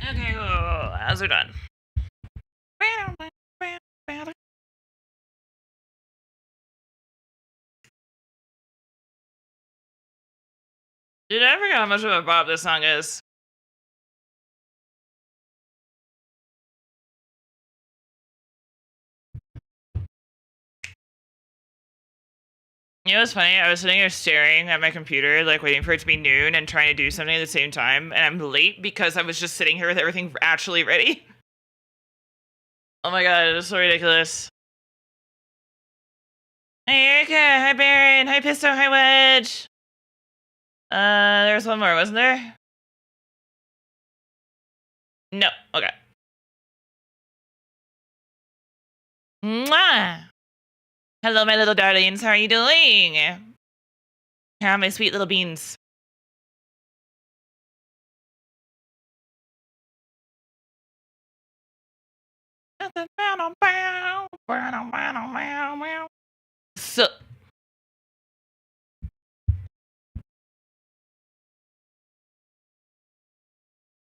Okay, cool. As we're done. Dude, I forgot how much of a bop this song is. You know what's funny? I was sitting here staring at my computer, like waiting for it to be noon and trying to do something at the same time, and I'm late because I was just sitting here with everything actually ready. Oh my god, it is so ridiculous. Hi Erica, hi Baron, hi Pisto, hi Wedge. There was one more, wasn't there? No, okay. Mwah! Hello, my little darlings, how are you doing? How are my sweet little beans? So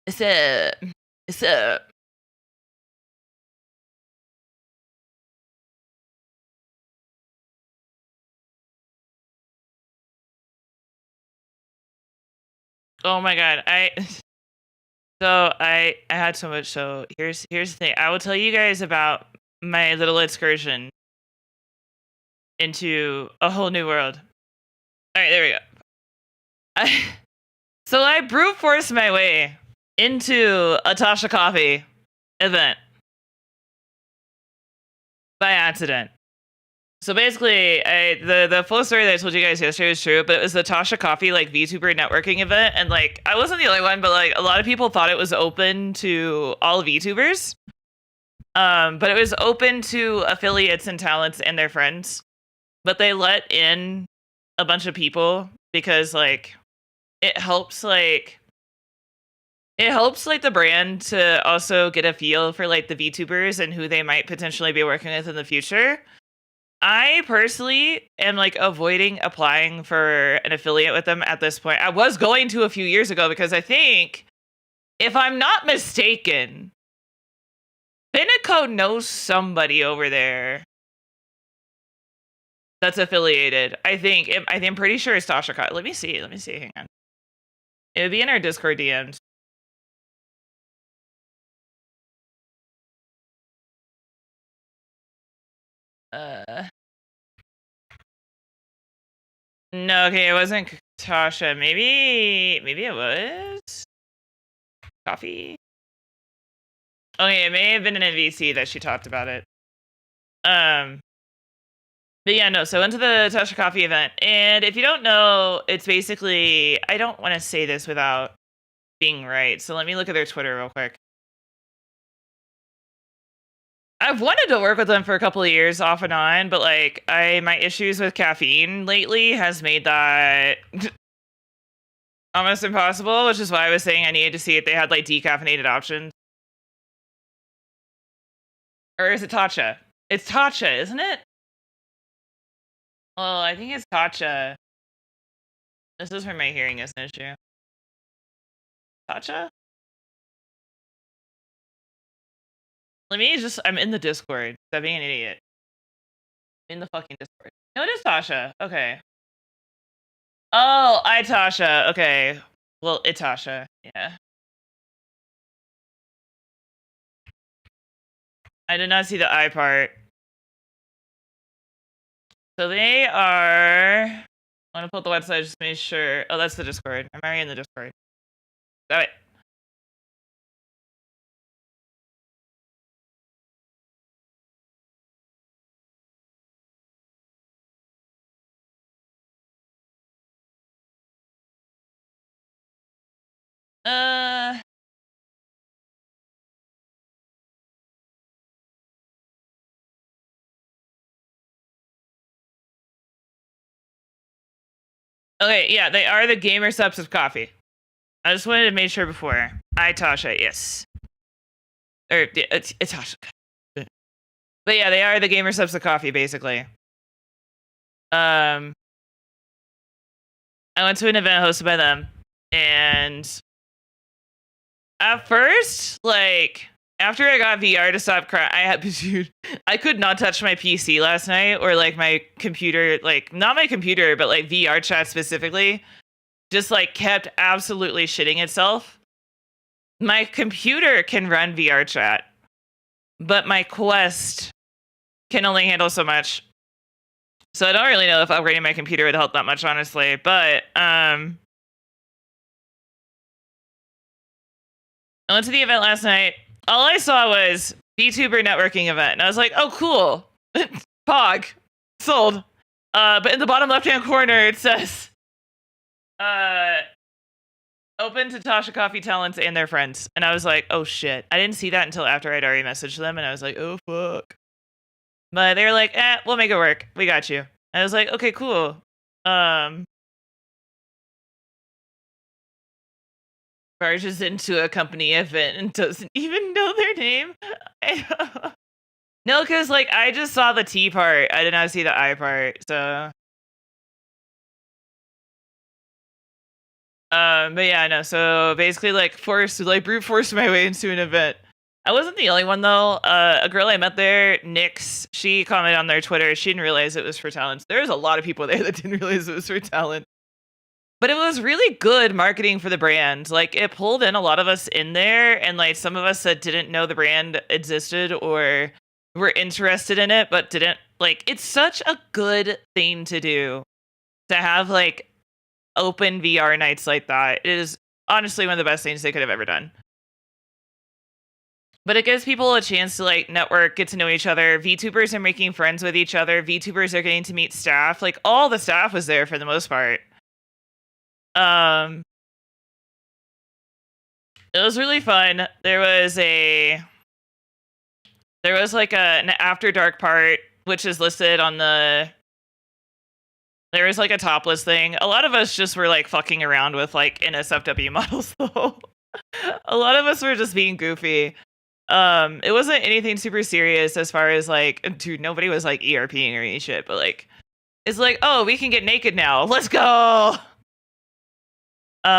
it's a oh my god, I had so much. So here's the thing. I will tell you guys about my little excursion into a whole new world. All right, there we go. So I brute forced my way into a Tasha Coffee event by accident. So basically, the full story that I told you guys yesterday was true, but it was the Tasha Coffee like VTuber networking event, and like I wasn't the only one, but like a lot of people thought it was open to all VTubers. But it was open to affiliates and talents and their friends. But they let in a bunch of people because like it helps like the brand to also get a feel for like the VTubers and who they might potentially be working with in the future. I personally am like avoiding applying for an affiliate with them at this point. I was going to a few years ago because I think, if I'm not mistaken, Finico knows somebody over there that's affiliated. I'm pretty sure it's Tasha Coffee. Let me see. Hang on. It would be in our Discord DMs. No, okay, it wasn't Tasha. Maybe it was Coffee. Okay, it may have been an NVC that she talked about it. But yeah, no. So I went to the Tasha Coffee event, and if you don't know, it's basically, I don't want to say this without being right. So let me look at their Twitter real quick. I've wanted to work with them for a couple of years off and on, but like my issues with caffeine lately has made that almost impossible, which is why I was saying I needed to see if they had like decaffeinated options. Or is it Tatcha? It's Tatcha, isn't it? Well, I think it's Tatcha. This is where my hearing is an issue. Tatcha? I'm in the Discord. Stop being an idiot. In the fucking Discord. No, it is Tasha. Okay. Oh, Tasha. Okay. Well, it's Tasha. Yeah. I did not see the I part. So they are... I'm gonna pull up the website just to make sure. Oh, that's the Discord. I'm already in the Discord. Got it. Okay, yeah, they are the gamer subs of coffee. I just wanted to make sure before. Tasha, yes. Or, it's Tasha. But yeah, they are the gamer subs of coffee, basically. I went to an event hosted by them, and At first, like after I got VR to stop crying, I could not touch my PC last night or like my computer, like not my computer, but like VR chat specifically, just like kept absolutely shitting itself. My computer can run VR chat, but my Quest can only handle so much. So I don't really know if upgrading my computer would help that much, honestly. But I went to the event last night. All I saw was VTuber networking event, and I was like, "Oh, cool, Pog, sold." But in the bottom left-hand corner, it says, "Open to Tasha Coffee talents and their friends," and I was like, "Oh shit!" I didn't see that until after I'd already messaged them, and I was like, "Oh fuck." But they were like, we'll make it work. We got you. I was like, okay, cool. Barges into a company event and doesn't even know their name. No, because like I just saw the T part. I did not see the I part. So but yeah, no, so basically like brute forced my way into an event. I wasn't the only one though. A girl I met there, Nyx, she commented on their Twitter. She didn't realize it was for talent. There was a lot of people there that didn't realize it was for talent. But it was really good marketing for the brand. Like it pulled in a lot of us in there, and like some of us that didn't know the brand existed or were interested in it, but didn't like. It's such a good thing to do, to have like open VR nights like that. It is honestly one of the best things they could have ever done. But it gives people a chance to like network, get to know each other. VTubers are making friends with each other. VTubers are getting to meet staff. Like all the staff was there for the most part. It was really fun. There was like an after dark part, which is listed on there was like a topless thing. A lot of us just were like fucking around with like NSFW models though. A lot of us were just being goofy. It wasn't anything super serious as far as like, dude, nobody was like ERPing or any shit, but like, it's like, oh, we can get naked now. Let's go. But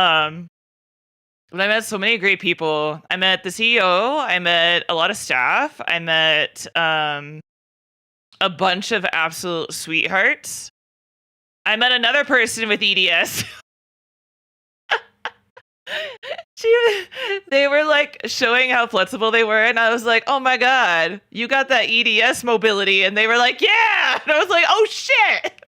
I met so many great people. I met the CEO. I met a lot of staff. I met a bunch of absolute sweethearts. I met another person with EDS. They were like showing how flexible they were, and I was like, "Oh my god, you got that EDS mobility!" And they were like, "Yeah!" And I was like, "Oh shit!"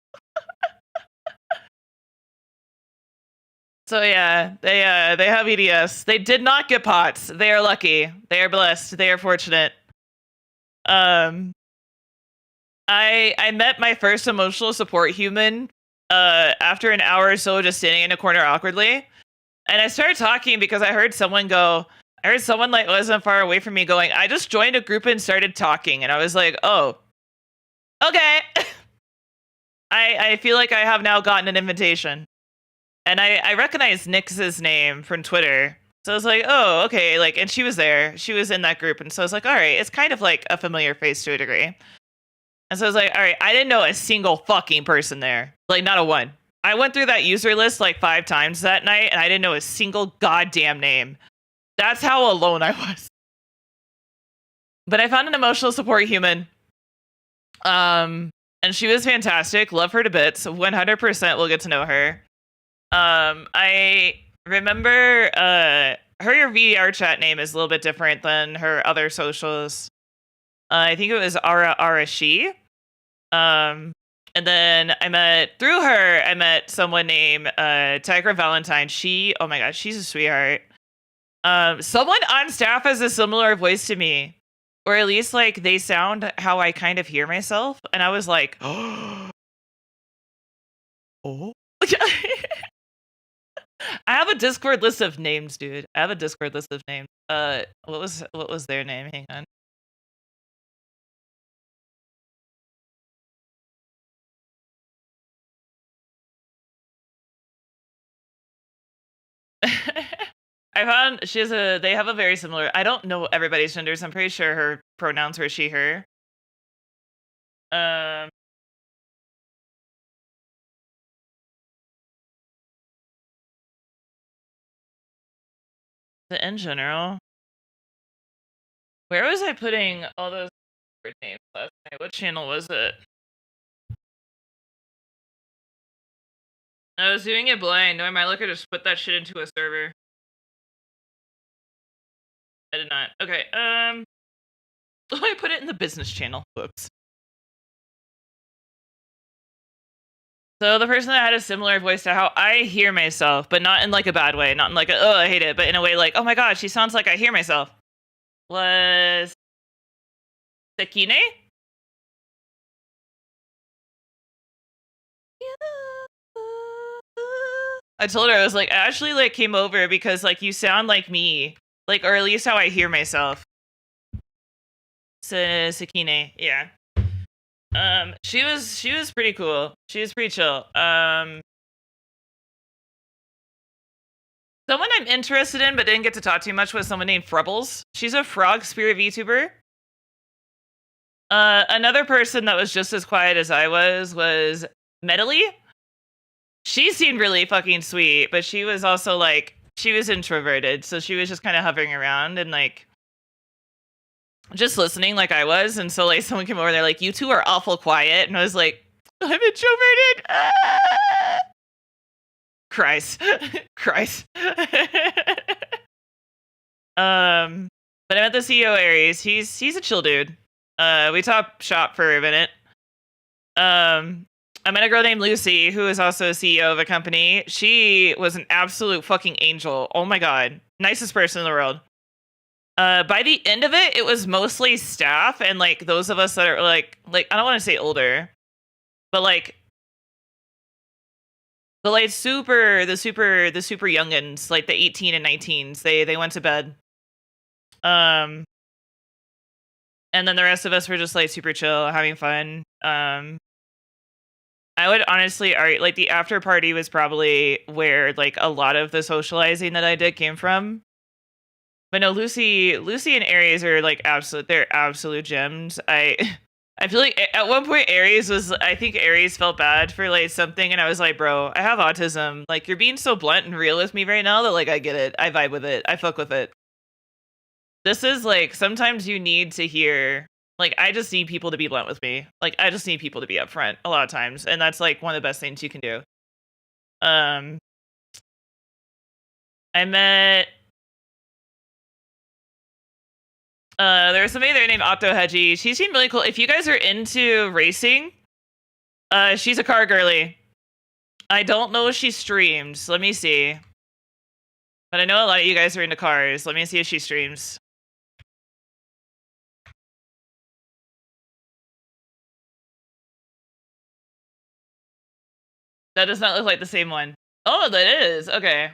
So yeah, they have EDS. They did not get POTS. They are lucky. They are blessed. They are fortunate. I met my first emotional support human after an hour or so just standing in a corner awkwardly. And I started talking because I heard someone like wasn't far away from me going, "I just joined a group and started talking." And I was like, "Oh, okay." I feel like I have now gotten an invitation. And I recognized Nyx's name from Twitter. So I was like, oh, okay. Like, and she was there. She was in that group. And so I was like, all right, it's kind of like a familiar face to a degree. And so I was like, all right, I didn't know a single fucking person there. Like, not a one. I went through that user list like 5 times that night, and I didn't know a single goddamn name. That's how alone I was. But I found an emotional support human. And she was fantastic. Love her to bits. 100% will get to know her. I remember her VR chat name is a little bit different than her other socials. I think it was Ara She. And then I met someone named Tigra Valentine. Oh my gosh, she's a sweetheart. Someone on staff has a similar voice to me, or at least like they sound how I kind of hear myself. And I was like, oh. I have a Discord list of names, dude. I have a Discord list of names. What was their name? Hang on. I found they have a very similar. I don't know everybody's genders. I'm pretty sure her pronouns were she, her. Um. in general. Where was I putting all those names last night? What channel was it? I was doing it blind. No, I might look at just put that shit into a server. I did not. Okay, oh, I put it in the business channel. Whoops. So the person that had a similar voice to how I hear myself, but not in like a bad way, not in like a, oh, I hate it, but in a way like, oh my god, she sounds like I hear myself, was Sekine? I told her, I was like, I actually like came over because like you sound like me, like, or at least how I hear myself. Sakine, yeah. She was pretty cool. She was pretty chill. Someone I'm interested in but didn't get to talk too much was someone named Frubbles. She's a frog spirit VTuber. Another person that was just as quiet as I was Medley. She seemed really fucking sweet, but she was also like, she was introverted, so she was just kind of hovering around and like just listening like I was. And so like someone came over, they're like, you two are awful quiet, and I was like, I'm introverted. Christ. Christ. But I met the CEO Aries. He's a chill dude. We talked shop for a minute. I met a girl named Lucy, who is also a CEO of a company. She was an absolute fucking angel. Oh my god. Nicest person in the world. By the end of it, it was mostly staff and like those of us that are like I don't want to say older, but like the super youngins, like the 18 and 19s, they went to bed. And then the rest of us were just like super chill, having fun. I would honestly argue like the after party was probably where like a lot of the socializing that I did came from. But no, Lucy and Aries are like they're absolute gems. I feel like at one point I think Aries felt bad for like something, and I was like, bro, I have autism. Like, you're being so blunt and real with me right now that like I get it. I vibe with it. I fuck with it. This is like, sometimes you need to hear, like, I just need people to be blunt with me. Like, I just need people to be upfront a lot of times, and that's like one of the best things you can do. I met there's somebody there named Octo Hedgie. She seemed really cool. If you guys are into racing, she's a car girly. I don't know if she streams. Let me see. But I know a lot of you guys are into cars. Let me see if she streams. That does not look like the same one. Oh, that is. Okay.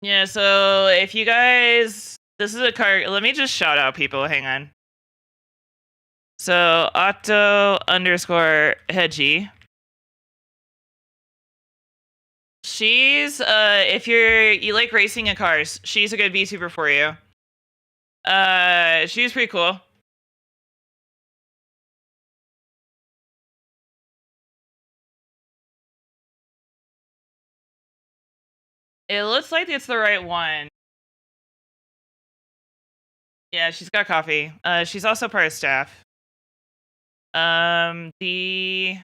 Yeah, so if you guys... This is a car... Let me just shout out people. Hang on. So, Octo_Hedgie. She's, if you like racing and cars, she's a good VTuber for you. She's pretty cool. It looks like it's the right one. Yeah, she's got coffee. She's also part of staff. Let me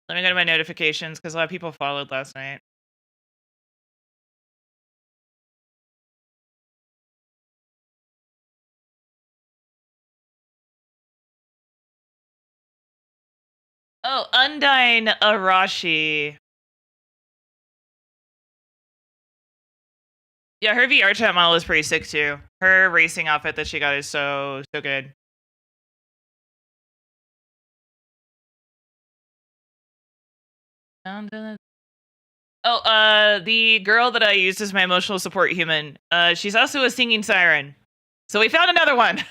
go to my notifications because a lot of people followed last night. Oh, Undyne Arashi. Yeah, her VR chat model is pretty sick too. Her racing outfit that she got is so good. Oh, the girl that I used as my emotional support human. She's also a singing siren. So we found another one.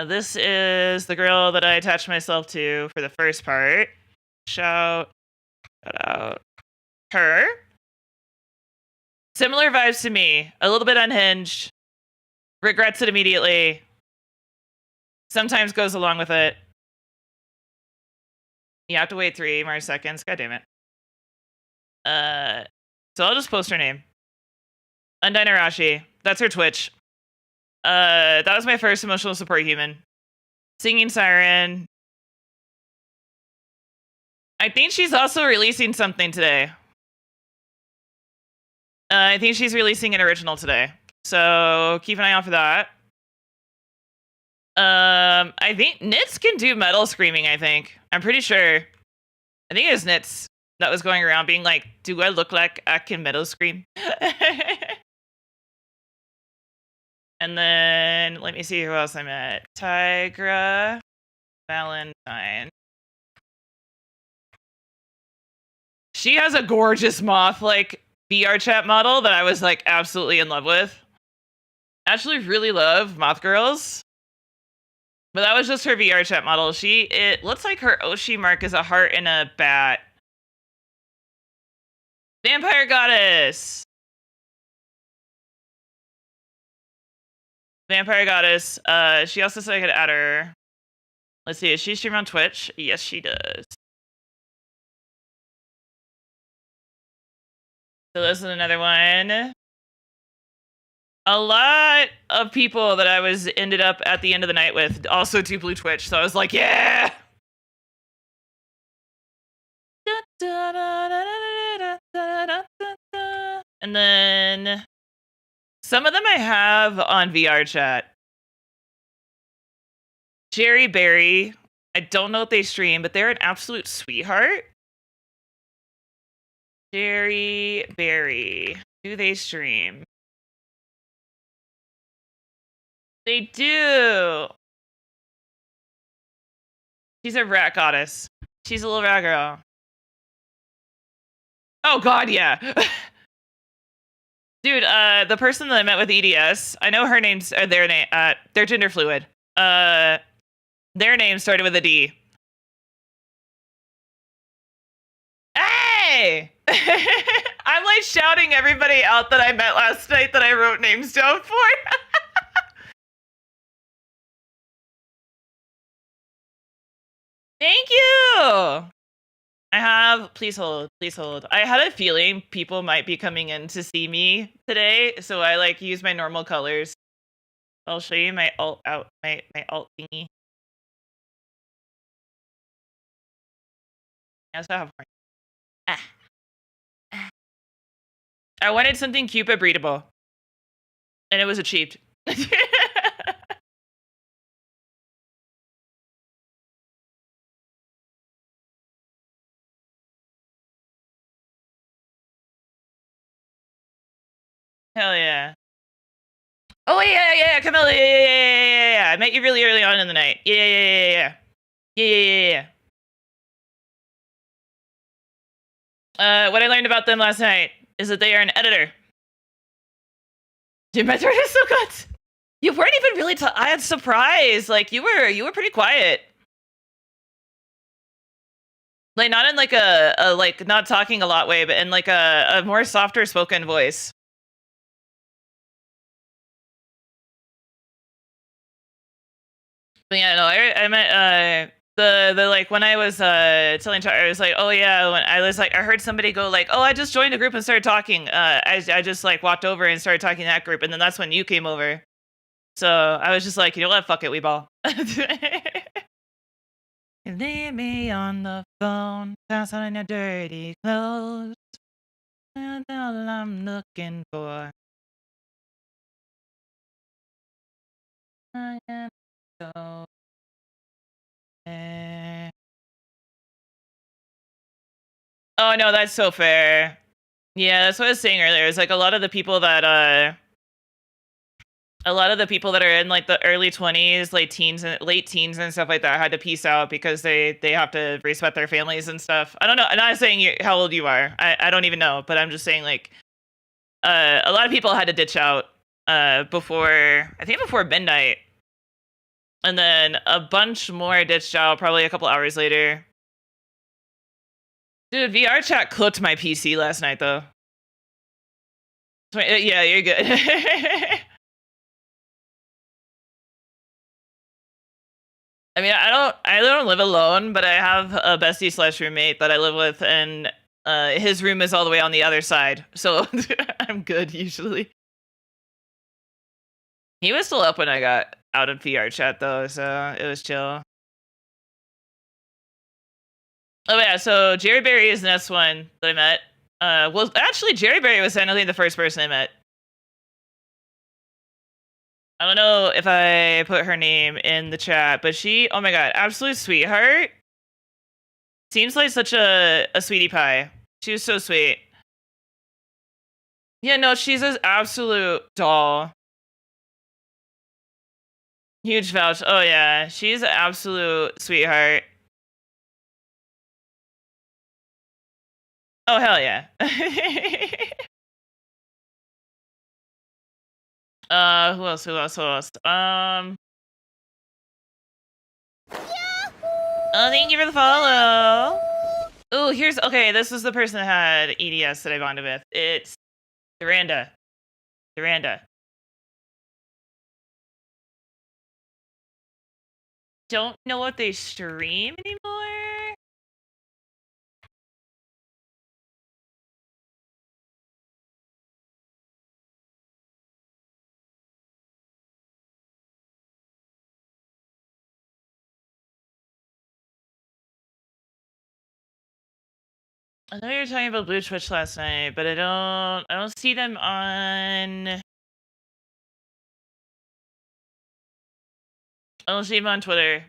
This is the girl that I attached myself to for the first part. Shout out her. Similar vibes to me. A little bit unhinged. Regrets it immediately. sometimes goes along with it. You have to wait 3 more seconds. God damn it. So I'll just post her name. Undyne Arashi. That's her Twitch. That was my first emotional support human. Singing Siren. I think she's also releasing something today. I think she's releasing an original today. So keep an eye out for that. I think Nits can do metal screaming, I think. I'm pretty sure. I think it was Nits that was going around being like, do I look like I can metal scream? And then let me see who else I met. Tigra Valentine. She has a gorgeous moth like VR chat model that I was like absolutely in love with. Actually really love moth girls. But that was just her VR chat model. It looks like her Oshi mark is a heart and a bat. Vampire Goddess. Vampire Goddess. She also said I could add her. Let's see, is she streaming on Twitch? Yes, she does. So this is another one. A lot of people that I ended up at the end of the night with also do Blue Twitch, so I was like, yeah! And then some of them I have on VR chat. Jerry Berry. I don't know if they stream, but they're an absolute sweetheart. Jerry Berry. Do they stream? They do. She's a rat goddess. She's a little rat girl. Oh god, yeah. Dude, the person that I met with EDS, I know her name's they're gender fluid. Their name started with a D. Hey! I'm like shouting everybody out that I met last night that I wrote names down for. Thank you! Please hold. I had a feeling people might be coming in to see me today, so I like use my normal colors. I'll show you my alt thingy. I also have I wanted something cute but breedable. And it was achieved. Hell yeah. Oh yeah, Camilla, yeah. I met you really early on in the night. Yeah. What I learned about them last night is that they are an editor. Dude, my throat is so good. You weren't even really. I had surprised. Like you were pretty quiet. Like not in like a like not talking a lot way, but in like a more softer spoken voice. But yeah, no, I met the like when I was telling Char, I was like, oh yeah, when I was like, I heard somebody go like, oh, I just joined a group and started talking. I just like walked over and started talking to that group, and then that's when you came over. So I was just like, you know what, fuck it, we ball. Leave me on the phone, pass on your dirty clothes. That's all I'm looking for. I am so fair. Oh no, that's so fair. Yeah, that's what I was saying earlier. It's like a lot of the people that are in like the early 20s, late teens and stuff like that had to peace out because they have to respect their families and stuff. I don't know. I'm not saying how old you are. I don't even know, but I'm just saying like a lot of people had to ditch out before midnight. And then a bunch more ditched out probably a couple hours later. Dude, VR chat cooked my PC last night though. Yeah, you're good. I mean, I don't live alone, but I have a bestie slash roommate that I live with, and his room is all the way on the other side, so I'm good usually. He was still up when I got out of VR chat though, so it was chill. Oh yeah, so Jerry Berry is the next one that I met. Well, actually, Jerry Berry was technically the first person I met. I don't know if I put her name in the chat, but she, oh my god, absolute sweetheart. Seems like such a sweetie pie. She was so sweet. Yeah, no, she's an absolute doll. Huge vouch. Oh yeah, she's an absolute sweetheart. Oh hell yeah. Who else? Who else? Who else? Oh, thank you for the follow. Oh, here's okay. This was the person that had EDS that I bonded with. It's Duranda. Duranda. Don't know what they stream anymore. I know you were talking about Blue Twitch last night, but I don't see them on. I don't see them on Twitter.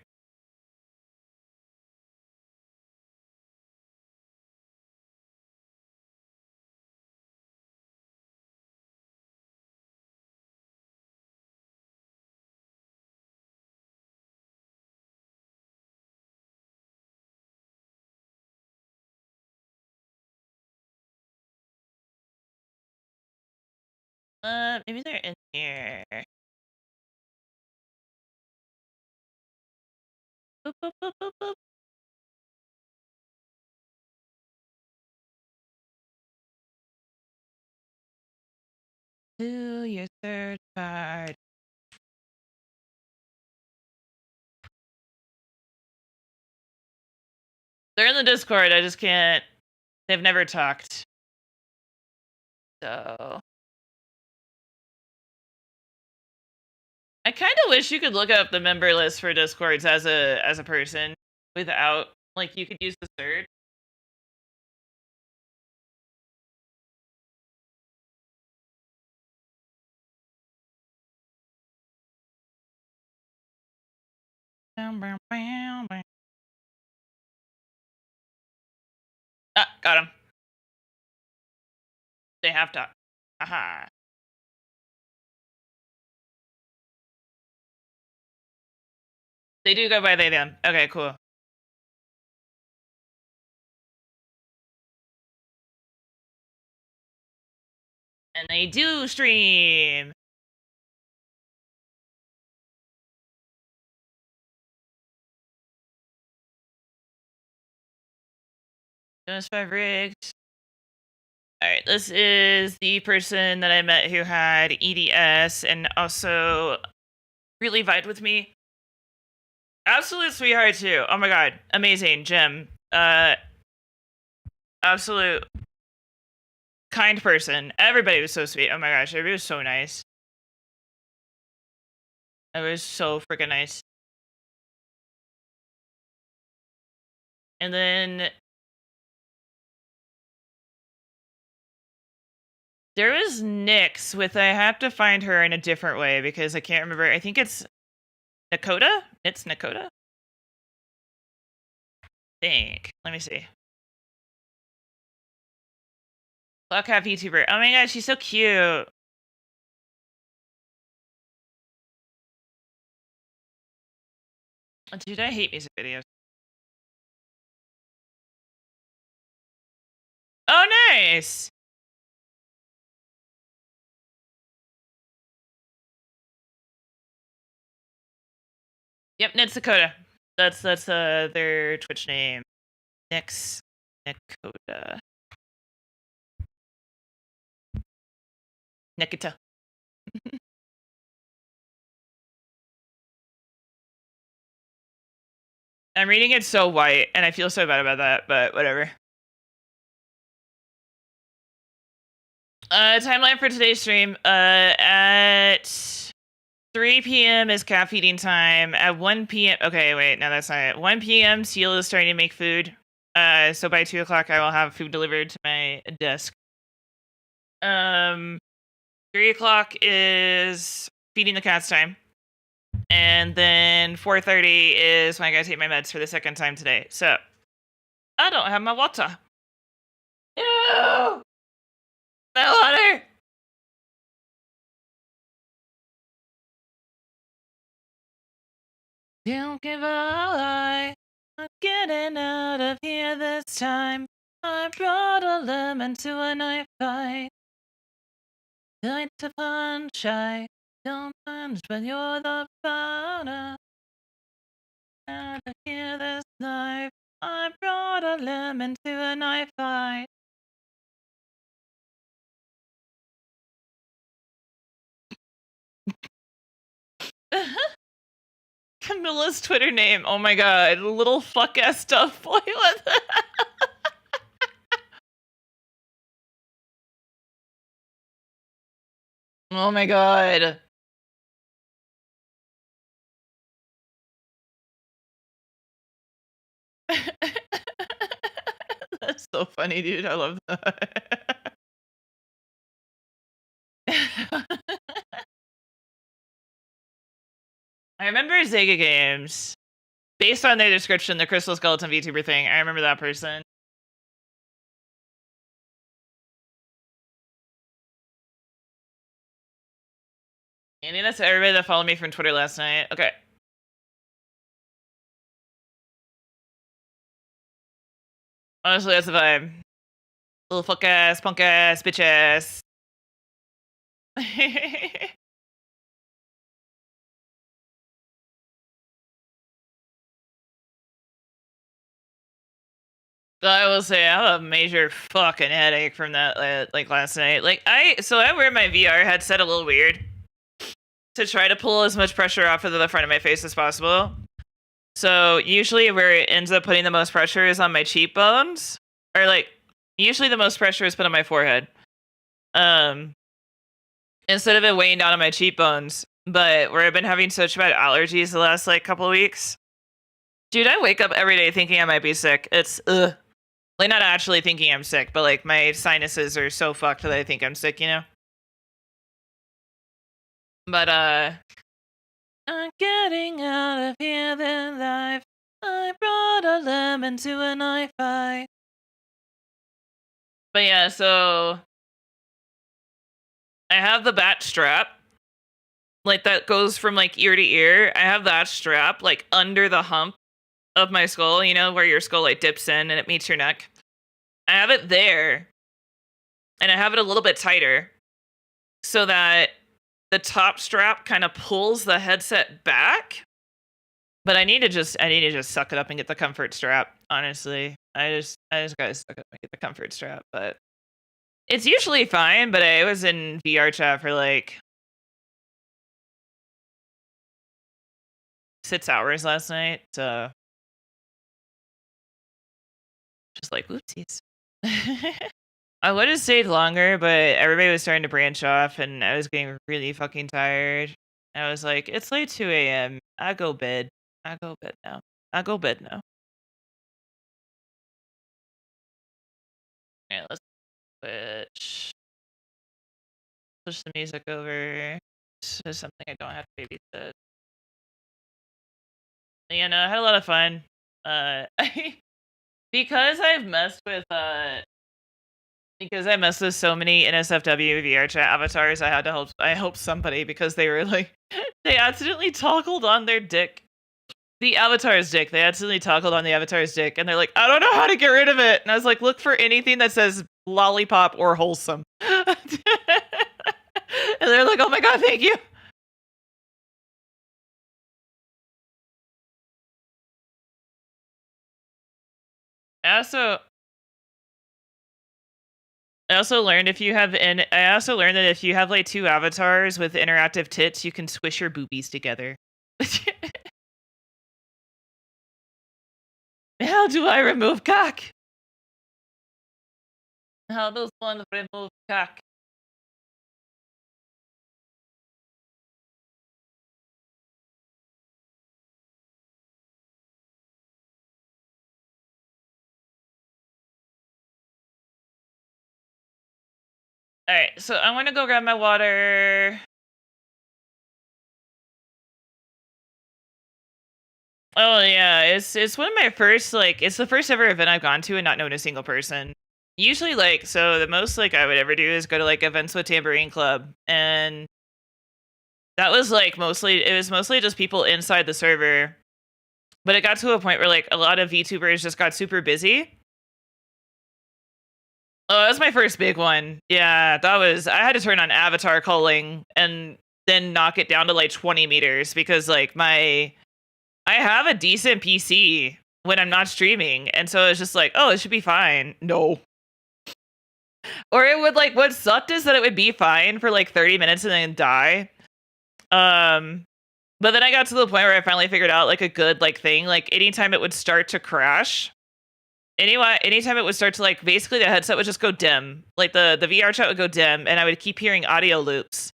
Maybe they're in here. Boop, boop, boop, boop, boop. Do your third card. They're in the Discord. I just can't. They've never talked. So I kind of wish you could look up the member list for Discords as a person without like you could use the search. Ah, got him. They have to. Aha. They do go by they them. Okay, cool. And they do stream. Just 5 rigged. Alright, this is the person that I met who had EDS and also really vibed with me. Absolute sweetheart too. Oh my god. Amazing. Jim. Absolute kind person. Everybody was so sweet. Oh my gosh, everybody was so nice. It was so freaking nice. And then there was Nyx with I have to find her in a different way because I can't remember. I think it's Nakota? It's Nakota? Think. Let me see. Clock half YouTuber. Oh my god, she's so cute. Dude, I hate music videos. Oh, nice. Yep, Nits Dakota. That's their Twitch name. Nyx Nakota. Nikita. I'm reading it so white, and I feel so bad about that, but whatever. Timeline for today's stream. At 3 p.m. is cat feeding time. At 1 p.m. Okay, wait, no, that's not it. 1 p.m. Seal is starting to make food. So by 2 o'clock, I will have food delivered to my desk. 3 o'clock is feeding the cats time. And then 4:30 is when I gotta take my meds for the second time today. So, I don't have my water. Ew! No water! Don't give a I'm getting out of here this time. I brought a lemon to a knife fight. Like to punch, I don't punch, but you're the powder. Out of here this knife. I brought a lemon to a knife fight. Camilla's Twitter name. Oh my god. Little fuck ass stuff boy. What the Oh my god. That's so funny, dude. I love that. I remember Zega Games. Based on their description, the Crystal Skeleton VTuber thing. I remember that person. And that's everybody that followed me from Twitter last night. Okay. Honestly, that's the vibe. Little fuck ass, punk ass, bitch ass. I will say I have a major fucking headache from that like last night. Like I wear my VR headset a little weird to try to pull as much pressure off of the front of my face as possible. So usually where it ends up putting the most pressure is on my cheekbones, or like usually the most pressure is put on my forehead. Instead of it weighing down on my cheekbones, but where I've been having such bad allergies the last like couple of weeks. Dude, I wake up every day thinking I might be sick. It's like not actually thinking I'm sick, but like my sinuses are so fucked that I think I'm sick, you know? But I'm getting out of here then life. I brought a lemon to a knife fight. But yeah, so I have the bat strap. Like that goes from like ear to ear. I have that strap like under the hump of my skull, you know, where your skull like dips in and it meets your neck. I have it there. And I have it a little bit tighter so that the top strap kind of pulls the headset back. But I need to just suck it up and get the comfort strap, honestly. I just gotta suck it up and get the comfort strap, but it's usually fine, but I was in VR chat for like 6 hours last night, so just like whoopsies. I would have stayed longer, but everybody was starting to branch off and I was getting really fucking tired. I was like, it's like 2 a.m. I go bed. I go bed now. I go bed now. Alright, let's push the music over to something I don't have to babysit. Yeah, no, I had a lot of fun. Because I've messed with so many NSFW VR chat avatars, I had to help somebody because they were like they accidentally toggled on their dick. The avatar's dick. They accidentally toggled on the avatar's dick and they're like, I don't know how to get rid of it. And I was like, look for anything that says lollipop or wholesome. And they're like, oh my god, thank you. I also learned that if you have like two avatars with interactive tits, you can squish your boobies together. How do I remove cock? How does one remove cock? Alright, so I'm gonna go grab my water. Oh yeah, it's one of my first it's the first ever event I've gone to and not known a single person. Usually so the most I would ever do is go to events with Tambourine Club, and that was mostly just people inside the server. But it got to a point where a lot of VTubers just got super busy. Oh, that was my first big one. Yeah, I had to turn on avatar culling and then knock it down to 20 meters because I have a decent PC when I'm not streaming, and so it's just oh, it should be fine. No. Or it would what sucked is that it would be fine for 30 minutes and then die. But then I got to the point where I finally figured out a good thing. Anytime it would start to crash, anytime it would start to basically the headset would just go dim. The VR chat would go dim, and I would keep hearing audio loops.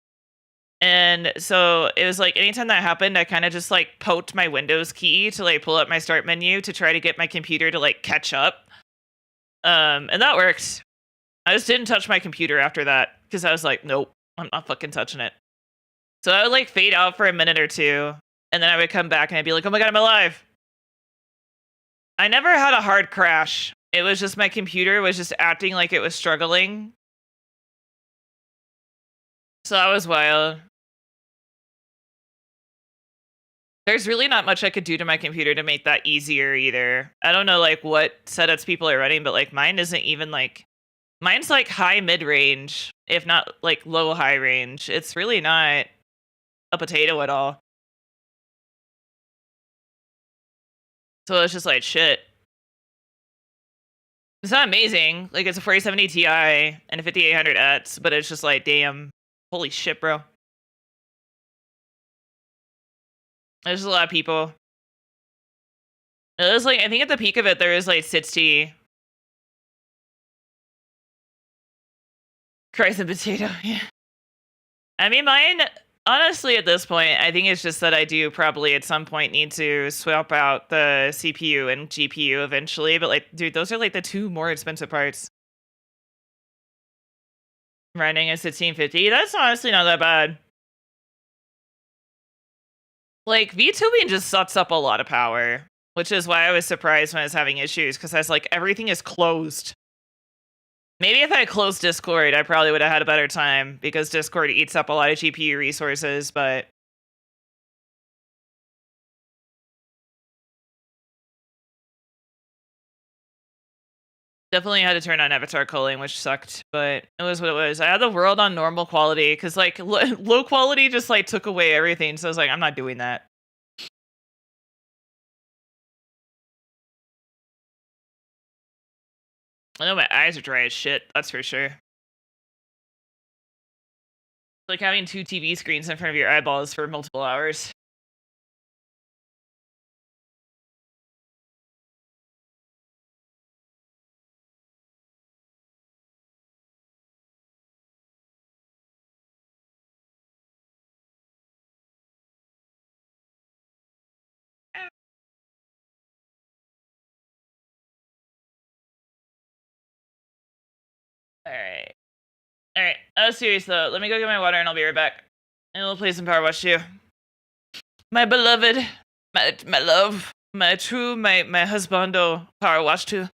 And so it was anytime that happened, I kind of just poked my Windows key to pull up my start menu to try to get my computer to catch up. And that worked. I just didn't touch my computer after that because I was nope, I'm not fucking touching it. So I would fade out for a minute or two, and then I would come back and I'd be oh my god, I'm alive. I never had a hard crash. It was just my computer was just acting like it was struggling. So that was wild. There's really not much I could do to my computer to make that easier either. I don't know what setups people are running, but mine isn't even mine's high mid-range, if not low high range. It's really not a potato at all. So it's just shit. It's not amazing. It's a 4070 Ti and a 5800X, but it's just damn, holy shit, bro. There's a lot of people. It was I think at the peak of it, there was 60. Christ and potato, yeah. I mean, mine, honestly, at this point, I think it's just that I do probably at some point need to swap out the CPU and GPU eventually. But dude, those are the two more expensive parts. Running a 1650, that's honestly not that bad. VTubing just sucks up a lot of power, which is why I was surprised when I was having issues, because I was everything is closed. Maybe if I had closed Discord, I probably would have had a better time, because Discord eats up a lot of GPU resources, but definitely had to turn on avatar culling, which sucked, but it was what it was. I had the world on normal quality, because low quality just took away everything, so I was I'm not doing that. I know my eyes are dry as shit, that's for sure. It's having 2 TV screens in front of your eyeballs for multiple hours. Alright. Alright, I was serious though. Let me go get my water and I'll be right back. And we'll play some Powerwash too. My beloved, my love, my true, my husbando Powerwash too.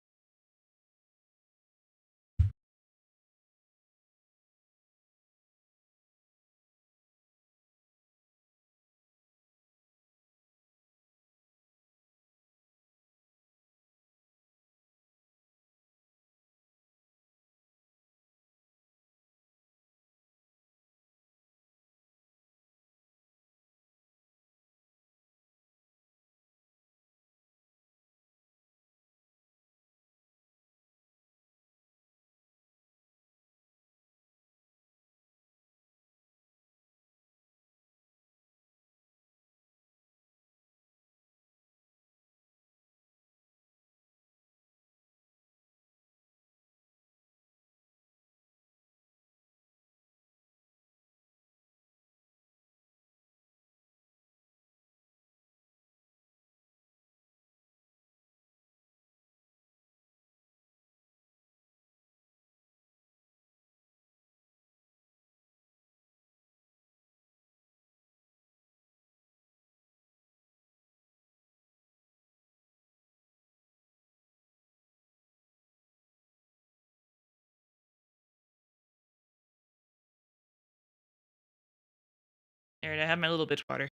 Alright, I have my little bitch water.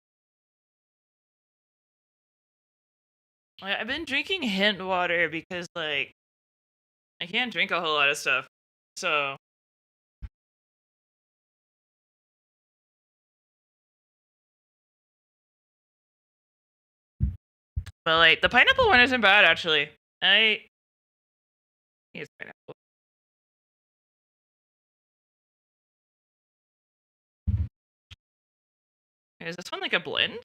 I've been drinking hint water because, like, I can't drink a whole lot of stuff. So, but like the pineapple one isn't bad actually. I think it's pineapple. Is this one like a blend?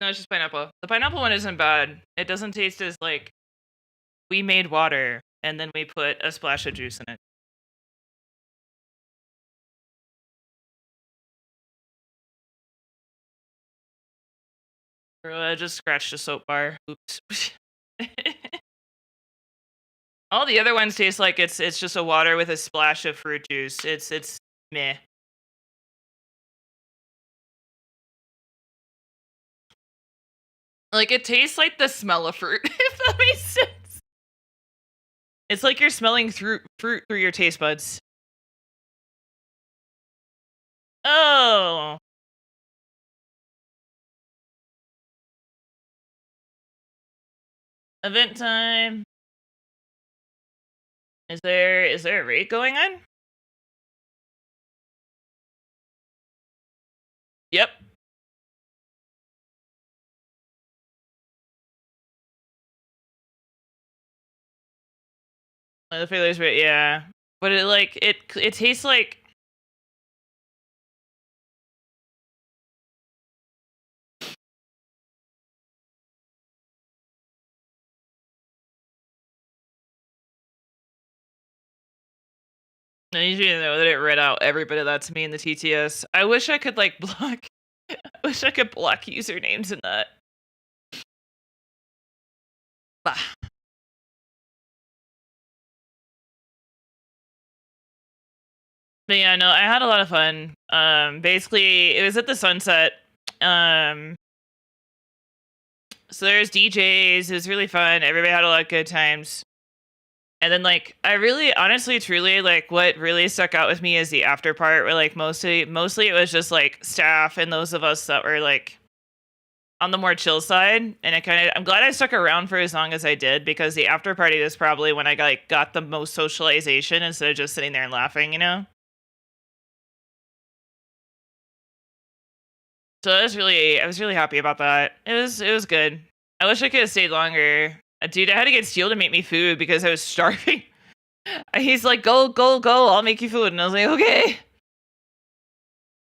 No, it's just pineapple. The pineapple one isn't bad. It doesn't taste as like we made water and then we put a splash of juice in it. Or I just scratched a soap bar. Oops. All the other ones taste like it's just a water with a splash of fruit juice. It's meh. Like it tastes like the smell of fruit, if that makes sense. It's like you're smelling fruit through your taste buds. Oh. Event time. Is there a raid going on? Yep. The failures rate, yeah. But it tastes like I usually know that it read out every bit of that to me in the TTS. I wish I could like block I wish I could block usernames in that. Bah. But yeah, no, I had a lot of fun. Basically it was at the Sunset. So there's DJs, it was really fun. Everybody had a lot of good times. And then like I really honestly truly like what really stuck out with me is the after part where like mostly it was just like staff and those of us that were like on the more chill side. And I'm glad I stuck around for as long as I did because the after party was probably when I got the most socialization instead of just sitting there and laughing, you know? So I was really happy about that. It was good. I wish I could have stayed longer. Dude, I had to get Steel to make me food because I was starving. He's like, go, go, go, I'll make you food. And I was like, okay.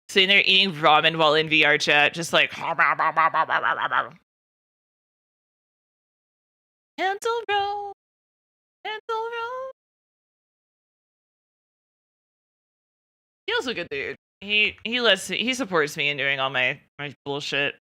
Sitting there eating ramen while in VR chat, just like Cancel row. Cancel row. Steel's a good dude. He supports me in doing all my bullshit.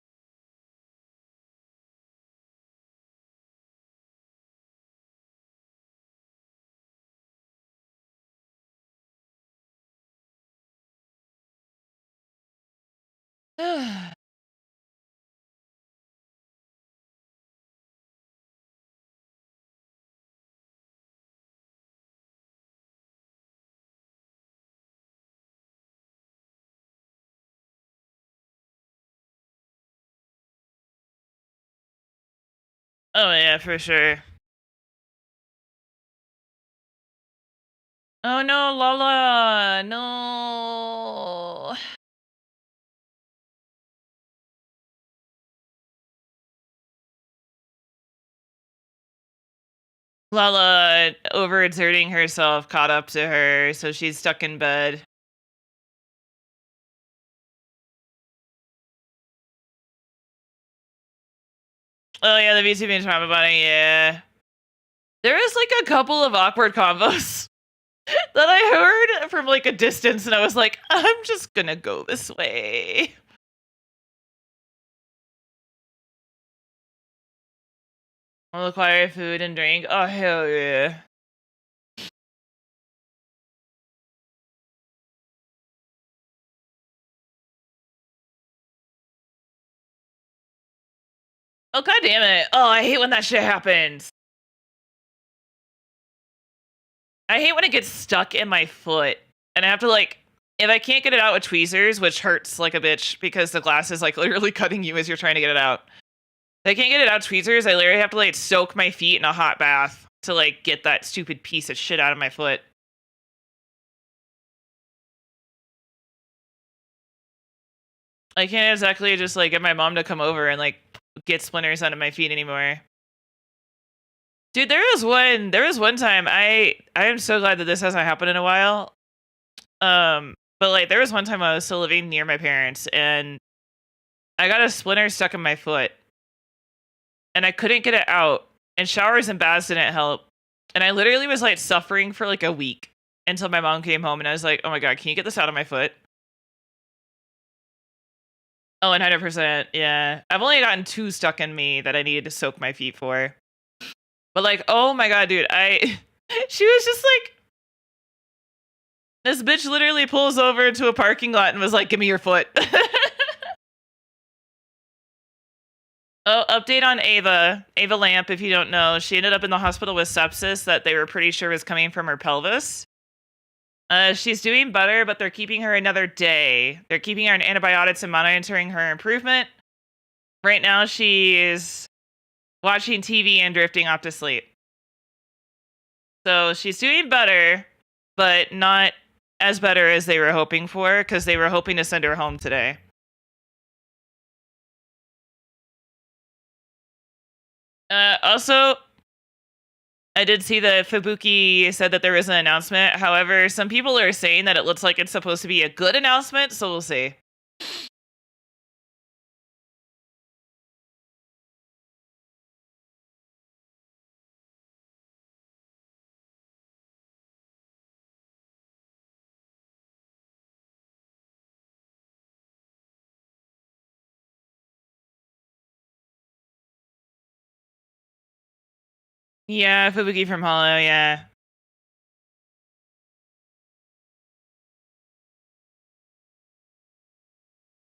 Oh yeah, for sure. Oh no, Lala, no. Lala overexerting herself caught up to her, so she's stuck in bed. Oh yeah, the VTuber trauma bunny, yeah. There was like a couple of awkward combos that I heard from like a distance, and I was like, I'm just gonna go this way. I'll acquire food and drink. Oh hell yeah. Oh god damn it. Oh, I hate when that shit happens. I hate when it gets stuck in my foot, and I have to like, if I can't get it out with tweezers, which hurts like a bitch because the glass is like literally cutting you as you're trying to get it out. If I can't get it out with tweezers, I literally have to like soak my feet in a hot bath to like get that stupid piece of shit out of my foot. I can't exactly just like get my mom to come over and like get splinters out of my feet anymore. Dude, there was one time I am so glad that this hasn't happened in a while. But like there was one time I was still living near my parents and I got a splinter stuck in my foot and I couldn't get it out and showers and baths didn't help. And I literally was like suffering for like a week until my mom came home and I was like, "Oh my god, can you get this out of my foot?" Oh, 100%. Yeah. I've only gotten 2 stuck in me that I needed to soak my feet for. But like, oh my god, dude, she was just like, this bitch literally pulls over into a parking lot and was like, "Give me your foot." Oh, update on Ava Lamp, if you don't know. She ended up in the hospital with sepsis that they were pretty sure was coming from her pelvis. She's doing better, but they're keeping her another day. They're keeping her on antibiotics and monitoring her improvement. Right now, she's watching TV and drifting off to sleep. So she's doing better, but not as better as they were hoping for, because they were hoping to send her home today. Also, I did see that Fubuki said that there was an announcement. However, some people are saying that it looks like it's supposed to be a good announcement, so we'll see. Yeah, Fubuki from Hollow, yeah.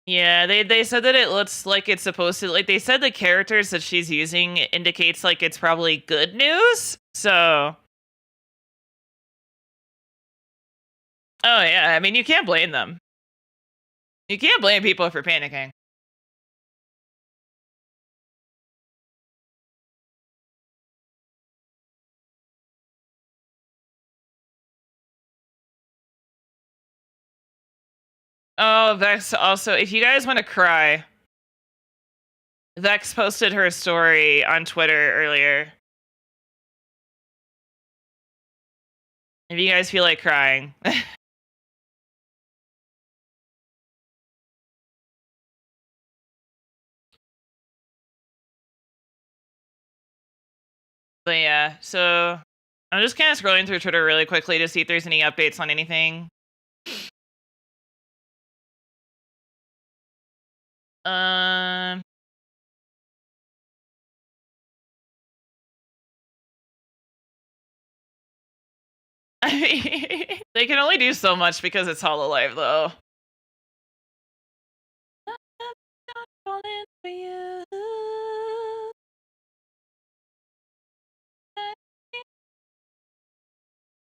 Yeah, they said that it looks like it's supposed to, like, they said the characters that she's using indicates like it's probably good news. So, oh yeah, I mean, you can't blame them. You can't blame people for panicking. Oh, Vex also, if you guys want to cry, Vex posted her story on Twitter earlier. If you guys feel like crying. But yeah, so I'm just kind of scrolling through Twitter really quickly to see if there's any updates on anything. Um, I mean, they can only do so much because it's Hololive, though. Falling for you.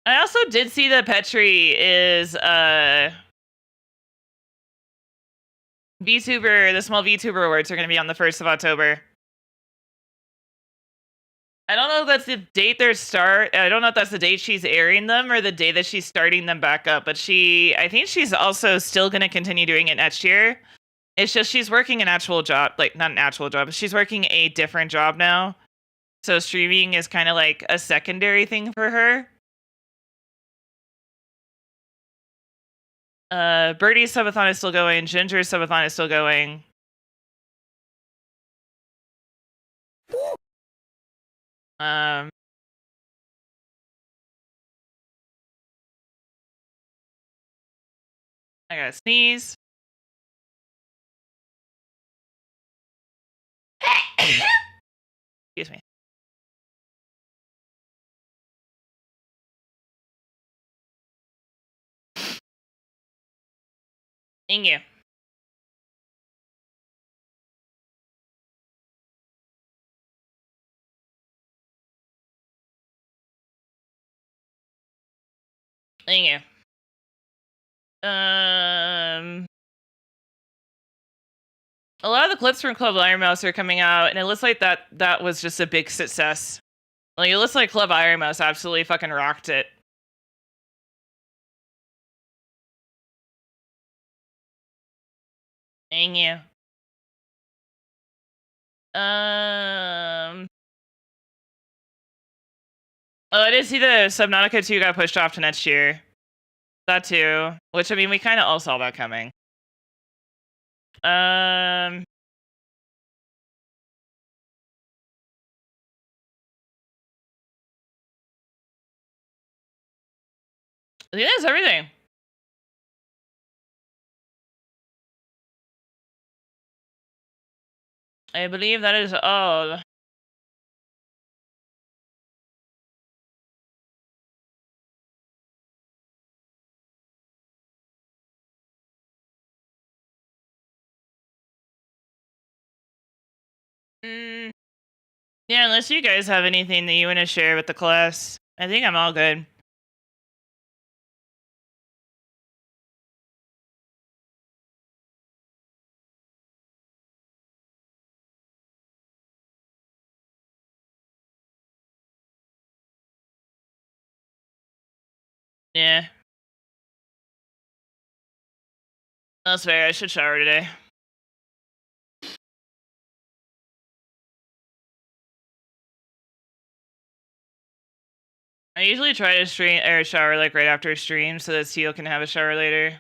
I also did see that Petri is VTuber. The small VTuber awards are going to be on the 1st of October. I don't know if that's the date they start. I don't know if that's the date she's airing them or the day that she's starting them back up. But I think she's also still going to continue doing it next year. It's just she's working an actual job, like not an actual job. She's working a different job now. So streaming is kind of like a secondary thing for her. Birdie's subathon is still going. Ginger's subathon is still going. I gotta sneeze. Excuse me. Thank you. Thank you. A lot of the clips from Club Iron Mouse are coming out, and it looks like that was just a big success. Like, it looks like Club Iron Mouse absolutely fucking rocked it. Thank you. Oh, I did see the Subnautica 2 got pushed off to next year. That too. Which, I mean, we kind of all saw that coming. I think that's everything. I believe that is all. Yeah, unless you guys have anything that you want to share with the class, I think I'm all good. Yeah. That's fair. I should shower today. I usually try to stream or shower like right after a stream so that Seal can have a shower later.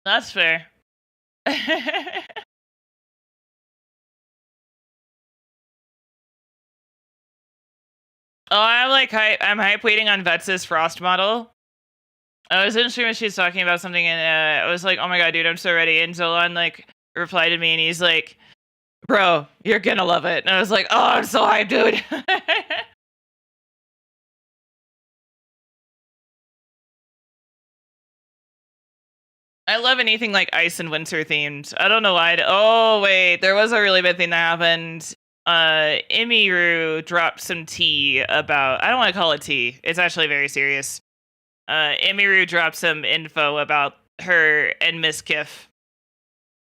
That's fair. Oh, I'm hype waiting on Vets's Frost model. I was in stream when she was talking about something, and I was like, "Oh my god, dude, I'm so ready!" And Zolan like replied to me, and he's like, "Bro, you're gonna love it." And I was like, "Oh, I'm so hyped, dude." I love anything like ice and winter themed. I don't know why. Oh wait, there was a really bad thing that happened. Imiru dropped some tea about. I don't want to call it tea. It's actually very serious. Imiru dropped some info about her and Miss Kiff,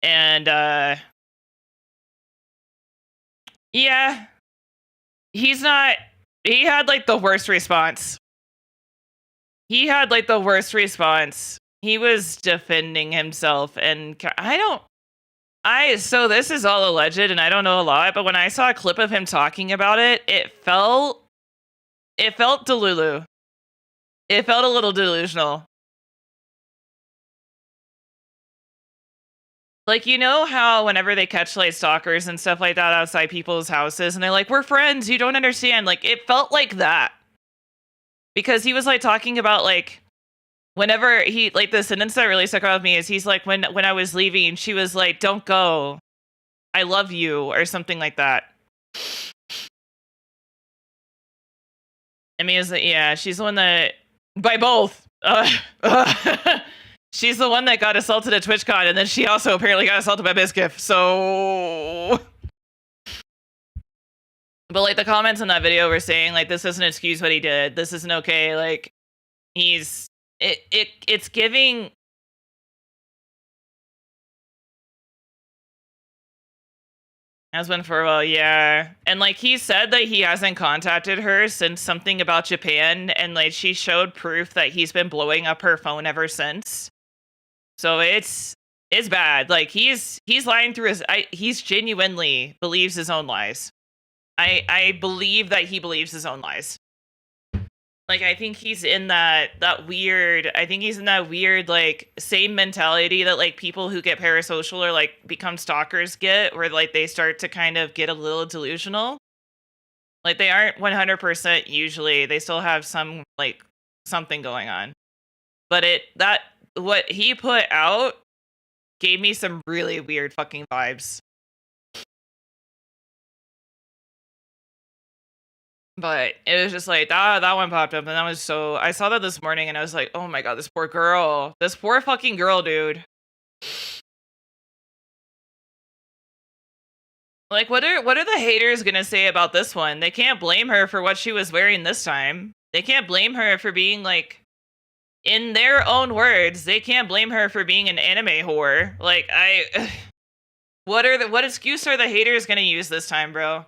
and yeah, he's not. He had like the worst response. He had like the worst response. He was defending himself, and so this is all alleged, and I don't know a lot, but when I saw a clip of him talking about it, it felt delulu. It felt a little delusional. Like, you know how whenever they catch like stalkers and stuff like that outside people's houses, and they're like, "We're friends, you don't understand." Like, it felt like that. Because he was like talking about like whenever he like the sentence that really stuck out with me is he's like when I was leaving, she was like, "Don't go. I love you," or something like that. I mean, yeah, she's the one that by both. She's the one that got assaulted at TwitchCon, and then she also apparently got assaulted by Bizkiff. So, but like the comments in that video were saying like, "This doesn't excuse what he did. This isn't okay." Like, it's giving. Has been for a while, yeah. And like he said that he hasn't contacted her since something about Japan, and like she showed proof that he's been blowing up her phone ever since. So it's bad. Like he's lying through he's genuinely believes his own lies. I believe that he believes his own lies. Like I think he's in that weird. I think he's in that weird like same mentality that like people who get parasocial or like become stalkers get, where like they start to kind of get a little delusional. Like they aren't 100% usually. They still have some like something going on. But what he put out gave me some really weird fucking vibes. But it was just like that one popped up, and that was so. I saw that this morning, and I was like, "Oh my god, this poor girl, this poor fucking girl, dude." Like, what are the haters gonna say about this one? They can't blame her for what she was wearing this time. They can't blame her for being like, in their own words, they can't blame her for being an anime whore. Like, what excuse are the haters gonna use this time, bro?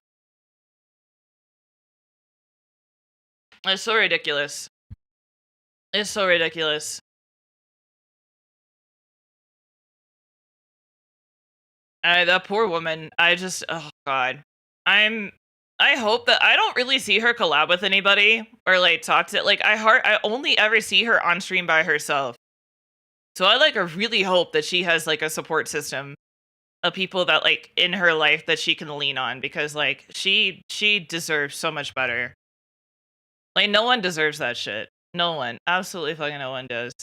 It's so ridiculous. It's so ridiculous. That poor woman. Oh god. I hope that I don't really see her collab with anybody or like talk to like I only ever see her on stream by herself. So I like really hope that she has like a support system of people that like in her life that she can lean on, because like she deserves so much better. Like no one deserves that shit. No one. Absolutely fucking no one does.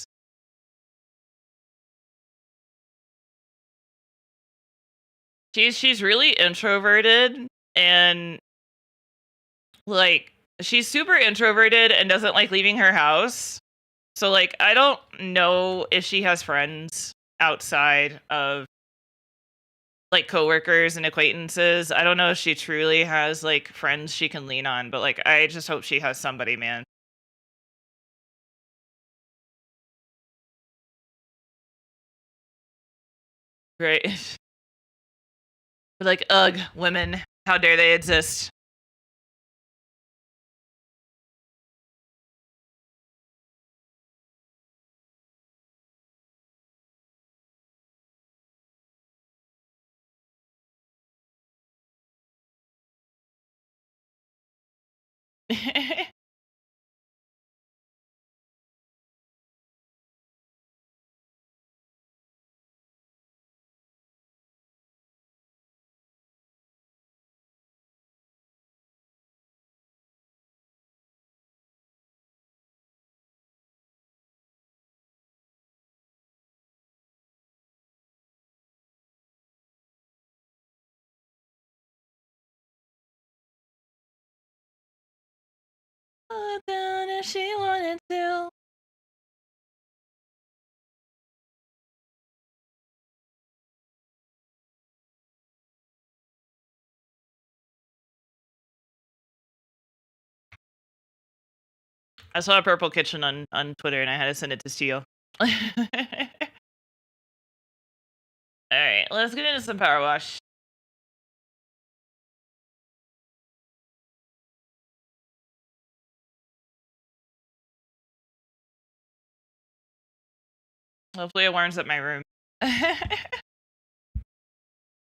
She's really introverted, and like she's super introverted and doesn't like leaving her house. So like I don't know if she has friends outside of like coworkers and acquaintances. I don't know if she truly has like friends she can lean on, but like I just hope she has somebody, man. Right. But like, ugh, women, how dare they exist? Down if she wanted to. I saw a purple kitchen on Twitter and I had to send it to Steel. All right, let's get into some power wash. Hopefully it warms up my room. Oh,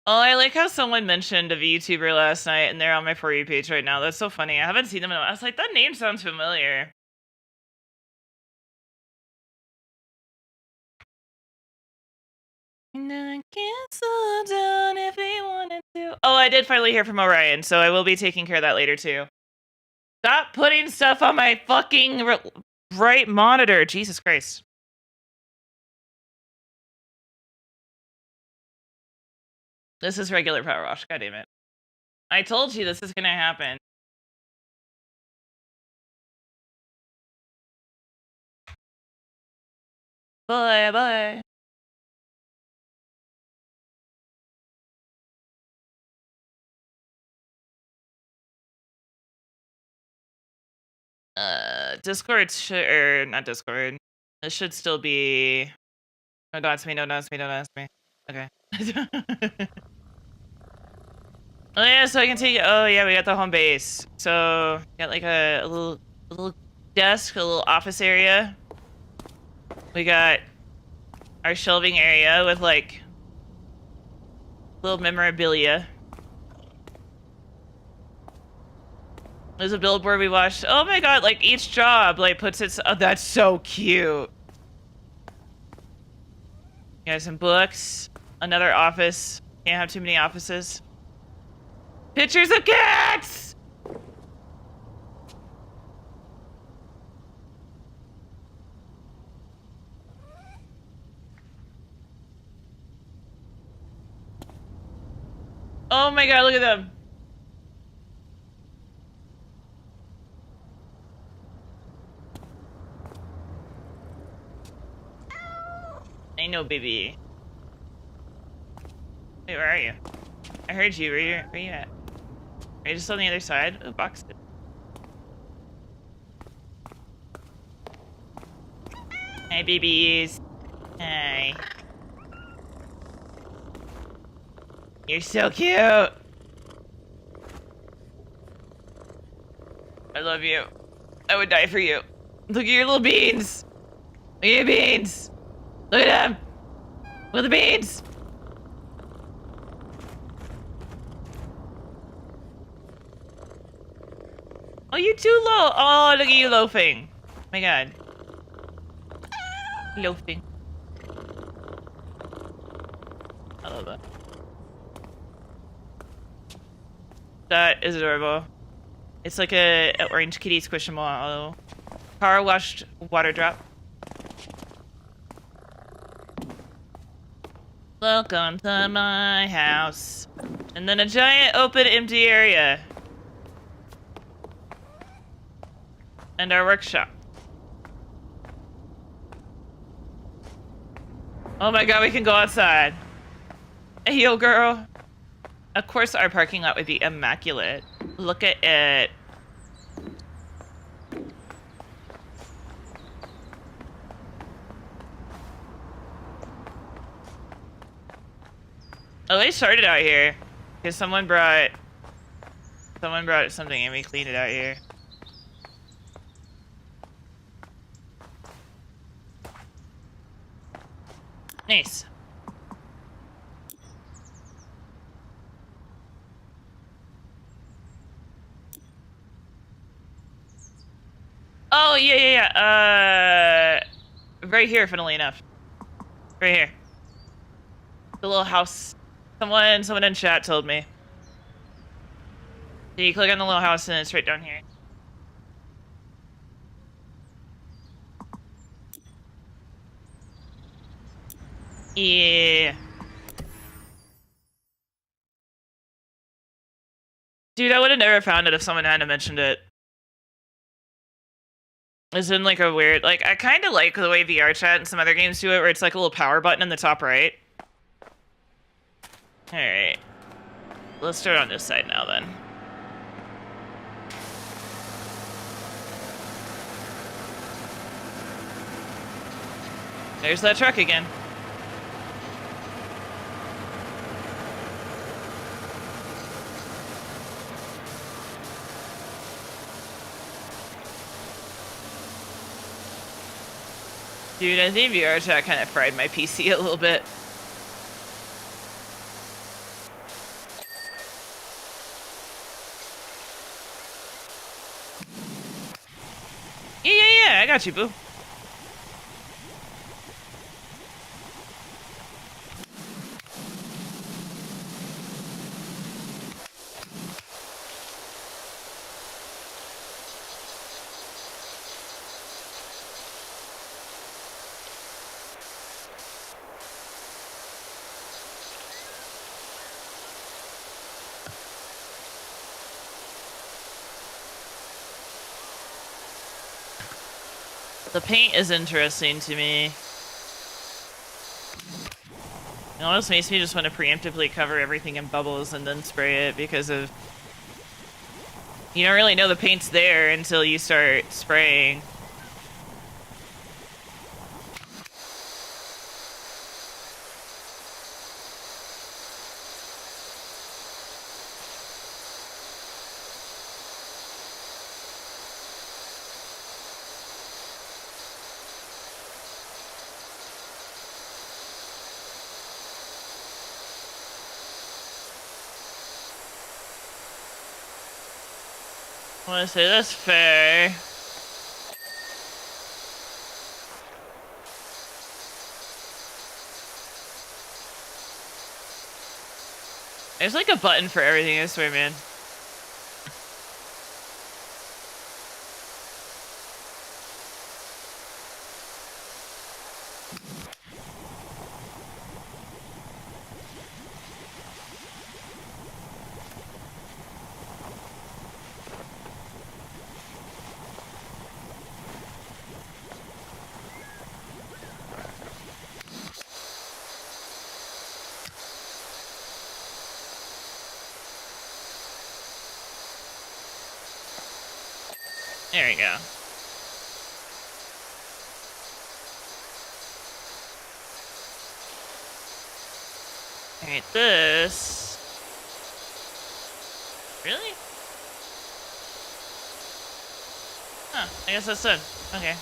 I like how someone mentioned a VTuber last night and they're on my For You page right now. That's so funny. I haven't seen them in a while. I was like, that name sounds familiar. Oh, I did finally hear from Orion, so I will be taking care of that later too. Stop putting stuff on my fucking right monitor. Jesus Christ. This is regular power wash. God damn it. I told you this is gonna happen. Bye bye. Discord should, or not Discord. This should still be. Don't ask me, don't ask me, don't ask me. Okay. Oh yeah, so I can take. Oh yeah, we got the home base. So got like a little desk, a little office area. We got our shelving area with like little memorabilia. There's a billboard we watched. Oh my god, like each job like puts its. Oh, that's so cute. You got some books. Another office. Can't have too many offices. Pictures of cats! Oh my god, look at them. I know, baby. Wait, where are you? I heard you. Where you at? Are you just on the other side of the box? Hey, babies. Hey. You're so cute. I love you. I would die for you. Look at your little beans. Look at your beans. Look at them. Look at the beans. Oh, you too low. Oh, look at you loafing. Oh my god. Loafing. I love that. That is adorable. It's like a orange kitty squishmallow. Power washed water drop. Welcome to my house. And then a giant open empty area. And our workshop. Oh my god, we can go outside. Hey, yo, girl. Of course our parking lot would be immaculate. Look at it. Oh, they started out here. Because someone brought something and we cleaned it out here. Nice. Oh, yeah. Right here, funnily enough. Right here. The little house. Someone in chat told me. So you click on the little house and it's right down here. Yeah. Dude, I would have never found it if someone hadn't mentioned it. It's in like a weird, like, I kind of like the way VR chat and some other games do it, where it's like a little power button in the top right. Alright. Let's start on this side now, then. There's that truck again. Dude, I think VR chat kind of fried my PC a little bit. Yeah, I got you, boo. The paint is interesting to me. It almost makes me just want to preemptively cover everything in bubbles and then spray it because of... You don't really know the paint's there until you start spraying. I want to say that's fair. There's like a button for everything, I swear, man. There we go. Alright, this... Really? Huh, I guess that's done. Okay.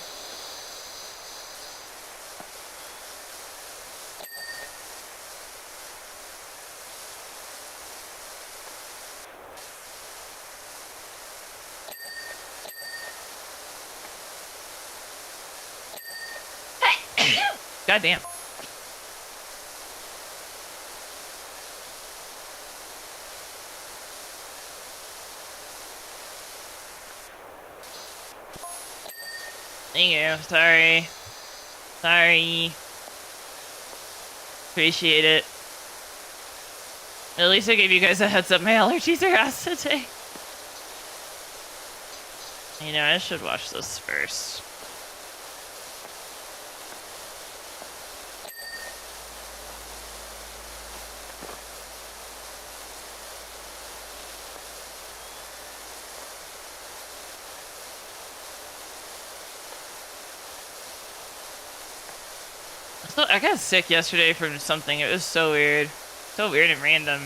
God damn. Thank you. Sorry. Sorry. Appreciate it. At least I gave you guys a heads up. My allergies are ass today. You know, I should wash this first. So I got sick yesterday from something. It was so weird. So weird and random.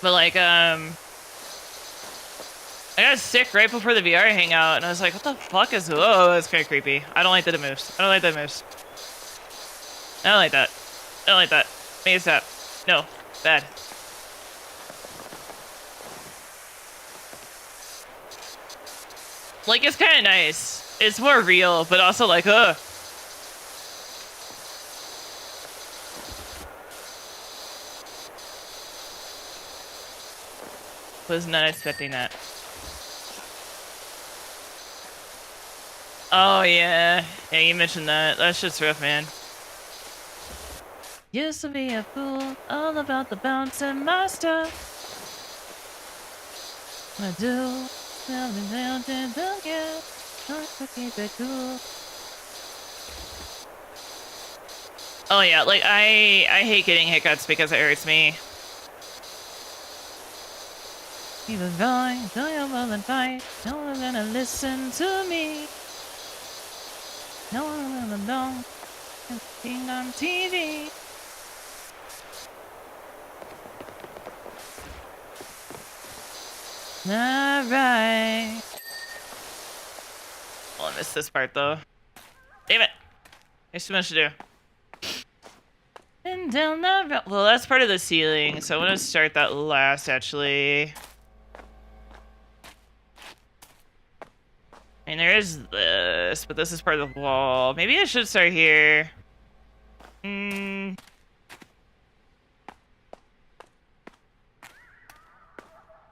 But like, I got sick right before the VR hangout, and I was like, what the fuck is... Oh, that's kind of creepy. I don't like that it moves. I don't like that it moves. I don't like that. I don't like that. Make it stop. No. Bad. Like, it's kind of nice. It's more real, but also like, ugh. Was not expecting that. Oh, yeah. Yeah, you mentioned that. That shit's rough, man. Used to be a fool, all about the bounce and my stuff. I do. Keep it cool. Oh yeah, like I hate getting hiccups because it hurts me. Keep it going, till you're well and fight. No one's gonna listen to me. No one will know. Being on TV. Alright. Oh, I missed this part though. Damn it! There's too much to do. And down the road. Well, that's part of the ceiling, so I want to start that last actually. And there is this, but this is part of the wall. Maybe I should start here.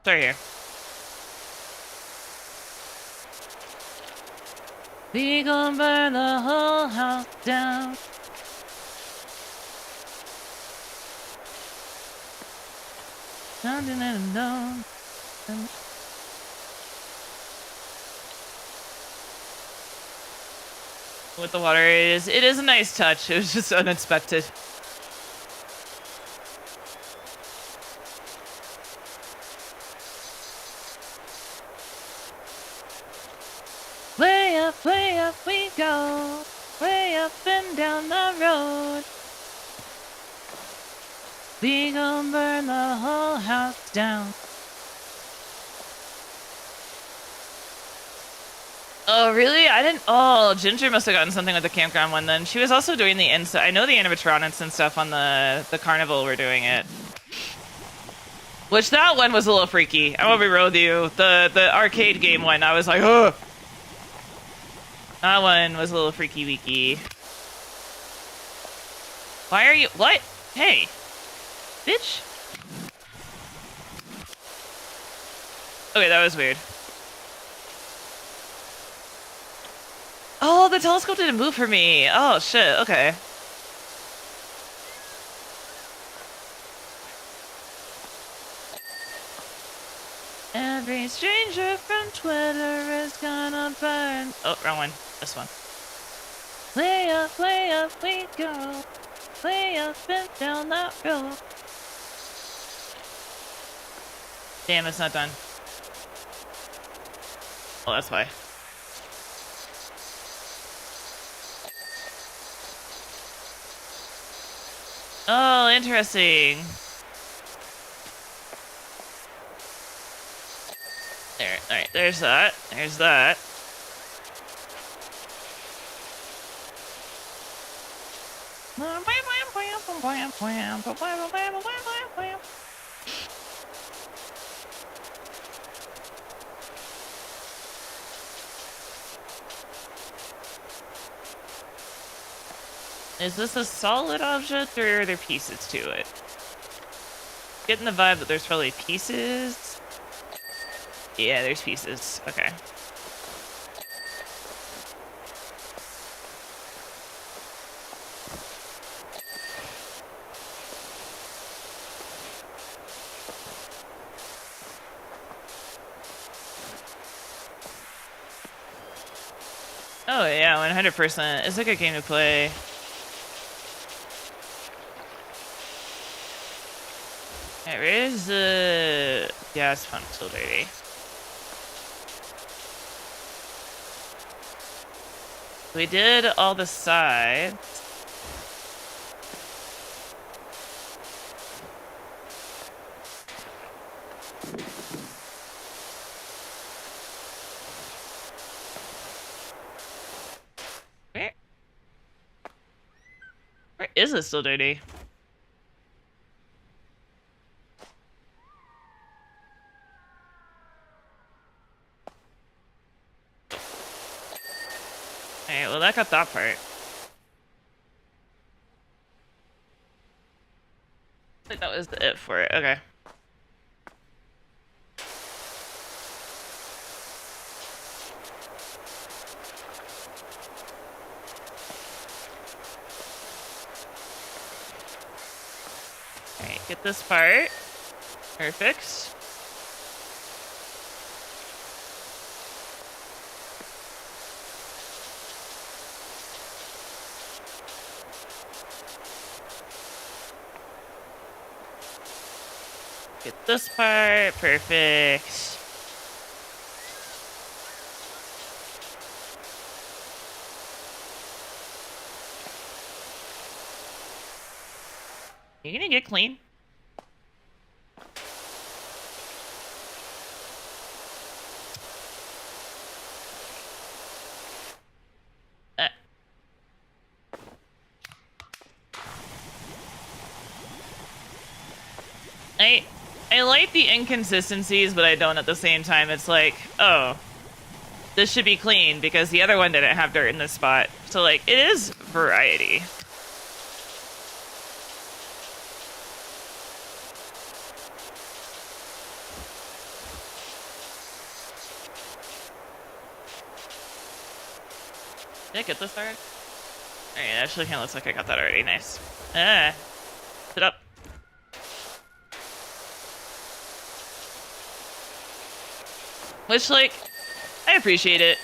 Start here. We gon' burn the whole house down. Nothing and alone. With the water, it is a nice touch. It was just unexpected. Way up we go. Way up and down the road. We gon' burn the whole house down. Oh, really? I didn't... Oh, Ginger must have gotten something with the campground one then. She was also doing the inside... I know the animatronics and stuff on the carnival were doing it. Which, that one was a little freaky. I won't be real with you. The arcade game one, I was like, ugh! That one was a little freaky-weaky. Why are you... What? Hey! Bitch! Okay, that was weird. Oh, the telescope didn't move for me. Oh, shit. Okay. Every stranger from Twitter is gonna burn. Oh, wrong one. This one. Way up we go. Way up and down that road. Damn, it's not done. Oh, that's why. Oh, interesting. There, alright, there's that. There's that. Is this a solid object or are there pieces to it? Getting the vibe that there's probably pieces. Yeah, there's pieces. Okay. Oh yeah, 100%. It's a good game to play. Alright, where is the gas pump still dirty? We did all the sides. Where is it still dirty? Alright, well that got that part. I think that was it for it. Okay. Alright, get this part. Perfect. Get this part. Perfect. You gonna get clean? I like the inconsistencies, but I don't at the same time. It's like, oh, this should be clean because the other one didn't have dirt in this spot. So, like, it is variety. Did I get this already? Alright, it actually kind of looks like I got that already. Nice. Sit up. Which, like, I appreciate it.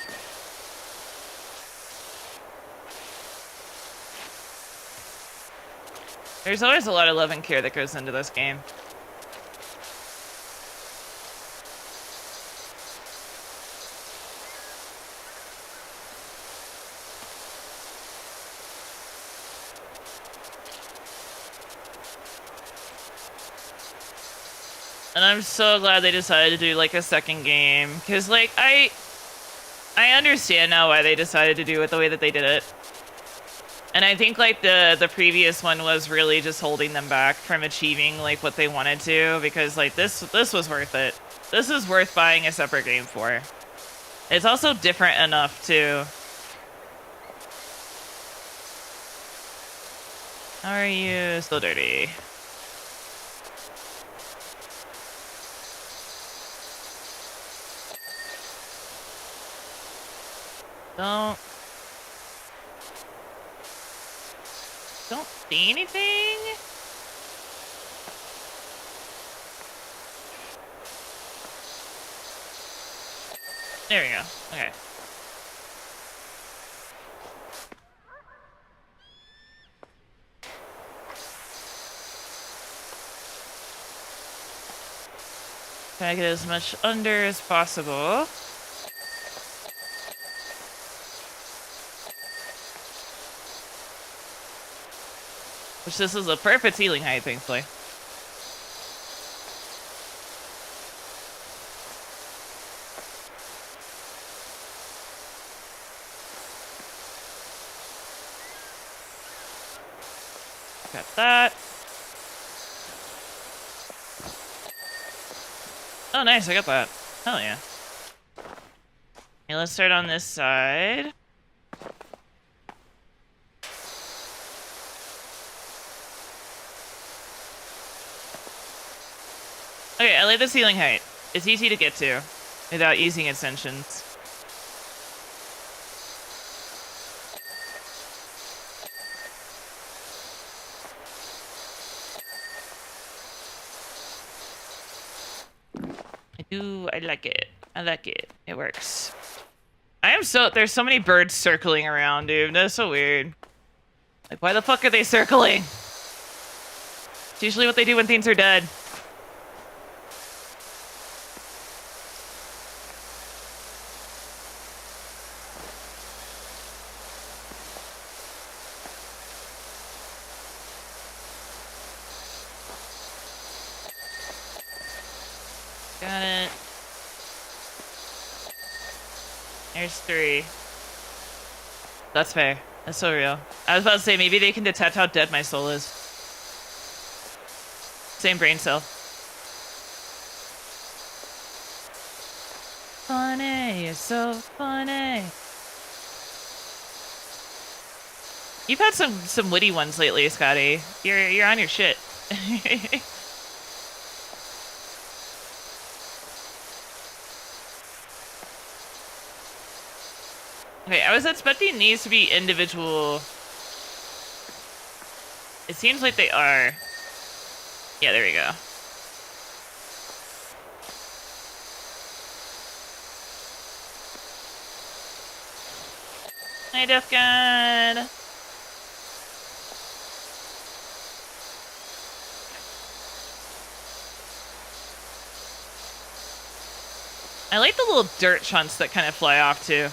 There's always a lot of love and care that goes into this game. And I'm so glad they decided to do, like, a second game. Because, like, I understand now why they decided to do it the way that they did it. And I think, like, the previous one was really just holding them back from achieving, like, what they wanted to. Because, like, this was worth it. This is worth buying a separate game for. It's also different enough, too. How are you? Still dirty. Don't see anything? There we go. Okay. Try to get as much under as possible. Which this is a perfect ceiling height, thankfully. Got that. Oh, nice, I got that. Hell yeah. Okay, let's start on this side. Okay, I like the ceiling height. It's easy to get to without using extensions. I like it. I like it. It works. There's so many birds circling around, dude. That's so weird. Like, why the fuck are they circling? It's usually what they do when things are dead. Got it. There's 3. That's fair. That's so real. I was about to say, maybe they can detect how dead my soul is. Same brain cell. Funny, you're so funny. You've had some witty ones lately, Scotty. You're on your shit. Okay, I was expecting these to be individual. It seems like they are. Yeah, there we go. Hi, Death God. I like the little dirt chunks that kind of fly off too.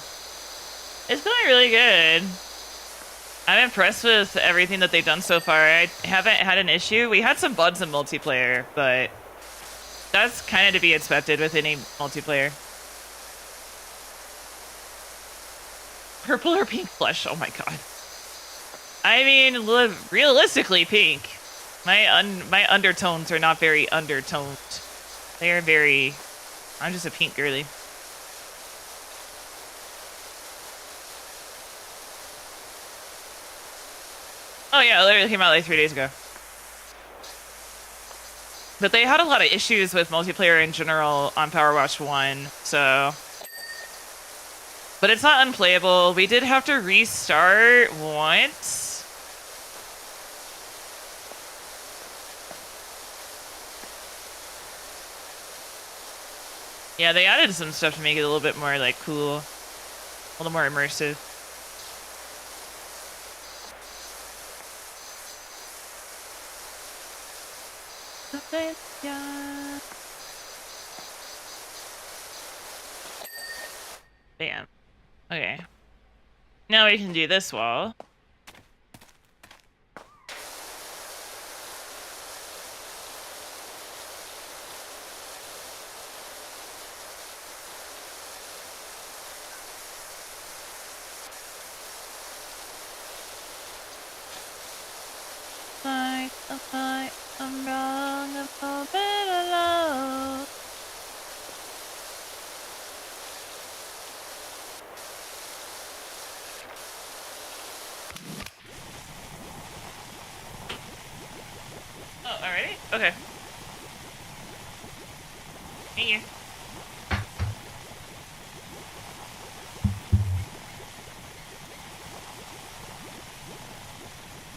It's going really good. I'm impressed with everything that they've done so far. I haven't had an issue. We had some bugs in multiplayer, but that's kind of to be expected with any multiplayer. Purple or pink flesh? Oh my god. I mean, realistically pink. My undertones are not very undertoned. They are very... I'm just a pink girly. Oh yeah, it literally came out like 3 days ago. But they had a lot of issues with multiplayer in general on Powerwash 1, so... But it's not unplayable. We did have to restart once. Yeah, they added some stuff to make it a little bit more, like, cool. A little more immersive. Bam. Okay. Now we can do this wall. I'm wrong, I'm so better love. Oh, already? Okay. Thank you.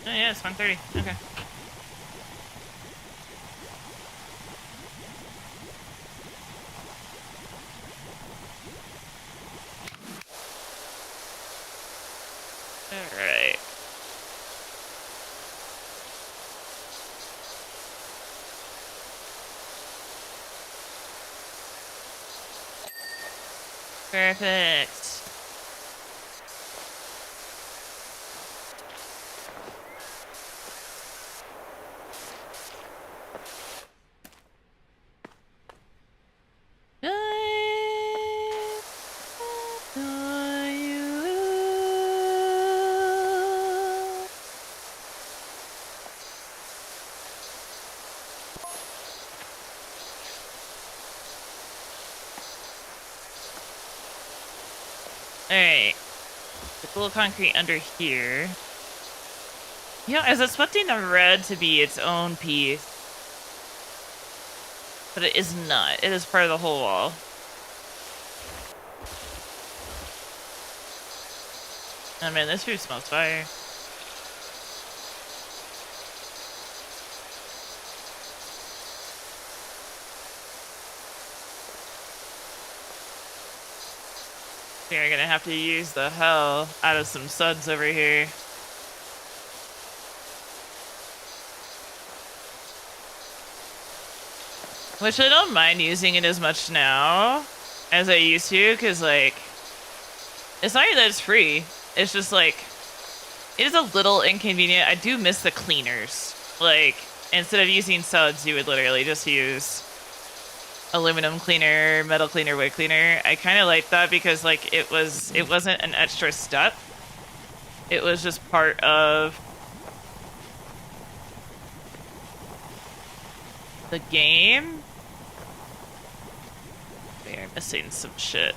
Oh yeah, it's 1:30. Okay. Alright. Perfect. Alright. Put a little concrete under here. You know, I was expecting the red to be its own piece. But it is not. It is part of the whole wall. Oh man, this food smells fire. We're gonna have to use the hell out of some suds over here. Which I don't mind using it as much now as I used to, because, like, it's not even that it's free. It's just, like, it is a little inconvenient. I do miss the cleaners. Like, instead of using suds, you would literally just use aluminum cleaner, metal cleaner, wood cleaner. I kind of like that because, like, it wasn't an extra step. It was just part of the game. They're missing some shit.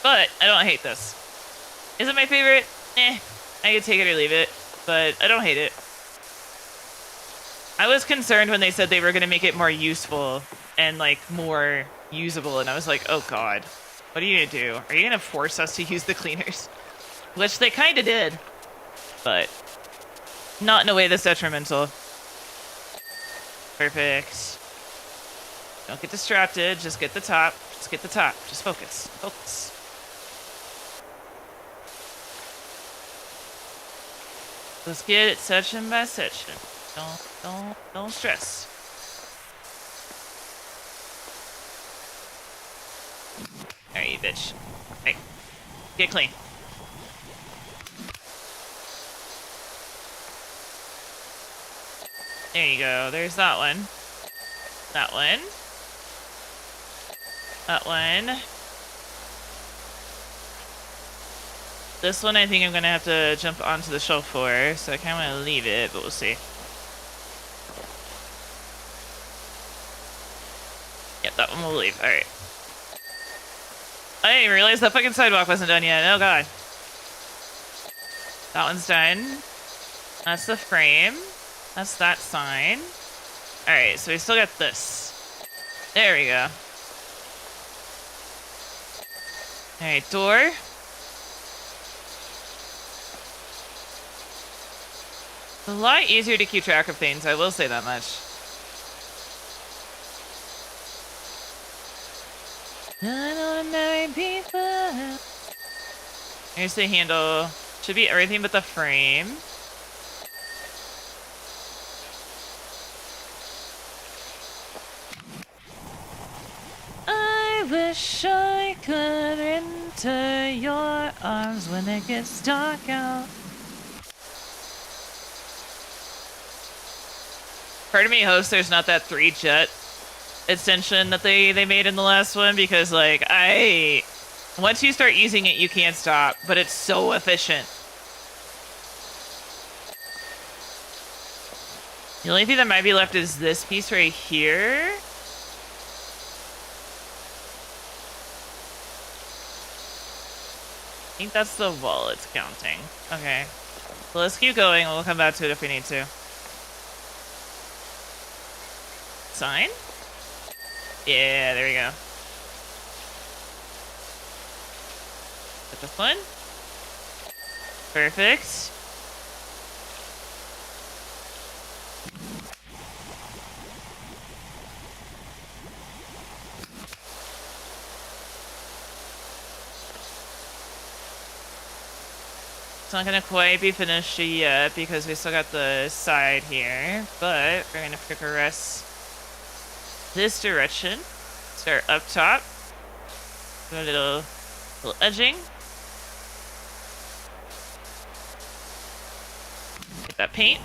But I don't hate this. Is it my favorite? Eh, I could take it or leave it, but I don't hate it. I was concerned when they said they were going to make it more useful and, like, more usable, and I was like, oh god, what are you going to do? Are you going to force us to use the cleaners? Which they kind of did, but not in a way that's detrimental. Perfect. Don't get distracted, just get the top. Just get the top. Just focus. Focus. Let's get it section by section. Don't stress. Alright, you bitch. Hey, get clean. There you go. There's that one. That one. That one. This one I think I'm gonna have to jump onto the shelf for, so I kinda wanna leave it, but we'll see. Yep, that one will leave. Alright. I didn't even realize that fucking sidewalk wasn't done yet. Oh god. That one's done. That's the frame. That's that sign. Alright, so we still got this. There we go. Alright, door. It's a lot easier to keep track of things, I will say that much. Here's the handle. Should be everything but the frame. I wish I could enter your arms when it gets dark out. Part of me hopes there's not that 3-jet extension that they made in the last one, because, like, once you start using it, you can't stop, but it's so efficient. The only thing that might be left is this piece right here. I think that's the wall it's counting. Okay. Well, let's keep going. We'll come back to it if we need to. Sign? Yeah, there we go. Put this one. Perfect. It's not gonna quite be finished yet because we still got the side here, but we're gonna progress this direction. Start up top. Do a little edging. Get that paint.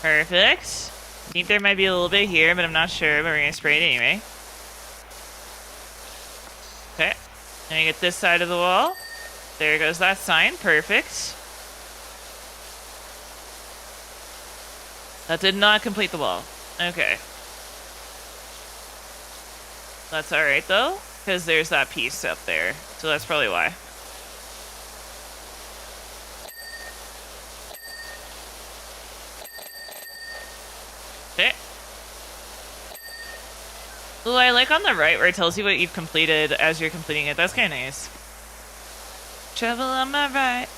Perfect. I think there might be a little bit here, but I'm not sure, but we're gonna spray it anyway. Okay. Now you get this side of the wall. There goes that sign. Perfect. That did not complete the wall. Okay. That's alright, though, because there's that piece up there. So that's probably why. Okay. Ooh, I like on the right where it tells you what you've completed as you're completing it. That's kind of nice. Travel on my right,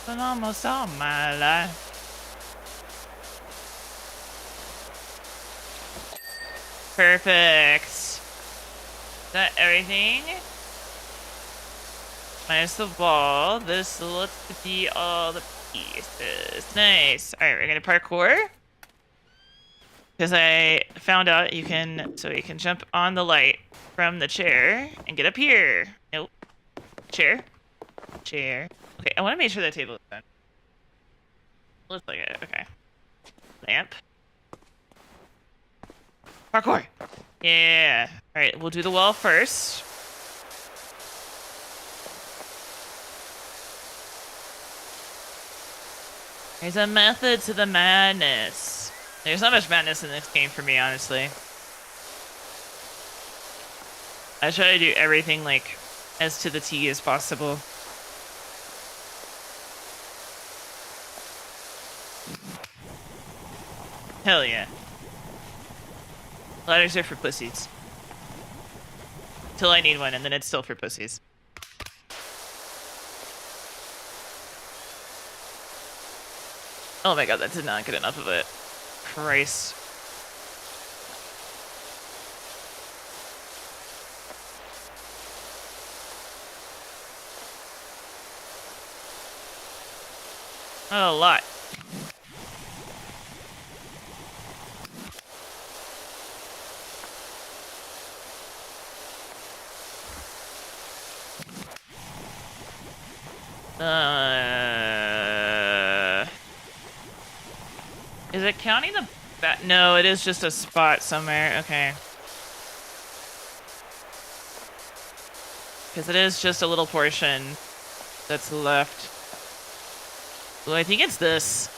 but almost all my life. Perfect. Is that everything? Minus the wall. This looks to be all the pieces. Nice. Alright, we're gonna parkour. Because I found out you can, so you can jump on the light from the chair and get up here. Nope. Chair. Chair. Okay, I want to make sure that table is done. Looks like it. Okay. Lamp. Parkour. Yeah. All right, we'll do the wall first. There's a method to the madness. There's not much madness in this game for me, honestly. I try to do everything, like, as to the T as possible. Hell yeah. Ladders are for pussies. Till I need one, and then it's still for pussies. Oh my god, that did not get enough of it. Christ. Not a lot. Is it counting the bat? No, it is just a spot somewhere. Okay. Because it is just a little portion that's left. Well, I think it's this.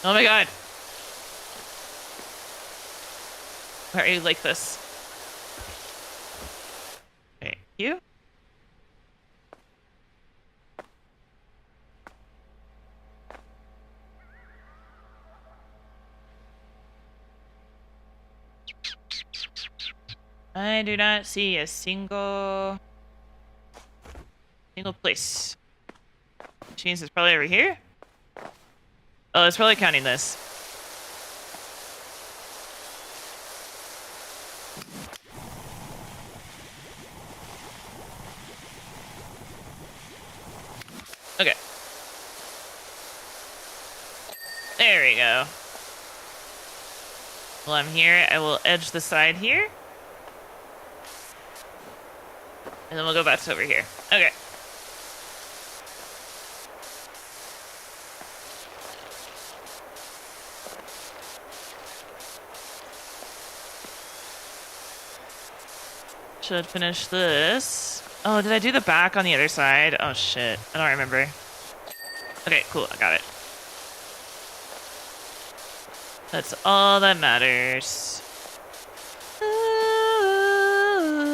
Oh my god. Why are you like this? Thank you. I do not see a single place. Which means it's probably over here. Oh, it's probably counting this. Okay. There we go. While I'm here, I will edge the side here. And then we'll go back to over here. Okay. Should finish this. Oh, did I do the back on the other side? Oh shit, I don't remember. Okay, cool, I got it. That's all that matters.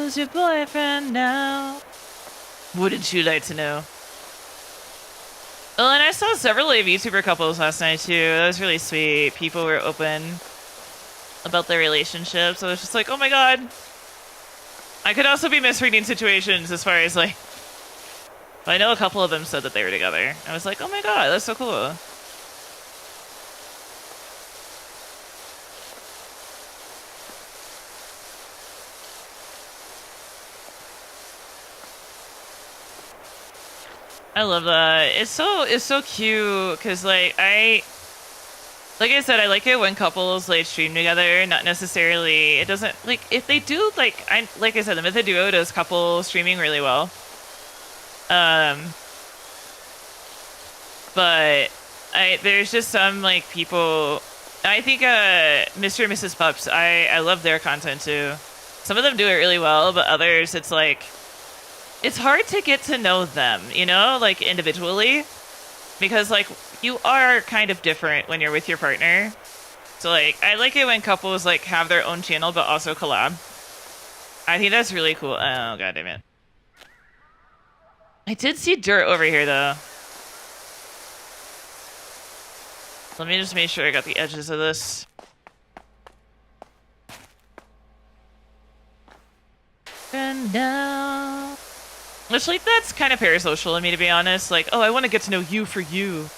Who's your boyfriend now? Wouldn't you like to know? Oh, and I saw several VTuber couples last night too. That was really sweet. People were open about their relationships. I was just like, oh my god. I could also be misreading situations as far as like... I know a couple of them said that they were together. I was like, oh my god, that's so cool. I love that. It's so cute because like I said, I like it when couples like stream together. Not necessarily. It doesn't like if they do like I said, the Mythic Duo does couple streaming really well. But there's just some like people I think Mr. and Mrs. Pups, I love their content too. Some of them do it really well, but others it's like it's hard to get to know them, you know, like individually, because like you are kind of different when you're with your partner. So like I like it when couples like have their own channel but also collab. I think that's really cool. Oh god damn it. I did see dirt over here though. Let me just make sure I got the edges of this. And now... Which, like, that's kind of parasocial of me, to be honest. Like, oh, I want to get to know you for you.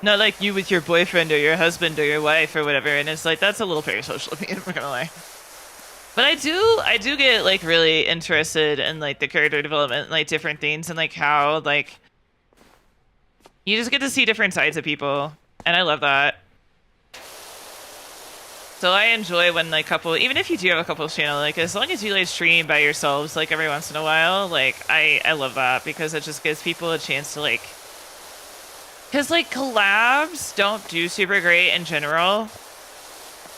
Not like you with your boyfriend or your husband or your wife or whatever. And it's like, that's a little parasocial of me, I'm not gonna lie. But I do get, like, really interested in, like, the character development, like, different things and, like, how, like... You just get to see different sides of people. And I love that. So I enjoy when like even if you do have a couples channel, like as long as you like stream by yourselves like every once in a while, like I love that because it just gives people a chance to like, because like collabs don't do super great in general.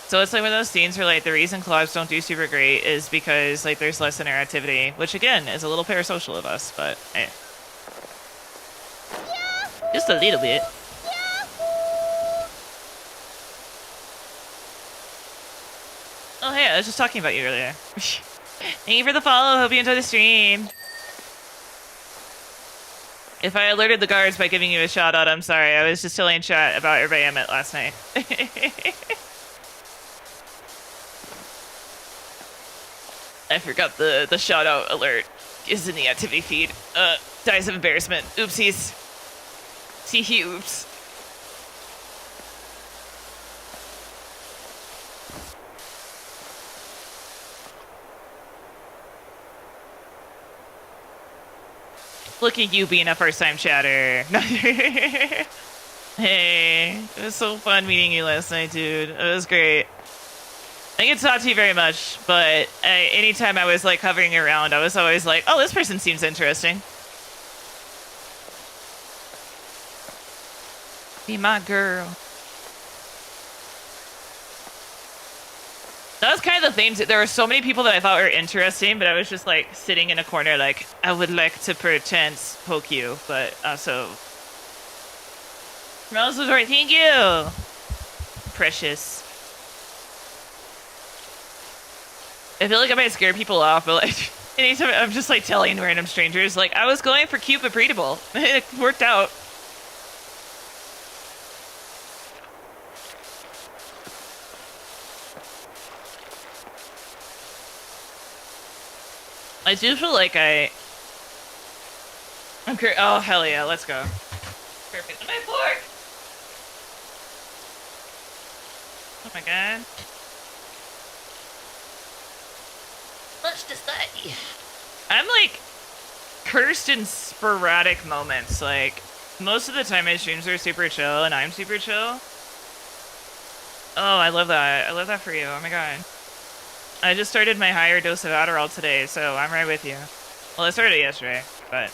So it's like one of those things where like the reason collabs don't do super great is because like there's less interactivity, which again is a little parasocial of us, but hey. Just a little bit. Oh, hey, I was just talking about you earlier. Thank you for the follow. Hope you enjoy the stream. If I alerted the guards by giving you a shout out, I'm sorry. I was just telling chat about everybody I met last night. I forgot the shout out alert is in the activity feed. Dies of embarrassment. Oopsies. See, oops. Look at you being a first-time chatter. Hey, it was so fun meeting you last night, dude. It was great. I didn't get to talk to you very much, but anytime I was like hovering around, I was always like, oh, this person seems interesting. Be my girl. That was kind of the thing. There were so many people that I thought were interesting, but I was just like sitting in a corner like, I would like to perchance poke you, but also... Rose was right, thank you! Precious. I feel like I might scare people off, but like, anytime I'm just like telling random strangers, like, I was going for cute but breedable. It worked out. I do feel like I'm oh, hell yeah, let's go. Perfect. My fork! Oh my god. Much to say. I'm like cursed in sporadic moments. Like, most of the time my streams are super chill and I'm super chill. Oh, I love that. I love that for you. Oh my god. I just started my higher dose of Adderall today, so I'm right with you. Well, I started it yesterday, but...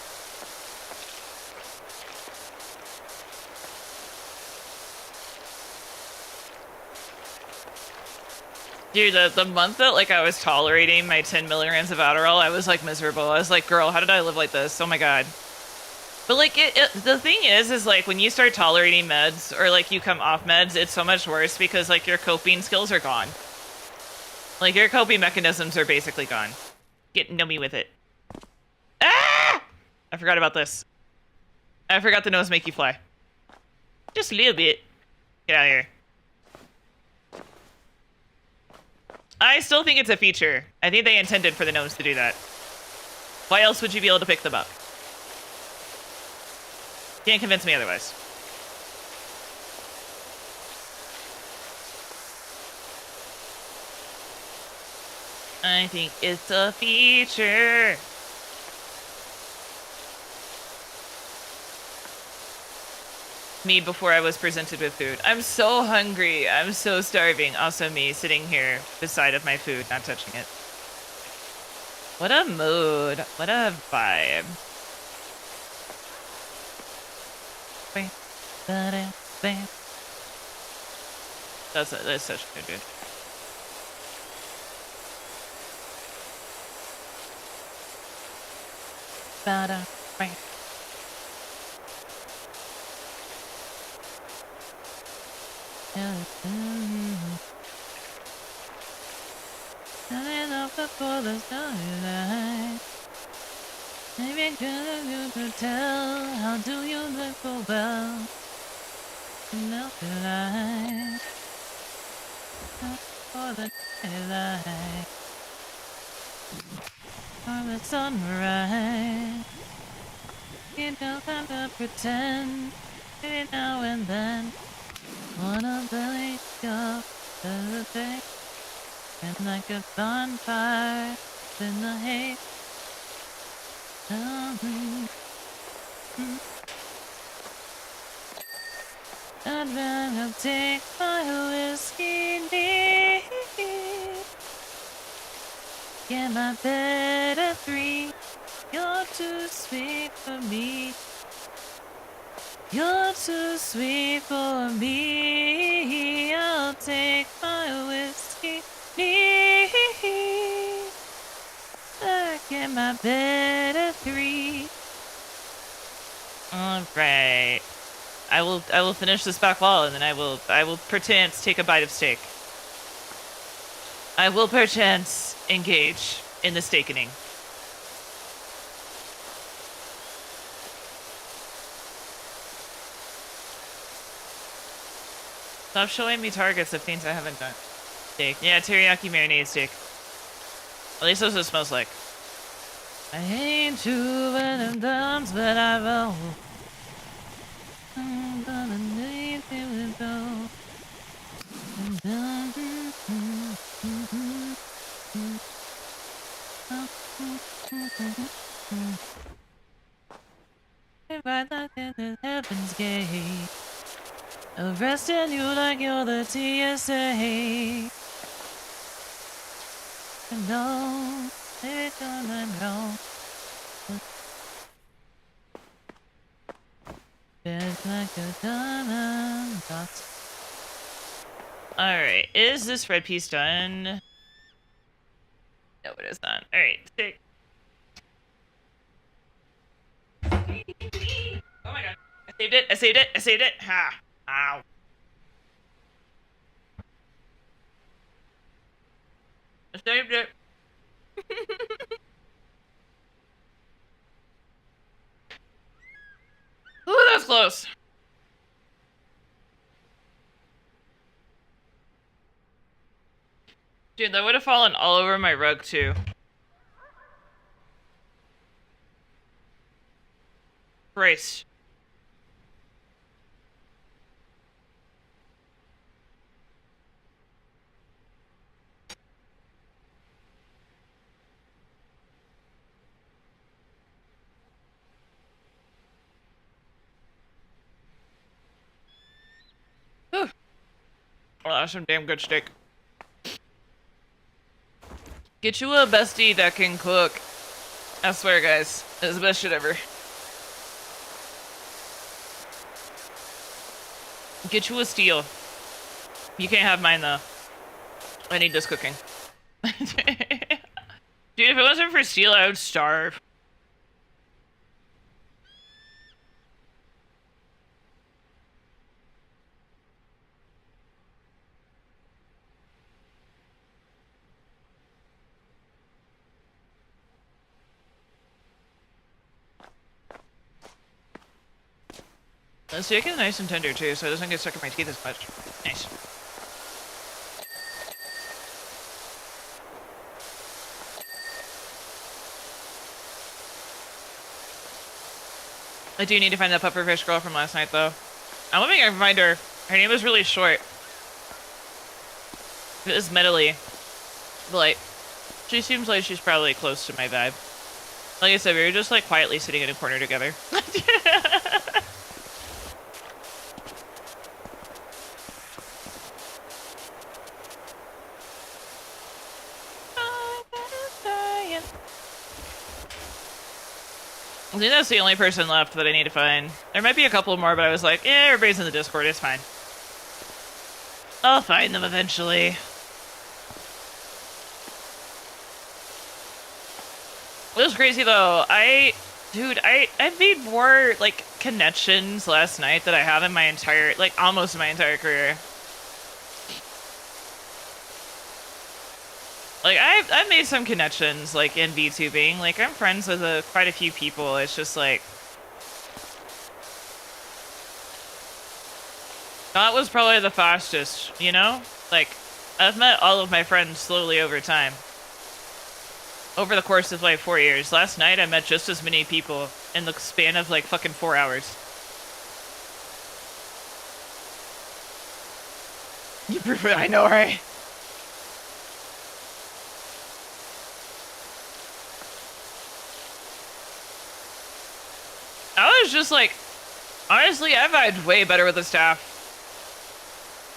Dude, the month that, like, I was tolerating my 10 milligrams of Adderall, I was, like, miserable. I was like, girl, how did I live like this? Oh my god. But, like, the thing is, like, when you start tolerating meds, or, like, you come off meds, it's so much worse because, like, your coping skills are gone. Like, your coping mechanisms are basically gone. Get nummy with it. Ah! I forgot about this. I forgot the nose make you fly. Just a little bit. Get out of here. I still think it's a feature. I think they intended for the gnomes to do that. Why else would you be able to pick them up? Can't convince me otherwise. I think it's a feature. Me before I was presented with food. I'm so hungry. I'm so starving. Also me sitting here beside of my food, not touching it. What a mood. What a vibe. That's such a good dude. Bada, right. Turning up before the starlight. Maybe you could tell. How do you look so well? Melt the light for the daylight, for the sunrise. You don't have to pretend. Maybe now and then, wanna belly go to the day, and like a bonfire in the hay. I'd rather take my whiskey neat. Get my bed at 3. You're too sweet for me. You're too sweet for me. I'll take my whiskey neat. Get my bed at 3. All right. I will finish this back wall, and then I will perchance take a bite of steak. I will perchance engage in the steakening. Stop showing me targets of things I haven't done. Steak. Yeah, teriyaki marinade steak. At least that's what it smells like. I hate to when I'm done, but I will. I'm gonna need to go. Right like at the heaven's gate, arresting you like you're the TSA. No, it's gonna go. It's like a diamond dot. Alright, is this red piece done? No, it is not. Alright, stick. Oh my god. I saved it, I saved it, I saved it. Ha! Ow. I saved it. Ooh, that's close. Dude, that would have fallen all over my rug too. Christ. Whew. Well, that's some damn good steak. Get you a bestie that can cook. I swear, guys. It's the best shit ever. Get you a steel. You can't have mine, though. I need this cooking. Dude, if it wasn't for steel, I would starve. The steak is nice and tender too, so it doesn't get stuck in my teeth as much. Nice. I do need to find that pufferfish girl from last night, though. I'm hoping I can find her. Her name was really short. It was Medley. But, like, she seems like she's probably close to my vibe. Like I said, we were just, like, quietly sitting in a corner together. I think that's the only person left that I need to find. There might be a couple more, but I was like, yeah, everybody's in the Discord, it's fine. I'll find them eventually. It was crazy though. Dude, I made more like connections last night that I have in my entire, like almost my entire career. Like I've made some connections like in VTubing. Like I'm friends with quite a few people. It's just like that was probably the fastest, you know? Like I've met all of my friends slowly over time. Over the course of like 4 years. Last night I met just as many people in the span of like fucking 4 hours. I know, right? I was just like, honestly, I vibed way better with the staff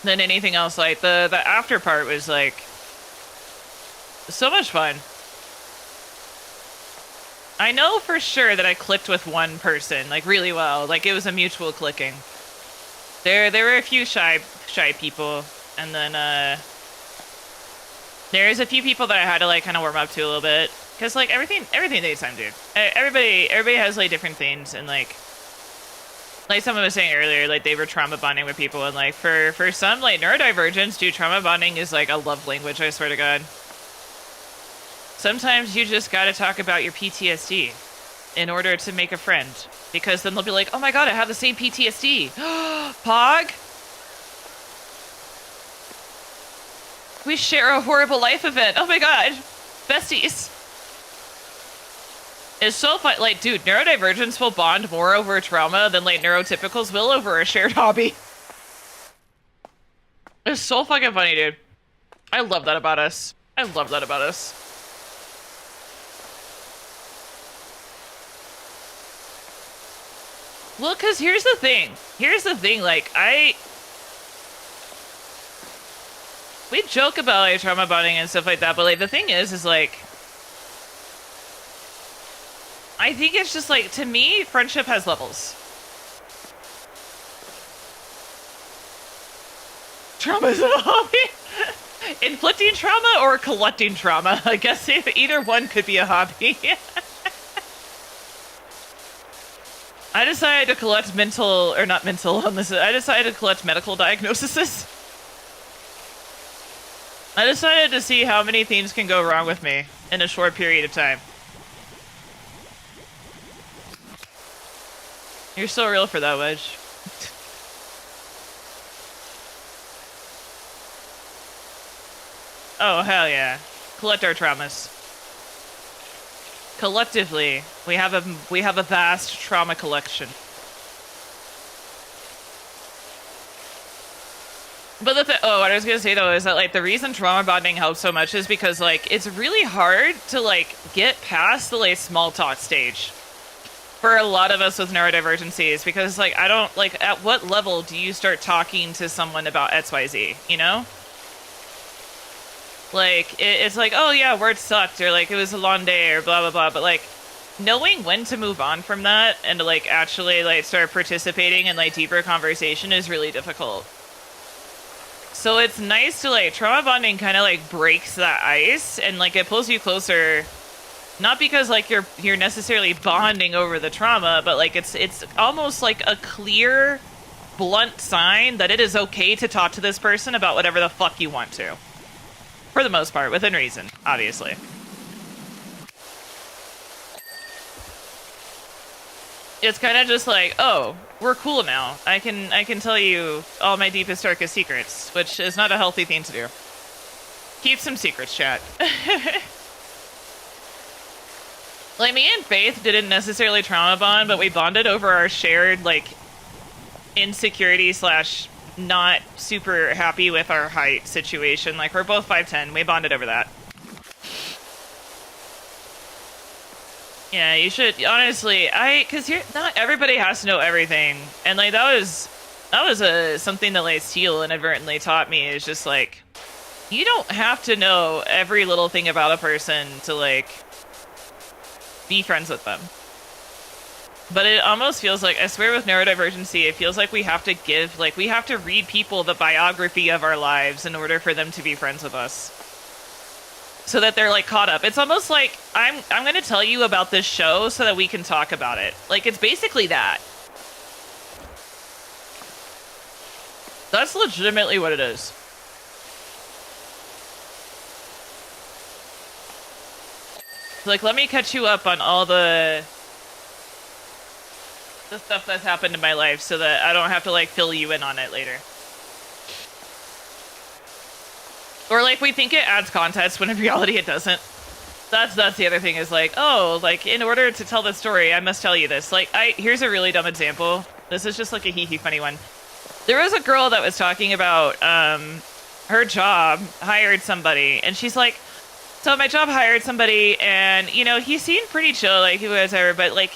than anything else. Like the after part was like so much fun. I know for sure that I clicked with one person like really well. Like it was a mutual clicking. There were a few shy people, and then there's a few people that I had to like kind of warm up to a little bit, because like everything takes time, dude. Everybody has like different things, and like someone was saying earlier, like they were trauma bonding with people, and like for some like neurodivergents, dude, trauma bonding is like a love language. I swear to God. Sometimes you just gotta talk about your PTSD in order to make a friend, because then they'll be like, oh my God, I have the same PTSD. Pog? We share a horrible life event. Oh my God. Besties. It's so fun. Like, dude, neurodivergents will bond more over trauma than like neurotypicals will over a shared hobby. It's so fucking funny, dude. I love that about us. I love that about us. Well, because here's the thing. Like, we joke about, like, trauma bonding and stuff like that, but, like, the thing is, like, I think it's just, like, to me, friendship has levels. Trauma is a hobby? Inflicting trauma or collecting trauma? I guess either one could be a hobby. I decided to collect I decided to collect medical diagnoses. I decided to see how many things can go wrong with me in a short period of time. You're so real for that, Wedge. Oh, hell yeah. Collect our traumas. Collectively, we have a vast trauma collection. But what I was gonna say though is that like the reason trauma bonding helps so much is because like it's really hard to like get past the like small talk stage for a lot of us with neurodivergencies, because like I don't like, at what level do you start talking to someone about XYZ, you know? Like, it's like, oh yeah, words sucked, or like, it was a long day, or blah, blah, blah. But like, knowing when to move on from that and to like actually like start participating in like deeper conversation is really difficult. So it's nice to like, trauma bonding kind of like breaks that ice and like it pulls you closer, not because like you're necessarily bonding over the trauma, but like it's almost like a clear, blunt sign that it is okay to talk to this person about whatever the fuck you want to. For the most part, within reason, obviously. It's kind of just like, oh, we're cool now. I can tell you all my deepest, darkest secrets, which is not a healthy thing to do. Keep some secrets, chat. Like, me and Faith didn't necessarily trauma bond, but we bonded over our shared, like, insecurity slash not super happy with our height situation. Like, we're both 5'10". We bonded over that. Yeah, you should, honestly, because not everybody has to know everything. And, like, that was something that, like, Steele inadvertently taught me, is just, like, you don't have to know every little thing about a person to, like, be friends with them. But it almost feels like, I swear with neurodivergency, it feels like we have to give, like, we have to read people the biography of our lives in order for them to be friends with us. So that they're, like, caught up. It's almost like, I'm going to tell you about this show so that we can talk about it. Like, it's basically that. That's legitimately what it is. Like, let me catch you up on all the stuff that's happened in my life so that I don't have to, like, fill you in on it later. Or, like, we think it adds context when in reality it doesn't. That's the other thing is, like, oh, like, in order to tell the story, I must tell you this. Like, here's a really dumb example. This is just, like, a hee-hee funny one. There was a girl that was talking about, her job hired somebody, and she's like, so my job hired somebody, and, you know, he seemed pretty chill, like, he was ever, but, like,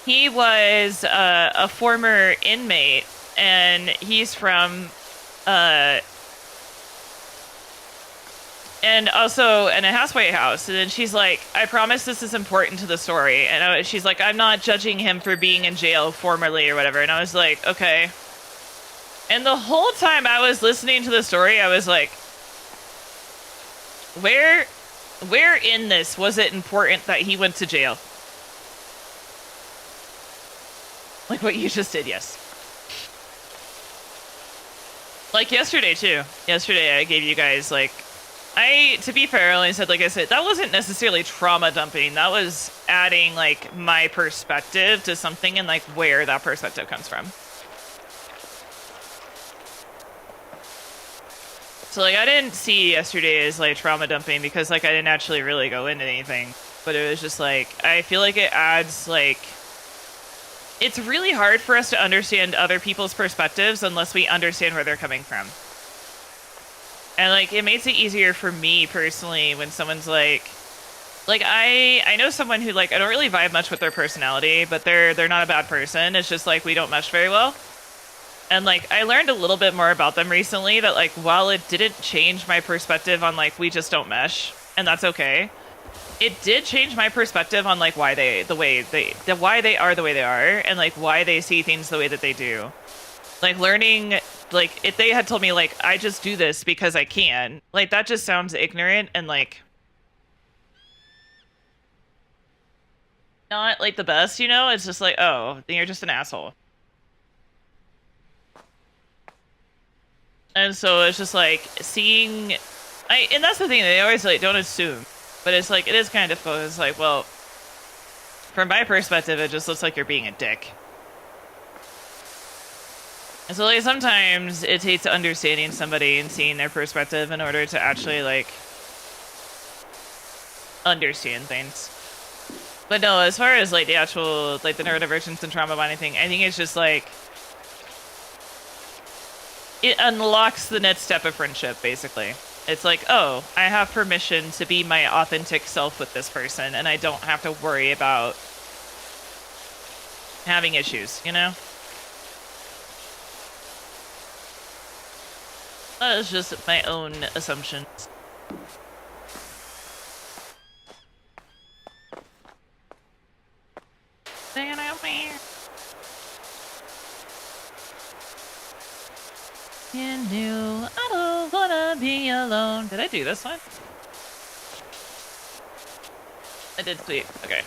he was a former inmate, and he's from, and also in a halfway house. And then she's like, I promise this is important to the story. And she's like, I'm not judging him for being in jail formerly or whatever. And I was like, okay. And the whole time I was listening to the story, I was like, where in this was it important that he went to jail? Like what you just did, yes. Like yesterday, too. Yesterday, I gave you guys, like, to be fair, I only said, like I said, that wasn't necessarily trauma dumping. That was adding, like, my perspective to something and, like, where that perspective comes from. So, like, I didn't see yesterday as, like, trauma dumping because, like, I didn't actually really go into anything. But it was just, like, I feel like it adds, like, it's really hard for us to understand other people's perspectives unless we understand where they're coming from. And, like, it makes it easier for me personally when someone's like I know someone who, like, I don't really vibe much with their personality, but they're not a bad person. It's just, like, we don't mesh very well. And, like, I learned a little bit more about them recently that, like, while it didn't change my perspective on, like, we just don't mesh, and that's okay, it did change my perspective on, like, why they are the way they are, and, like, why they see things the way that they do. Like, learning, like, if they had told me, like, I just do this because I can, like, that just sounds ignorant and, like, not, like, the best, you know? It's just like, oh, then you're just an asshole. And so it's just, like, seeing... and that's the thing, they always, like, don't assume. But it's, like, it is kind of difficult. It's like, well, from my perspective, it just looks like you're being a dick. And so, like, sometimes it takes understanding somebody and seeing their perspective in order to actually, like, understand things. But no, as far as, like, the actual, like, the neurodivergence and trauma bonding thing, I think it's just, like, it unlocks the next step of friendship, basically. It's like, oh, I have permission to be my authentic self with this person, and I don't have to worry about having issues, you know? That is just my own assumptions. Stand out there. You knew I don't wanna be alone. Did I do this one? I did sleep. Okay.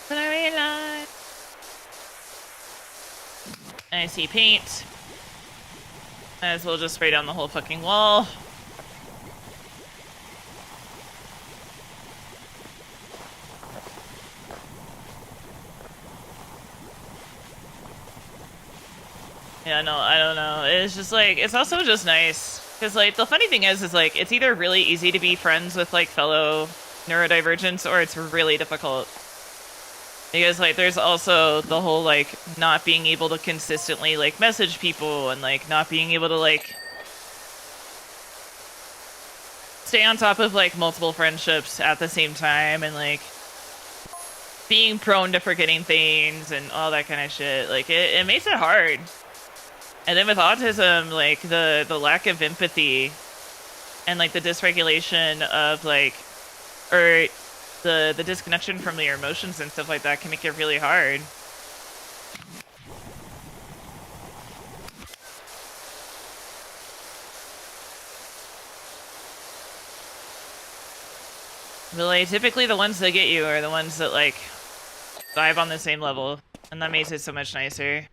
But I realize I see paint. Might as well just spray down the whole fucking wall. Yeah, no, I don't know. It's just like, it's also just nice. Because, like, the funny thing is, like, it's either really easy to be friends with, like, fellow neurodivergents, or it's really difficult. Because, like, there's also the whole, like, not being able to consistently, like, message people, and, like, not being able to, like, stay on top of, like, multiple friendships at the same time, and, like, being prone to forgetting things, and all that kind of shit. Like, it makes it hard. And then with autism, like, the lack of empathy, and, like, the dysregulation of, like, or the disconnection from your emotions and stuff like that can make it really hard. But like, typically the ones that get you are the ones that like vibe on the same level, and that makes it so much nicer.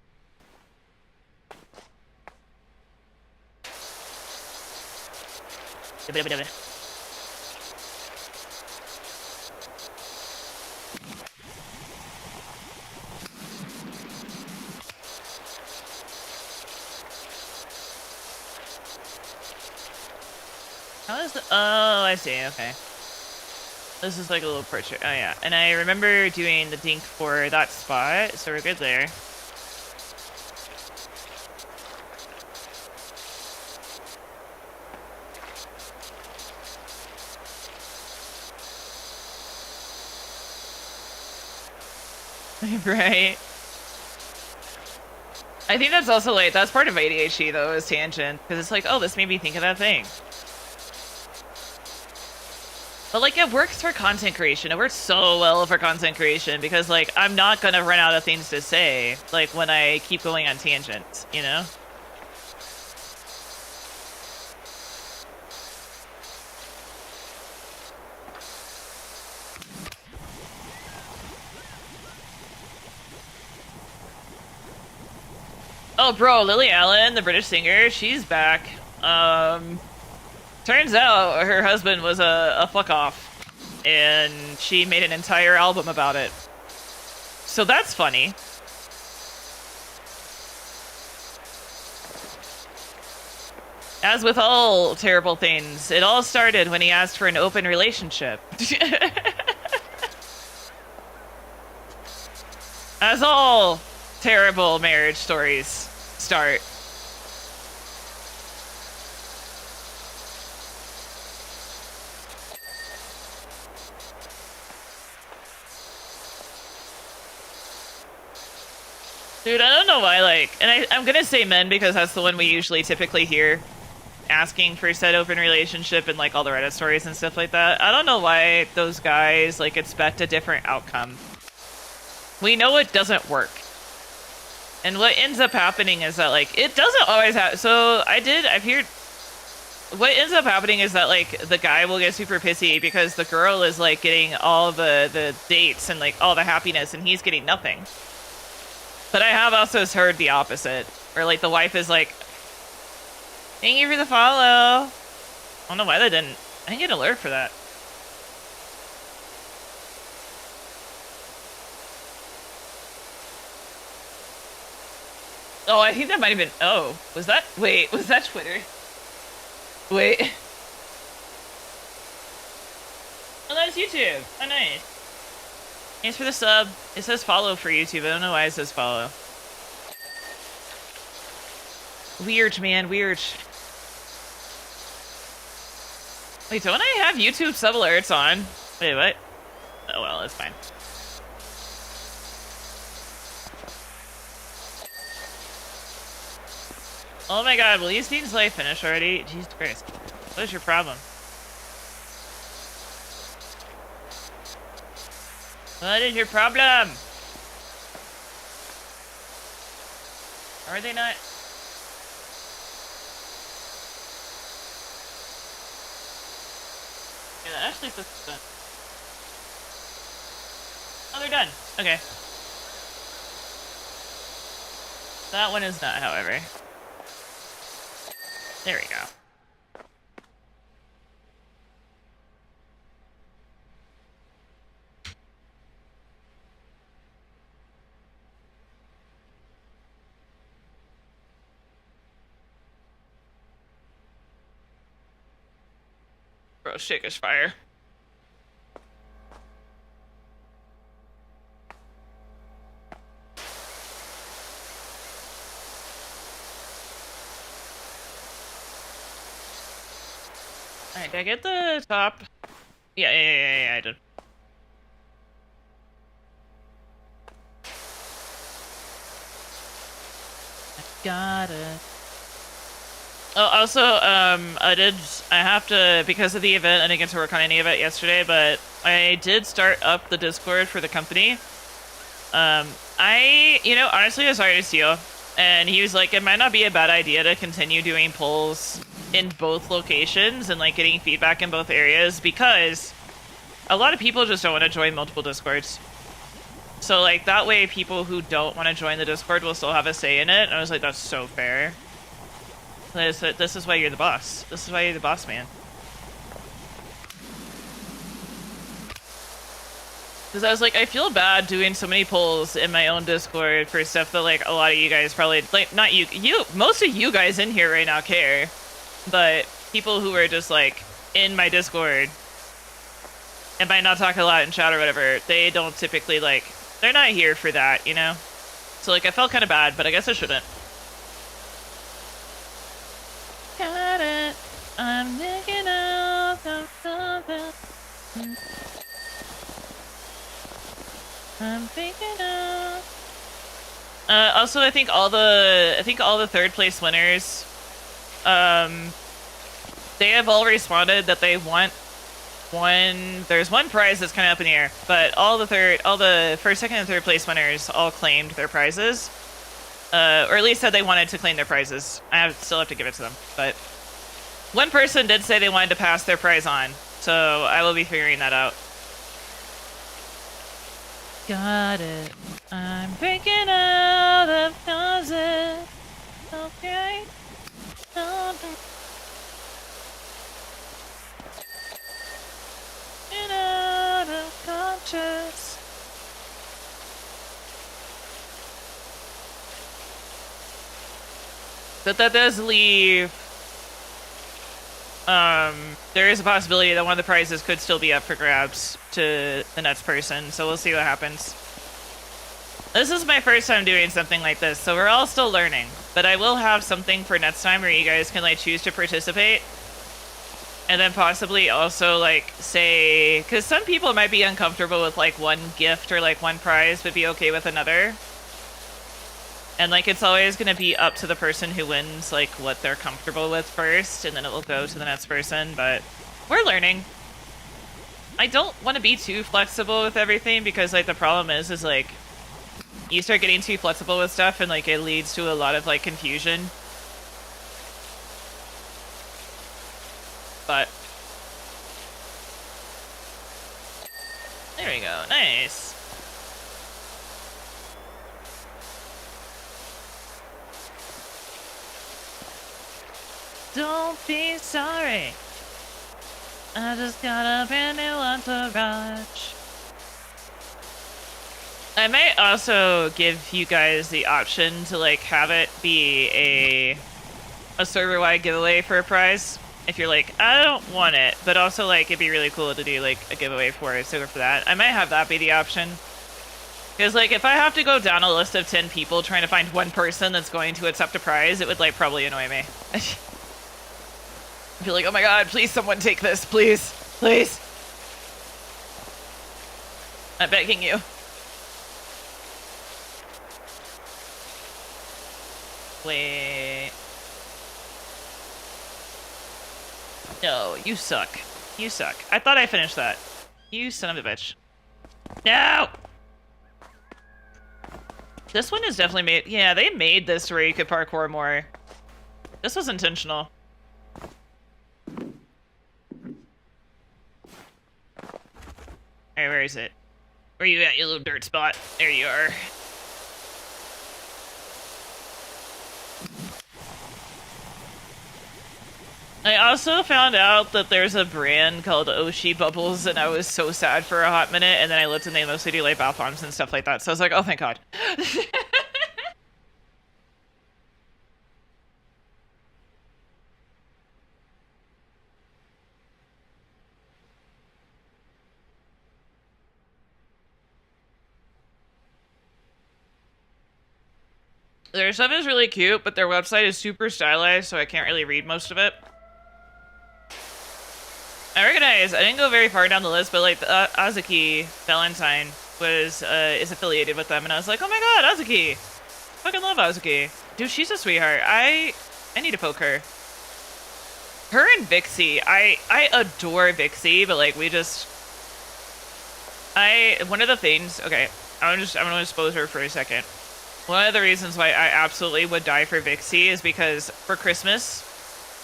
How is the— oh, I see, okay. This is like a little portrait. Oh yeah, and I remember doing the dink for that spot, so we're good there. Right. I think that's also like, that's part of ADHD though, is tangent, because it's like, oh, this made me think of that thing. But like, it works for content creation. It works so well for content creation because like, I'm not gonna run out of things to say, like when I keep going on tangents, you know? Oh, bro, Lily Allen, the British singer, she's back. Turns out her husband was a fuck off, and she made an entire album about it. So that's funny. As with all terrible things, it all started when he asked for an open relationship. As all terrible marriage stories start. Dude, I don't know why, like, and I'm gonna say men because that's the one we usually typically hear asking for said open relationship and like all the Reddit stories and stuff like that. I don't know why those guys like expect a different outcome. We know it doesn't work. And what ends up happening is that like, it doesn't always have, so I've heard, what ends up happening is that like the guy will get super pissy because the girl is like getting all the dates and like all the happiness and he's getting nothing. But I have also heard the opposite, where like the wife is like, thank you for the follow. I don't know why I didn't get an alert for that. Oh, I think that might have been, oh, was that Twitter? Wait. Oh, that's YouTube. Oh, nice. Thanks for the sub. It says follow for YouTube. I don't know why it says follow. Weird, man. Weird. Wait, don't I have YouTube sub alerts on? Wait, what? Oh, well, it's fine. Oh my god, will these things like finish already? Jesus Christ. What is your problem? What is your problem? Are they not? Yeah, that actually says it's done. Oh, they're done. Okay. That one is not, however. There we go. Bro, shake is fire. Alright, did I get the top? Yeah, I did. I got it. Oh, also, I have to, because of the event, I didn't get to work on any of it yesterday, but I did start up the Discord for the company. Honestly, I was sorry to Steele, and he was like, it might not be a bad idea to continue doing polls in both locations and, like, getting feedback in both areas, because a lot of people just don't want to join multiple Discords. So, like, that way people who don't want to join the Discord will still have a say in it, and I was like, that's so fair. This is why you're the boss. This is why you're the boss, man. Because I was like, I feel bad doing so many polls in my own Discord for stuff that, like, a lot of you guys probably, like, not you, most of you guys in here right now care. But people who are just, like, in my Discord and might not talk a lot in chat or whatever, they don't typically, like, they're not here for that, you know? So, like, I felt kind of bad, but I guess I shouldn't. Got it. I'm thinking of something. I'm thinking of. Also, I think all the third place winners, they have all responded that they want one. There's one prize that's kind of up in the air, but all the first, second, and third place winners all claimed their prizes. Or at least said they wanted to claim their prizes. I still have to give it to them, but one person did say they wanted to pass their prize on, so I will be figuring that out. Got it. I'm breaking out of closet. Okay. Get out of conscious. But that does leave, there is a possibility that one of the prizes could still be up for grabs to the next person, so we'll see what happens. This is my first time doing something like this, so we're all still learning, but I will have something for next time where you guys can, like, choose to participate, and then possibly also, like, say, because some people might be uncomfortable with, like, one gift or, like, one prize, but be okay with another. And, like, it's always going to be up to the person who wins, like, what they're comfortable with first, and then it will go to the next person, but we're learning. I don't want to be too flexible with everything, because, like, the problem is, like, you start getting too flexible with stuff, and, like, it leads to a lot of, like, confusion. But there we go. Nice. Don't be sorry. I just got a brand new entourage. I might also give you guys the option to, like, have it be a server-wide giveaway for a prize. If you're like, I don't want it, but also, like, it'd be really cool to do, like, a giveaway for it, so go for that. I might have that be the option. Because, like, if I have to go down a list of 10 people trying to find one person that's going to accept a prize, it would, like, probably annoy me. I'd be like, oh my god, please someone take this, please, please. I'm begging you. Wait. No, you suck. You suck. I thought I finished that. You son of a bitch. No! This one is definitely made... Yeah, they made this where you could parkour more. This was intentional. Alright, where is it? Where you at, you little dirt spot? There you are. I also found out that there's a brand called Oshi Bubbles, and I was so sad for a hot minute, and then I looked and they mostly do, like, bath bombs and stuff like that, so I was like, oh, thank god. Their stuff is really cute, but their website is super stylized, so I can't really read most of it. I recognize, I didn't go very far down the list, but, like, Azuki Valentine was, is affiliated with them, and I was like, oh my god, Azuki! Fucking love Azuki. Dude, she's a sweetheart. I need to poke her. Her and Vixie, I adore Vixie, but like one of the things, okay, I'm gonna expose her for a second. One of the reasons why I absolutely would die for Vixie is because for Christmas,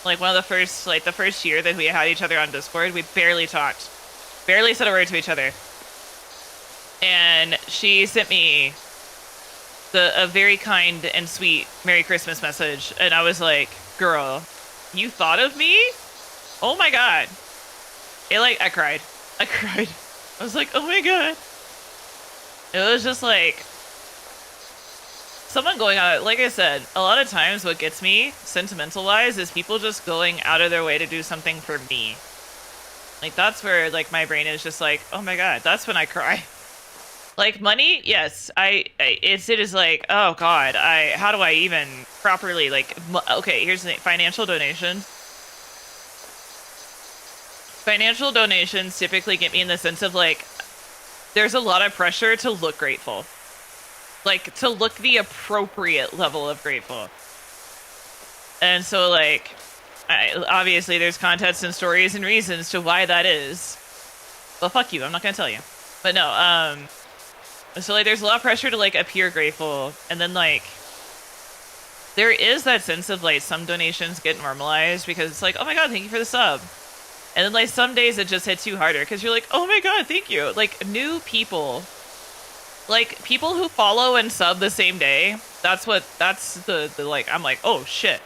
like the first year that we had each other on Discord, we barely talked, barely said a word to each other. And she sent me a very kind and sweet Merry Christmas message. And I was like, girl, you thought of me? Oh my God. I cried. I was like, oh my God. It was just like, someone going out, like I said, a lot of times what gets me, sentimental-wise, is people just going out of their way to do something for me. Like, that's where, like, my brain is just like, oh my God, that's when I cry. Like, money, yes, it is like, oh God, how do I even properly, like, okay, here's the thing, financial donations. Financial donations typically get me in the sense of, like, there's a lot of pressure to look grateful. Like, to look the appropriate level of grateful. And so, like, obviously there's context and stories and reasons to why that is. Well, fuck you, I'm not gonna tell you. But no, so, like, there's a lot of pressure to, like, appear grateful. And then, like, there is that sense of, like, some donations get normalized because it's like, oh my God, thank you for the sub. And then, like, some days it just hits you harder because you're like, oh my God, thank you. Like, new people, like, people who follow and sub the same day, that's the like, I'm like, oh shit.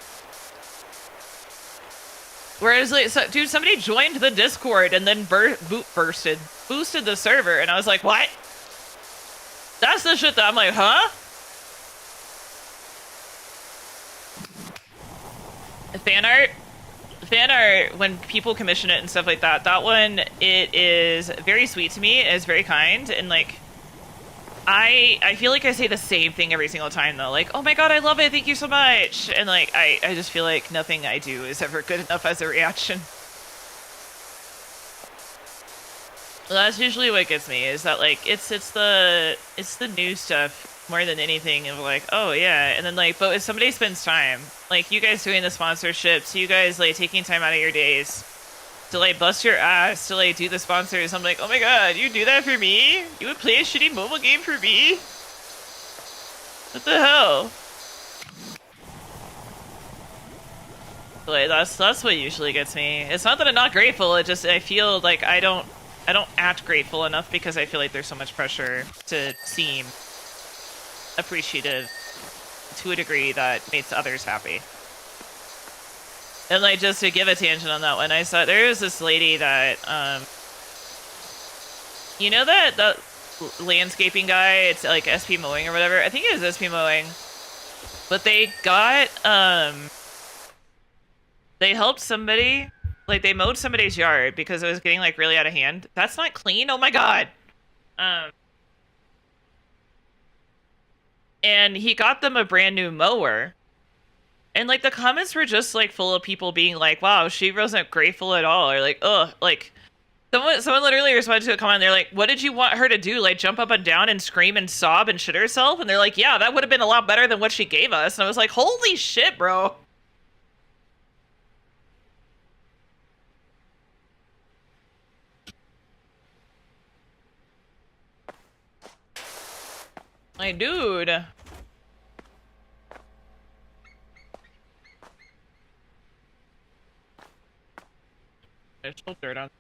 Whereas, like, so, dude, somebody joined the Discord and then boosted the server, and I was like, what? That's the shit that I'm like, huh? Fan art, when people commission it and stuff like that, that one, it is very sweet to me, it's very kind, and, like, I feel like I say the same thing every single time, though. Like, oh my God, I love it, thank you so much. And, like, I just feel like nothing I do is ever good enough as a reaction. Well, that's usually what gets me, is that, like, it's the new stuff more than anything of, like, oh yeah, and then, like, but if somebody spends time, like, you guys doing the sponsorships, you guys, like, taking time out of your days to, like, bust your ass to, like, do the sponsors, I'm like, oh my God, you do that for me? You would play a shitty mobile game for me? What the hell? Like, that's what usually gets me. It's not that I'm not grateful, it just, I feel like I don't act grateful enough because I feel like there's so much pressure to seem appreciative to a degree that makes others happy. And, like, just to give a tangent on that one, I saw there was this lady that, you know that landscaping guy, it's like SP Mowing or whatever, I think it was SP Mowing, but they got, they helped somebody, like, they mowed somebody's yard because it was getting, like, really out of hand. That's not clean, oh my God! And he got them a brand new mower. And, like, the comments were just, like, full of people being like, wow, she wasn't grateful at all. Or, like, ugh, like, someone literally responded to a comment, they're like, what did you want her to do? Like, jump up and down and scream and sob and shit herself? And they're like, yeah, that would have been a lot better than what she gave us. And I was like, holy shit, bro. Like, dude. There's still dirt on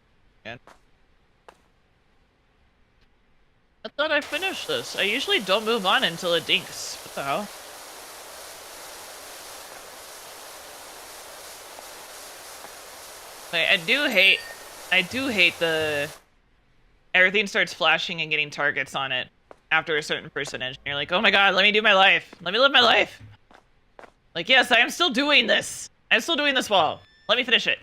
again. I thought I finished this. I usually don't move on until it dinks. What the hell? Like, I do hate the everything starts flashing and getting targets on it after a certain percentage. And you're like, oh my God, let me do my life. Let me live my life. Like, yes, I am still doing this. I'm still doing this wall. Let me finish it.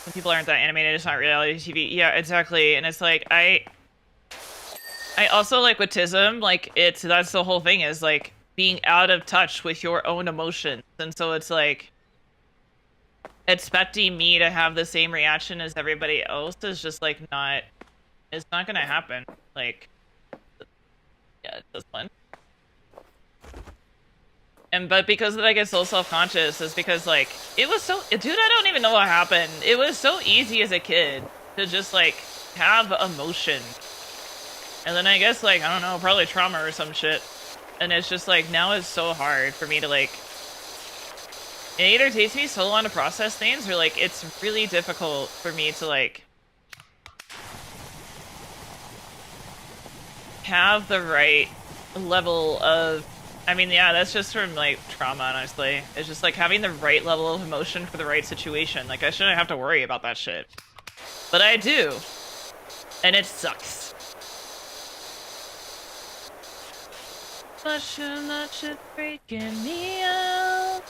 Some people aren't that animated, it's not reality TV. Yeah, exactly. And it's like, I also, like, with Tism, like, that's the whole thing, is, like, being out of touch with your own emotions. And so it's like, expecting me to have the same reaction as everybody else is just like not, it's not gonna happen. Like, yeah, it's this one. But because I get so self-conscious is because like it was so, dude, I don't even know what happened. It was so easy as a kid to just like have emotion. And then I guess like, I don't know, probably trauma or some shit. And it's just like now it's so hard for me to like, it either takes me so long to process things or like it's really difficult for me to like have the right level of, I mean, yeah, that's just from like trauma, honestly. It's just like having the right level of emotion for the right situation. Like I shouldn't have to worry about that shit. But I do. And it sucks. That shit freaking me out.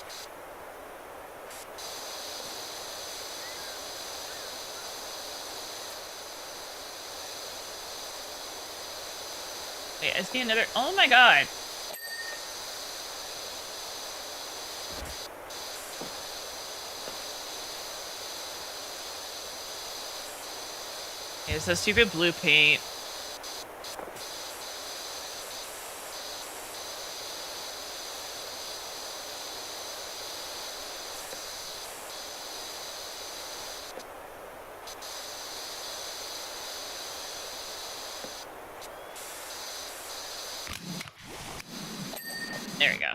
Wait, I see another, oh my god. It's a stupid blue paint. There we go.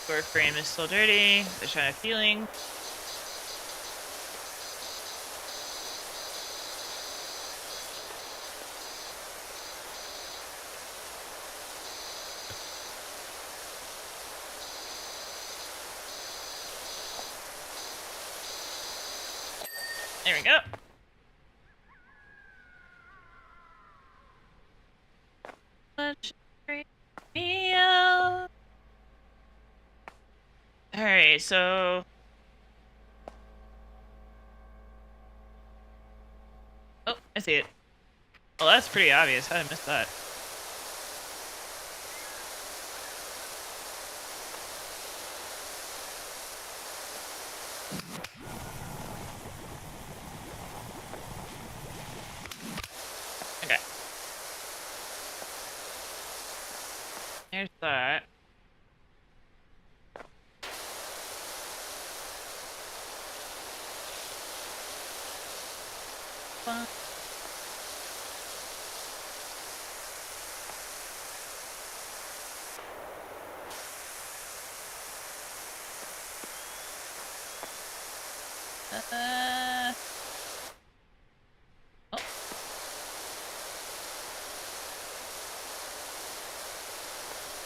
Door frame is still dirty. There's kind of feeling. There we go. Let's freak me out. Alright, so oh, I see it. Well, that's pretty obvious. How did I miss that? Okay. There's that. Fun. Oh.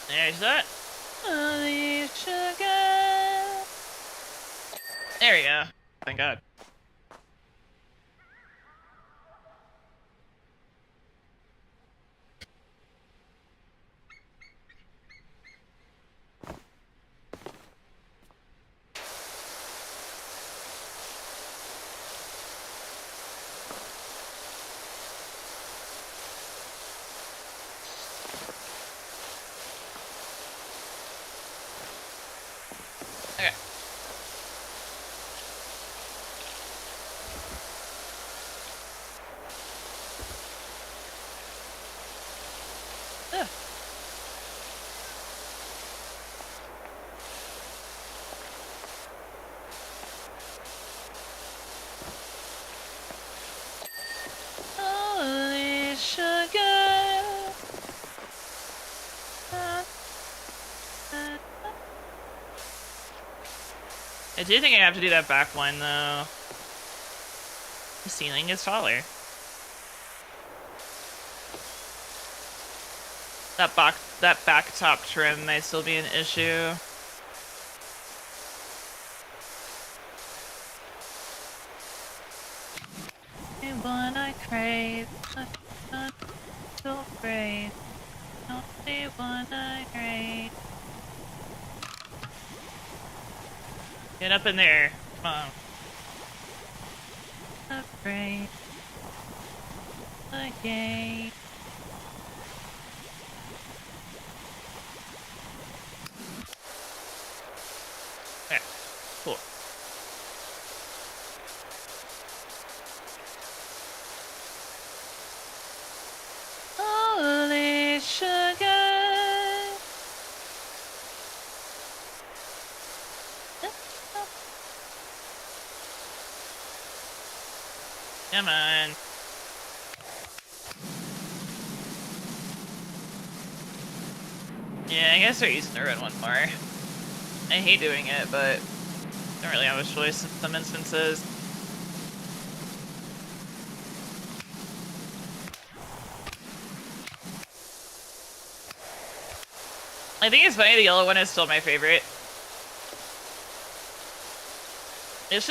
There's that. Holy sugar. There we go. Thank God. Okay. Ugh. Holy sugar. I do think I have to do that back one though. The ceiling is taller. That back top trim might still be an issue. The one I crave, not so brave. Not the one I crave. Get up in there. Come on. Right. Okay. Okay, cool. Holy sugar. Come on. Yeah, I guess they're using to run one more. I hate doing it, but don't really have a choice in some instances. I think it's funny the yellow one is still my favorite. It's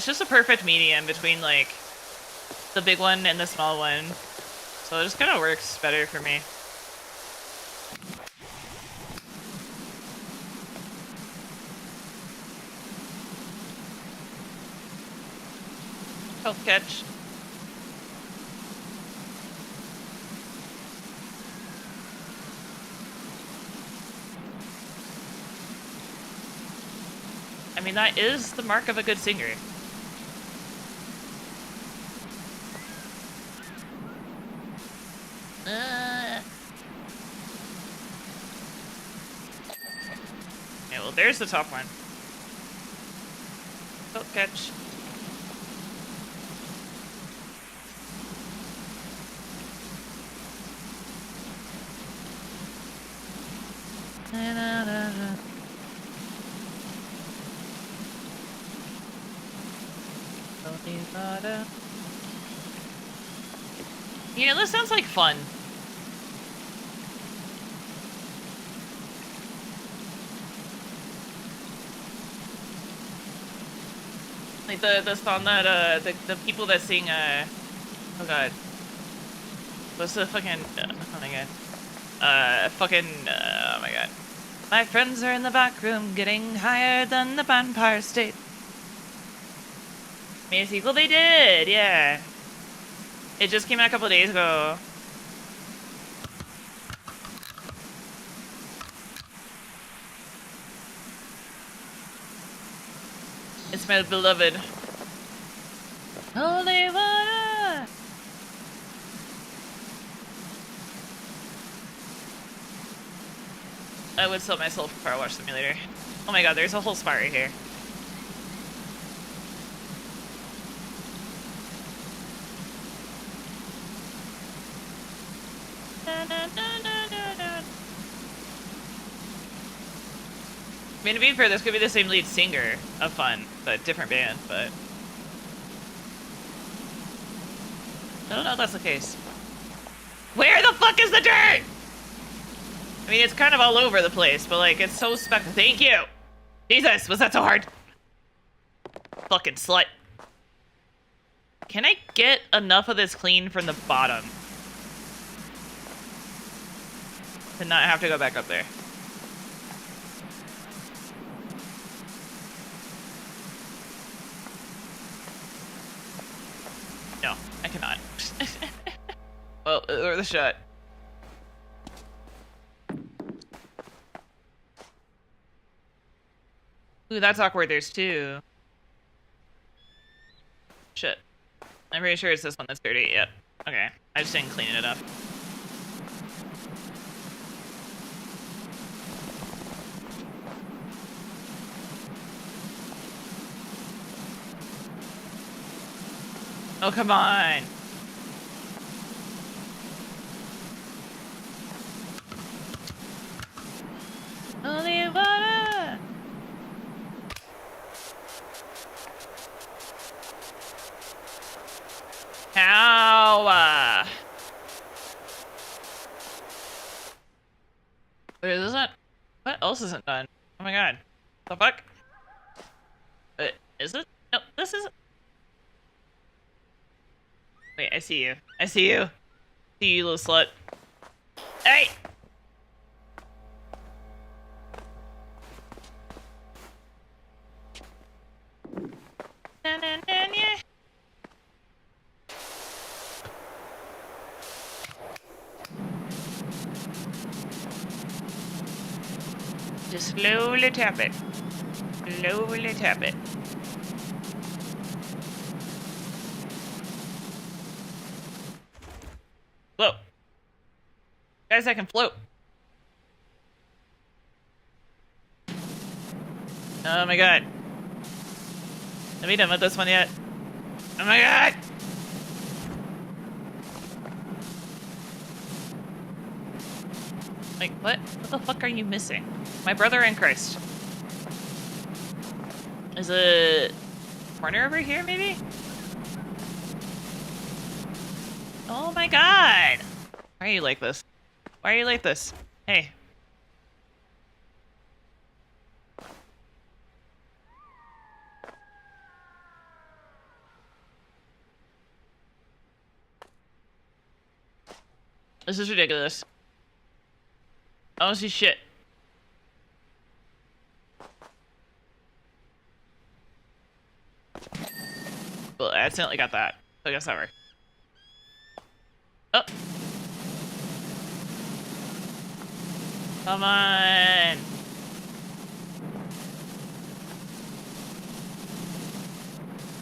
just a perfect medium between like the big one and the small one. So it just kind of works better for me. Health catch. I mean, that is the mark of a good singer. Okay, well, there's the top one. Health catch. You know, this sounds like fun. Like the song that the people that sing oh god, what's the fucking oh my god, oh my god, my friends are in the back room getting higher than the Vampire State. Made a sequel? They did, yeah. It just came out a couple days ago. It's my beloved. Holy water! I would sell myself for Powerwash Simulator. Oh my god, there's a whole spot right here. I mean, to be fair, this could be the same lead singer of Fun, but different band, but... I don't know if that's the case. Where the fuck is the dirt? I mean, it's kind of all over the place, but like, it's so Thank you! Jesus, was that so hard? Fucking slut. Can I get enough of this clean from the bottom to not have to go back up there? No, I cannot. Well, or the shot. Ooh, that's awkward. There's two. Shit. I'm pretty sure it's this one that's dirty. Yep. Okay. I just didn't clean it enough. Oh, come on. Holy water. How? Wait, is this not? What else isn't done? Oh my god. The fuck? Is it? No, this isn't. Wait, I see you. I see you. See you, little slut. Hey! Just slowly tap it. Slowly tap it. Whoa. Guys, I can float. Oh my god. Have we done with this one yet? Oh my god! Like, what? What the fuck are you missing? My brother in Christ. Is a corner over here, maybe? Oh my god! Why are you like this? Why are you like this? Hey. This is ridiculous. I don't see shit. Well, I accidentally got that. So I guess that worked. Oh. Come on.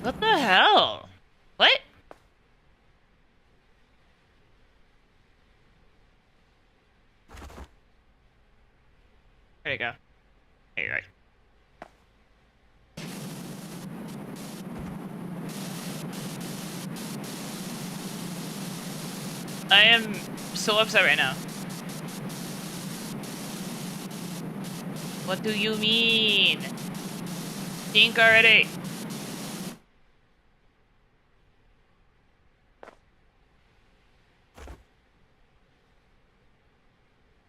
What the hell? What? There you go. There you're right. I am so upset right now. What do you mean? Think already.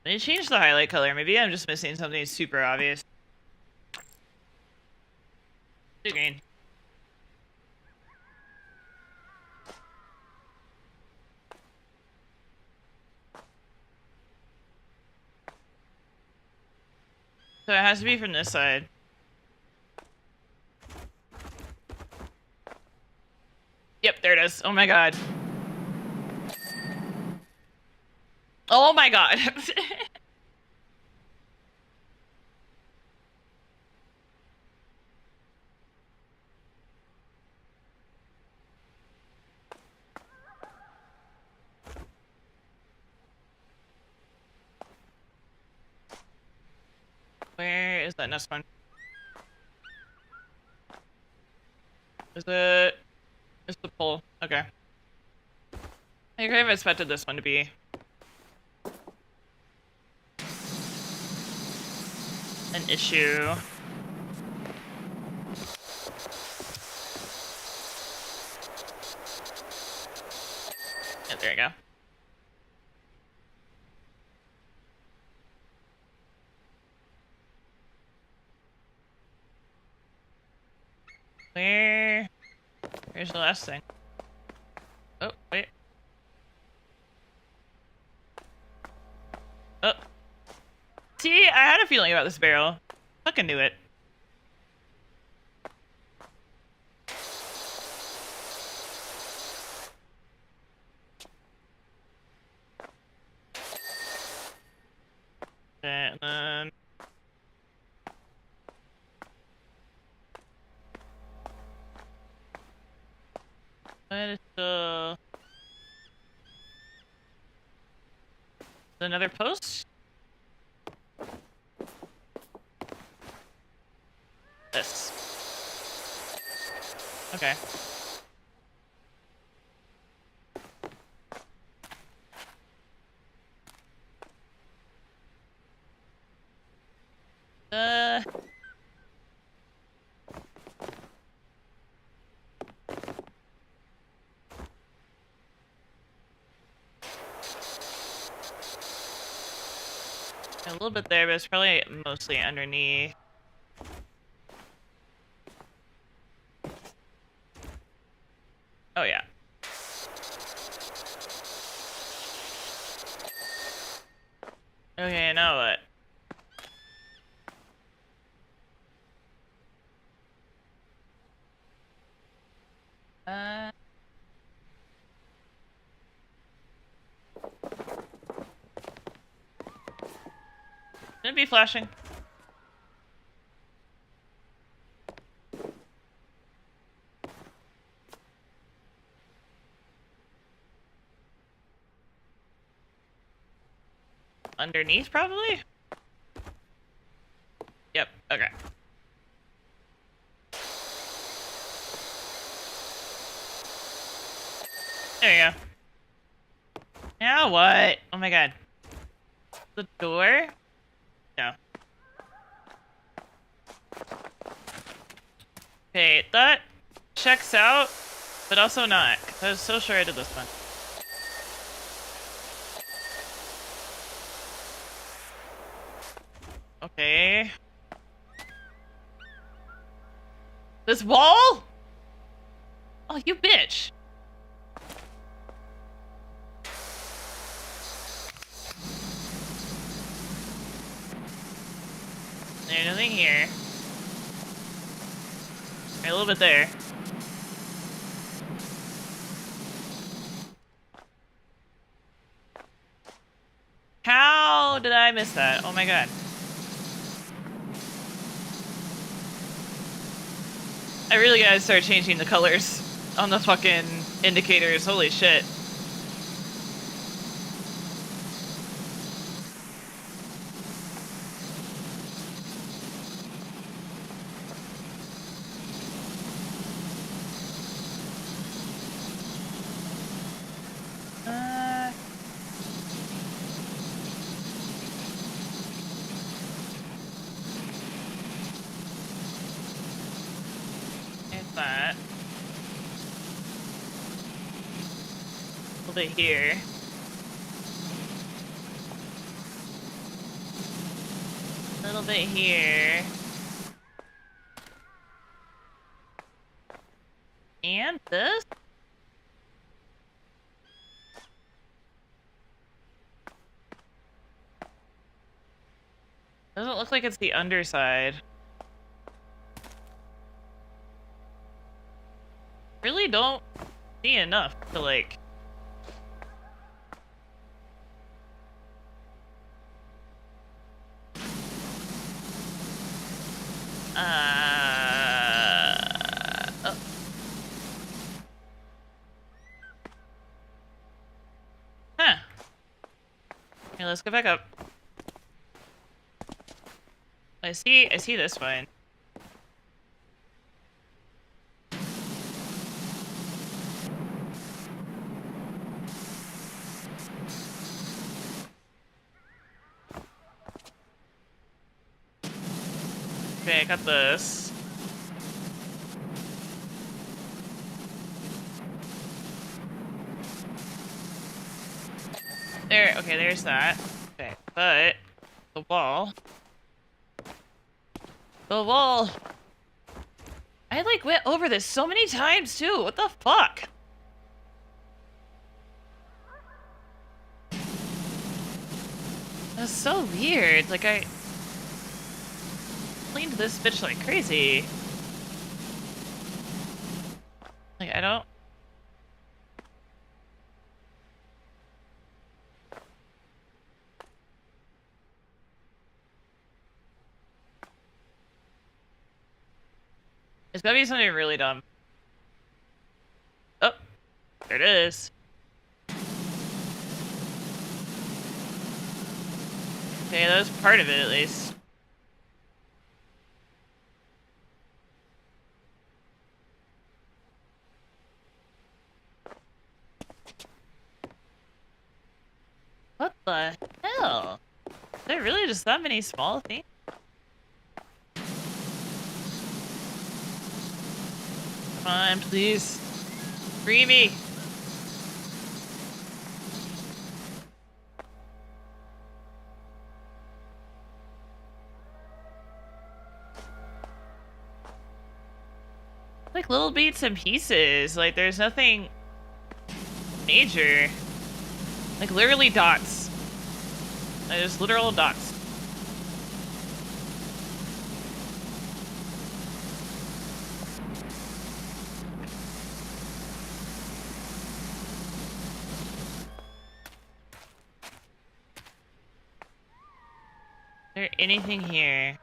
They changed the highlight color. Maybe I'm just missing something super obvious. Too green. So it has to be from this side. Yep, there it is. Oh my god. Oh my god. Where is that next one? Is it... It's the pole. Okay. I could have expected this one to be... an issue. Yeah, there you go. Here's the last thing. Oh, wait. Oh. See, I had a feeling about this barrel. Fucking knew it. And then... what is the... another post? This. Okay. A little bit there, but it's probably mostly underneath. Oh yeah. Okay, now what? Shouldn't be flashing. underneath, probably? Yep, okay. There you go. Now what? Oh my god. The door? No. Okay, that checks out, but also not, because I was so sure I did this one. Okay. This wall? Oh, you bitch. There's nothing here. A little bit there. How did I miss that? Oh my god. I really gotta start changing the colors on the fucking indicators. Holy shit. That. A little bit here. A little bit here. And this? Doesn't look like it's the underside. Really don't see enough to like... Oh. Huh. Here, let's go back up. I see this one. Okay, I got this. There, okay, there's that. Okay, but the wall. The wall. I like went over this so many times too. What the fuck? That's so weird. Like I cleaned this bitch like crazy. Like I don't. It's gotta be something really dumb. Oh, there it is. Okay, that was part of it at least. What the hell? Is there really just that many small things? Come on, please. Free me. Like little bits and pieces. Like there's nothing major. Like literally dots. Like, there's literal dots. Is there anything here?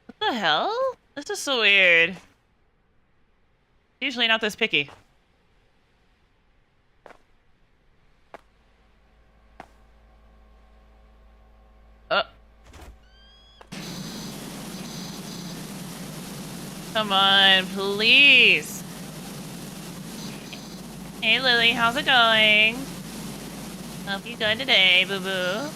What the hell? This is so weird. Usually not this picky. Come on, please. Hey, Lily, how's it going? Hope you good today, boo-boo.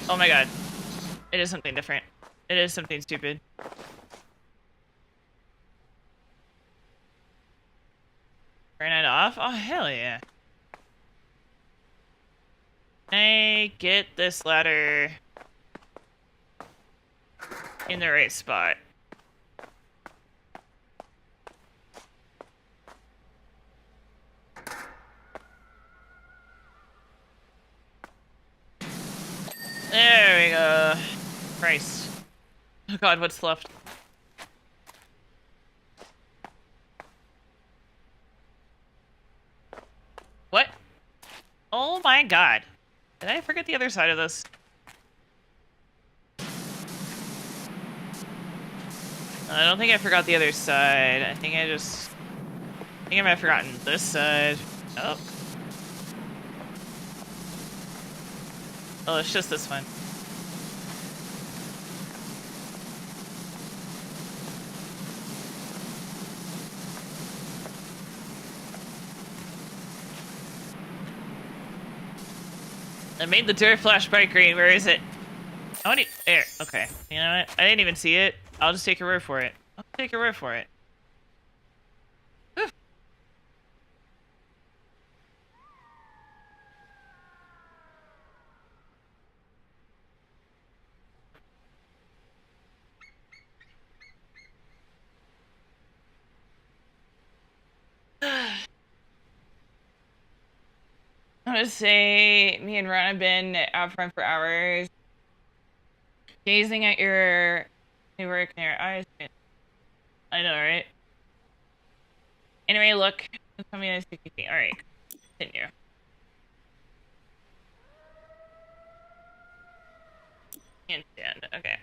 Oh my god. It is something different. It is something stupid. Turn it off? Oh, hell yeah. I get this ladder in the right spot. There we go. Christ. Oh god, what's left? What? Oh my god. Did I forget the other side of this? I don't think I forgot the other side. I think I might have forgotten this side. Oh. Oh, it's just this one. I made the dirt flash bright green. Where is it? Oh, there. Okay. You know what? I didn't even see it. I'll just take your word for it. I'll take your word for it. Whew. I'm gonna say me and Ron have been out front for hours, gazing at your new work and your eyes. I know, right? Anyway, look. Tell me nice to keep me. Alright. Continue. Handstand. Okay.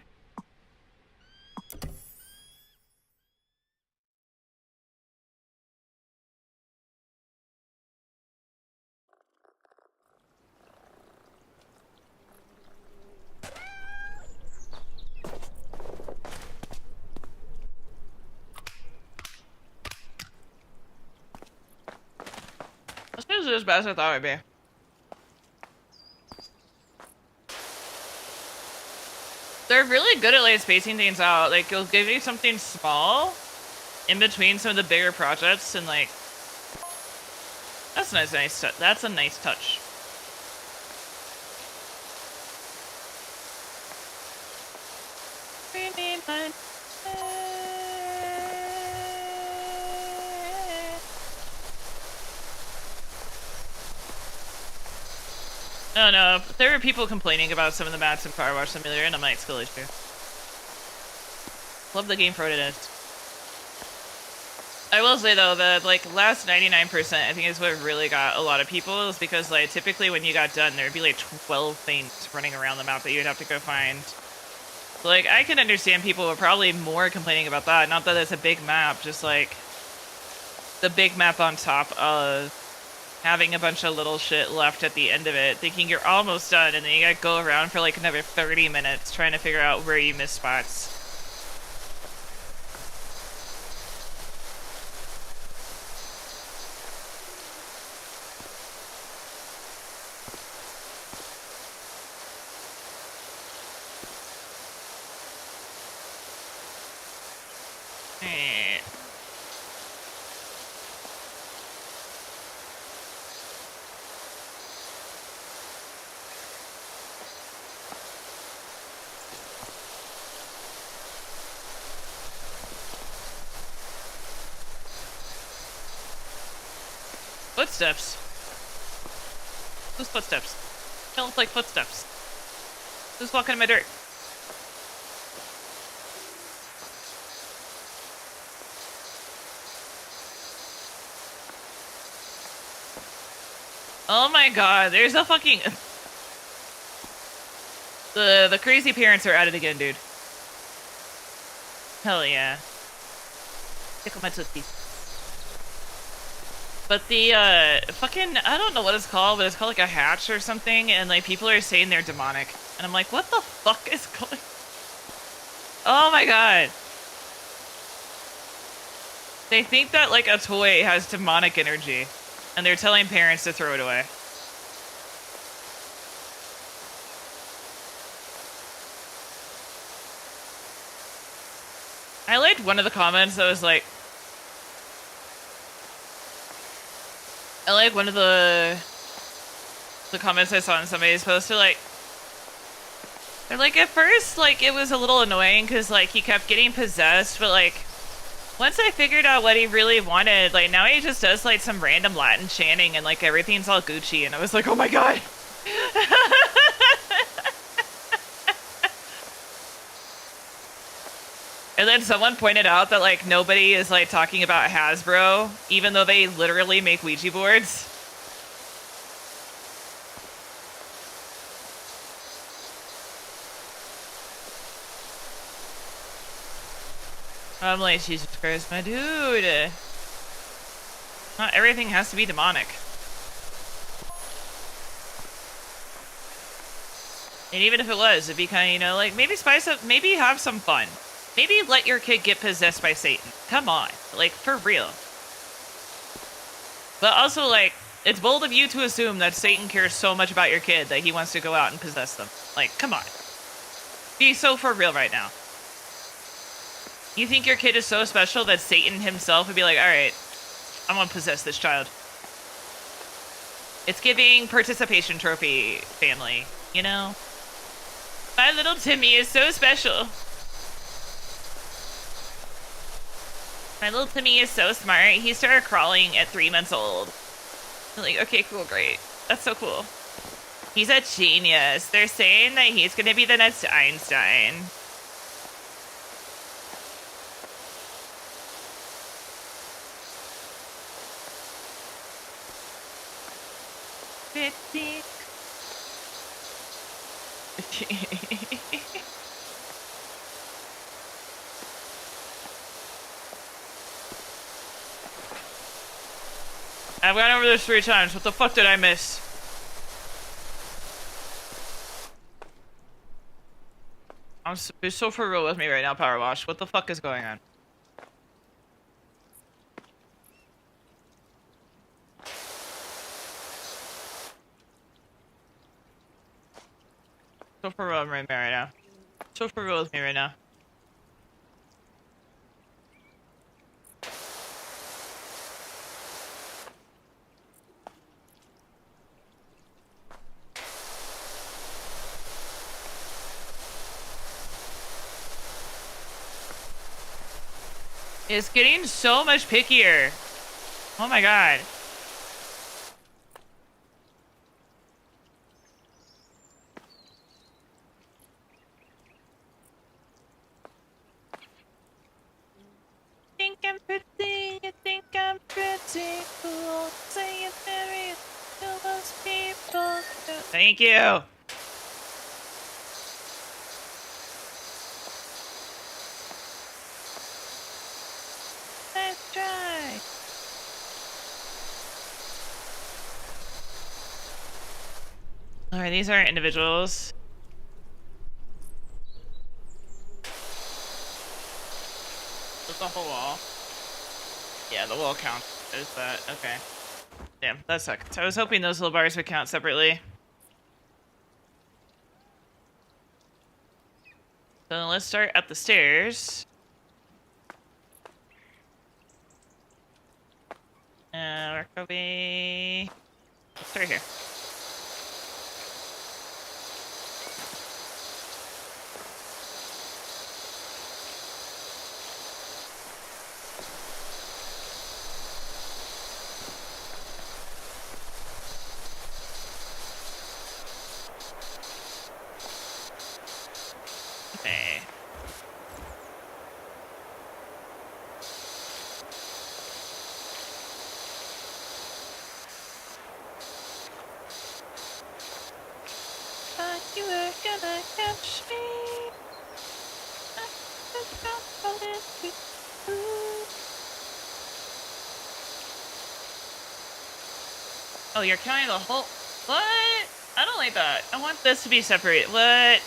This is as bad as I thought it would be. They're really good at like spacing things out. Like, it'll give you something small in between some of the bigger projects, and like, that's a nice touch. That's a nice touch. Oh no, there were people complaining about some of the maps in Powerwash Simulator, and I'm like, skill issue. Love the game for what it is. I will say though, the like last 99% I think is what really got a lot of people, is because like typically when you got done there'd be like 12 things running around the map that you'd have to go find. So, like, I can understand people were probably more complaining about that. Not that it's a big map, just like the big map on top of having a bunch of little shit left at the end of it, thinking you're almost done, and then you gotta go around for like another 30 minutes trying to figure out where you missed spots. Footsteps. Whose footsteps? Don't look like footsteps. Who's walking in my dirt? Oh my god, there's a fucking... The crazy parents are at it again, dude. Hell yeah. Tickle my tootsie. But the fucking, I don't know what it's called, but it's called like a hatch or something, and like people are saying they're demonic, and I'm like, what the fuck is going? Oh my god. They think that like a toy has demonic energy, and they're telling parents to throw it away. I liked one of the comments that was like, I like one of the comments I saw in somebody's post. They're like at first like it was a little annoying because like he kept getting possessed, but like once I figured out what he really wanted, like now he just does like some random Latin chanting and like everything's all Gucci, and I was like, oh my god. And then someone pointed out that like nobody is like talking about Hasbro, even though they literally make Ouija boards. I'm like, Jesus Christ, my dude. Not everything has to be demonic. And even if it was, it'd be kind of, you know, like maybe spice up, maybe have some fun. Maybe let your kid get possessed by Satan. Come on. Like, for real. But also, like, it's bold of you to assume that Satan cares so much about your kid that he wants to go out and possess them. Like, come on. Be so for real right now. You think your kid is so special that Satan himself would be like, alright, I'm gonna possess this child. It's giving participation trophy family, you know? My little Timmy is so special. My little Timmy is so smart. He started crawling at 3 months old. I'm like, okay, cool, great. That's so cool. He's a genius. They're saying that he's gonna be the next Einstein. I've gone over this 3 times. What the fuck did I miss? Be so for real with me right now, Powerwash. What the fuck is going on? So for real with me right now. So for real with me right now. It's getting so much pickier. Oh my god. Think I'm pretty, you think I'm pretty cool. Say it's very to most people. Thank you. Let's try. Alright, these aren't individuals. The whole wall. Yeah, the wall counts. There's that. Okay. Damn, that sucked. I was hoping those little bars would count separately. So let's start at the stairs. Where could we? Let's start here. Okay. Thought you were gonna catch me. I was gonna let you through. Oh, you're counting the whole... What? I don't like that. I want this to be separate. What?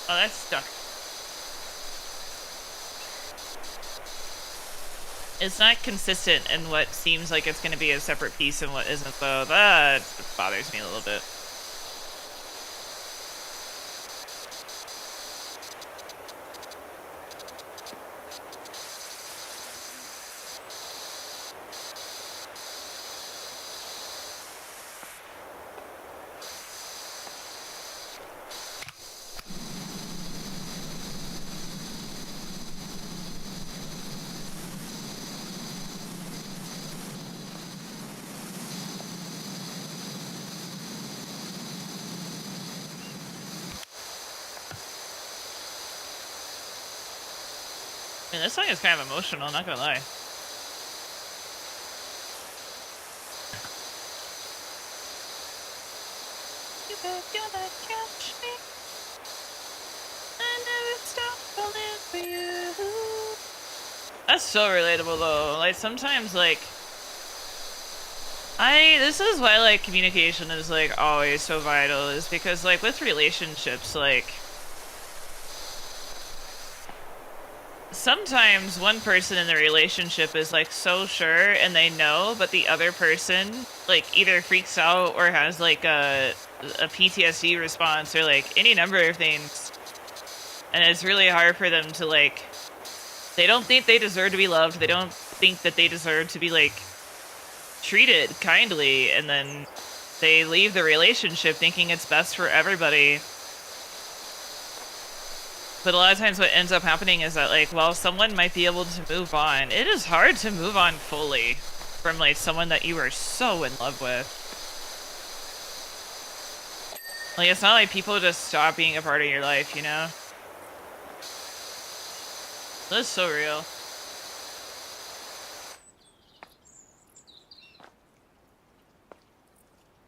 Oh, that's stuck. It's not consistent in what seems like it's going to be a separate piece and what isn't, though. That bothers me a little bit. I mean, this song is kind of emotional, not gonna lie. You gonna catch me. I never stop falling for you. That's so relatable though. Like sometimes like this is why like communication is like always so vital, is because like with relationships, like sometimes one person in the relationship is like so sure and they know, but the other person like either freaks out or has like a PTSD response or like any number of things, and it's really hard for them to like, they don't think they deserve to be loved, they don't think that they deserve to be like treated kindly, and then they leave the relationship thinking it's best for everybody. But a lot of times what ends up happening is that like, while someone might be able to move on, it is hard to move on fully from like someone that you are so in love with. Like it's not like people just stop being a part of your life, you know? That's so real.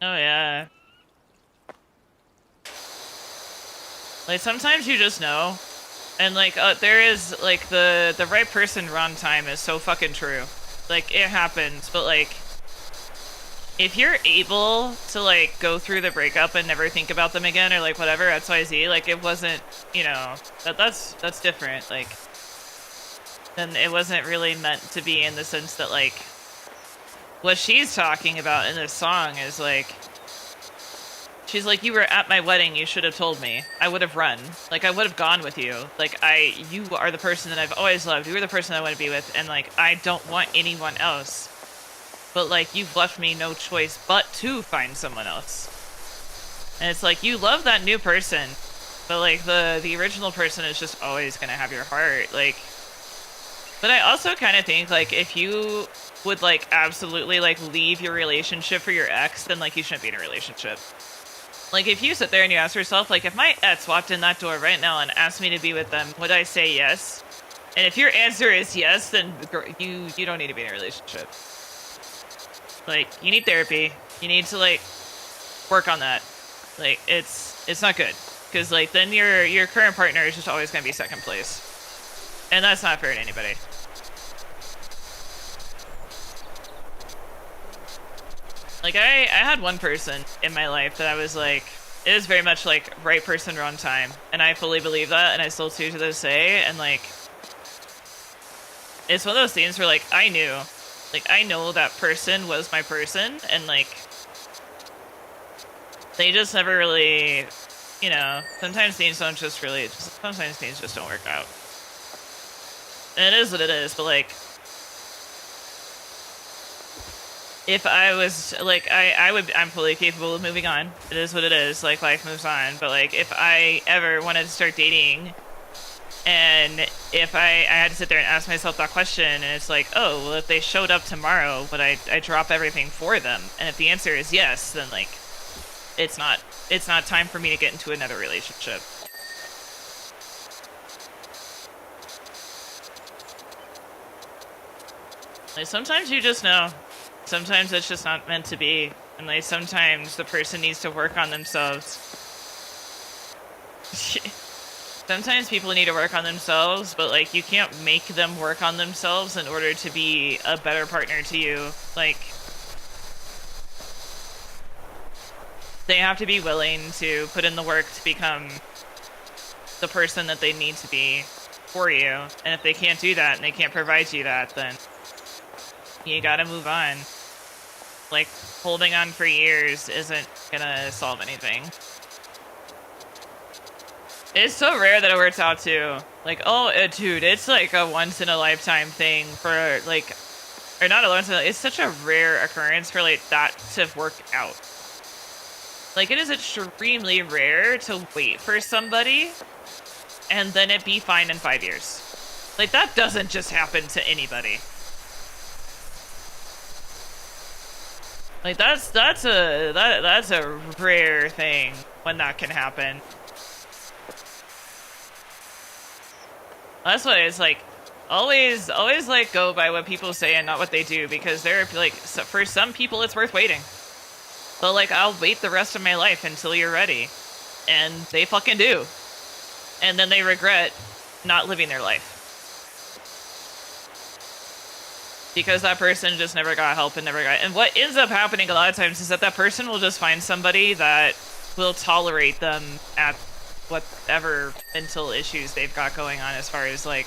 Oh yeah. Like sometimes you just know. And like there is like the right person wrong time is so fucking true. Like it happens, but like if you're able to like go through the breakup and never think about them again or like whatever, XYZ, like it wasn't, you know, that's different. Like then it wasn't really meant to be, in the sense that like what she's talking about in this song is like, she's like, you were at my wedding, you should have told me. I would have run. Like, I would have gone with you. Like, you are the person that I've always loved. You were the person I want to be with. And, like, I don't want anyone else. But, like, you've left me no choice but to find someone else. And it's like, you love that new person. But, like, the original person is just always going to have your heart. Like, but I also kind of think, like, if you would, like, absolutely, like, leave your relationship for your ex, then, like, you shouldn't be in a relationship. Like, if you sit there and you ask yourself, like, if my ex walked in that door right now and asked me to be with them, would I say yes? And if your answer is yes, then you don't need to be in a relationship. Like, you need therapy. You need to, like, work on that. Like, it's not good. Because, like, then your current partner is just always going to be second place. And that's not fair to anybody. Like, I had one person in my life that I was like, it is very much like right person, wrong time. And I fully believe that, and I still do to this day. And like, it's one of those things where like, I knew. Like, I know that person was my person, and like, they just never really, you know, sometimes things don't just really, sometimes things just don't work out. And it is what it is, but like, if I was, like, I'm fully capable of moving on. It is what it is, like, life moves on. But, like, if I ever wanted to start dating, and if I had to sit there and ask myself that question, and it's like, oh, well, if they showed up tomorrow, would I drop everything for them? And if the answer is yes, then, like, it's not time for me to get into another relationship. Like, sometimes you just know. Sometimes it's just not meant to be. And like, sometimes the person needs to work on themselves. Sometimes people need to work on themselves, but like, you can't make them work on themselves in order to be a better partner to you. Like, They have to be willing to put in the work to become the person that they need to be for you. And if they can't do that and they can't provide you that, then you gotta move on. Like, holding on for years isn't gonna solve anything. It's so rare that it works out too. Like, oh, dude, it's like a once in a lifetime thing for like, or not a once in a, it's such a rare occurrence for like that to work out. Like, it is extremely rare to wait for somebody and then it be fine in 5 years. Like, that doesn't just happen to anybody. Like, that's a rare thing when that can happen. That's why it's like, always like go by what people say and not what they do, because they're like, for some people it's worth waiting. But like, I'll wait the rest of my life until you're ready, and they fucking do, and then they regret not living their life because that person just never got help and never got. And what ends up happening a lot of times is that that person will just find somebody that will tolerate them at whatever mental issues they've got going on, as far as like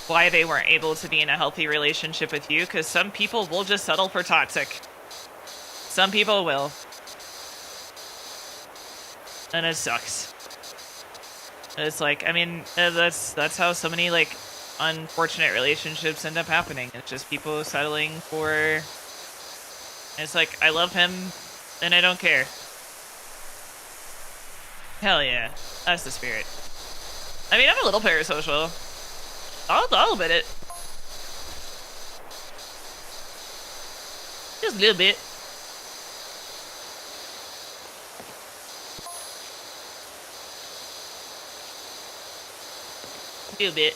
why they weren't able to be in a healthy relationship with you. Because some people will just settle for toxic. Some people will, and it sucks. It's like, I mean, that's how so many like unfortunate relationships end up happening. It's just people settling for. It's like, I love him and I don't care. Hell yeah, that's the spirit. I mean, I'm a little parasocial. I'll admit it. Just a little bit. A little bit.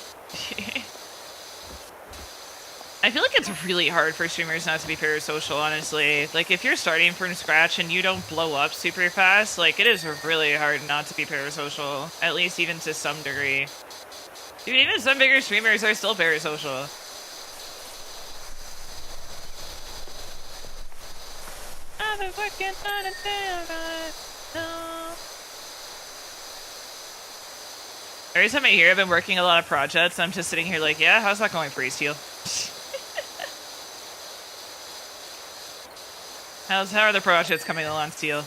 I feel like it's really hard for streamers not to be parasocial, honestly. Like, if you're starting from scratch and you don't blow up super fast, like, it is really hard not to be parasocial. At least even to some degree. Dude, even some bigger streamers are still parasocial. I've been working on it now. Every time I hear I've been working a lot of projects, I'm just sitting here like, yeah, how's that going for you, Steel? How are the projects coming along, Steel?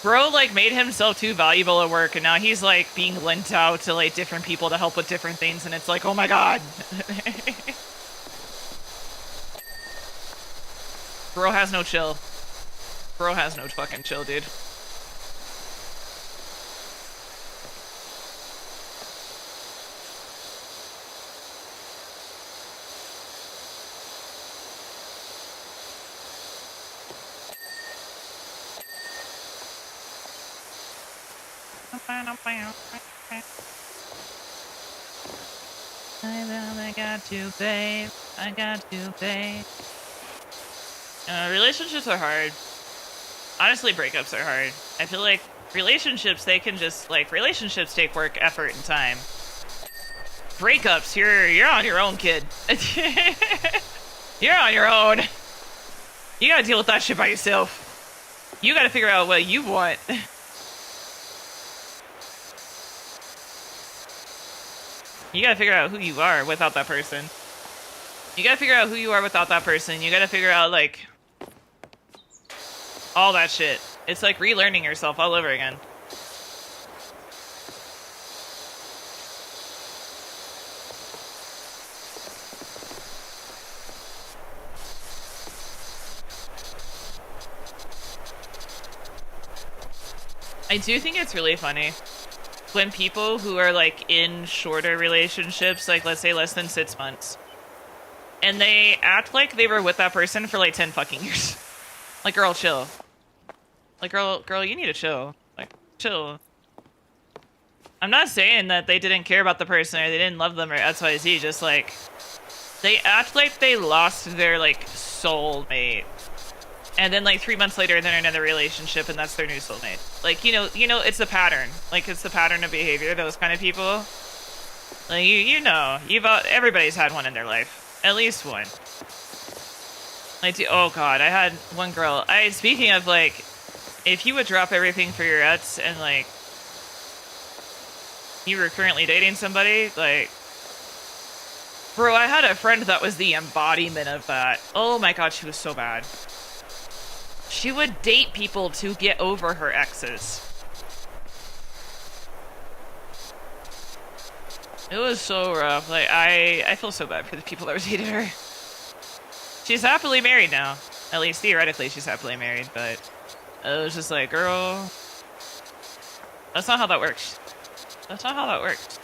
Bro, like, made himself too valuable at work, and now he's, like, being lent out to, like, different people to help with different things, and it's like, oh my god! Bro has no chill. Bro has no fucking chill, dude. I got you, babe. I got you, babe. Relationships are hard. Honestly, breakups are hard. I feel like relationships, they can just, like, relationships take work, effort, and time. Breakups, you're on your own, kid. You're on your own. You gotta deal with that shit by yourself. You gotta figure out what you want. You gotta figure out who you are without that person. You gotta figure out who you are without that person. You gotta figure out, like, all that shit. It's like relearning yourself all over again. I do think it's really funny when people who are, like, in shorter relationships, like, let's say less than 6 months, and they act like they were with that person for, like, 10 fucking years. Like, girl, chill. Like, girl, you need to chill. Like, chill. I'm not saying that they didn't care about the person or they didn't love them or XYZ, just, like, they act like they lost their, like, soulmate. And then, like, 3 months later, they're in another relationship, and that's their new soulmate. Like, you know, it's a pattern. Like, it's the pattern of behavior, those kind of people. Like, you know, everybody's had one in their life. At least one. Oh god, I had one girl. Speaking of like, if you would drop everything for your ex and like, you were currently dating somebody, like, bro, I had a friend that was the embodiment of that. Oh my god, she was so bad. She would date people to get over her exes. It was so rough. Like, I feel so bad for the people that were dating her. She's happily married now. At least theoretically she's happily married, but it was just like, girl, that's not how that works. That's not how that works.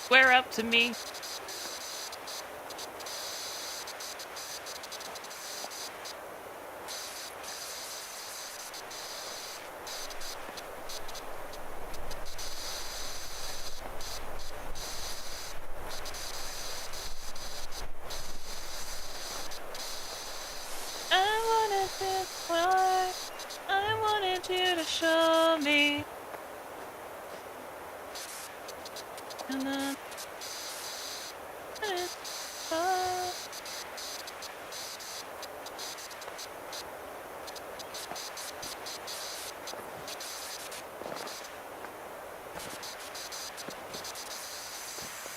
Square up to me. I wanted you to show me. And then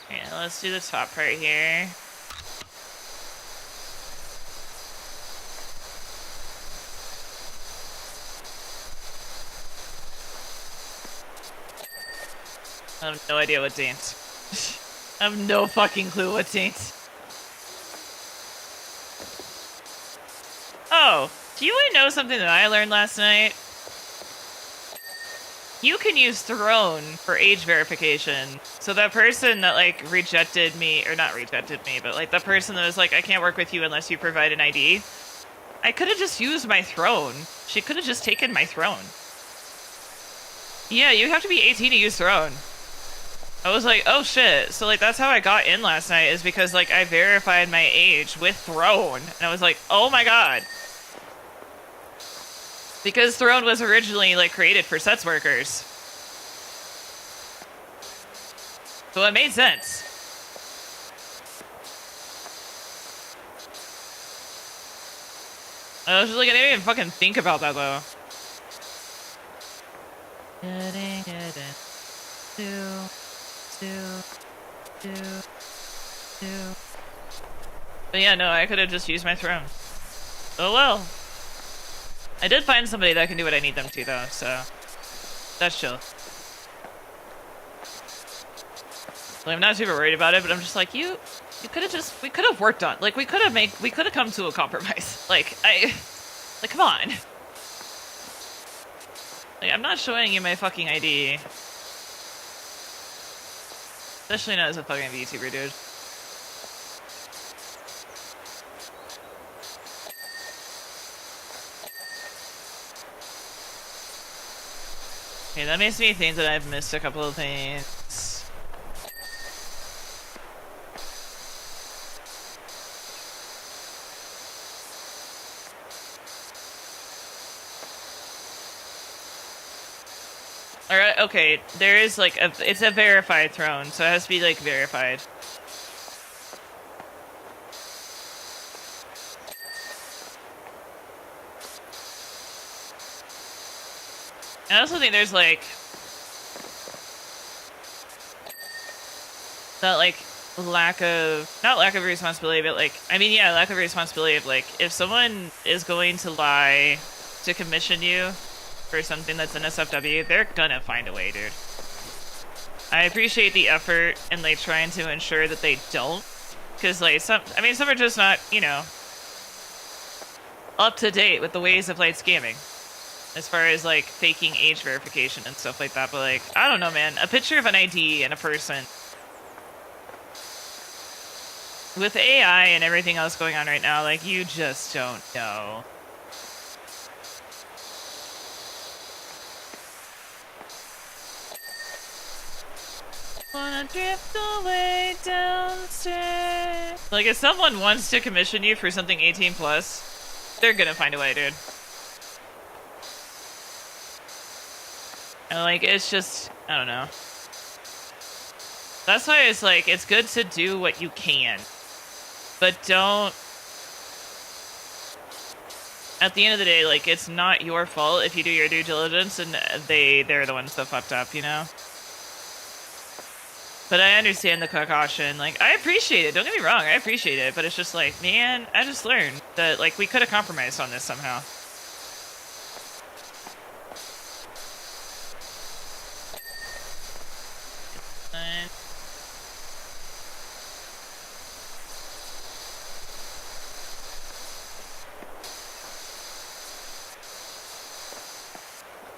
yeah, let's do the top part here. I have no idea what taint. I have no fucking clue what taint. Oh, do you want to know something that I learned last night? You can use Throne for age verification. So that person that like rejected me, or not rejected me, but like the person that was like, I can't work with you unless you provide an ID. I could have just used my Throne. She could have just taken my Throne. Yeah, you have to be 18 to use Throne. I was like, oh shit. So like that's how I got in last night, is because like I verified my age with Throne. And I was like, oh my god. Because Throne was originally like created for sex workers. So it made sense. I was just like, I didn't even fucking think about that though. But yeah, no, I could have just used my Throne. Oh well. I did find somebody that can do what I need them to though, so that's chill. Like, I'm not super worried about it, but I'm just like, you could have we could have worked on, like, we could have come to a compromise. Like, come on. Like, I'm not showing you my fucking ID. Especially not as a fucking VTuber, dude. Okay, that makes me think that I've missed a couple of things. Alright, okay, there is like it's a verified Throne, so it has to be like verified. I also think there's like that like not lack of responsibility, but like, I mean, yeah, lack of responsibility of like, if someone is going to lie to commission you for something that's an SFW, they're gonna find a way, dude. I appreciate the effort and like trying to ensure that they don't, because like some are just not, you know, up to date with the ways of like scamming as far as like faking age verification and stuff like that. But like, I don't know, man, a picture of an ID and a person with AI and everything else going on right now, like, you just don't know. Wanna drift away downstairs. Like, if someone wants to commission you for something 18 plus, they're gonna find a way, dude. And like, it's just, I don't know. That's why it's like, it's good to do what you can, but don't. At the end of the day, like, it's not your fault if you do your due diligence and they're the ones that fucked up, you know? But I understand the caution. Like, I appreciate it. Don't get me wrong. I appreciate it. But it's just like, man, I just learned that, like, we could have compromised on this somehow.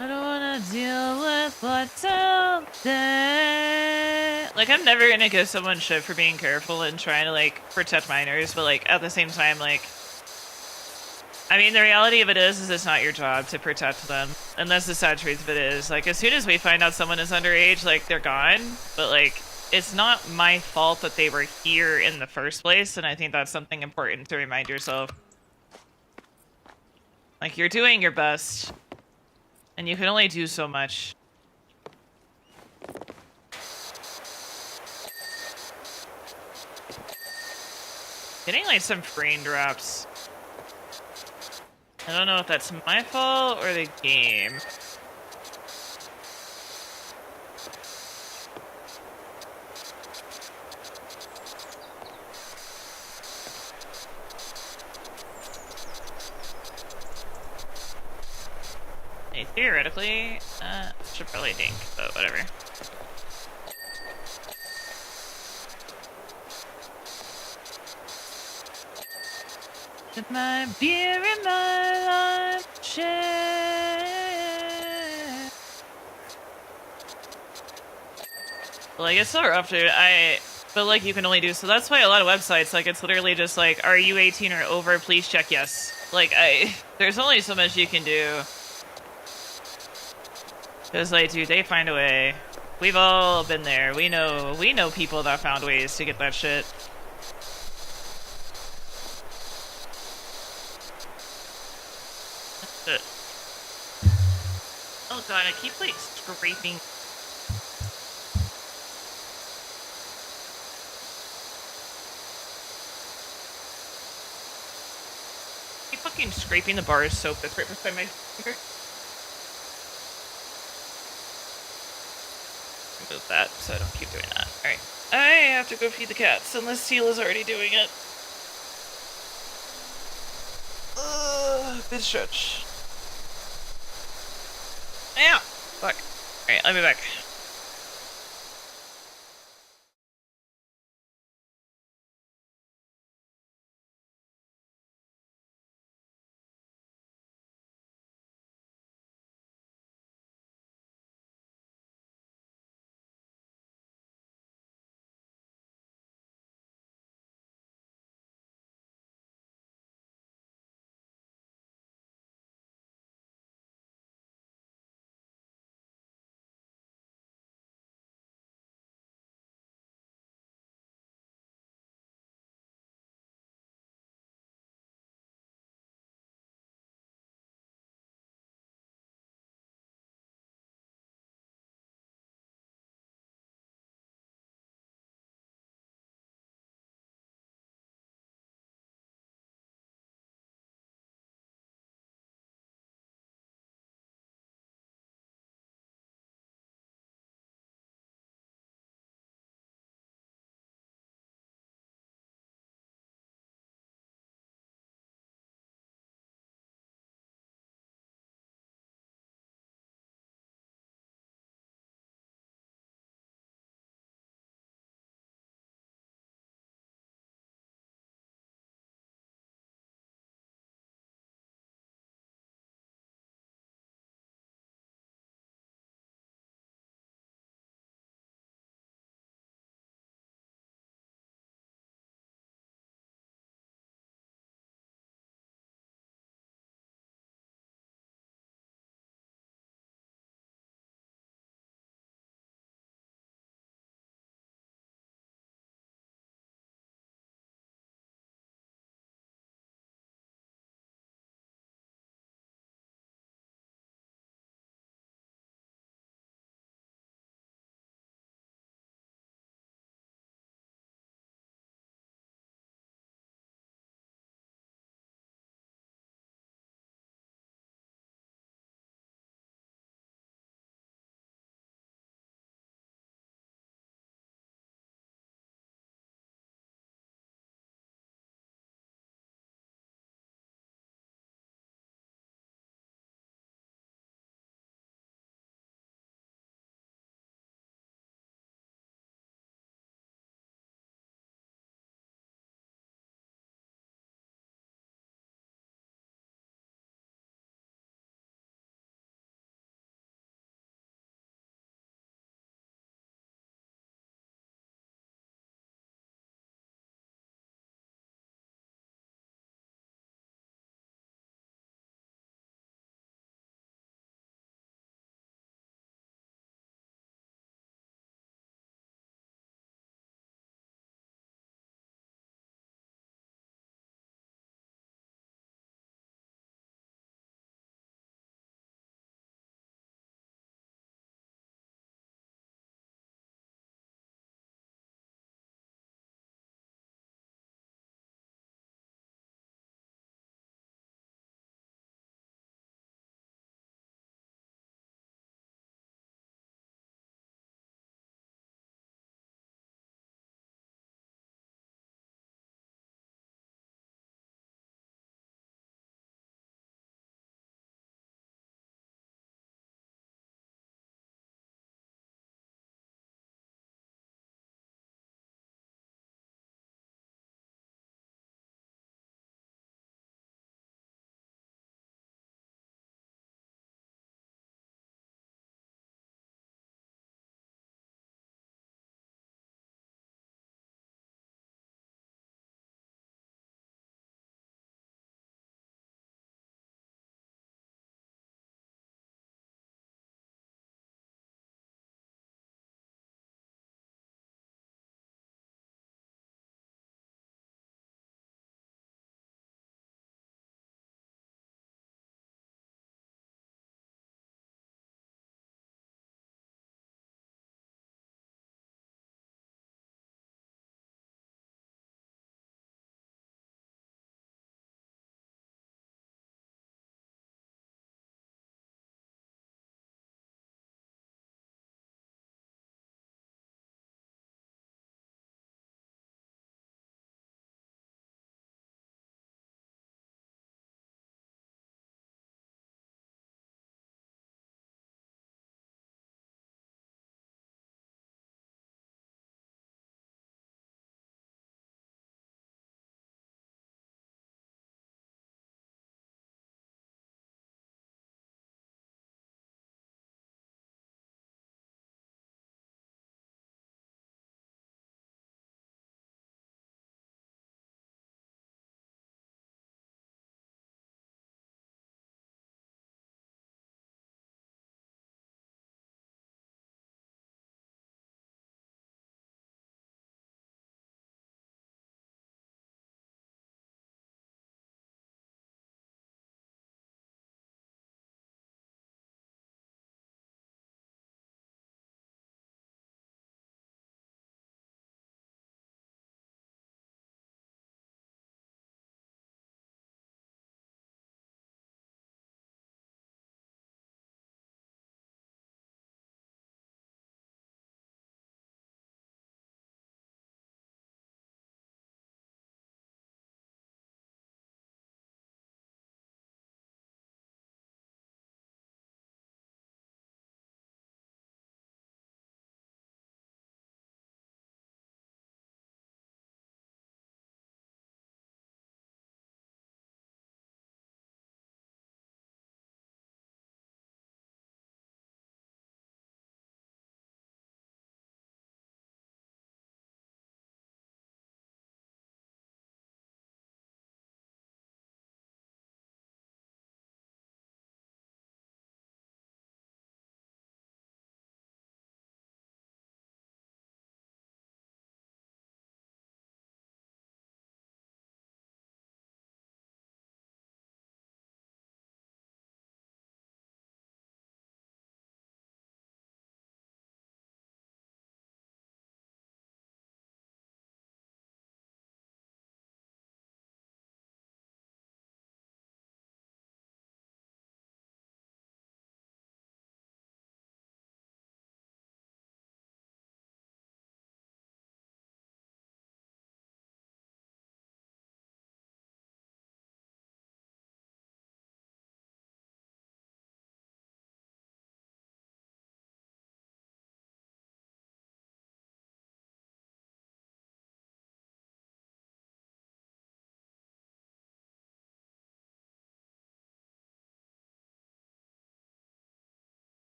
I don't want to deal with what's out there. Like, I'm never going to give someone shit for being careful and trying to, like, protect minors. But, like, at the same time, like, I mean, the reality of it is it's not your job to protect them. And that's the sad truth of it is. Like, as soon as we find out someone is underage, like, they're gone. But, like, it's not my fault that they were here in the first place. And I think that's something important to remind yourself. Like, you're doing your best. And you can only do so much. Getting, like, some frame drops. I don't know if that's my fault or the game. Hey, theoretically, should probably dink, but whatever. With my beer and my life share. Like, it's so rough, dude. But like, you can only do so. That's why a lot of websites, like, it's literally just like, are you 18 or over? Please check yes. Like, there's only so much you can do. Because, like, dude, they find a way. We've all been there. We know people that found ways to get that shit. That's it. Oh god, I keep, like, scraping. I keep fucking scraping the bar of soap that's right beside my finger. Move that so I don't keep doing that. Alright. I have to go feed the cats unless Tila's already doing it. Good stretch. Ow! Fuck. Alright, I'll be back.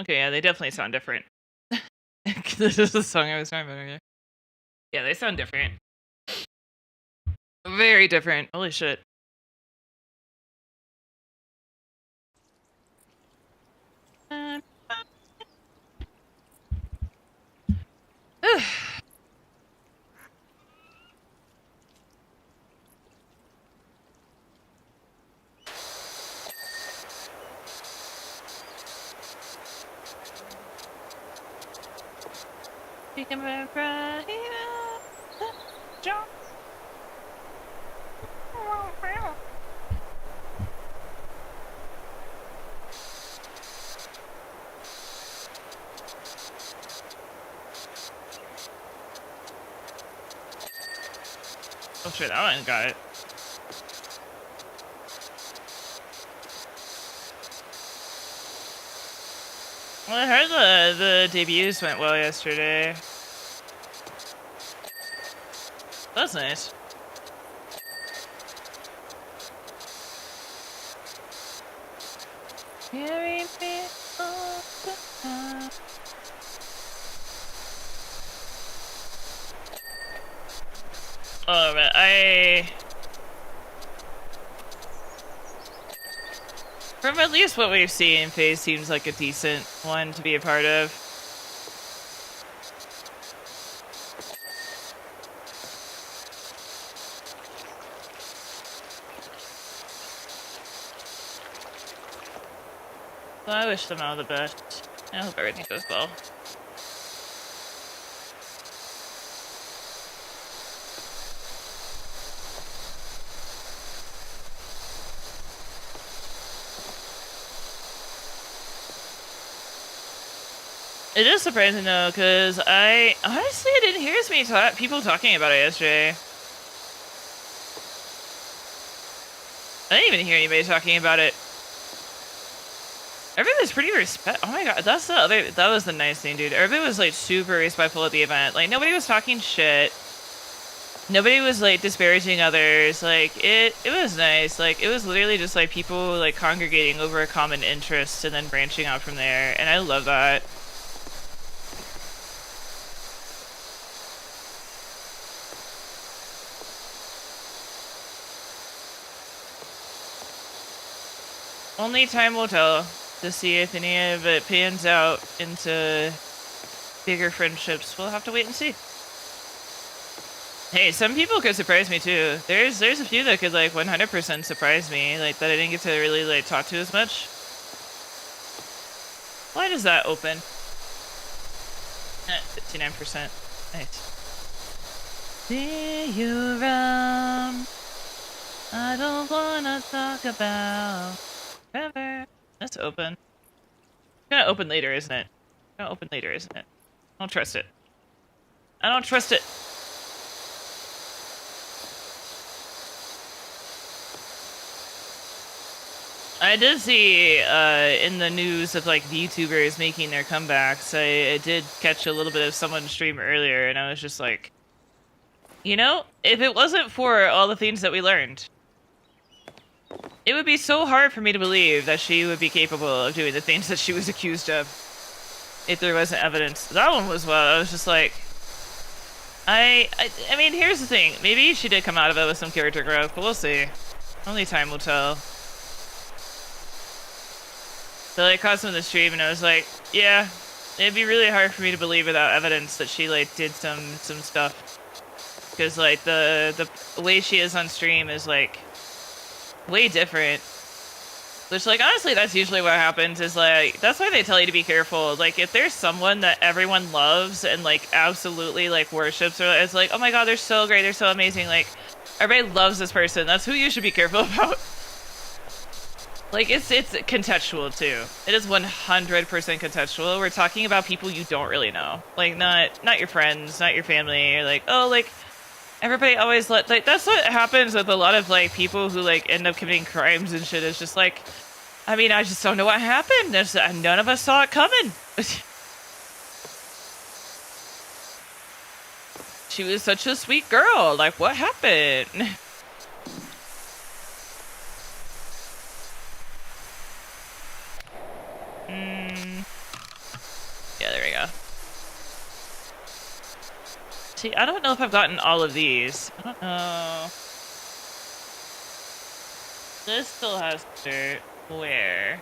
Okay, yeah, they definitely sound different. This is the song I was talking about earlier. Yeah, they sound different. Very different. Holy shit. Oh shit, that one got it. Well, I heard the debuts went well yesterday. That's nice. Oh, but from at least what we've seen, FaZe seems like a decent one to be a part of. Well, I wish them all the best. I hope everything goes well. It is surprising though, because I honestly didn't hear as many people talking about it yesterday. I didn't even hear anybody talking about it. Everybody was pretty oh my god, that was the nice thing, dude. Everybody was like super respectful at the event. Like nobody was talking shit. Nobody was like disparaging others. Like it was nice. Like it was literally just like people like congregating over a common interest and then branching out from there. And I love that. Only time will tell to see if any of it pans out into bigger friendships. We'll have to wait and see. Hey, some people could surprise me too. There's a few that could like 100% surprise me, like that I didn't get to really like talk to as much. Why does that open? 59%. Nice. See you around. I don't wanna talk about forever. That's open. It's gonna open later, isn't it? It's gonna open later, isn't it? I don't trust it. I don't trust it. I did see in the news of like VTubers making their comebacks. I did catch a little bit of someone's stream earlier, and I was just like, you know, if it wasn't for all the things that we learned, it would be so hard for me to believe that she would be capable of doing the things that she was accused of if there wasn't evidence. That one was well. I was just like, I mean, here's the thing. Maybe she did come out of it with some character growth, but we'll see. Only time will tell. So I caught some of the stream, and I was like, yeah, it'd be really hard for me to believe without evidence that she like did some stuff. Because like the way she is on stream is like way different. Which like honestly that's usually what happens is like that's why they tell you to be careful. Like if there's someone that everyone loves and like absolutely like worships, or it's like, oh my god, they're so great, they're so amazing, like everybody loves this person, that's who you should be careful about. Like it's contextual too. It is 100% contextual. We're talking about people you don't really know. Like not your friends, not your family. You're like, oh, like everybody always like that's what happens with a lot of like people who like end up committing crimes and shit. It's just like, I mean, I just don't know what happened. None of us saw it coming. She was such a sweet girl. Like, what happened? See, I don't know if I've gotten all of these. I don't know. This still has dirt. Where?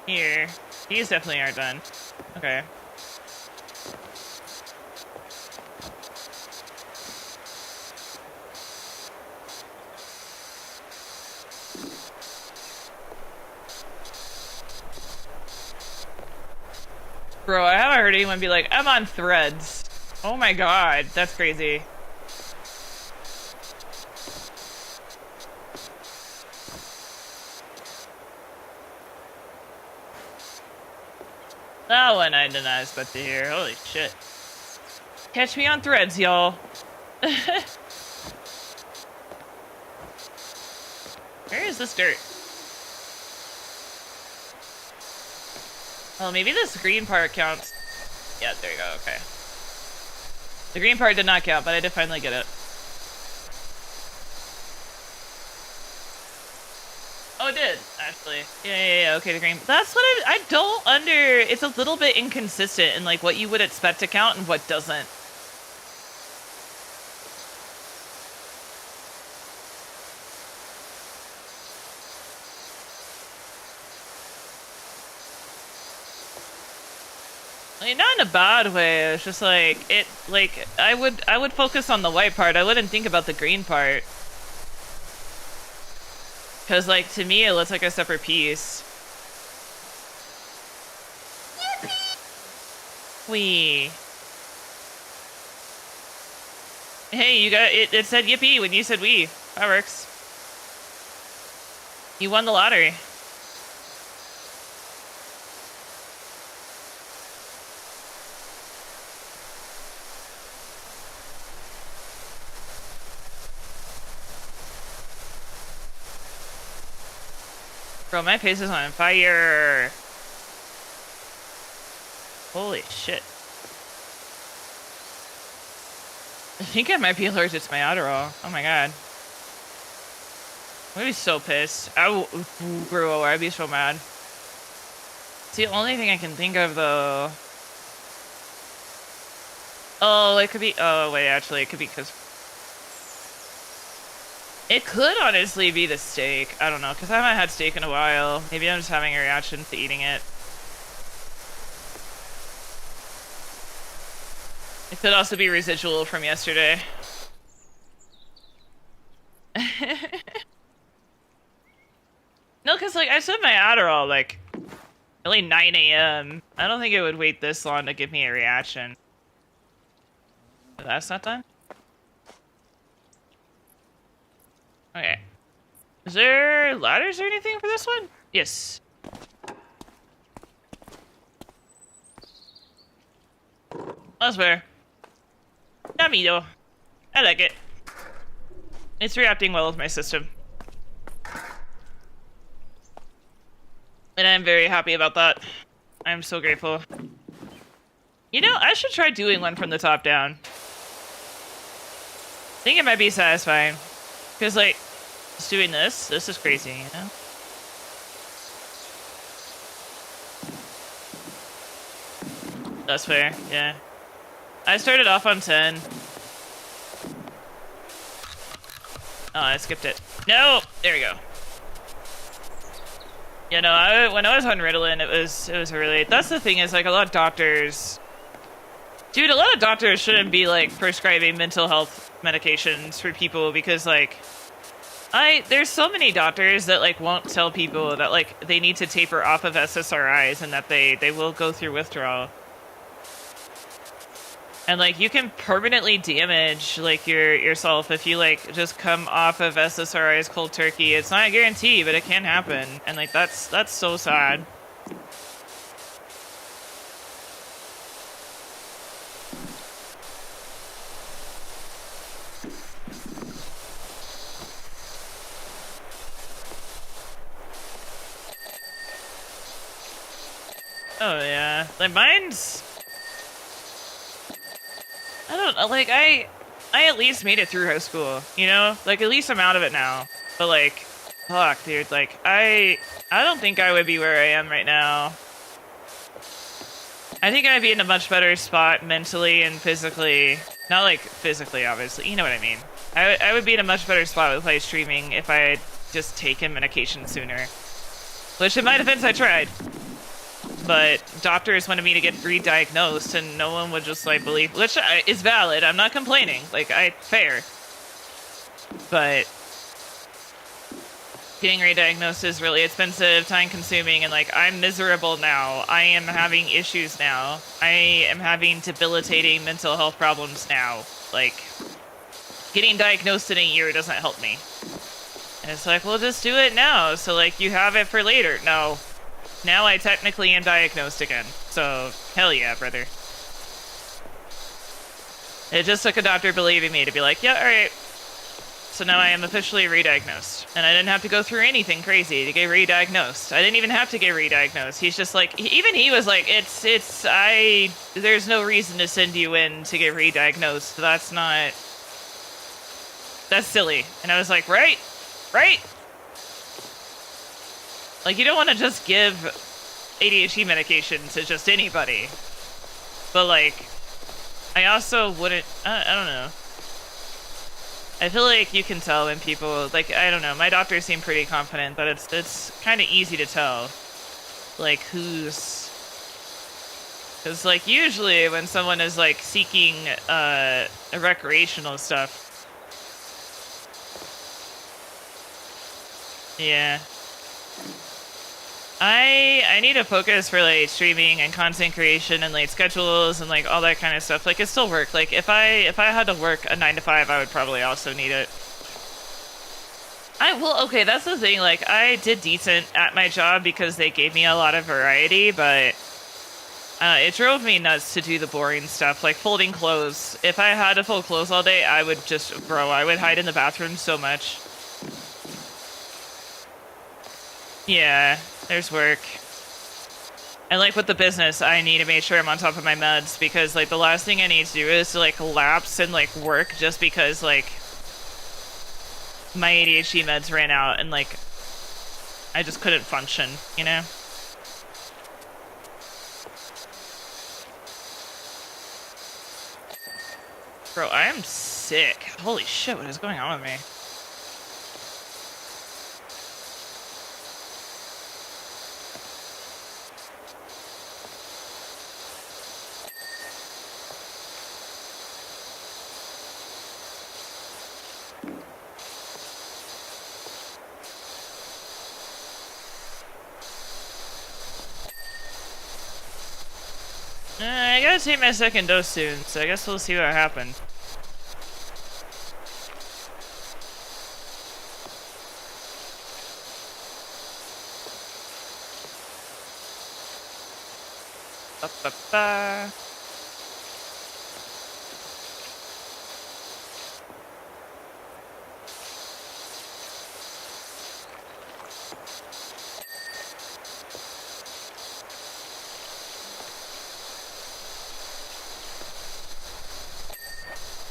Here. These definitely aren't done. Okay. Bro, I haven't heard anyone be like, I'm on Threads. Oh my god, that's crazy. That one I did not expect to hear. Holy shit. Catch me on Threads, y'all. Where is this dirt? Oh, maybe this green part counts. Yeah, there you go, okay. The green part did not count, but I did finally get it. Oh, it did, actually. Yeah, okay, the green. That's what I don't it's a little bit inconsistent in like what you would expect to count and what doesn't. I mean, not in a bad way. It's just like I would focus on the white part. I wouldn't think about the green part. Cause like to me it looks like a separate piece. Wee. Hey, you got it. It said yippee when you said wee. That works. You won the lottery. Bro, my face is on fire. Holy shit. I think I might be allergic to my Adderall. Oh my god. I'm gonna be so pissed. Bro, I'd be so mad. It's the only thing I can think of though. Oh, it could be. Oh, wait, actually, it could be because. It could honestly be the steak. I don't know, because I haven't had steak in a while. Maybe I'm just having a reaction to eating it. It could also be residual from yesterday. No, because like I said my Adderall like really 9 a.m. I don't think it would wait this long to give me a reaction. That's not done? Okay. Is there ladders or anything for this one? Yes. That's fair. Yummy though. I like it. It's reacting well with my system. And I'm very happy about that. I'm so grateful. You know, I should try doing one from the top down. I think it might be satisfying. Because, like, just doing this is crazy, you know? That's fair, yeah. I started off on 10. Oh, I skipped it. No! There we go. You know, when I was on Ritalin, it was really... That's the thing is, like, a lot of doctors... Dude, a lot of doctors shouldn't be, like, prescribing mental health medications for people because, like... There's so many doctors that, like, won't tell people that, like, they need to taper off of SSRIs and that they will go through withdrawal. And, like, you can permanently damage, like, yourself if you, like, just come off of SSRIs cold turkey. It's not a guarantee, but it can happen. And, like, that's so sad. Oh, yeah. Like, mine's... I don't know, like, I at least made it through high school, you know? Like, at least I'm out of it now. But, like, fuck, dude, like, I don't think I would be where I am right now I think I'd be in a much better spot mentally and physically. Not like physically, obviously. You know what I mean. I would be in a much better spot with live streaming if I had just taken medication sooner. Which, in my defense, I tried. But doctors wanted me to get re-diagnosed, and no one would just, like, believe... Which is valid. I'm not complaining. Like, fair. But... getting re-diagnosed is really expensive, time-consuming, and, like, I'm miserable now. I am having issues now. I am having debilitating mental health problems now. Like, getting diagnosed in a year doesn't help me. And it's like, well, just do it now, so, like, you have it for later. No. Now I technically am diagnosed again. So, hell yeah, brother. It just took a doctor believing me to be like, yeah, alright. So now I am officially re-diagnosed. And I didn't have to go through anything crazy to get re-diagnosed. I didn't even have to get re-diagnosed. He's just like, even he was like, there's no reason to send you in to get re-diagnosed. That's silly. And I was like, right? Like, you don't want to just give ADHD medication to just anybody. But, like, I also wouldn't... I don't know. I feel like you can tell when people... Like, I don't know. My doctor seemed pretty confident, but it's kind of easy to tell. Like, who's... Because, like, usually when someone is, like, seeking recreational stuff... Yeah. I need to focus for, like, streaming and content creation and, like, schedules and, like, all that kind of stuff. Like, it still work. Like, if I had to work a 9 to 5, I would probably also need it. Okay, that's the thing. Like, I did decent at my job because they gave me a lot of variety, but it drove me nuts to do the boring stuff, like folding clothes. If I had to fold clothes all day, I would just, I would hide in the bathroom so much. Yeah. There's work. And, like, with the business, I need to make sure I'm on top of my meds, because, like, the last thing I need to do is to, like, lapse and, like, work just because, like, my ADHD meds ran out and, like, I just couldn't function, you know? Bro, I am sick. Holy shit, what is going on with me? I gotta take my second dose soon, so I guess we'll see what happens. Ba-ba-ba.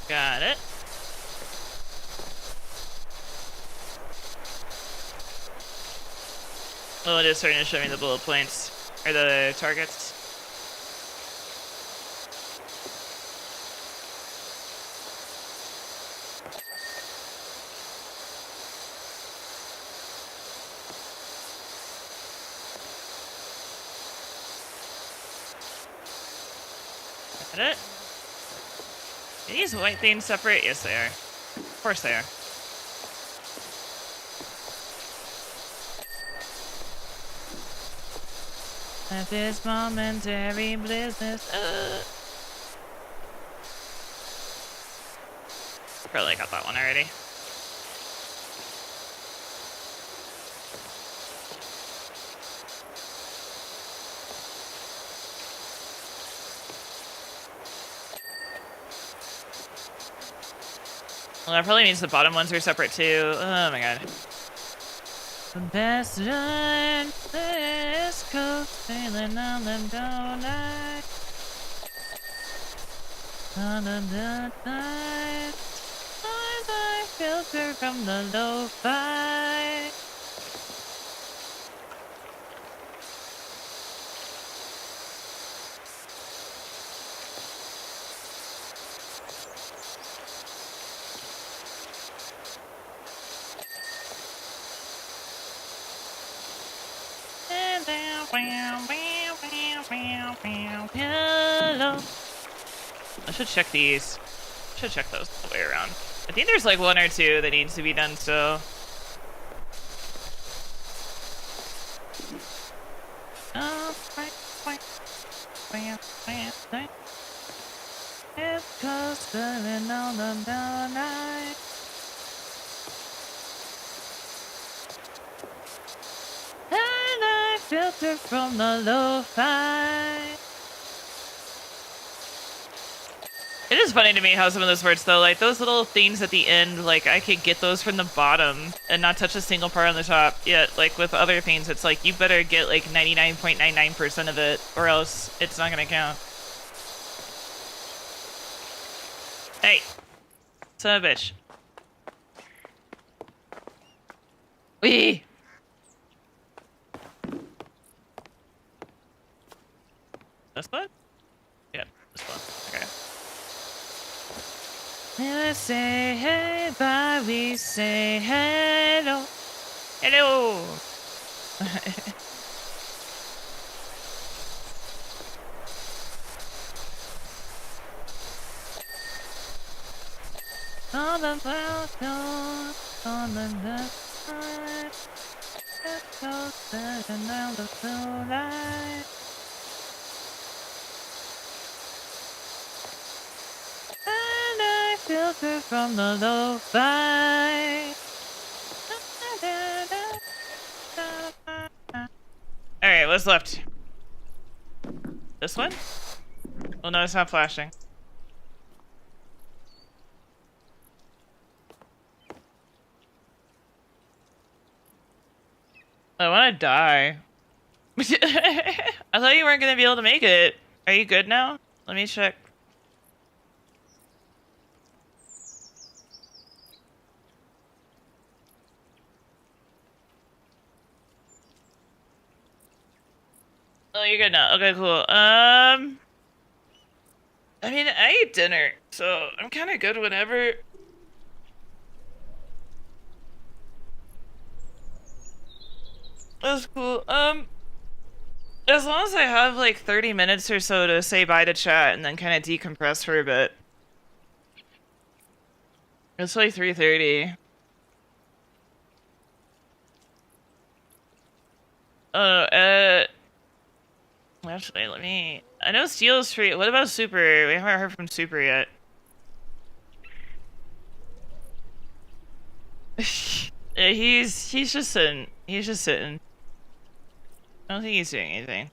Got it. Oh, it is starting to show me the bullet points. Or the targets. Got it. Are these white things separate? Yes, they are. Of course they are. At this momentary blissness. Probably got that one already. Well, that probably means the bottom ones are separate too. Oh my god. The best time, West Coast, sailing on the donut. On the night, as I filter from the lo-fi. Hello. I should check these. Should check those all the way around. I think there's like one or two that needs to be done still. It goes spinning on the night. And I filter from the lo-fi. It is funny to me how some of those words, though, like those little things at the end, like I could get those from the bottom and not touch a single part on the top. Yet, like with other things, it's like you better get like 99.99% of it, or else it's not gonna count. Hey, son of a bitch. Wee. This one? Yeah, this one. Okay. Let's say hey, bye. We say hello. Hello. On the balcony, on the left side, it's closer than now the blue light. And I filter from the lo-fi. Alright, what's left? This one? Oh no, it's not flashing. I want to die. I thought you weren't going to be able to make it. Are you good now? Let me check. Oh, you're good now. Okay, cool. I mean, I ate dinner, so I'm kind of good whenever. That's cool. As long as I have like 30 minutes or so to say bye to chat and then kind of decompress for a bit. It's like 3:30. Oh, actually, let me... I know Steel's free. What about Super? We haven't heard from Super yet. Yeah, he's just sitting. He's just sitting. I don't think he's doing anything.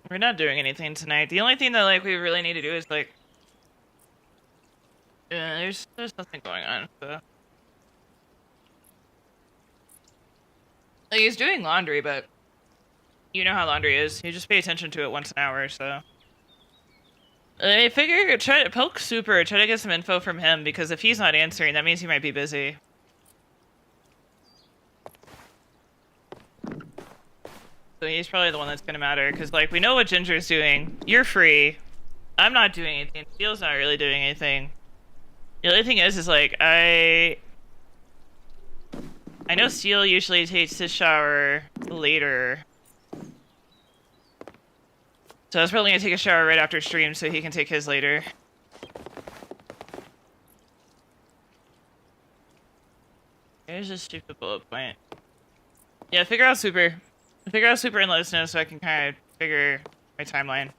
We're not doing anything tonight. The only thing that like we really need to do is like... Yeah, there's nothing going on, so... Like, he's doing laundry, but... You know how laundry is. You just pay attention to it once an hour, so... I figure try to poke Super, try to get some info from him, because if he's not answering, that means he might be busy. So he's probably the one that's gonna matter, because like we know what Ginger's doing. You're free. I'm not doing anything. Steel's not really doing anything. The only thing is like I know Steel usually takes his shower later. So I was probably gonna take a shower right after stream so he can take his later. There's a stupid bullet point. Yeah, figure out Super. Figure out Super and let us know so I can kind of figure my timeline.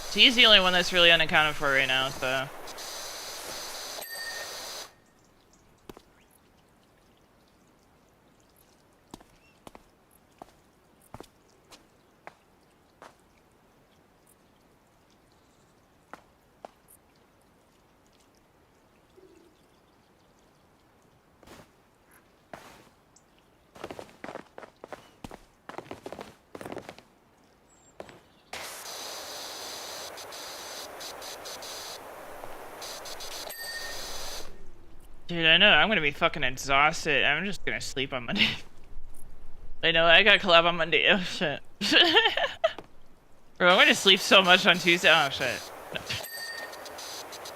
So he's the only one that's really unaccounted for right now, so... Dude, I know, I'm gonna be fucking exhausted. I'm just gonna sleep on Monday. I know, I got collab on Monday. Oh, shit. Bro, I'm gonna sleep so much on Tuesday. Oh shit. No.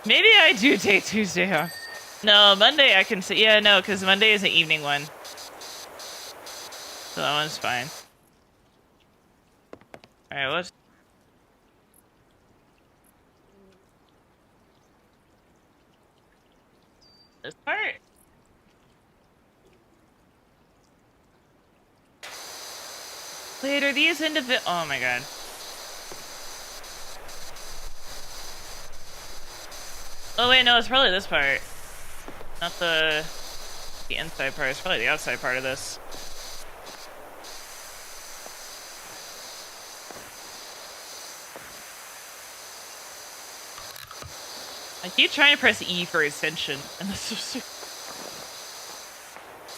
Maybe I do take Tuesday off. No, Monday I can see. Yeah, no, because Monday is the evening one. So that one's fine. Alright, what's... this part? Wait, are these individual? Oh my god. Oh wait, no, it's probably this part. Not the inside part. It's probably the outside part of this. I keep trying to press E for ascension, and this is...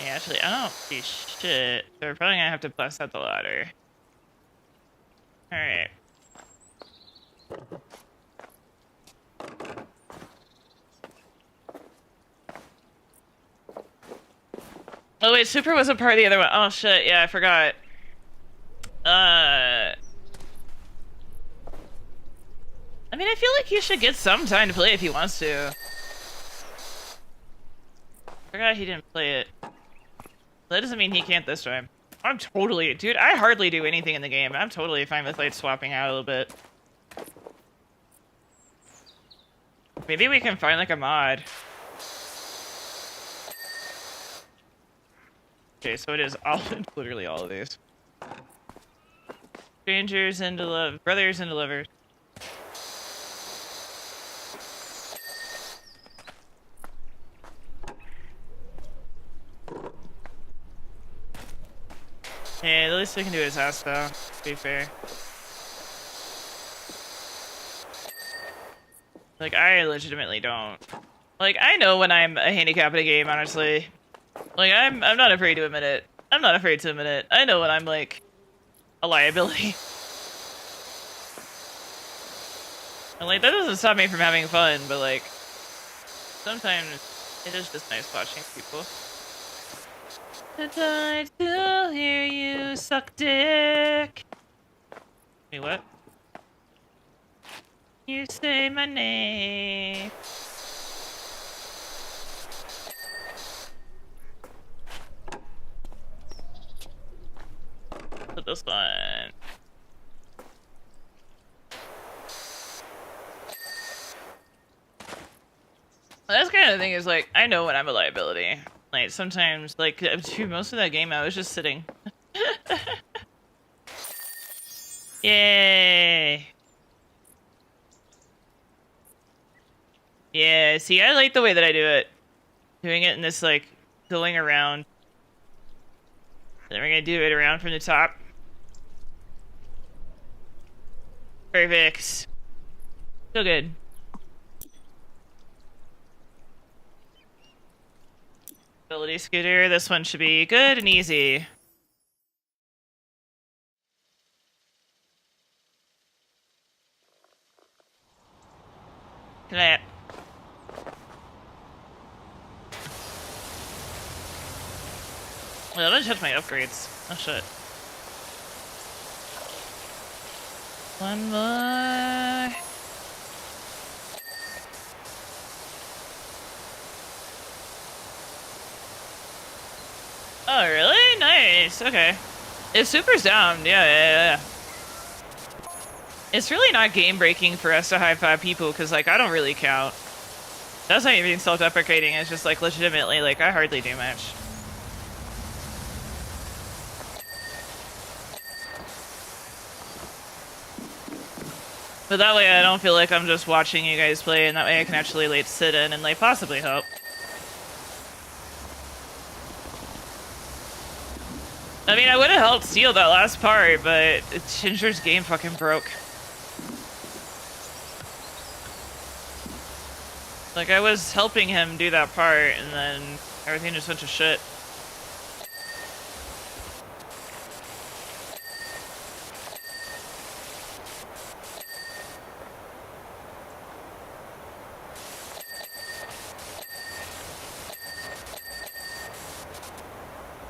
Yeah, actually, I don't see shit. So we're probably gonna have to bust out the ladder. Alright. Oh wait, Super wasn't part of the other one. Oh shit, yeah, I forgot. I mean, I feel like he should get some time to play if he wants to. Forgot he didn't play it. That doesn't mean he can't this time. I'm totally... Dude, I hardly do anything in the game. I'm totally fine with, like, swapping out a little bit. Maybe we can find, like, a mod. Okay, so it is all... literally all of these. Strangers into love... Brothers into lovers. Hey, the least we can do is ask, though, to be fair. Like, I legitimately don't. Like, I know when I'm a handicap in a game, honestly. Like, I'm not afraid to admit it. I'm not afraid to admit it. I know when I'm, like, a liability. And, like, that doesn't stop me from having fun, but, like, sometimes it is just nice watching people. I died to hear you suck dick. Wait, what? You say my name. Put this one. That's kind of the thing is, like, I know when I'm a liability. Like, sometimes, like, dude, most of that game I was just sitting. Yay! Yeah, see, I like the way that I do it. Doing it in this, like, going around. Then we're gonna do it around from the top. Perfect. So good. Ability scooter, this one should be good and easy. Can I... Well, I didn't touch my upgrades. Oh shit. One more. Oh, really? Nice. Okay. If Super's down, yeah. It's really not game-breaking for us to high-five people, because, like, I don't really count. That's not even self-deprecating, it's just, like, legitimately, like, I hardly do much. But that way I don't feel like I'm just watching you guys play, and that way I can actually, like, sit in and, like, possibly help. I mean, I would have helped steal that last part, but Ginger's game fucking broke. Like, I was helping him do that part, and then everything just went to shit.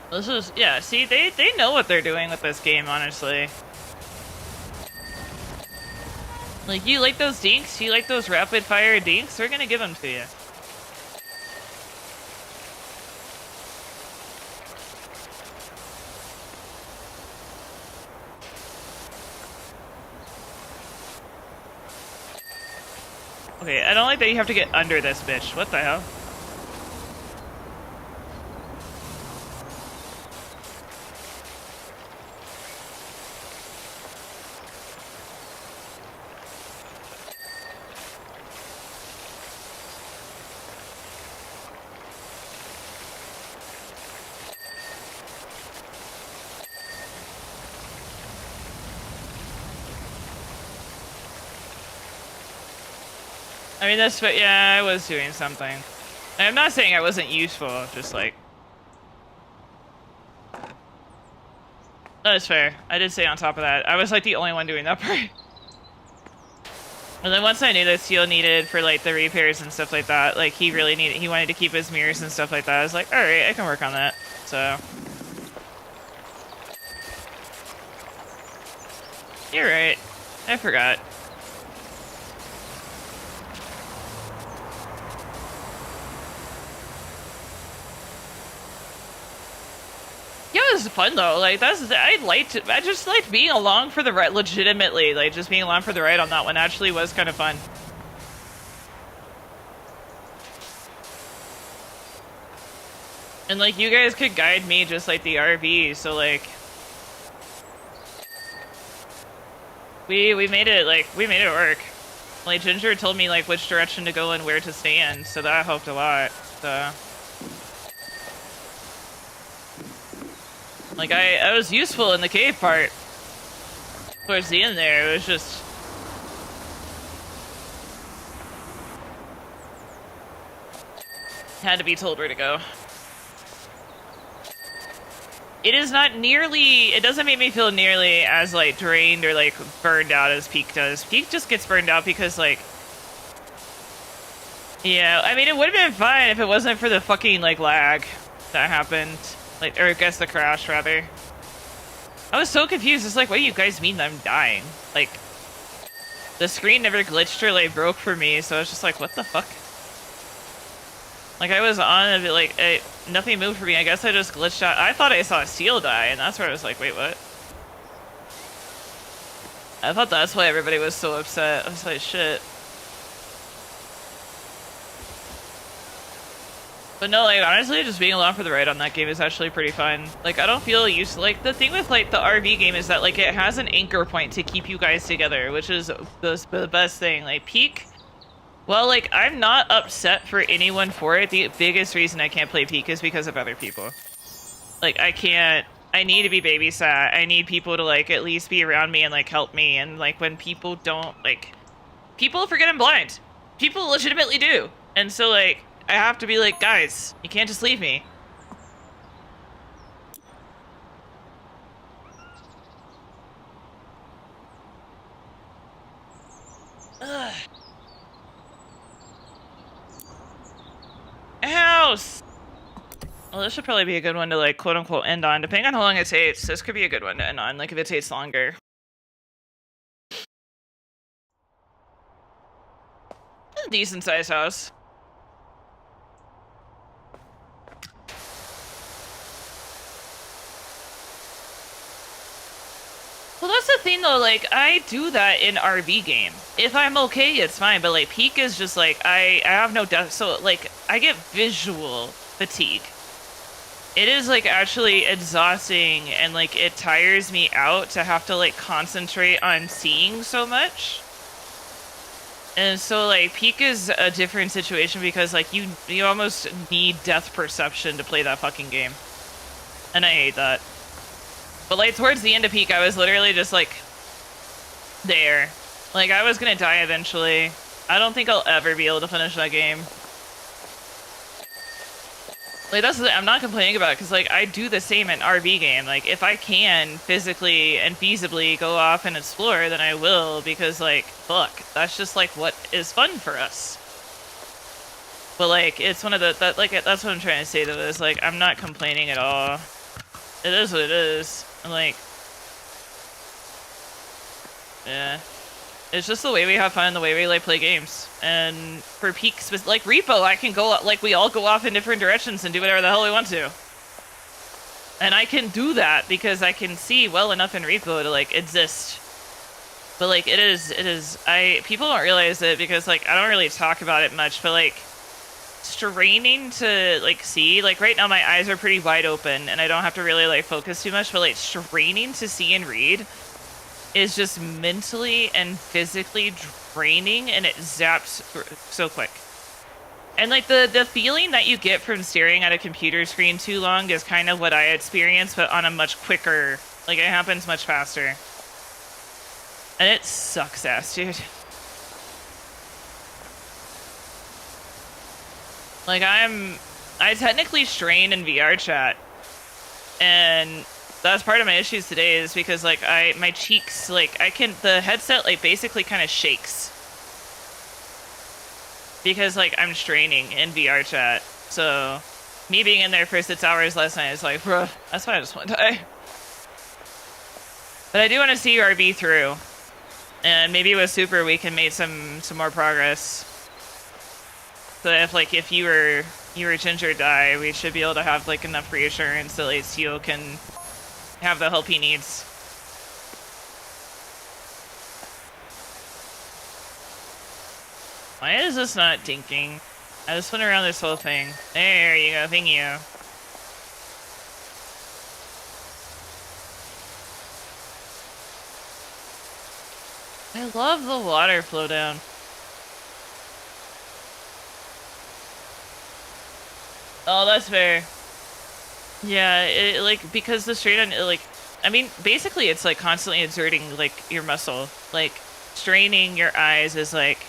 This is, yeah, see, they know what they're doing with this game, honestly. Like, you like those dinks? You like those rapid fire dinks? We're gonna give them to you. Okay, I don't like that you have to get under this bitch. What the hell? I mean, that's, yeah, I was doing something. I'm not saying I wasn't useful, just like... That's fair. I did say on top of that. I was like the only one doing that part. And then once I knew that Seal needed for like the repairs and stuff like that, like he wanted to keep his mirrors and stuff like that. I was like, alright, I can work on that. So... You're right. I forgot. Yeah, it was fun though. Like I just liked being along for the ride. Legitimately, like just being along for the ride on that one actually was kind of fun. And like you guys could guide me just like the RV, so like we made it work. Like Ginger told me like which direction to go and where to stand, so that helped a lot. So like I was useful in the cave part. Towards the end there, it was just had to be told where to go. It is not nearly, it doesn't make me feel nearly as like drained or like burned out as Peak does. Peak just gets burned out because like, yeah, I mean it would have been fine if it wasn't for the fucking like lag that happened. Like, or I guess the crash rather. I was so confused, it's like, what do you guys mean I'm dying? Like, the screen never glitched or like broke for me, so I was just like, what the fuck? Like I was on a bit, like nothing moved for me. I guess I just glitched out. I thought I saw Seal die, and that's where I was like, wait, what? I thought that's why everybody was so upset. I was like, shit. But no, like honestly, just being along for the ride on that game is actually pretty fun. Like I don't feel used. Like the thing with like the RV game is that like it has an anchor point to keep you guys together, which is the best thing. Like Peak. Well, like, I'm not upset for anyone for it. The biggest reason I can't play Peak is because of other people. Like, I need to be babysat. I need people to, like, at least be around me and, like, help me. And, like, when people don't, like, people forget I'm blind. People legitimately do. And so, like, I have to be like, guys, you can't just leave me. Ugh. House! Well, this should probably be a good one to, like, quote-unquote end on. Depending on how long it takes, this could be a good one to end on, like, if it takes longer. It's a decent-sized house. Well, that's the thing, though, like, I do that in RV game. If I'm okay, it's fine, but, like, Peak is just, like, I have no depth, so, like, I get visual fatigue. It is, like, actually exhausting, and, like, it tires me out to have to, like, concentrate on seeing so much. And so, like, Peak is a different situation because, like, you almost need depth perception to play that fucking game. And I hate that. But, like, towards the end of Peak, I was literally just, like, there. Like, I was gonna die eventually. I don't think I'll ever be able to finish that game. Like, that's the thing. I'm not complaining about it, because, like, I do the same in RV game. Like, if I can physically and feasibly go off and explore, then I will, because, like, fuck. That's just, like, what is fun for us. But, like, it's one of the... that's what I'm trying to say, though, is, like, I'm not complaining at all. It is what it is. I'm like... Yeah. It's just the way we have fun, the way we like play games. And for peaks, like repo, I can go, like we all go off in different directions and do whatever the hell we want to. And I can do that because I can see well enough in repo to like exist. But like it is, people don't realize it because like I don't really talk about it much, but like straining to like see, like right now my eyes are pretty wide open and I don't have to really like focus too much, but like straining to see and read is just mentally and physically draining, and it zaps so quick. And like the feeling that you get from staring at a computer screen too long is kind of what I experienced, but on a much quicker, like it happens much faster. And it sucks ass, dude. Like I technically strain in VR chat, and that's part of my issues today is because like my cheeks, like the headset like basically kind of shakes because like I'm straining in VR chat. So me being in there for 6 hours last night is like, bruh, that's why I just want to die. But I do want to see RB through, and maybe with Super we can make some more progress. So if you or Ginger die, we should be able to have like enough reassurance that like Seal can have the help he needs. Why is this not dinking? I just went around this whole thing. There you go, thank you. I love the water flow down. Oh, that's fair. Yeah, it like because the straight on like, I mean, basically it's like constantly exerting like your muscle. Like straining your eyes is like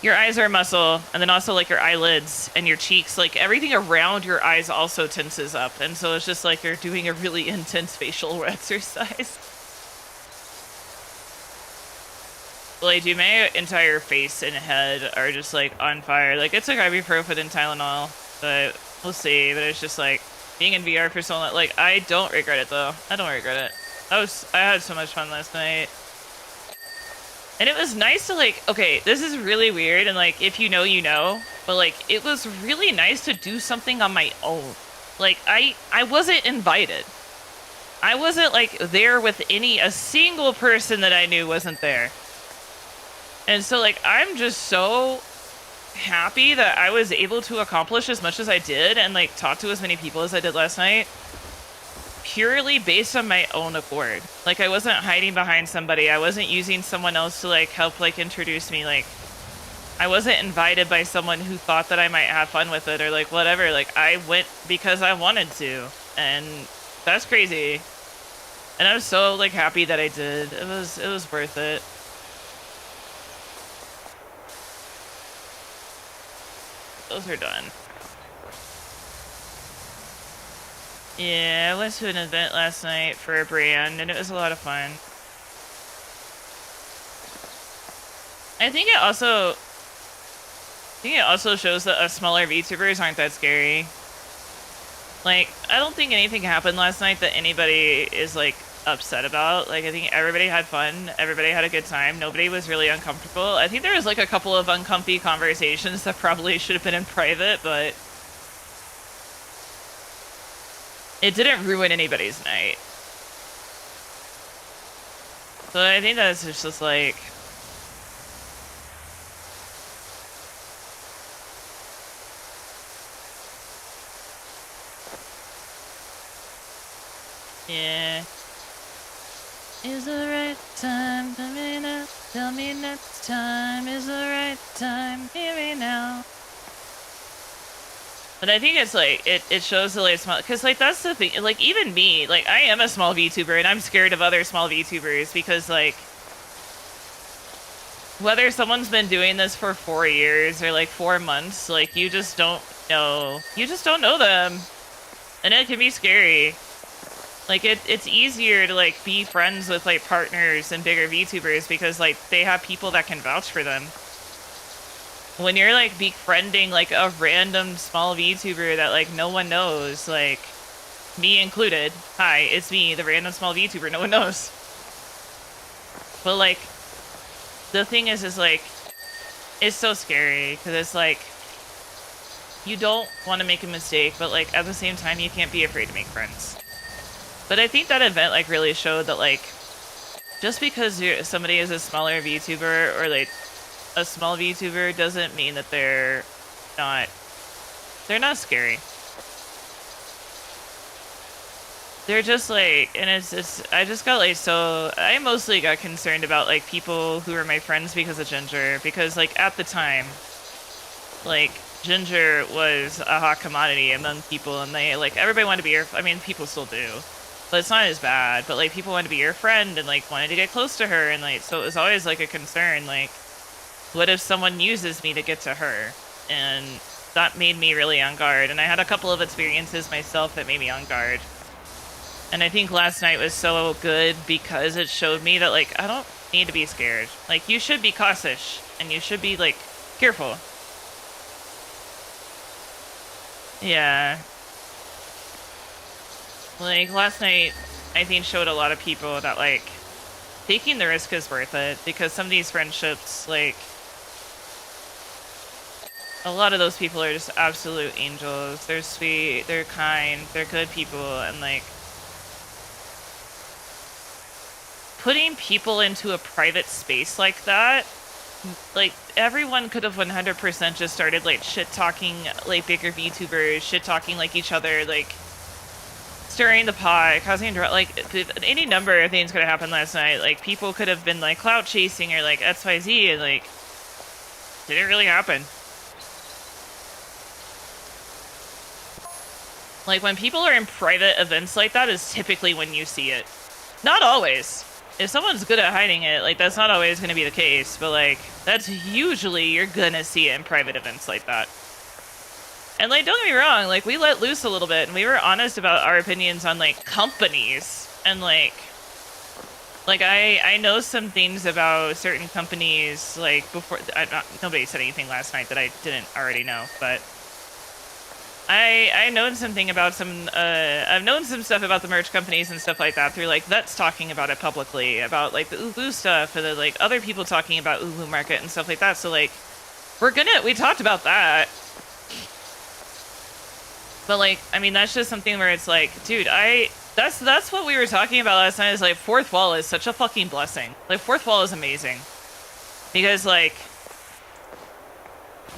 your eyes are a muscle, and then also like your eyelids and your cheeks, like everything around your eyes also tenses up, and so it's just like you're doing a really intense facial exercise. Like, dude, my entire face and head are just like on fire. Like, it's like ibuprofen and Tylenol, but we'll see. But it's just like being in VR for so long. Like, I don't regret it though. I don't regret it. I had so much fun last night. And it was nice to like, okay, this is really weird, and like, if you know, you know, but like, it was really nice to do something on my own. Like, I wasn't invited. I wasn't like there with a single person that I knew wasn't there. And so like, I'm just so happy that I was able to accomplish as much as I did and like talk to as many people as I did last night. Purely based on my own accord. Like, I wasn't hiding behind somebody. I wasn't using someone else to like help like introduce me. Like, I wasn't invited by someone who thought that I might have fun with it or like whatever. Like, I went because I wanted to, and that's crazy. And I'm so like happy that I did. It was worth it. Those are done. Yeah, I went to an event last night for a brand, and it was a lot of fun. I think it also shows that us smaller VTubers aren't that scary. Like, I don't think anything happened last night that anybody is like upset about. Like, I think everybody had fun. Everybody had a good time. Nobody was really uncomfortable. I think there was like a couple of uncomfy conversations that probably should have been in private, but it didn't ruin anybody's night. So I think that's just like, yeah. Is the right time, tell me now, tell me next time, is the right time, hear me now. But I think it's like, it shows the like small, because like that's the thing, like even me, like I am a small VTuber and I'm scared of other small VTubers because like, whether someone's been doing this for 4 years or like 4 months, like you just don't know them. And it can be scary. Like it's easier to like be friends with like partners and bigger VTubers because like they have people that can vouch for them. When you're like befriending like a random small VTuber that like no one knows, like me included. Hi, it's me, the random small VTuber no one knows. But like the thing is like, it's so scary because it's like, you don't want to make a mistake, but like at the same time, you can't be afraid to make friends. But I think that event like really showed that like, just because somebody is a smaller VTuber or like a small VTuber doesn't mean that they're not scary. They're just like, and it's I just got like, so I mostly got concerned about like people who were my friends because of Ginger, because like at the time, like Ginger was a hot commodity among people, and they like, everybody wanted to be your, I mean, people still do, but it's not as bad, but like people wanted to be your friend and like wanted to get close to her, and like, so it was always like a concern, like, what if someone uses me to get to her? And that made me really on guard, and I had a couple of experiences myself that made me on guard. And I think last night was so good because it showed me that, like, I don't need to be scared. Like, you should be cautious, and you should be, like, careful. Yeah. Like, last night, I think showed a lot of people that, like, taking the risk is worth it, because some of these friendships, like, a lot of those people are just absolute angels. They're sweet, they're kind, they're good people, and, like, putting people into a private space like that, like, everyone could have 100% just started, like, shit-talking, like, bigger VTubers, shit-talking, like, each other, like, stirring the pot, causing, like, any number of things could have happened last night. Like, people could have been, like, clout chasing or, like, XYZ, and, like, didn't really happen. Like, when people are in private events like that is typically when you see it. Not always. If someone's good at hiding it, like, that's not always going to be the case, but, like, that's usually, you're gonna see it in private events like that. And, like, don't get me wrong, like, we let loose a little bit, and we were honest about our opinions on, like, companies, and, like, I know some things about certain companies, like, before, nobody said anything last night that I didn't already know, but I known something about some, I've known some stuff about the merch companies and stuff like that through, like, Vets talking about it publicly, about, like, the Uwu stuff, and the, like, other people talking about Uwu Market and stuff like that, so, like, we talked about that. But, like, I mean, that's just something where it's like, dude, that's what we were talking about last night, is, like, fourth wall is such a fucking blessing. Like, fourth wall is amazing. Because, like,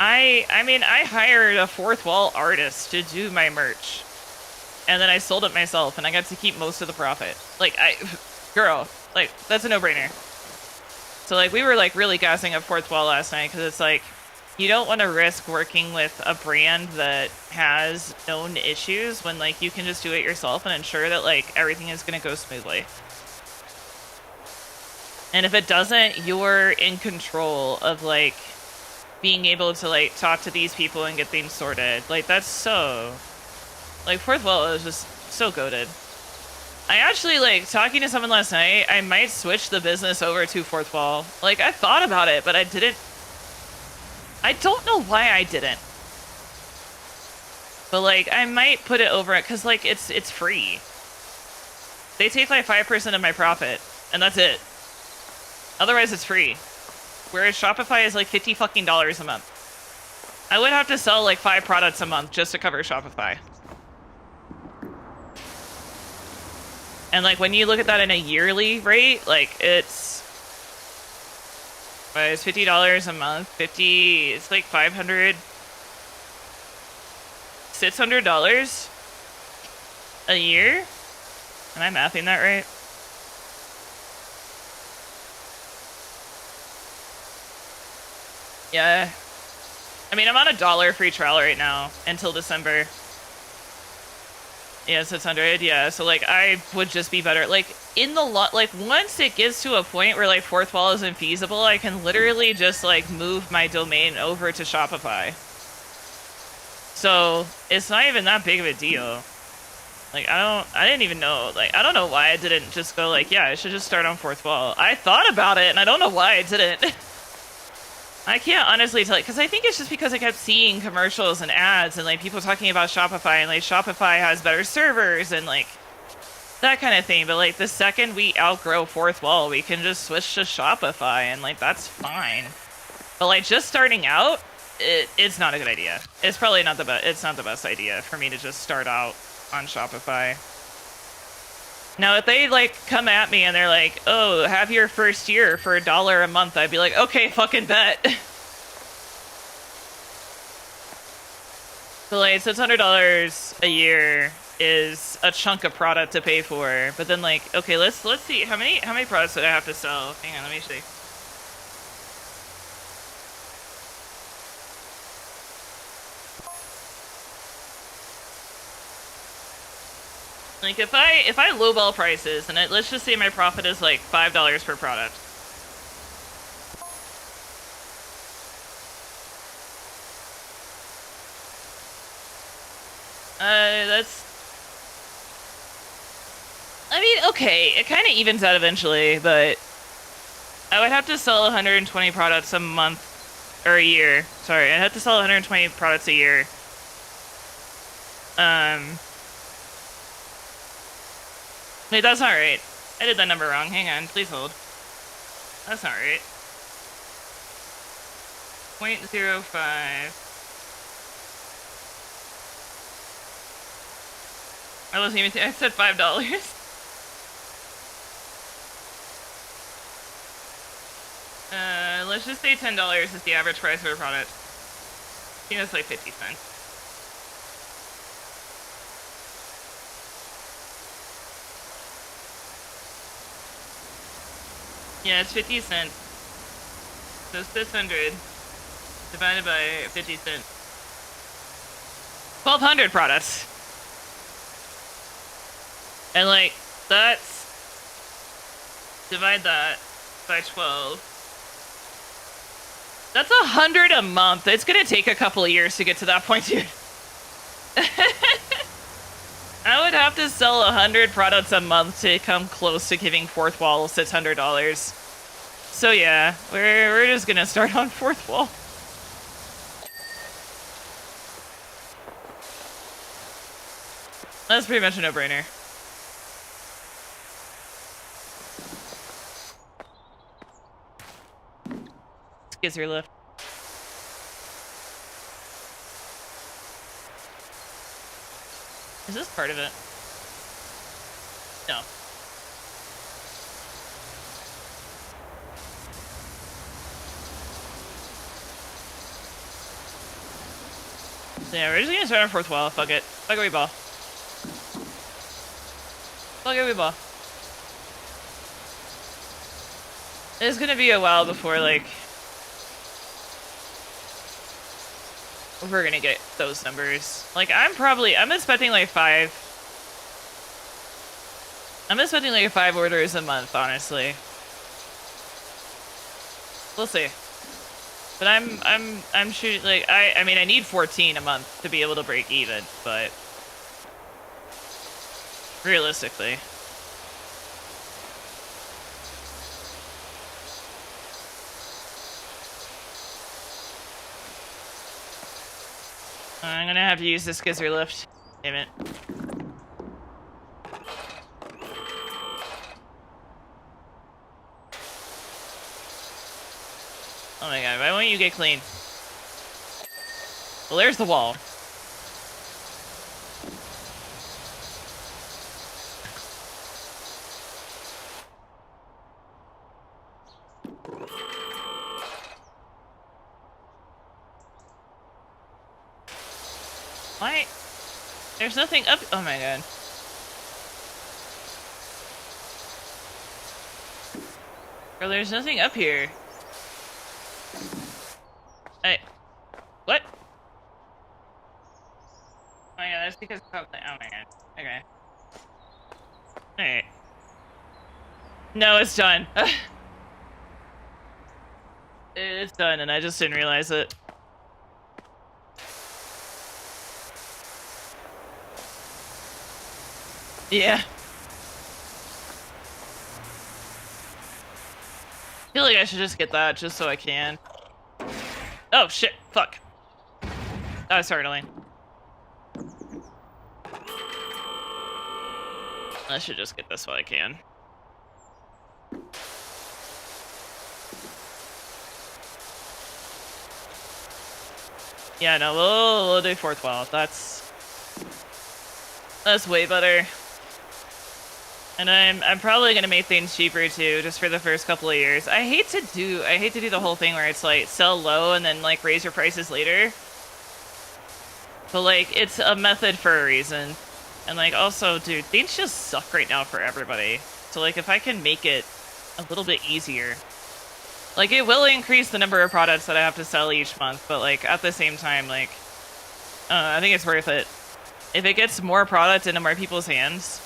I mean, I hired a fourth wall artist to do my merch. And then I sold it myself, and I got to keep most of the profit. Like, girl, like, that's a no-brainer. So, like, we were, like, really gassing up fourth wall last night, because it's like, you don't want to risk working with a brand that has known issues when, like, you can just do it yourself and ensure that, like, everything is going to go smoothly. And if it doesn't, you're in control of, like, being able to, like, talk to these people and get things sorted. Like, that's so, like, fourth wall is just so goated. I actually, like, talking to someone last night, I might switch the business over to fourth wall. Like, I thought about it, but I didn't. I don't know why I didn't. But, like, I might put it over it, because, like, it's free. They take, like, 5% of my profit, and that's it. Otherwise, it's free. Whereas Shopify is, like, $50 fucking a month. I would have to sell, like, 5 products a month just to cover Shopify. And, like, when you look at that in a yearly rate, like, it's $50 a month. It's like $500, $600 a year. Am I mathing that right? Yeah. I mean, I'm on $1 free trial right now until December. Yeah, 600. Yeah, so, like, I would just be better. Like, in the like, once it gets to a point where, like, fourth wall isn't feasible, I can literally just, like, move my domain over to Shopify. So, it's not even that big of a deal. Like, I didn't even know, like, I don't know why I didn't just go, like, yeah, I should just start on fourth wall. I thought about it, and I don't know why I didn't. I can't honestly tell you, because I think it's just because I kept seeing commercials and ads and, like, people talking about Shopify, and, like, Shopify has better servers, and, like, That kind of thing. But like the second we outgrow fourth wall, we can just switch to Shopify, and like that's fine. But like just starting out, it's not a good idea. It's probably not the best. It's not the best idea for me to just start out on Shopify. Now, if they like come at me and they're like, "Oh, have your first year for $1 a month," I'd be like, "Okay, fucking bet." But like $600 a year is a chunk of product to pay for. But then like, okay, let's see how many products did I have to sell? Hang on, let me see. Like if I lowball prices and let's just say my profit is like $5 per product. That's. I mean, okay, it kind of evens out eventually, but I would have to sell 120 products a month or a year. Sorry, I'd have to sell 120 products a year. Wait, that's not right. I did that number wrong. Hang on, please hold. That's not right. 0.05. I wasn't even. I said $5. Let's just say $10 is the average price for a product. I think that's like 50 cents. Yeah, it's 50 cents. So 600 divided by 50 cents. 1,200 products. And like, that's... Divide that by 12. That's 100 a month. It's gonna take a couple of years to get to that point, dude. I would have to sell 100 products a month to come close to giving fourth wall $600. So yeah, we're just gonna start on fourth wall. That's pretty much a no-brainer. Gets your lift. Is this part of it? No. So yeah, we're just gonna start on fourth wall. Fuck it. Fuck it, we ball. Fuck it, we ball. It's gonna be a while before, like... we're gonna get those numbers. Like, I'm expecting like 5. I'm expecting like 5 orders a month, honestly. We'll see. But I'm shooting, like, I mean, I need 14 a month to be able to break even, but... realistically. I'm gonna have to use this skizzer lift. Damn it. Oh my god, why won't you get clean? Well, there's the wall. Why? There's nothing up. Oh my god. Bro, there's nothing up here. What? Oh my god, that's because. Oh my god. Okay. Alright. No, it's done. It's done, and I just didn't realize it. Yeah. I feel like I should just get that just so I can. Oh shit, fuck. Oh, sorry, Elaine. I should just get this while I can. Yeah, no, we'll do 412. That's way better. And I'm probably gonna make things cheaper too, just for the first couple of years. I hate to do the whole thing where it's like sell low and then like raise your prices later. But like it's a method for a reason. And like also, dude, things just suck right now for everybody. So like if I can make it a little bit easier. Like it will increase the number of products that I have to sell each month, but like at the same time, like I think it's worth it. If it gets more product into more people's hands.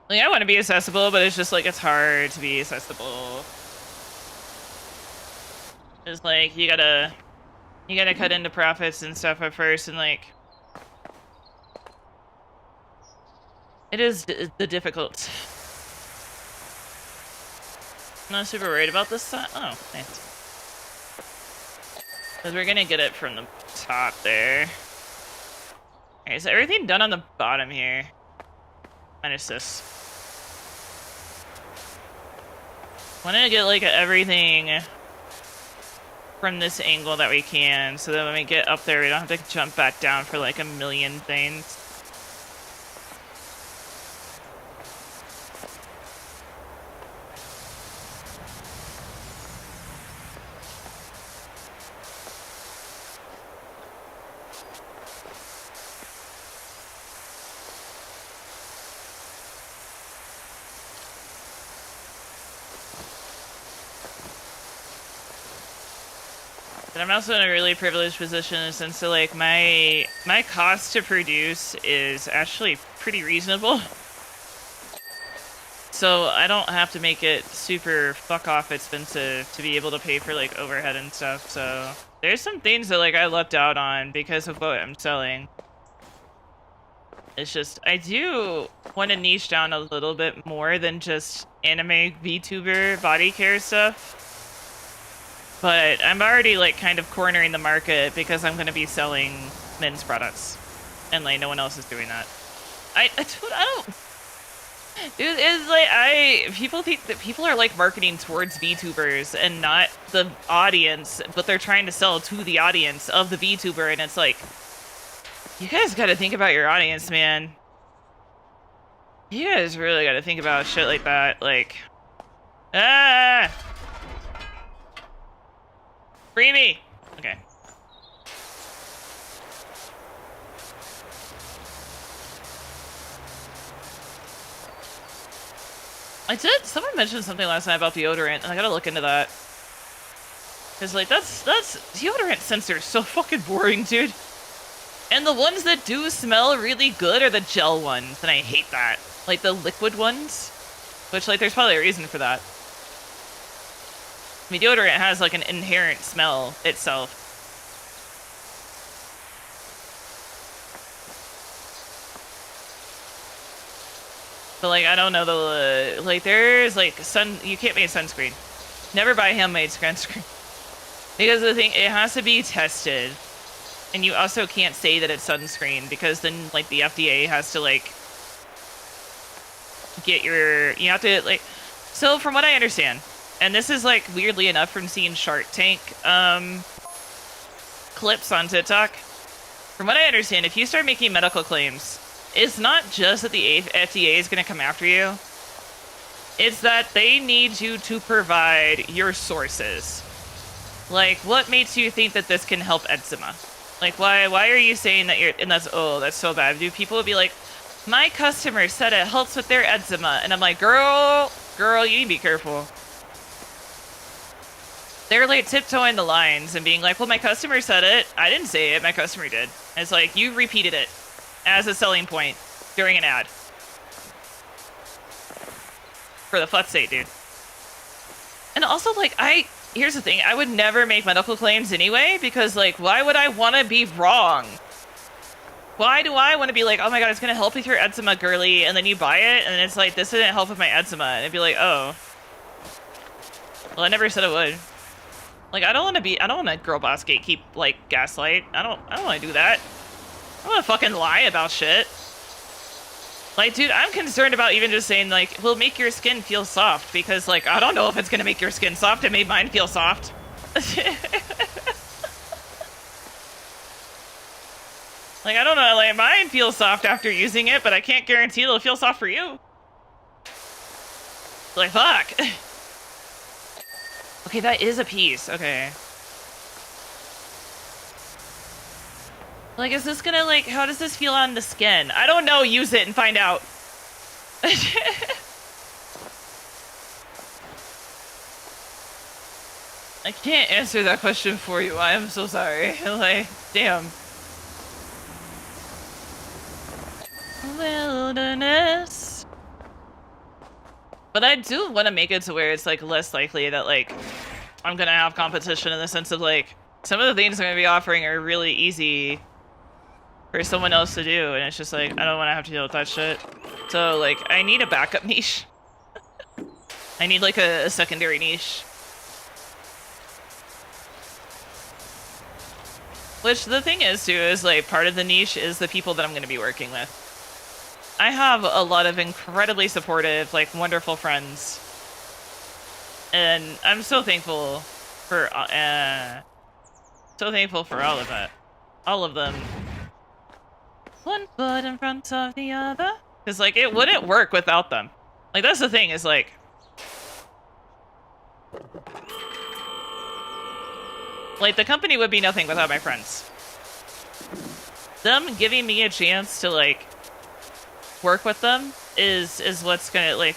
Like, I want to be accessible, but it's just, like, it's hard to be accessible. It's like, you gotta cut into profits and stuff at first, and, like... It is the difficult. I'm not super worried about this side. Oh, nice. Because we're gonna get it from the top there. Okay, so everything done on the bottom here. Minus this. I want to get like everything from this angle that we can, so that when we get up there, we don't have to jump back down for like a million things. But I'm also in a really privileged position since so like my cost to produce is actually pretty reasonable. So I don't have to make it super fuck off expensive to be able to pay for like overhead and stuff. So there's some things that like I lucked out on because of what I'm selling. It's just I do want to niche down a little bit more than just anime VTuber body care stuff. But I'm already, like, kind of cornering the market because I'm going to be selling men's products. And, like, no one else is doing that. I don't... Dude, it's like, people think that people are, like, marketing towards VTubers and not the audience, but they're trying to sell to the audience of the VTuber, and it's like, you guys gotta think about your audience, man. You guys really gotta think about shit like that, like... Ah! Free me! Okay. Someone mentioned something last night about deodorant, and I gotta look into that. Cause like, that's, deodorant scents are so fucking boring, dude. And the ones that do smell really good are the gel ones, and I hate that. Like, the liquid ones. Which, like, there's probably a reason for that. I mean, deodorant has, like, an inherent smell itself. But, like, I don't know the, like, there's, like, you can't make sunscreen. Never buy handmade sunscreen. Because the thing, it has to be tested. And you also can't say that it's sunscreen, because then, like, the FDA has to, like, get you have to, like, so from what I understand, and this is, like, weirdly enough from seeing Shark Tank clips on TikTok. From what I understand, if you start making medical claims, it's not just that the FDA is going to come after you. It's that they need you to provide your sources. Like, what makes you think that this can help eczema? Like, why are you saying that and that's so bad. Do people would be like, my customer said it helps with their eczema. And I'm like, girl, you need to be careful. They're like tiptoeing the lines and being like, well, my customer said it. I didn't say it. My customer did. And it's like, you repeated it as a selling point during an ad. For the fuck's sake, dude. And also, like, here's the thing. I would never make medical claims anyway, because, like, why would I want to be wrong? Why do I want to be like, oh my god, it's going to help with your eczema, girly, and then you buy it, and it's like, this didn't help with my eczema. And it'd be like, oh. Well, I never said it would. Like, I don't want to girl boss gatekeep, like, gaslight. I don't want to do that. I don't want to fucking lie about shit. Like, dude, I'm concerned about even just saying, like, we'll make your skin feel soft, because, like, I don't know if it's gonna make your skin soft. It made mine feel soft. Like, I don't know, like, mine feels soft after using it, but I can't guarantee it'll feel soft for you. Like, fuck. Okay, that is a piece. Okay. Like, is this gonna, like, how does this feel on the skin? I don't know. Use it and find out. I can't answer that question for you. I am so sorry. Like, damn. Wilderness. But I do want to make it to where it's, like, less likely that, like, I'm gonna have competition in the sense of, like, some of the things I'm gonna be offering are really easy for someone else to do, and it's just, like, I don't want to have to deal with that shit. So, like, I need a backup niche. I need, like, a secondary niche. Which, the thing is, too, is, like, part of the niche is the people that I'm gonna be working with. I have a lot of incredibly supportive, like, wonderful friends. And I'm so thankful for, all of it. All of them. One foot in front of the other. Because, like, it wouldn't work without them. Like, that's the thing, is, like... Like, the company would be nothing without my friends. Them giving me a chance to, like... work with them is what's gonna, like,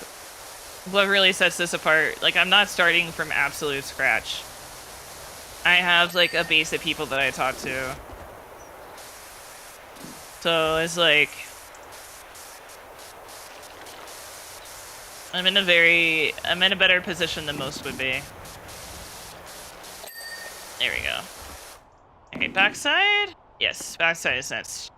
what really sets this apart. Like, I'm not starting from absolute scratch. I have, like, a base of people that I talk to. So it's like, I'm in a better position than most would be. There we go. Okay, backside? Yes, backside is next.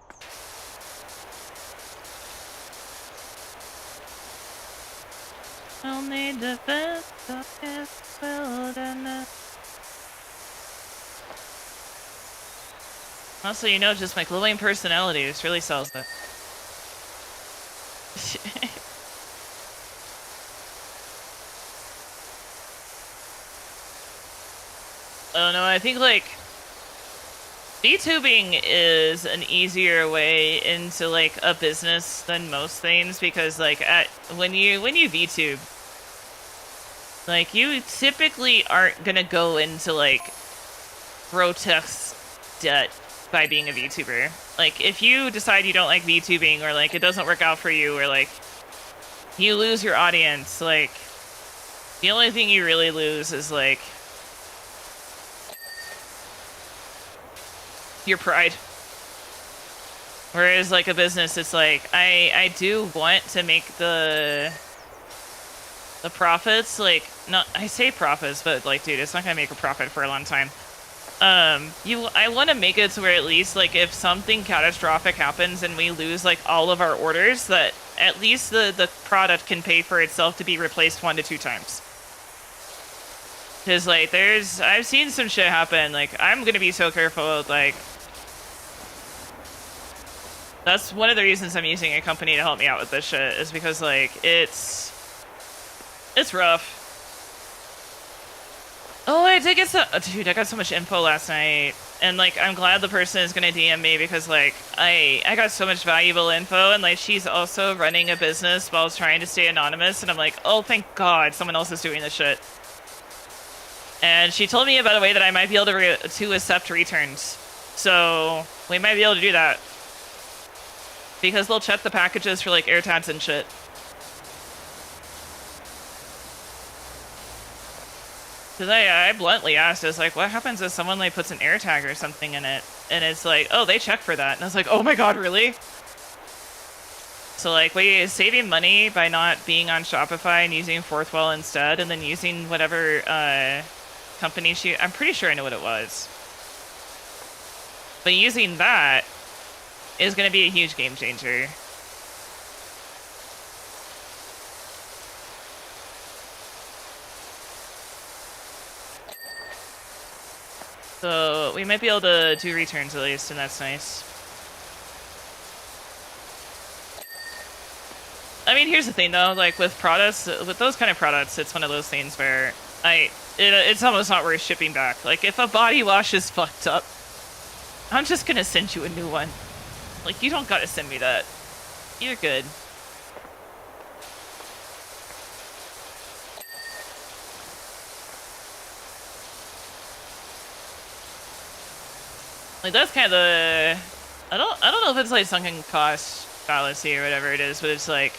Only the best of his wilderness. Also, you know, just my glowing personality just really sells it. Oh no, I think, like, VTubing is an easier way into, like, a business than most things, because, like, when you VTube, like, you typically aren't gonna go into, like, grotesque debt by being a VTuber. Like, if you decide you don't like VTubing, or, like, it doesn't work out for you, or, like, you lose your audience, like, the only thing you really lose is, like, your pride. Whereas, like, a business, it's like, I do want to make the profits, like, not, I say profits, but, like, dude, it's not gonna make a profit for a long time. I want to make it to where at least, like, if something catastrophic happens and we lose, like, all of our orders, that at least the product can pay for itself to be replaced 1 to 2 times. Because, like, I've seen some shit happen. Like, I'm gonna be so careful with, like, that's one of the reasons I'm using a company to help me out with this shit, is because, like, it's rough. Oh, I did get dude, I got so much info last night, and, like, I'm glad the person is gonna DM me, because, like, I got so much valuable info, and, like, she's also running a business while trying to stay anonymous, and I'm like, oh, thank God someone else is doing this shit. And she told me about a way that I might be able to accept returns, so we might be able to do that, because they'll check the packages for, like, air tags and shit. Because I bluntly asked, I was like, what happens if someone, like, puts an air tag or something in it? And it's like, oh, they check for that. And I was like, oh my God, really? So, like, we're saving money by not being on Shopify and using Fourthwell instead, and then using whatever company I'm pretty sure I know what it was. But using that is going to be a huge game changer. So we might be able to do returns at least, and that's nice. I mean, here's the thing though, like with products, with those kind of products, it's one of those things where it's almost not worth shipping back. Like if a body wash is fucked up, I'm just gonna send you a new one. Like you don't gotta send me that. You're good. Like that's kind of the, I don't know if it's like sunken cost fallacy or whatever it is, but it's like,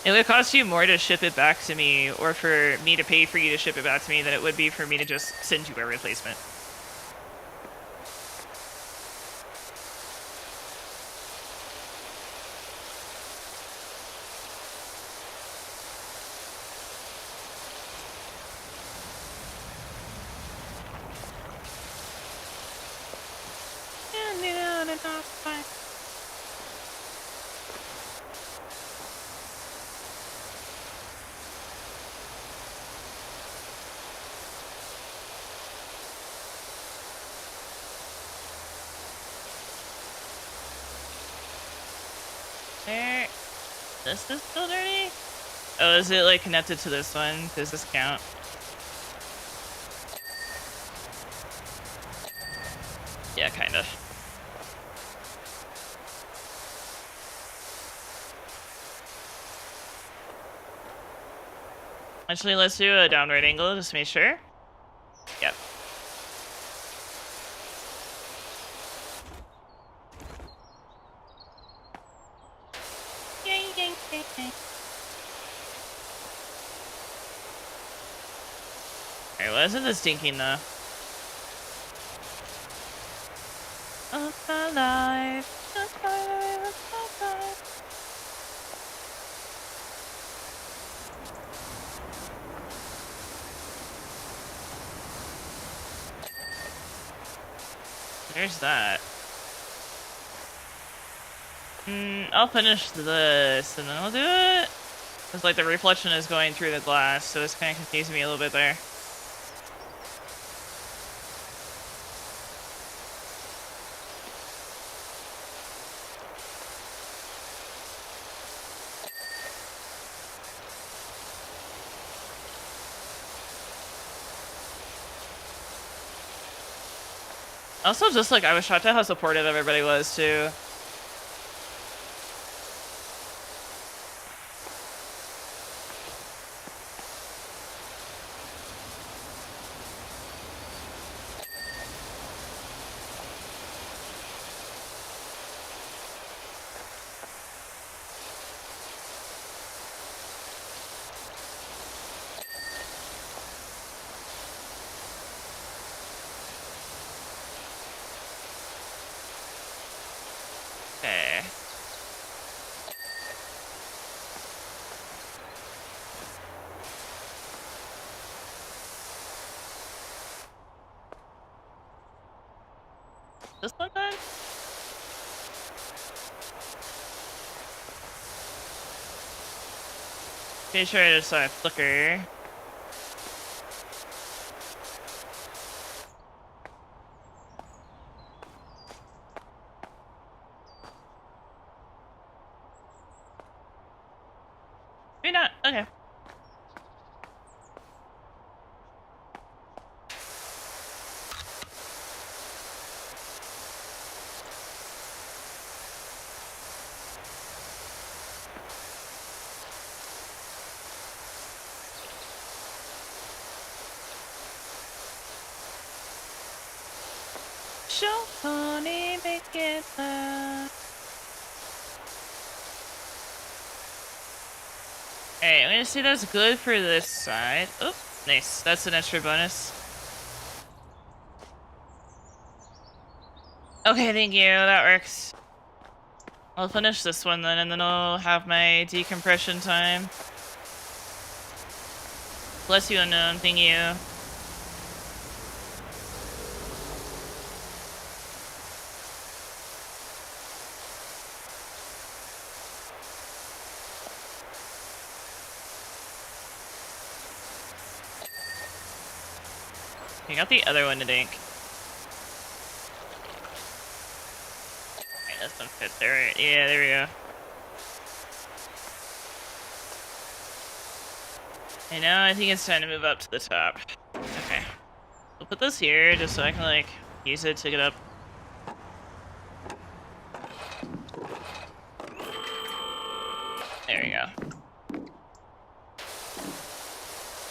it would cost you more to ship it back to me or for me to pay for you to ship it back to me than it would be for me to just send you a replacement. There. This is still dirty? Oh, is it like connected to this one? Does this count? Yeah, kind of. Actually, let's do a downward angle just to make sure. Yep. Alright, why isn't this stinking though? Up alive, up alive, up alive. There's that. I'll finish this and then I'll do it. It's like the reflection is going through the glass, so it's kind of confusing me a little bit there. Also, just like I was shocked at how supportive everybody was too. Okay. This one then? Pretty sure I just saw a flicker. Maybe not. Okay. Show pony, make it loud. Alright, I'm gonna say that's good for this side. Oh, nice. That's an extra bonus. Okay, thank you. That works. I'll finish this one then, and then I'll have my decompression time. Bless you, unknown. Thank you. I got the other one to dink. doesn't fit there, right? Yeah, there we go. And now I think it's time to move up to the top. Okay. We'll put this here just so I can, like, use it to get up. There we go.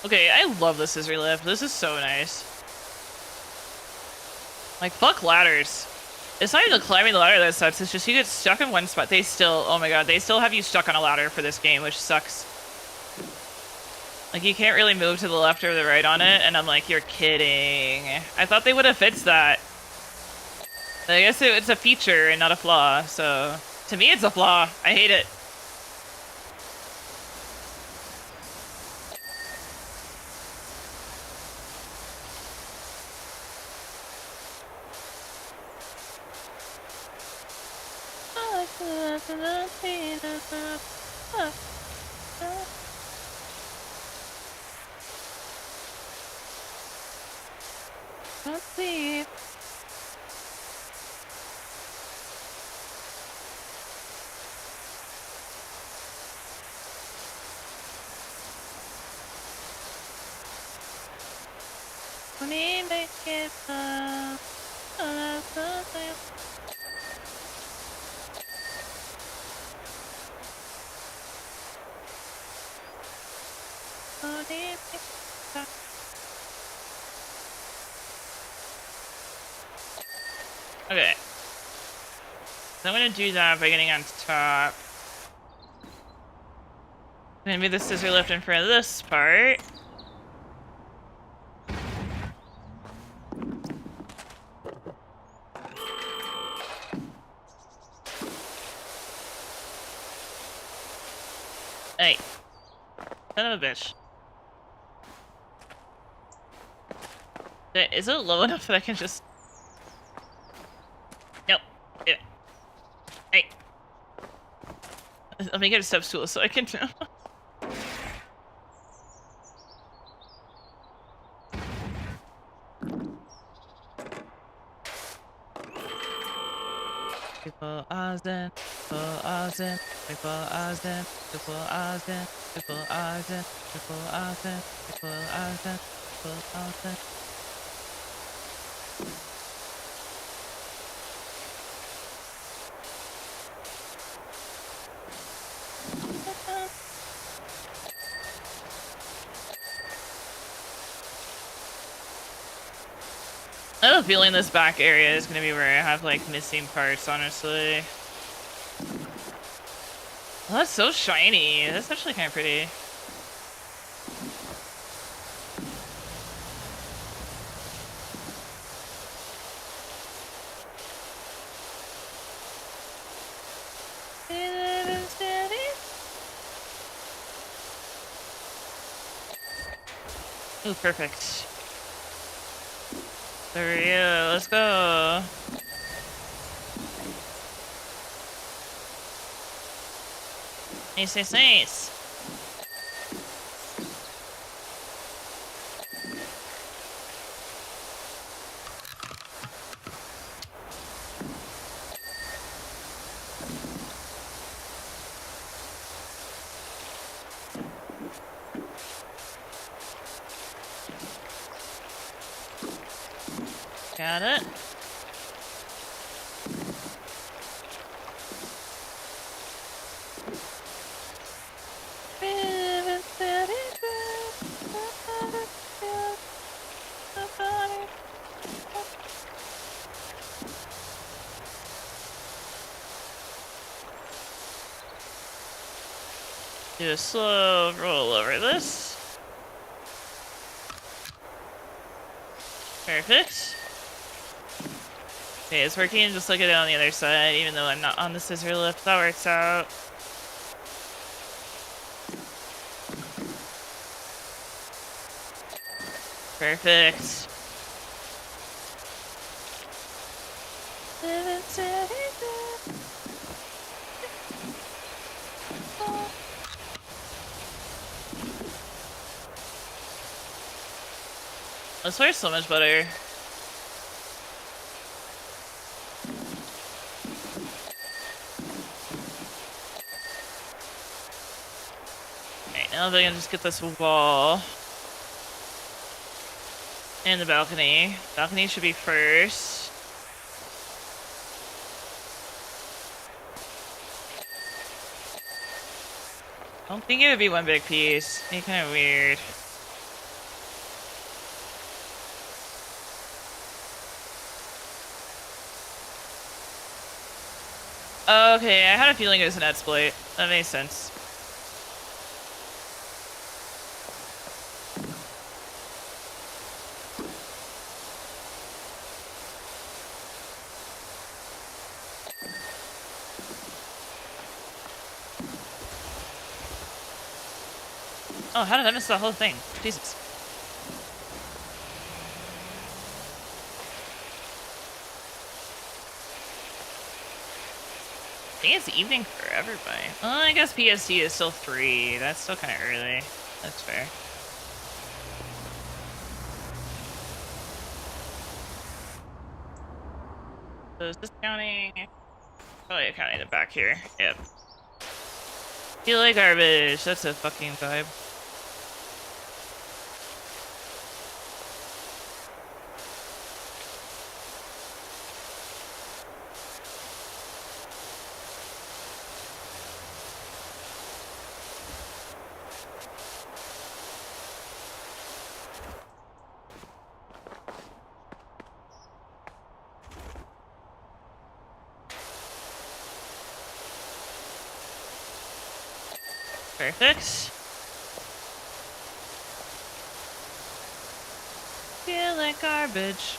Okay, I love the scissor lift. This is so nice. Like, fuck ladders. It's not even climbing the ladder that sucks. It's just you get stuck in one spot. They still, oh my god, they still have you stuck on a ladder for this game, which sucks. Like, you can't really move to the left or the right on it, and I'm like, you're kidding. I thought they would have fixed that. I guess it's a feature and not a flaw, so... To me, it's a flaw. I hate it. Let's see. Let me make it up. Okay. So I'm gonna do that by getting on top. I'm gonna move the scissor lift in front of this part. Hey. Son of a bitch. Is it low enough that I can just... Nope. Yeah. Hey. Let me get a step stool so I can... People are zen, people are zen, people are zen, people are zen, people are zen, people are zen, people are zen, people are zen. I have a feeling this back area is gonna be where I have like missing parts, honestly. Well, that's so shiny. That's actually kind of pretty. Ooh, perfect. There we go, let's go. Nice, nice. Got it. Do a slow roll over this. Perfect. Okay, it's working. Just look at it on the other side, even though I'm not on the scissor lift. That works out. Perfect. This wears so much better. Now if I can just get this wall. And the balcony. Balcony should be first. I don't think it would be one big piece. It'd be kind of weird. Okay, I had a feeling it was an exploit. That makes sense. Oh, how did I miss the whole thing? Jesus. I think it's evening for everybody. Well, I guess PST is still 3. That's still kind of early. That's fair. So is this counting? Oh yeah, counting it back here. Yep. Feel like garbage. That's a fucking vibe. Perfect. Feel like garbage.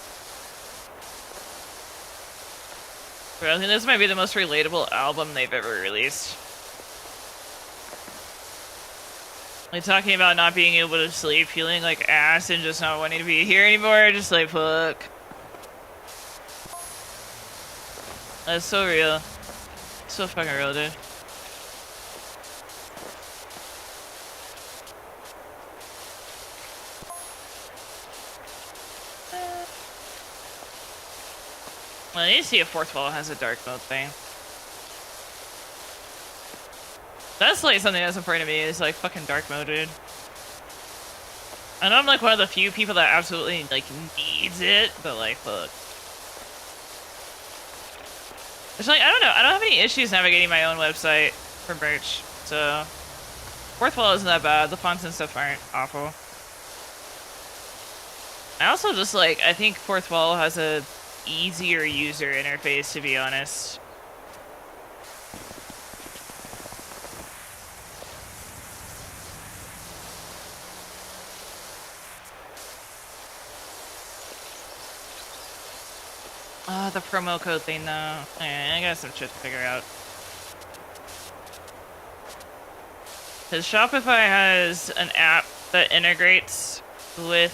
Bro, I think this might be the most relatable album they've ever released. Like, talking about not being able to sleep, feeling like ass, and just not wanting to be here anymore. Just like, fuck. That's so real. So fucking real, dude. Well, I need to see if fourth wall has a dark mode thing. That's like something that's important to me, is like fucking dark mode, dude. I know I'm like one of the few people that absolutely like needs it, but like fuck. It's like, I don't know, I don't have any issues navigating my own website for merch, so fourth wall isn't that bad. The fonts and stuff aren't awful. I also just like, I think fourth wall has a easier user interface, to be honest. Oh, the promo code thing though. I got some shit to figure out. Because Shopify has an app that integrates with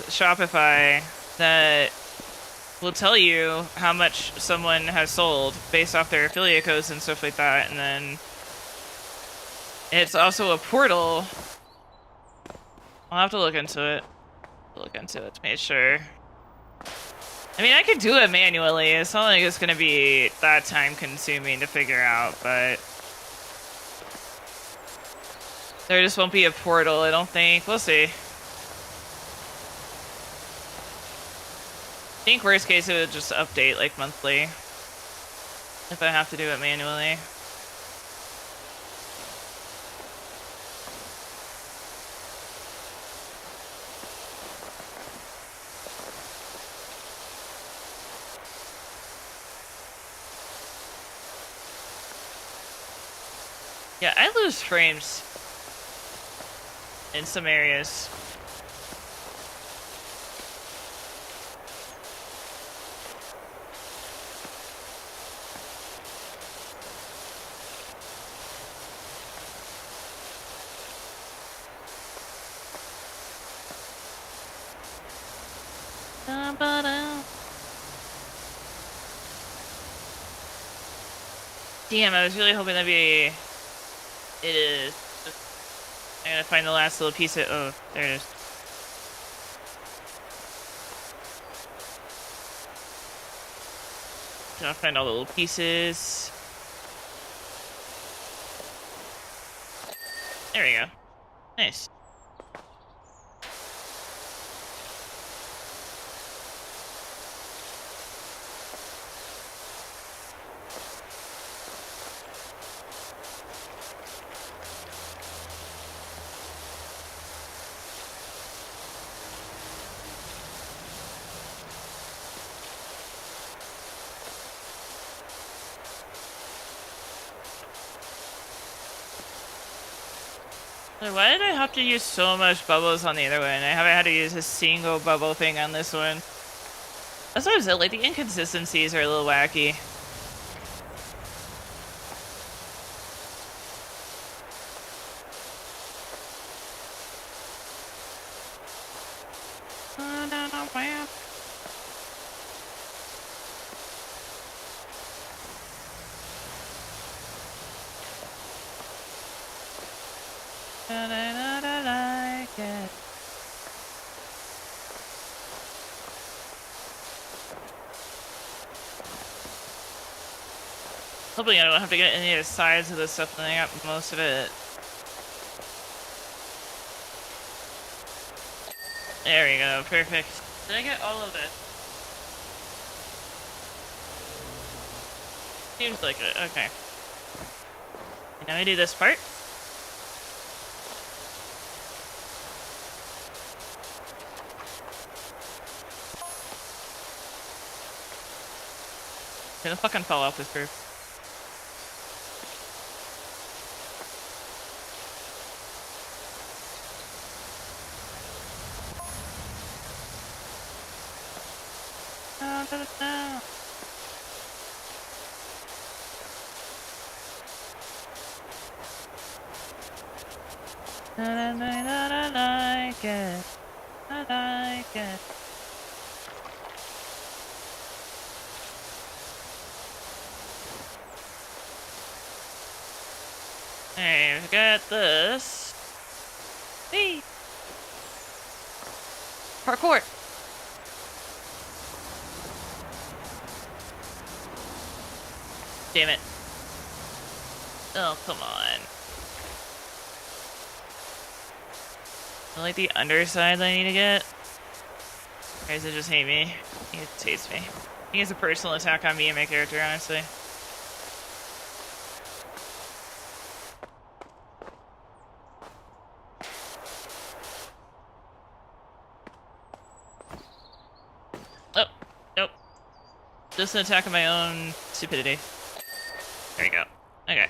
Shopify that will tell you how much someone has sold based off their affiliate codes and stuff like that, and then it's also a portal. I'll have to look into it. To make sure. I mean, I could do it manually. It's not like it's gonna be that time consuming to figure out, but there just won't be a portal, I don't think. We'll see. I think worst case it would just update like monthly if I have to do it manually. Yeah, I lose frames in some areas. Damn, I was really hoping that'd be... It is. I gotta find the last little piece of... Oh, there it is. Trying to find all the little pieces. There we go. Nice. Why did I have to use so much bubbles on the other one? I haven't had to use a single bubble thing on this one. That's what I said, like, the inconsistencies are a little wacky. Hopefully I don't have to get any of the sides of this stuff, and I got most of it. There we go, perfect. Did I get all of it? Seems like it, okay. Now I do this part. Gonna fucking fall off this roof. No. I like it. I like it. Hey, we got this. Hey. Parkour. Damn it. Oh, come on. I like the underside that I need to get. Or does it just hate me? I think it hates me. I think it's a personal attack on me and my character, honestly. Oh, nope. Just an attack of my own stupidity. There you go. Okay.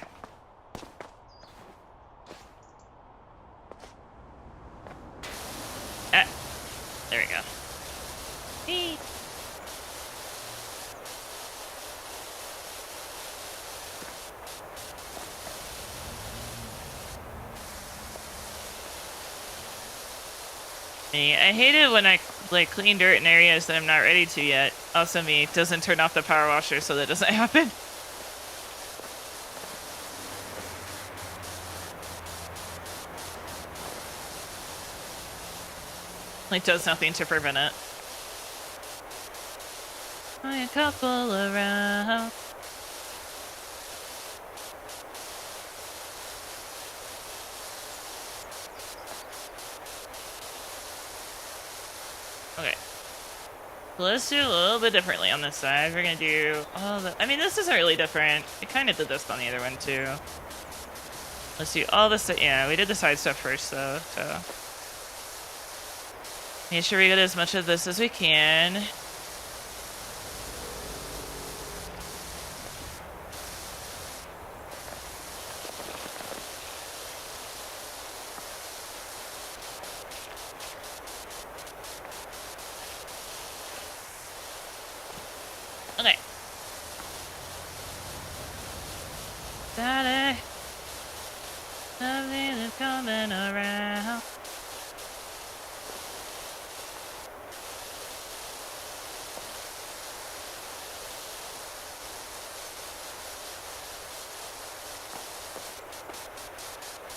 Ah. There we go. Eee. I hate it when I like clean dirt in areas that I'm not ready to yet. Also me doesn't turn off the power washer so that doesn't happen. Like does nothing to prevent it. A couple around. Okay. So let's do a little bit differently on this side. We're gonna do all the... I mean, this isn't really different. We kind of did this on the other one, too. Let's do all this... Yeah, we did the side stuff first, though, so... Make sure we get as much of this as we can. Okay. Daddy, something is coming around.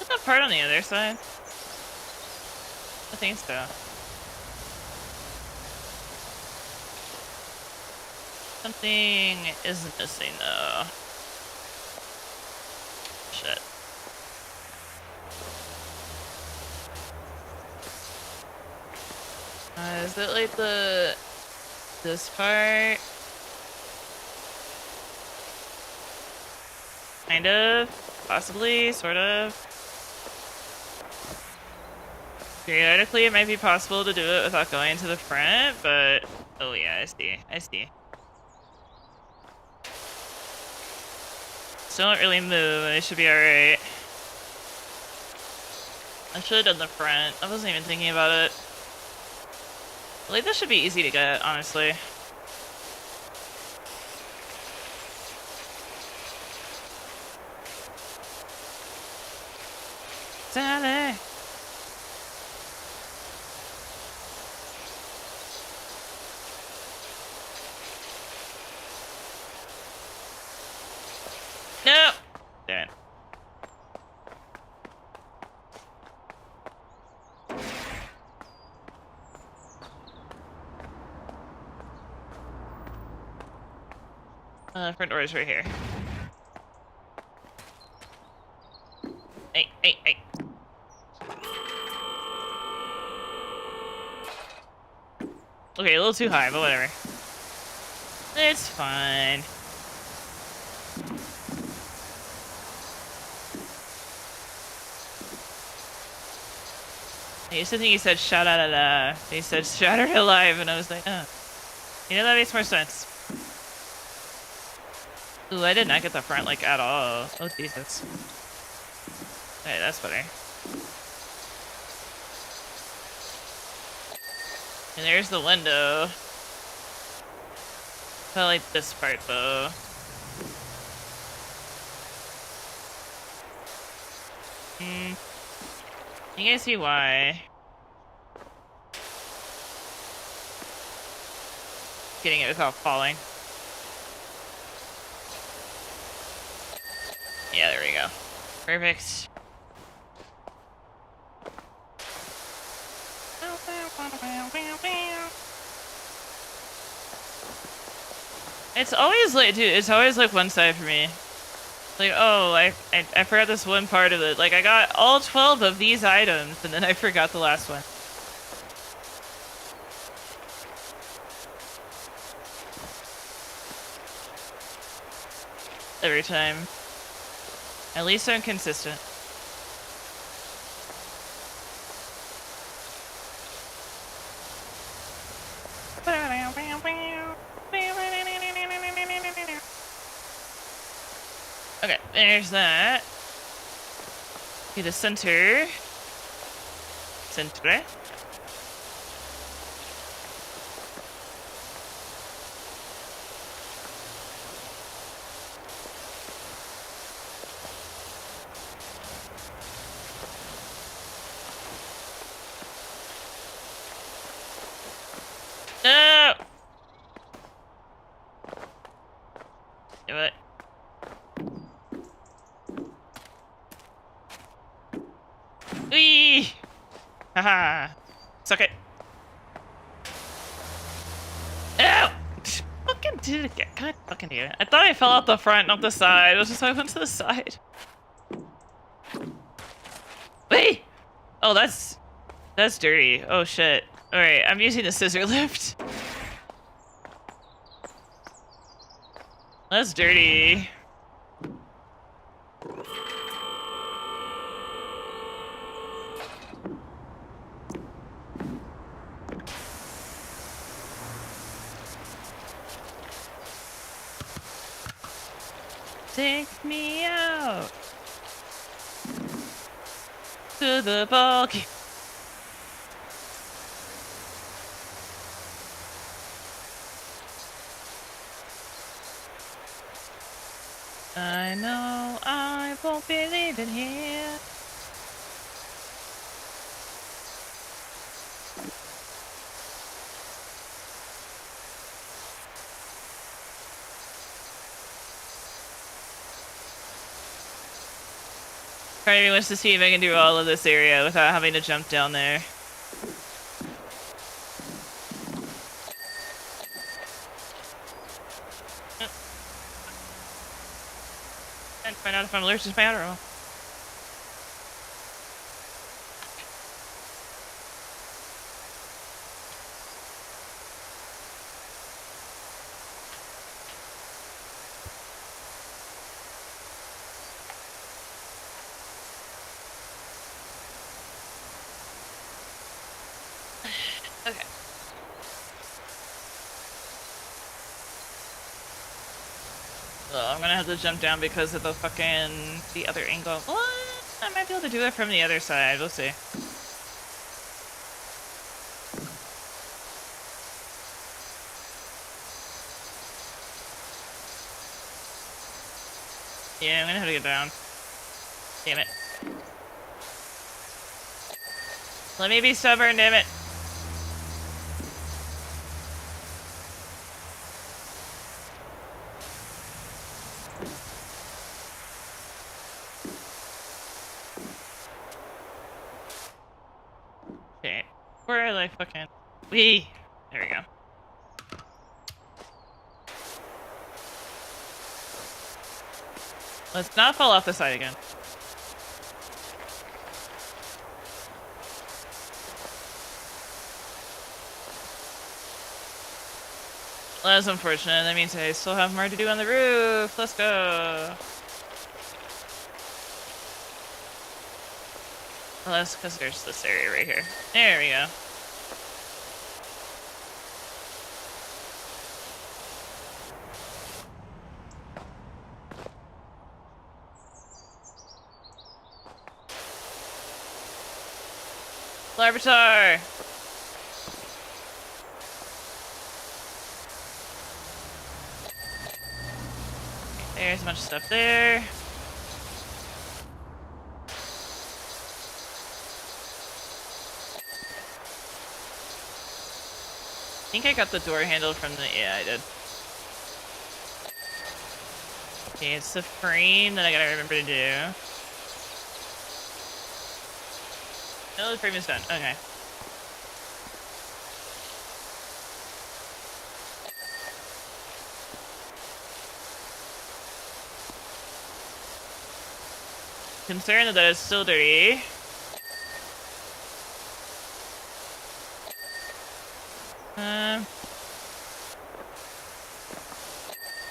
Is that part on the other side? I think so. Something is missing though. Shit. Is it like this part? Kind of, possibly, sort of. Theoretically, it might be possible to do it without going to the front, but oh yeah, I see. I see. Still don't really move. It should be alright. I should have done the front. I wasn't even thinking about it. Like, this should be easy to get, honestly. Sally! No! Damn it. Front door is right here. Hey, hey, hey. Okay, a little too high, but whatever. It's fine. I used to think he said shout out at he said shattered alive, and I was like, oh. You know, that makes more sense. Ooh, I did not get the front, like, at all. Oh, Jesus. Okay, that's better. And there's the window. I like this part, though. You guys see why? Getting it without falling. Yeah, there we go. Perfect. It's always like, dude, it's always like one side for me. Like, oh, I forgot this one part of it. Like, I got all 12 of these items, and then I forgot the last one. Every time. At least I'm consistent. Okay, there's that. Be the center. Center. No! Do it. Whee! Haha! Suck it. Ow! Fucking did it again. God fucking damn it. I thought I fell out the front, not the side. It was just I went to the side. Wait! Oh, that's dirty. Oh shit. Alright, I'm using the scissor lift. That's dirty. Take me out to the ball game. I know I won't be leaving here. Part of me wants to see if I can do all of this area without having to jump down there. Find out if I'm allergic to my Adderall. Okay. So I'm gonna have to jump down because of the other angle. What? I might be able to do it from the other side. We'll see. Yeah, I'm gonna have to get down. Damn it. Let me be stubborn, damn it. Okay. Where are they fucking... Wee! There we go. Let's not fall off the side again. Well, that's unfortunate. That means I still have more to do on the roof. Let's go. Well, that's because there's this area right here. There we go. Larvitar! There's a bunch of stuff there. I think I got the door handle from the... Yeah, I did. Okay, it's the frame that I gotta remember to do. No, the frame is done. Okay. Concerned that it's still dirty.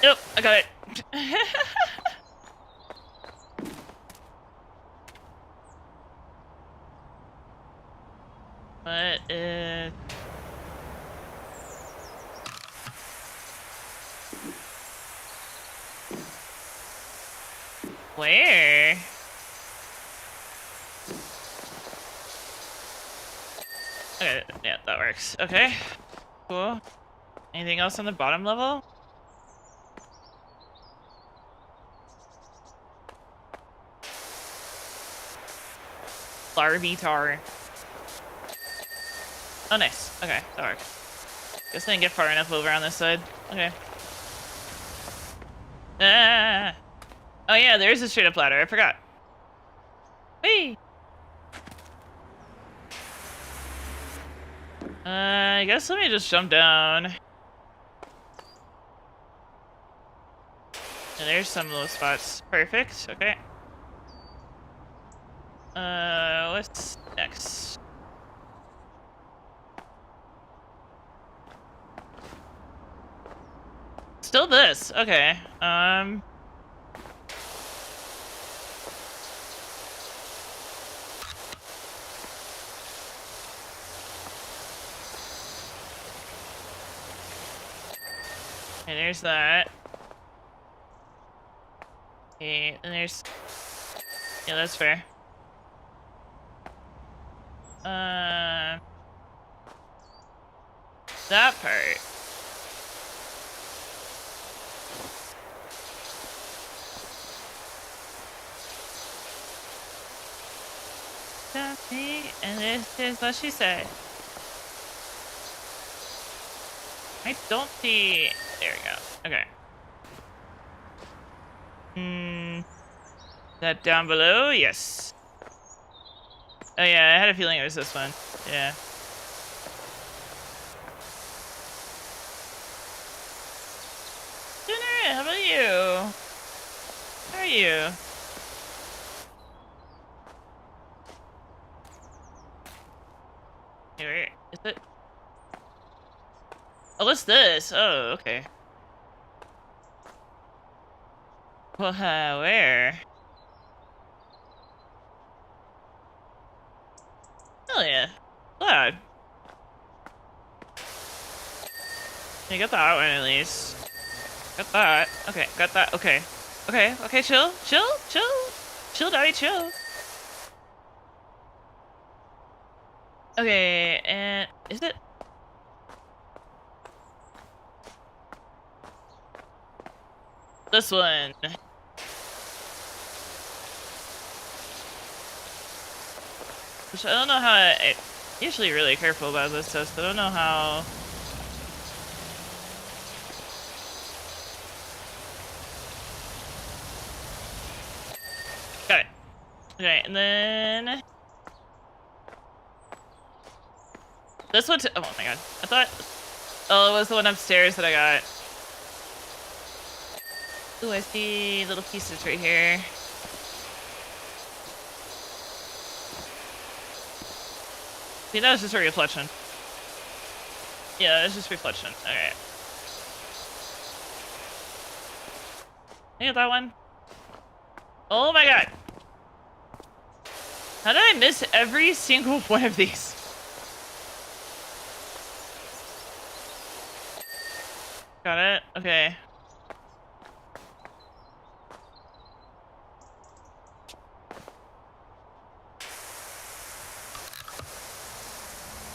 Nope, I got it. What is... Where? Okay, yeah, that works. Okay, cool. Anything else on the bottom level? Larvitar. Oh, nice. Okay, that works. Guess I didn't get far enough over on this side. Okay. Ah! Oh yeah, there is a straight up ladder. I forgot. Whee! I guess let me just jump down. And there's some little spots. Perfect. Okay. What's next? Still this. Okay. Okay, there's that. Okay, and there's... Yeah, that's fair. That part. And this is what she said. I don't see... There we go. Okay. That down below? Yes. Oh yeah, I had a feeling it was this one. Yeah. Dinner, how about you? How are you? Oh, what's this? Oh, okay. Well, where? Hell yeah. Glad. You got the hot one at least. Got that. Okay, got that. Okay. Okay, okay, chill. Chill, chill. Chill, daddy, chill. Okay, and is it? This one. Which I don't know how I'm usually really careful about this test. I don't know how. Got it. Okay, and then this one. Oh my god! I thought. Oh, it was the one upstairs that I got. Ooh, I see little pieces right here. See, that was just a reflection. Yeah, it's just reflection. Alright. I got that one. Oh my god! How did I miss every single one of these? Got it? Okay.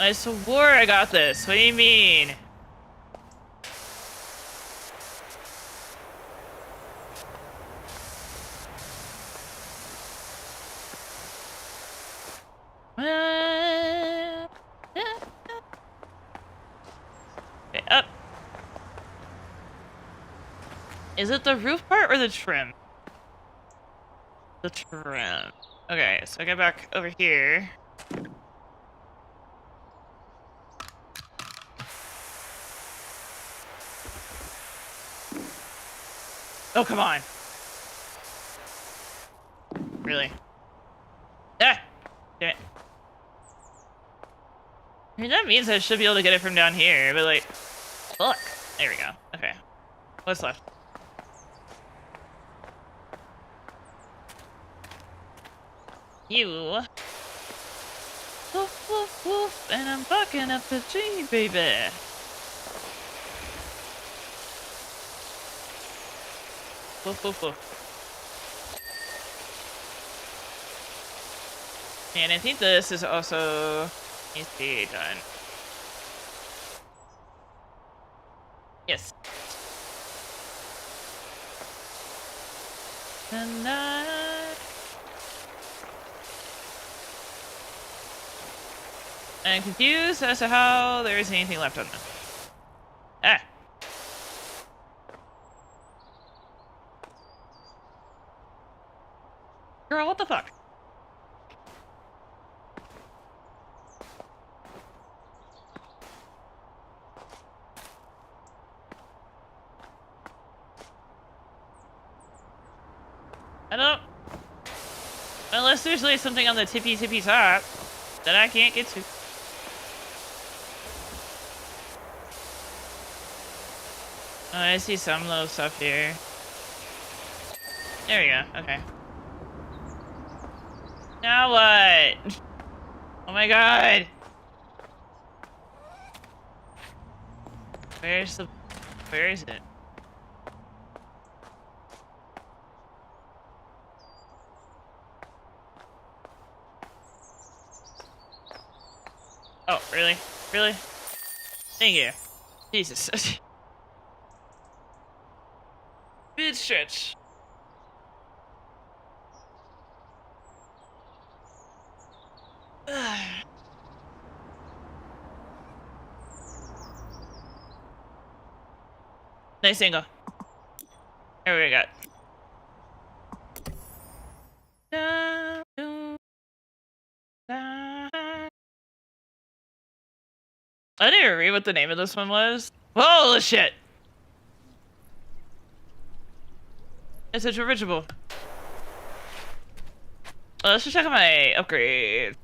I swore I got this. What do you mean? Okay, up. Is it the roof part or the trim? The trim. Okay, so I get back over here. Oh, come on. Really? Ah! Damn it. I mean, that means I should be able to get it from down here, but like... Look! There we go. Okay. What's left? You. Woof, woof, woof, and I'm bucking up the G, baby. Woof, woof, woof. And I think this is also needs to be done. Yes. Tonight. I'm confused as to how there is anything left on them. Ah. Girl, what the fuck? I don't... Unless there's like something on the tippy top that I can't get to. Oh, I see some little stuff here. There we go, okay. Now what? Oh my god! Where is it? Oh, really? Really? Thank you. Jesus. Bit stretch. Nice angle. Here we got. I didn't even read what the name of this one was. Holy shit! It's a dirigible. Let's just check out my upgrade.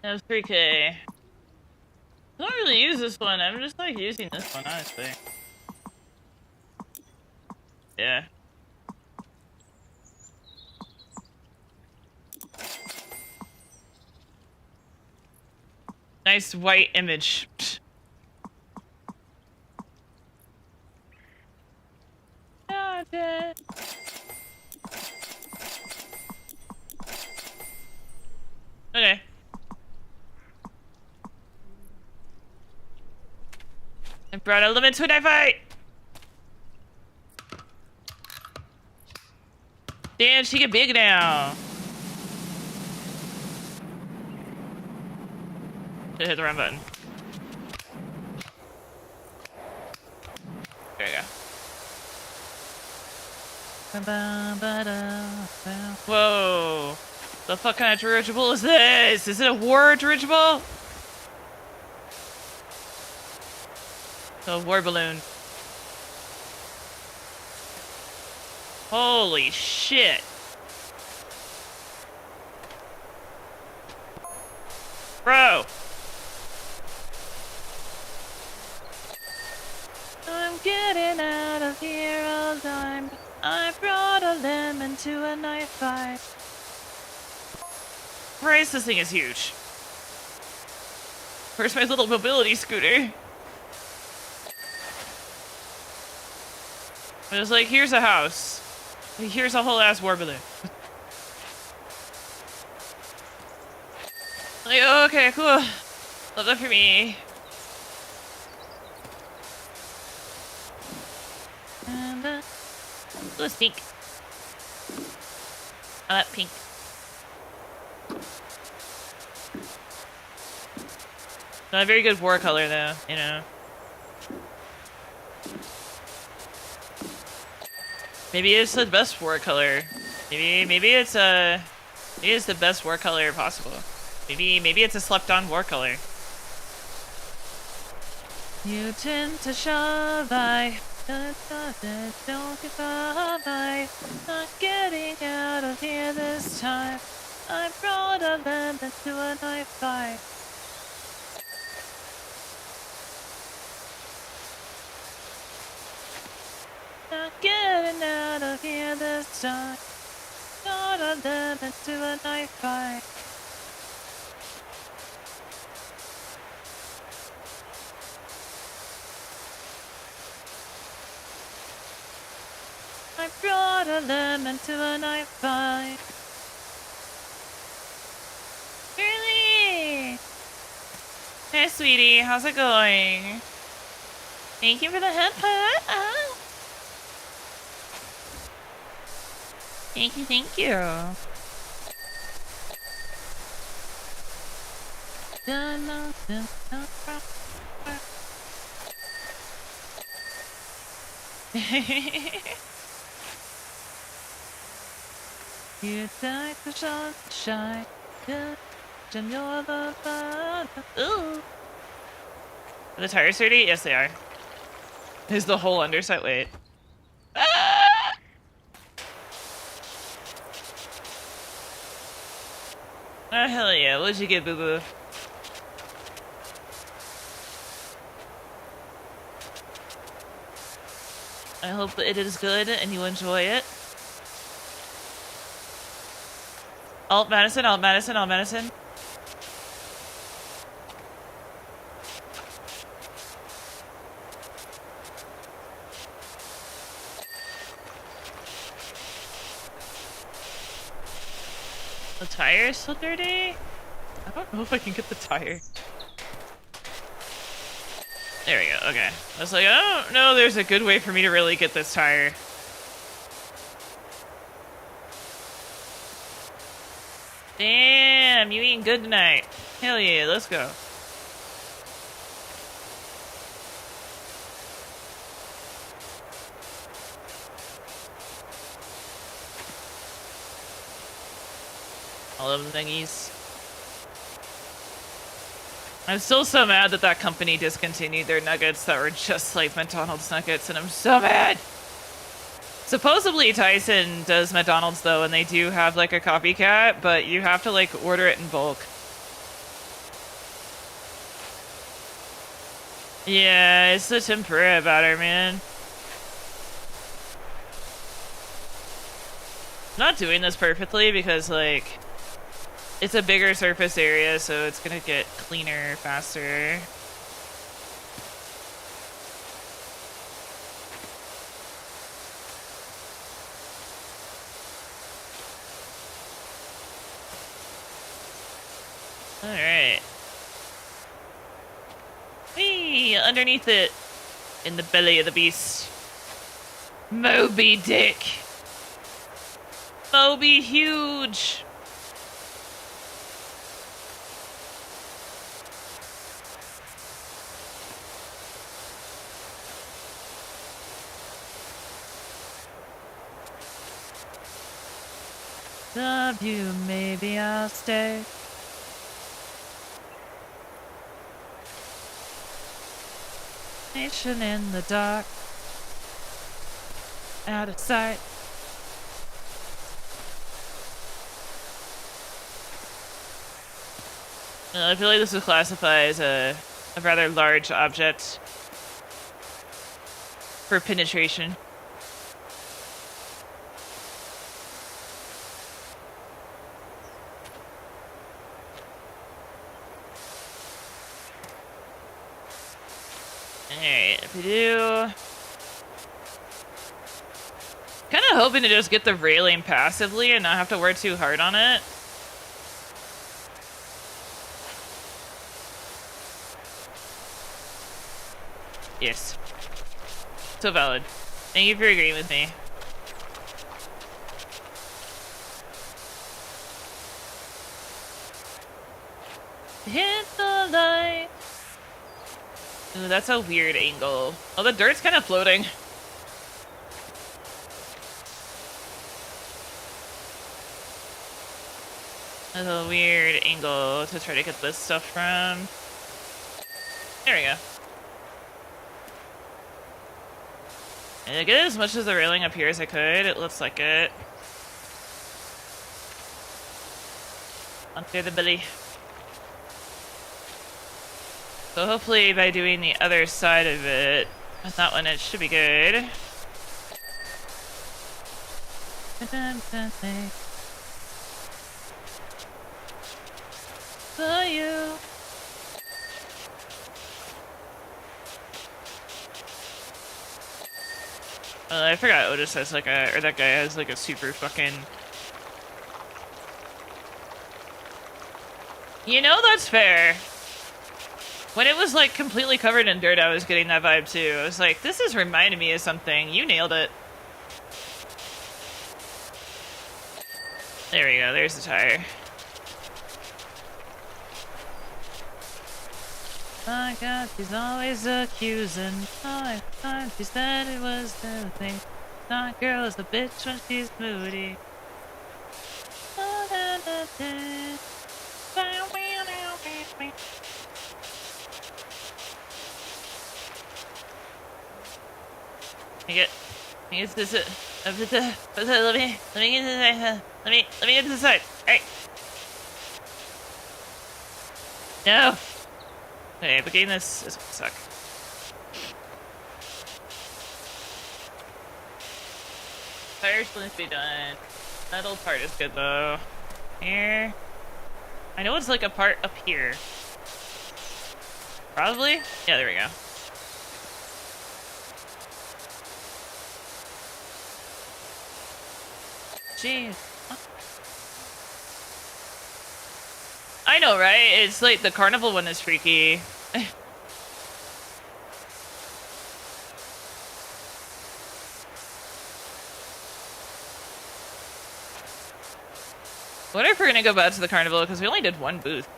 That was 3K. I don't really use this one. I'm just like using this one, honestly. Yeah. Nice white image. Okay. I brought a limit to a knife fight. Damn, she get big now. Should hit the wrong button. There you go. Whoa. The fuck kind of dirigible is this? Is it a war dirigible? A war balloon. Holy shit. Bro. I'm getting out of here alive. I brought a lemon to a knife fight. Christ, this thing is huge. Where's my little mobility scooter? It was like, here's a house. Here's a whole ass war balloon. Like, oh, okay, cool. Love that for me. And, ooh, it's pink. I like pink. Not a very good war color, though, you know. Maybe it's the best war color. Maybe it's the best war color possible. Maybe it's a slept-on war color. You tend to shove by. Don't give up. Not getting out of here this time. I brought a lemon to a knife fight. Not getting out of here this time. Brought a lemon to a knife fight. I brought a lemon to a knife fight. Really? Hey, sweetie, how's it going? Thank you for the headphones. Thank you, thank you. You like the sunshine, and you're the fun. Ooh. Are the tires dirty? Yes, they are. Is the whole underside? Wait. Ah! Oh, hell yeah. What'd you get, boo-boo? I hope it is good and you enjoy it. Alt Madison, Alt Madison, Alt Madison. The tire is so dirty? I don't know if I can get the tire. There we go, okay. I was like, I don't know there's a good way for me to really get this tire. Damn, you eating good tonight. Hell yeah, let's go. All of the thingies. I'm still so mad that that company discontinued their nuggets that were just like McDonald's nuggets, and I'm so mad. Supposedly Tyson does McDonald's though, and they do have like a copycat, but you have to like order it in bulk. Yeah, it's the tempura batter, man. I'm not doing this perfectly because, like, it's a bigger surface area, so it's gonna get cleaner faster. Alright. Whee! Underneath it. In the belly of the beast. Moby Dick! Moby huge! Love you, maybe I'll stay. Nation in the dark, out of sight. I feel like this would classify as a rather large object for penetration. Alright, if we do... Kind of hoping to just get the railing passively and not have to work too hard on it. Yes. So valid. Thank you for agreeing with me. Hit the light. Ooh, that's a weird angle. Oh, the dirt's kind of floating. That's a weird angle to try to get this stuff from. There we go. And I get as much as the railing up here as I could. It looks like it. Onto the belly. So hopefully by doing the other side of it, with that one it should be good. For you. I forgot Otis has like a, or that guy has like a super fucking... You know, that's fair. When it was like completely covered in dirt, I was getting that vibe too. I was like, this is reminding me of something. You nailed it. There we go, there's the tire. My God, she's always accusing. Oh, I she said it was the thing. That girl is a bitch when she's moody. Oh, da, da, da. I guess this is let me get to the side. Let me get to the side. Alright. No. Okay, but getting this is gonna suck. Tire splints to be done. Metal part is good though. Here. I know it's like a part up here. Probably? Yeah, there we go. Jeez. I know, right? It's like the carnival one is freaky. What if we're gonna go back to the carnival because we only did one booth?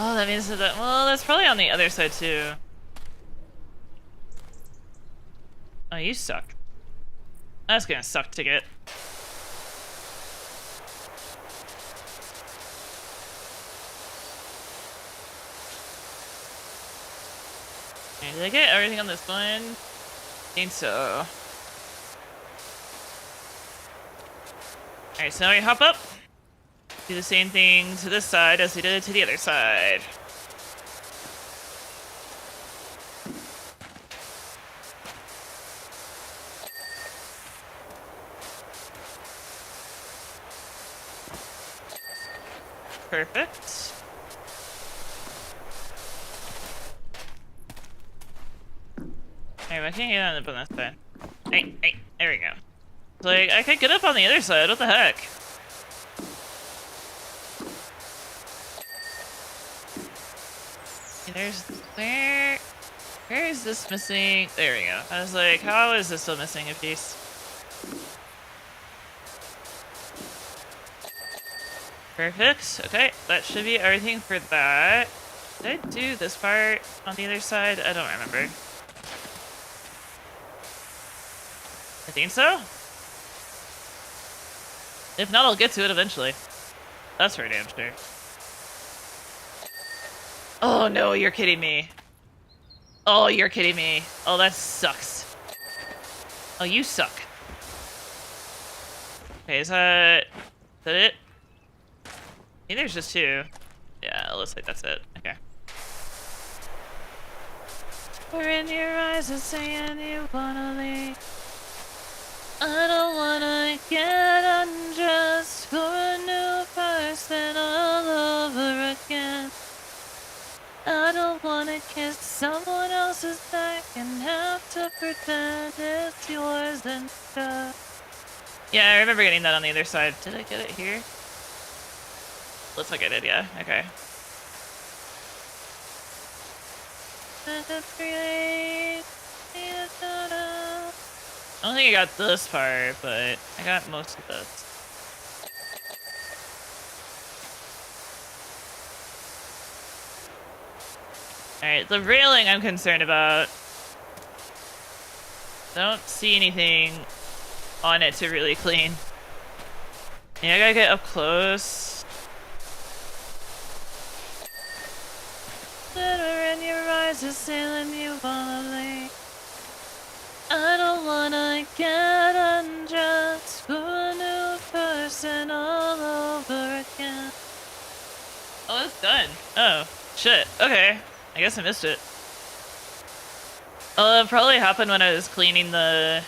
Oh, that means that, well, that's probably on the other side too. Oh, you suck. That's gonna suck to get. Okay, did I get everything on this one? I think so. Alright, so now we hop up. Do the same thing to this side as we did to the other side. Perfect. Alright, I can't get up on this side. Hey, there we go. Like, I could get up on the other side, what the heck? There's... Where is this missing? There we go. I was like, how is this still missing a piece? Perfect. Okay, that should be everything for that. Did I do this part on the other side? I don't remember. I think so? If not, I'll get to it eventually. That's for damn sure. Oh no, you're kidding me. Oh, you're kidding me. Oh, that sucks. Oh, you suck. Okay, is that it? I think there's just two. Yeah, it looks like that's it. Okay. We're in your eyes and saying you wanna leave. I don't wanna get undressed for a new person all over again. I don't wanna kiss someone else's neck and have to pretend it's yours instead. Yeah, I remember getting that on the other side. Did I get it here? Looks like I did, yeah. Okay. I don't think I got this part, but I got most of this. Alright, the railing I'm concerned about. Don't see anything on it to really clean. Yeah, I gotta get up close. Glitter in your eyes is sailing you wanna leave. I don't wanna get undressed for a new person all over again. Oh, it's done. Oh, shit. Okay. I guess I missed it. Oh, it probably happened when I was cleaning the...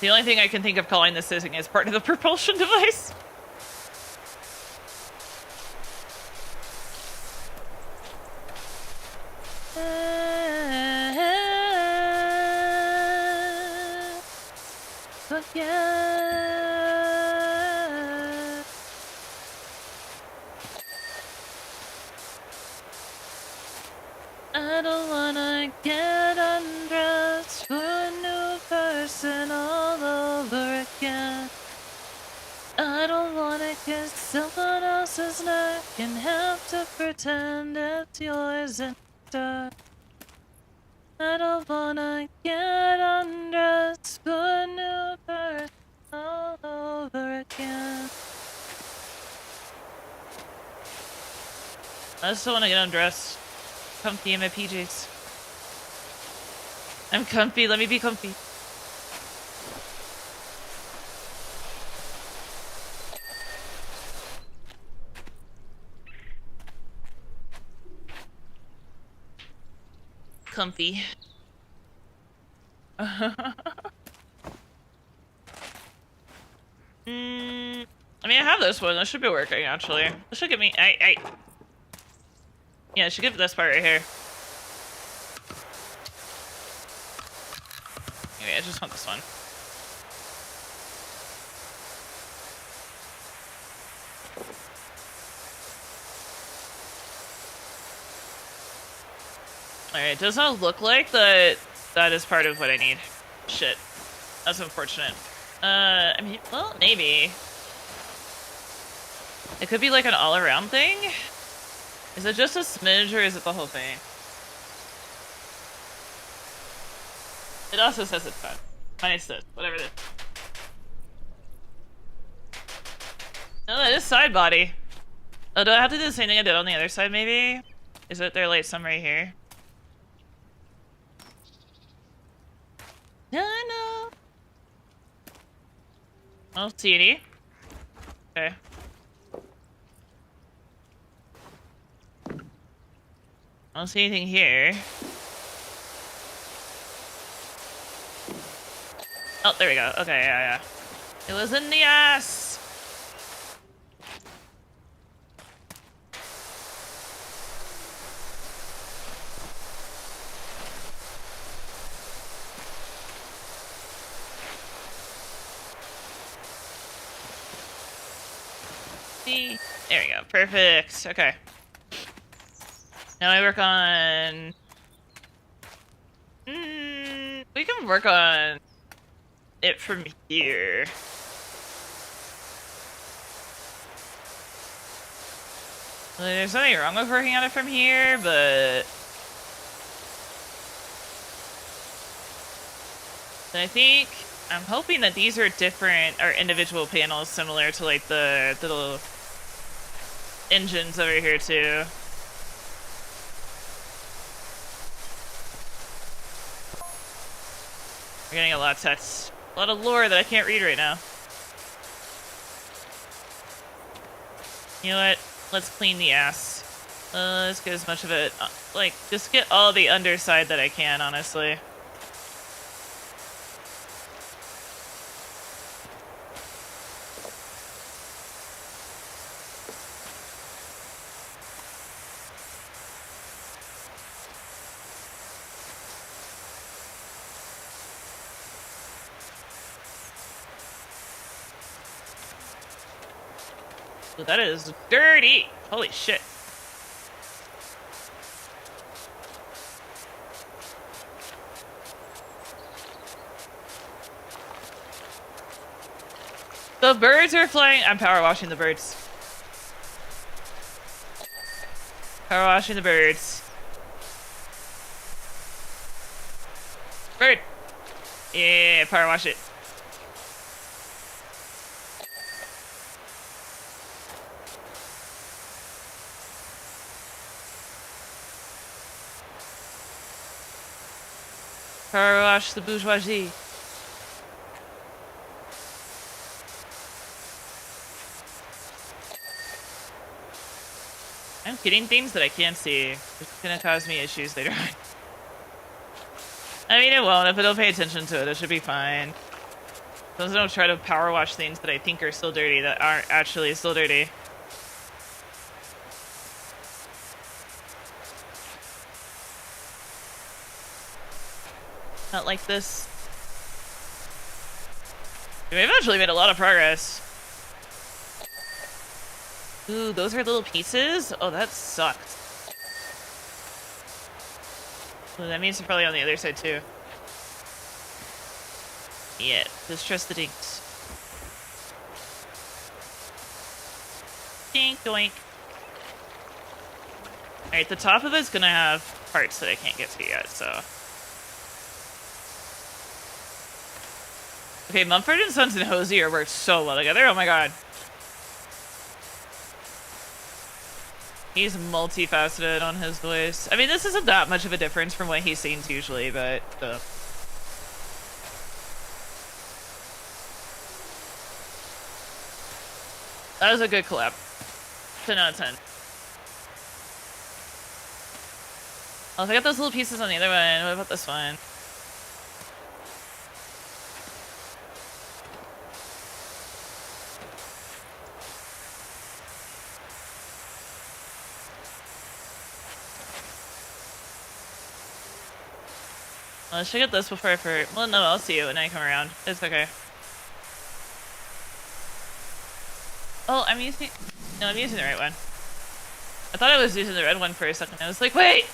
The only thing I can think of calling this thing is part of the propulsion device. I don't wanna get undressed for a new person all over again. I don't wanna kiss someone else's neck and have to pretend it's yours instead. I don't wanna get undressed for a new person all over again. I just don't wanna get undressed. Comfy in my PJs. I'm comfy, let me be comfy. Comfy. I mean, I have this one. That should be working, actually. This should give me... Yeah, it should give this part right here. Anyway, I just want this one. Alright, it does not look like that is part of what I need. Shit. That's unfortunate. I mean, well, maybe. It could be like an all-around thing? Is it just a smidge or is it the whole thing? It also says it's fun. Minus this, whatever it is. No, that is side body. Oh, do I have to do the same thing I did on the other side, maybe? Is it there like some right here? No, no. I don't see any. Okay. I don't see anything here. Oh, there we go. Okay, yeah. It was in the ass! See? There we go. Perfect. Okay. Now I work on... we can work on it from here. There's nothing wrong with working on it from here, but... I think... I'm hoping that these are different, or individual panels similar to like the little engines over here too. We're getting a lot of text. A lot of lore that I can't read right now. You know what? Let's clean the ass. Let's get as much of it, like, just get all the underside that I can, honestly. Ooh, that is dirty! Holy shit. The birds are flying. I'm power washing the birds. Power washing the birds. Bird! Yeah, power wash it. Power wash the bourgeoisie. I'm getting things that I can't see, which is gonna cause me issues later on. I mean, it won't. If I don't pay attention to it, it should be fine. As long as I don't try to power wash things that I think are still dirty that aren't actually still dirty. Not like this. We've actually made a lot of progress. Ooh, those are little pieces? Oh, that sucks. Ooh, that means they're probably on the other side too. Yeah, distrust the dinks. Dink doink. Alright, the top of it's gonna have parts that I can't get to yet, so. Okay, Mumford and Sons and Hosier work so well together, oh my god. He's multifaceted on his voice. I mean, this isn't that much of a difference from what he sings usually, but... That was a good collab. 10 out of 10. Oh, if I got those little pieces on the other one, what about this one? Well, let's check out this before I forget. Well, no, I'll see you when I come around. It's okay. Oh, I'm using... No, I'm using the right one. I thought I was using the red one for a second. I was like, wait!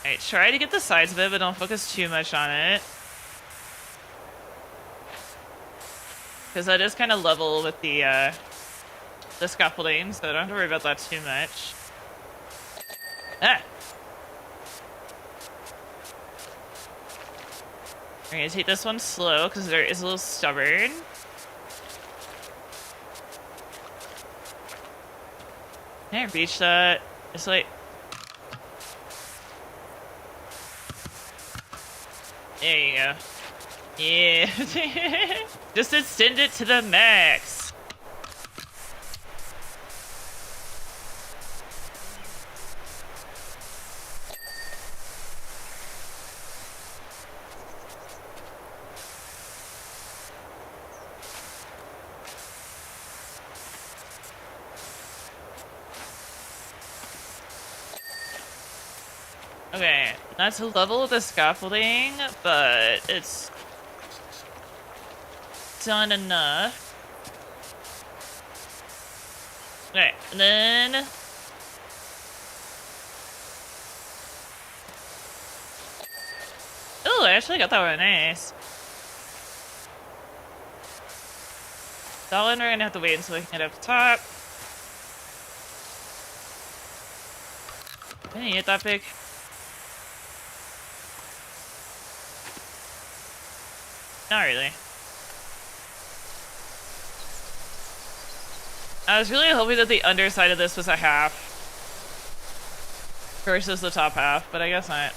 Alright, try to get the sides of it, but don't focus too much on it. Because that is kind of level with the scaffolding, so I don't have to worry about that too much. Ah! I'm gonna take this one slow, because it is a little stubborn. Can I reach that? It's like... There you go. Yeah. Just extend it to the max. Okay, not to level the scaffolding, but it's done enough. Okay, and then... Oh, I actually got that one nice. That one we're gonna have to wait until we can get up top. I didn't get that big. Not really. I was really hoping that the underside of this was a half versus the top half, but I guess not.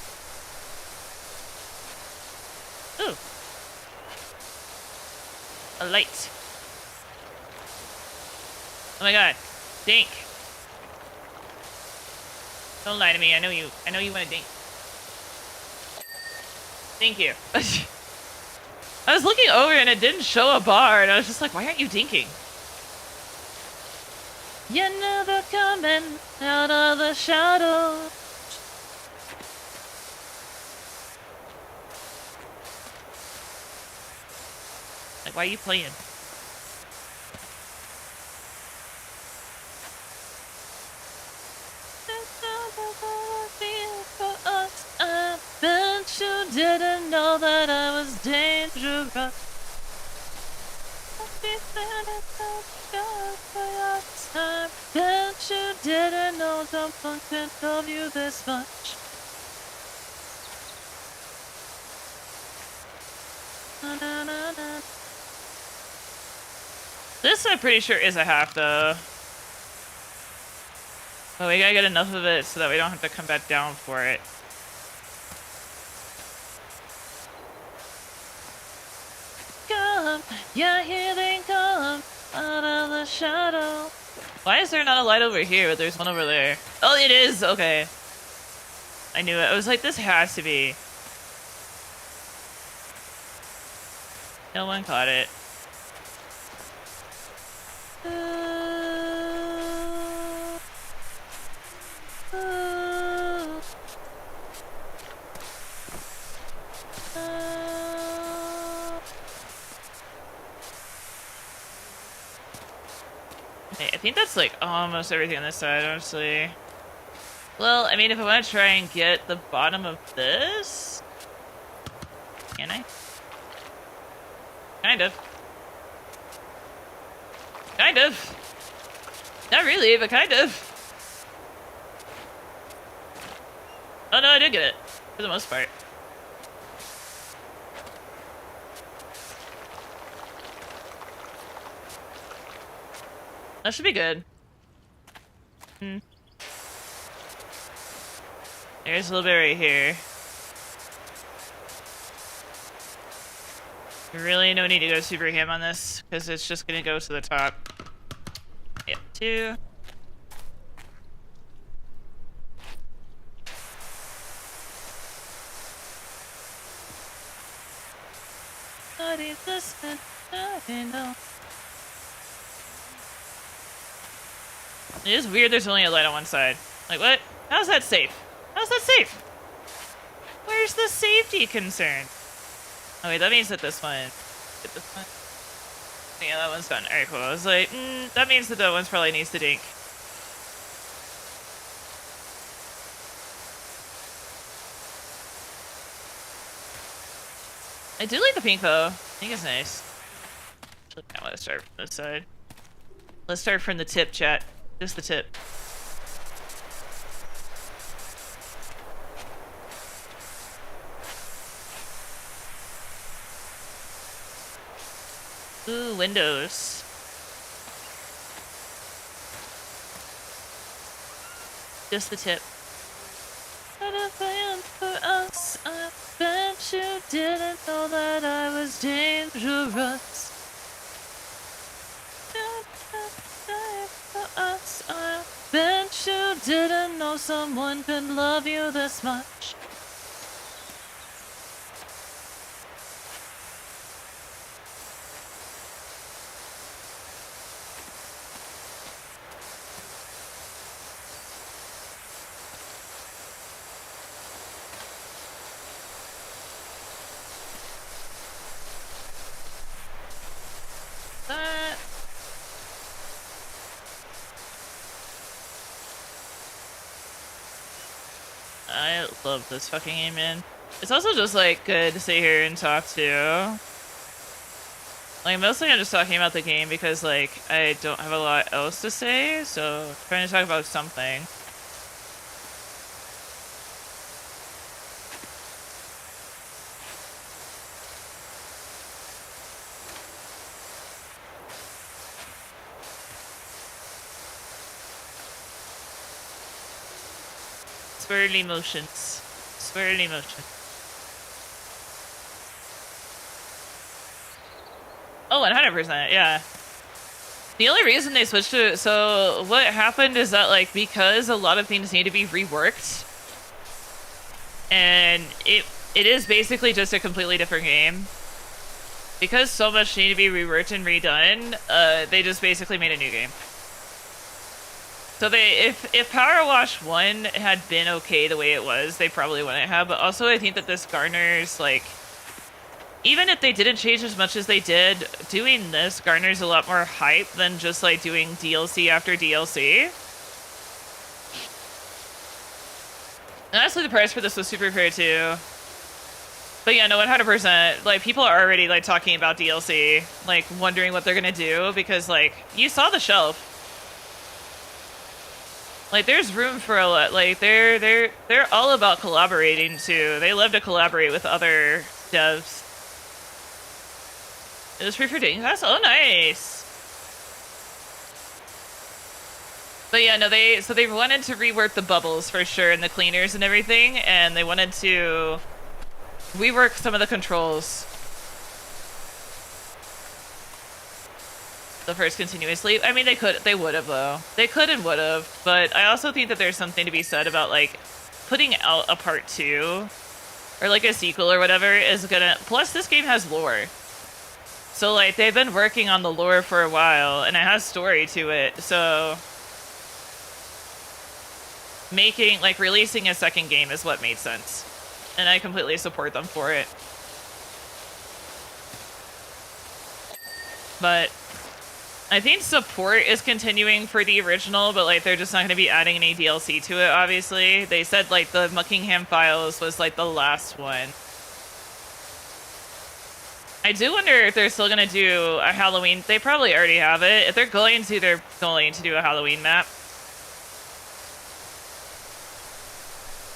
Ooh. A light. Oh my god. Dink. Don't lie to me. I know you want to dink. Thank you. I was looking over and it didn't show a bar, and I was just like, why aren't you dinking? You're never coming out of the shadow. Like, why are you playing? I bet you didn't know that I was dangerous. Bet you didn't know someone could love you this much. This I'm pretty sure is a half though. But we gotta get enough of it so that we don't have to come back down for it. Come, yeah, here they come, out of the shadow. Why is there not a light over here, but there's one over there? Oh, it is! Okay. I knew it. I was like, this has to be. No one caught it. I think that's like almost everything on this side, honestly. Well, I mean, if I want to try and get the bottom of this... Can I? Kind of. Kind of. Not really, but kind of. Oh no, I did get it. For the most part. That should be good. There's a little bit right here. Really no need to go super ham on this, because it's just gonna go to the top. Yep, 2. It is weird there's only a light on one side. Like, what? How's that safe? How's that safe? Where's the safety concern? Oh wait, that means that this one... Get this one? Yeah, that one's done. Alright, cool. I was like, that means that one's probably needs to dink. I do like the pink though. I think it's nice. I want to start from this side. Let's start from the tip, chat. Just the tip. Ooh, windows. Just the tip. But if I am for us, I bet you didn't know that I was dangerous. For us, I bet you didn't know someone could love you this much. That. I love this fucking game, man. It's also just like good to sit here and talk to. Like mostly I'm just talking about the game because like I don't have a lot else to say, so trying to talk about something. Swirly motions. Swirly motion. Oh, 100%, yeah. The only reason they switched to it, so what happened is that like because a lot of things need to be reworked, and it is basically just a completely different game. Because so much need to be reworked and redone, they just basically made a new game. So if Powerwash 1 had been okay the way it was, they probably wouldn't have. But also I think that this garners, like, even if they didn't change as much as they did, doing this garners a lot more hype than just, like, doing DLC after DLC. And honestly, the price for this was super fair, too. But yeah, no, 100%. Like, people are already, like, talking about DLC. Like, wondering what they're gonna do, because, like, you saw the shelf. Like, there's room for a lot. Like, they're all about collaborating too. They love to collaborate with other devs. It was free for dating. That's so nice. But yeah, no, they wanted to rework the bubbles for sure and the cleaners and everything, and they wanted to rework some of the controls. The first continuous sleep. I mean, they would have though. They could and would have, but I also think that there's something to be said about like putting out a part 2 or like a sequel or whatever is gonna. Plus, this game has lore, so like they've been working on the lore for a while, and it has story to it. So releasing a second game is what made sense, and I completely support them for it. But I think support is continuing for the original, but like they're just not going to be adding any DLC to it, obviously. They said like the Muckingham Files was like the last one. I do wonder if they're still going to do a Halloween. They probably already have it. If they're going to, they're going to do a Halloween map.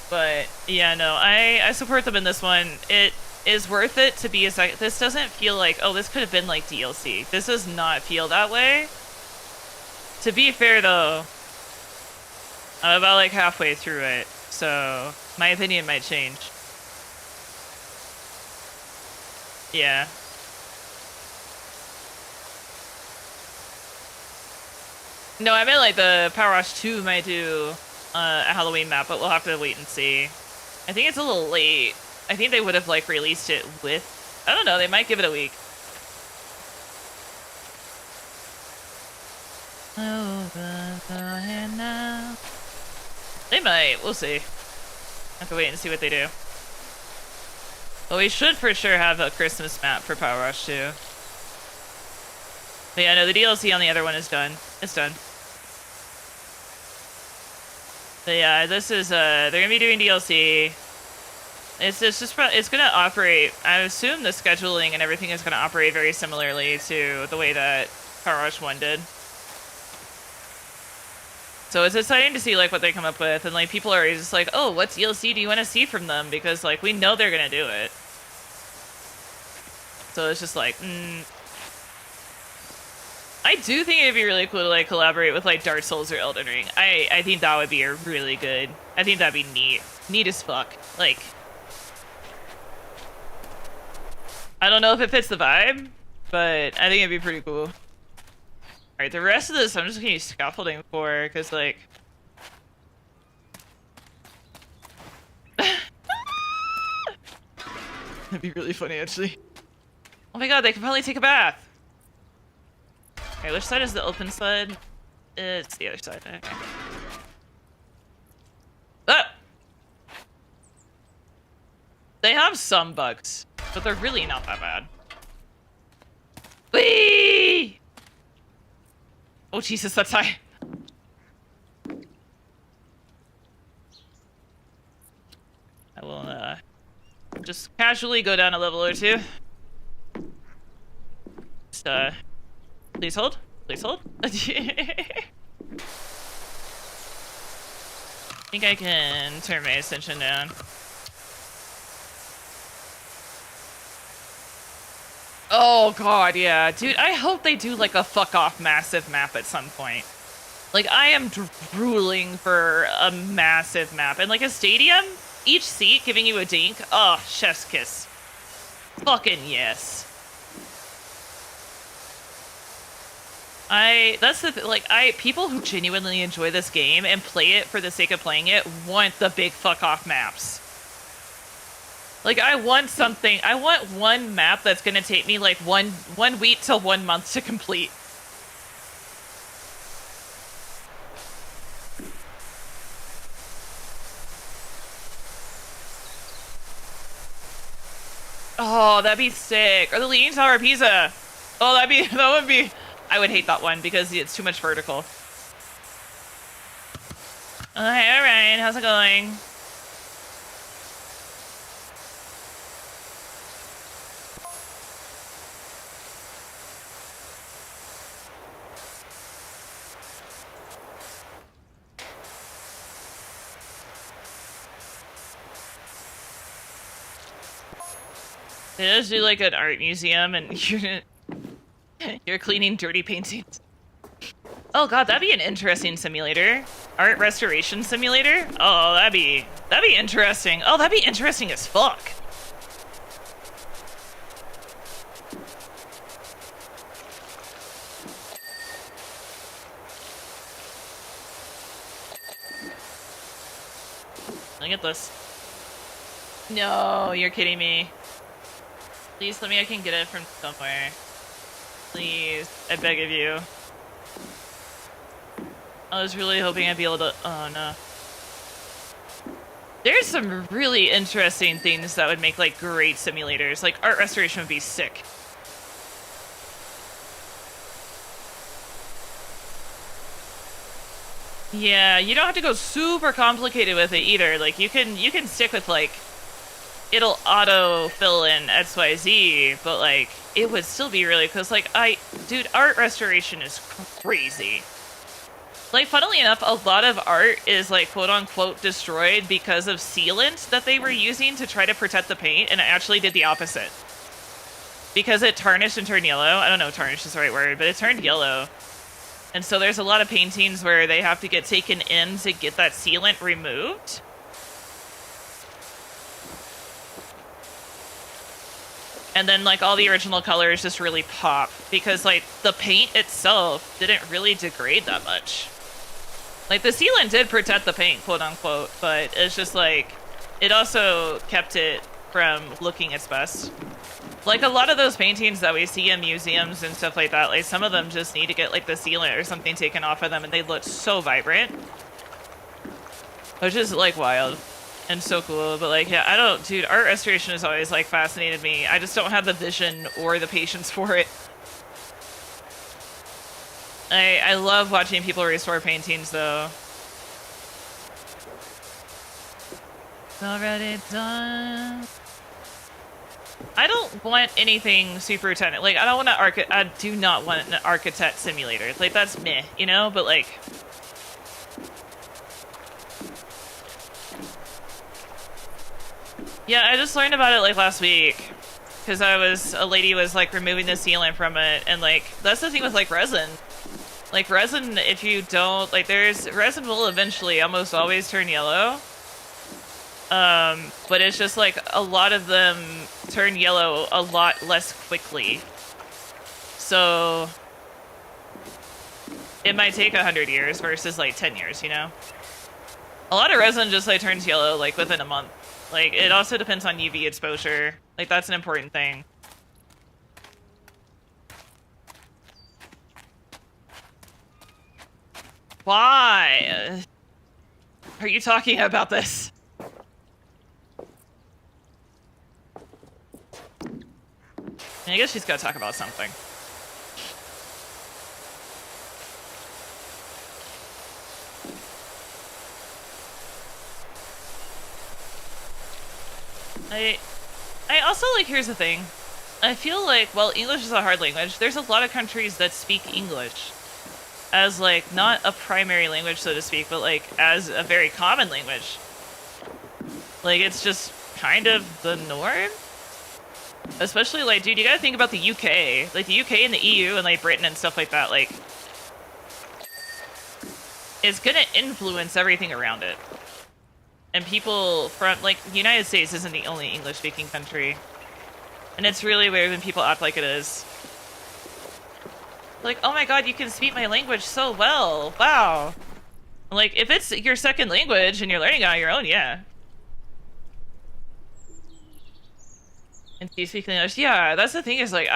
But yeah, no, I support them in this one. It is worth it to be a second. This doesn't feel like, oh, this could have been like DLC. This does not feel that way. To be fair though, I'm about like halfway through it, so my opinion might change. Yeah. No, I meant like the Powerwash 2 might do a Halloween map, but we'll have to wait and see. I think it's a little late. I think they would have like released it with, I don't know, they might give it a week. They might, we'll see. Have to wait and see what they do. But we should for sure have a Christmas map for Powerwash 2. But yeah, no, the DLC on the other one is done. It's done. But yeah, this is, they're gonna be doing DLC. It's gonna operate, I assume the scheduling and everything is gonna operate very similarly to the way that Powerwash 1 did. So it's exciting to see like what they come up with, and like people are just like, oh, what DLC do you want to see from them? Because like we know they're gonna do it. So it's just like, I I do think it'd be really cool to like collaborate with like Dark Souls or Elden Ring. I think that would be a really good. I think that'd be neat as fuck. Like, I don't know if it fits the vibe, but I think it'd be pretty cool. All right, the rest of this I'm just gonna use scaffolding for, cause like. That'd be really funny, actually. Oh my god, they could probably take a bath. Okay, which side is the open side? It's the other side. Okay. Ah! They have some bugs, but they're really not that bad. Whee! Oh Jesus, that's high. I will just casually go down a level or two. Just please hold. Please hold. I think I can turn my ascension down. Oh god, yeah. Dude, I hope they do like a fuck off massive map at some point. Like, I am drooling for a massive map. And like a stadium, each seat giving you a dink. Oh, chef's kiss. Fucking yes. That's the like, people who genuinely enjoy this game and play it for the sake of playing it want the big fuck off maps. Like, I want one map that's gonna take me like one week till 1 month to complete. Oh, that'd be sick. Or the Leaning Tower of Pisa. Oh, that would be, I would hate that one because it's too much vertical. Oh, hey, alright, how's it going? They just do like an art museum and you're cleaning dirty paintings. Oh god, that'd be an interesting simulator. Art restoration simulator? Oh, that'd be interesting. Oh, that'd be interesting as fuck. Look at this. No, you're kidding me. Please tell me I can get it from somewhere. Please, I beg of you. I was really hoping I'd be able to... Oh, no. There's some really interesting things that would make, like, great simulators. Like, art restoration would be sick. Yeah, you don't have to go super complicated with it either. Like, you can stick with, like... It'll auto fill in XYZ, but like it would still be really cause like dude, art restoration is crazy. Like, funnily enough, a lot of art is like quote unquote destroyed because of sealant that they were using to try to protect the paint, and it actually did the opposite. Because it tarnished and turned yellow. I don't know if tarnished is the right word, but it turned yellow. And so there's a lot of paintings where they have to get taken in to get that sealant removed. And then, like, all the original colors just really pop because, like, the paint itself didn't really degrade that much. Like, the sealant did protect the paint, quote-unquote, but it's just, like, it also kept it from looking its best. Like, a lot of those paintings that we see in museums and stuff like that, like, some of them just need to get, like, the sealant or something taken off of them, and they look so vibrant. Which is, like, wild. And so cool, but like, yeah, dude, art restoration has always like fascinated me. I just don't have the vision or the patience for it. I love watching people restore paintings though. It's already done. I don't want anything super technical. Like, I do not want an architect simulator. Like, that's meh, you know? But like, yeah, I just learned about it like last week. because a lady was like removing the sealant from it, and like that's the thing with like resin. Like resin, if you don't like, resin will eventually almost always turn yellow. But it's just like a lot of them turn yellow a lot less quickly. So it might take 100 years versus like 10 years, you know? A lot of resin just like turns yellow like within a month. Like it also depends on UV exposure. Like that's an important thing. Why are you talking about this? I guess she's got to talk about something. I also, like, here's the thing. I feel like, well, English is a hard language. There's a lot of countries that speak English as, like, not a primary language, so to speak, but, like, as a very common language. Like, it's just kind of the norm. Especially, like, dude, you gotta think about the UK. Like, the UK and the EU and, like, Britain and stuff like that, like, it's gonna influence everything around it. And people from, like, the United States isn't the only English-speaking country. And it's really weird when people act like it is. Like, oh my god, you can speak my language so well. Wow. Like, if it's your second language and you're learning it on your own, yeah. And do you speak English? Yeah, that's the thing is, like,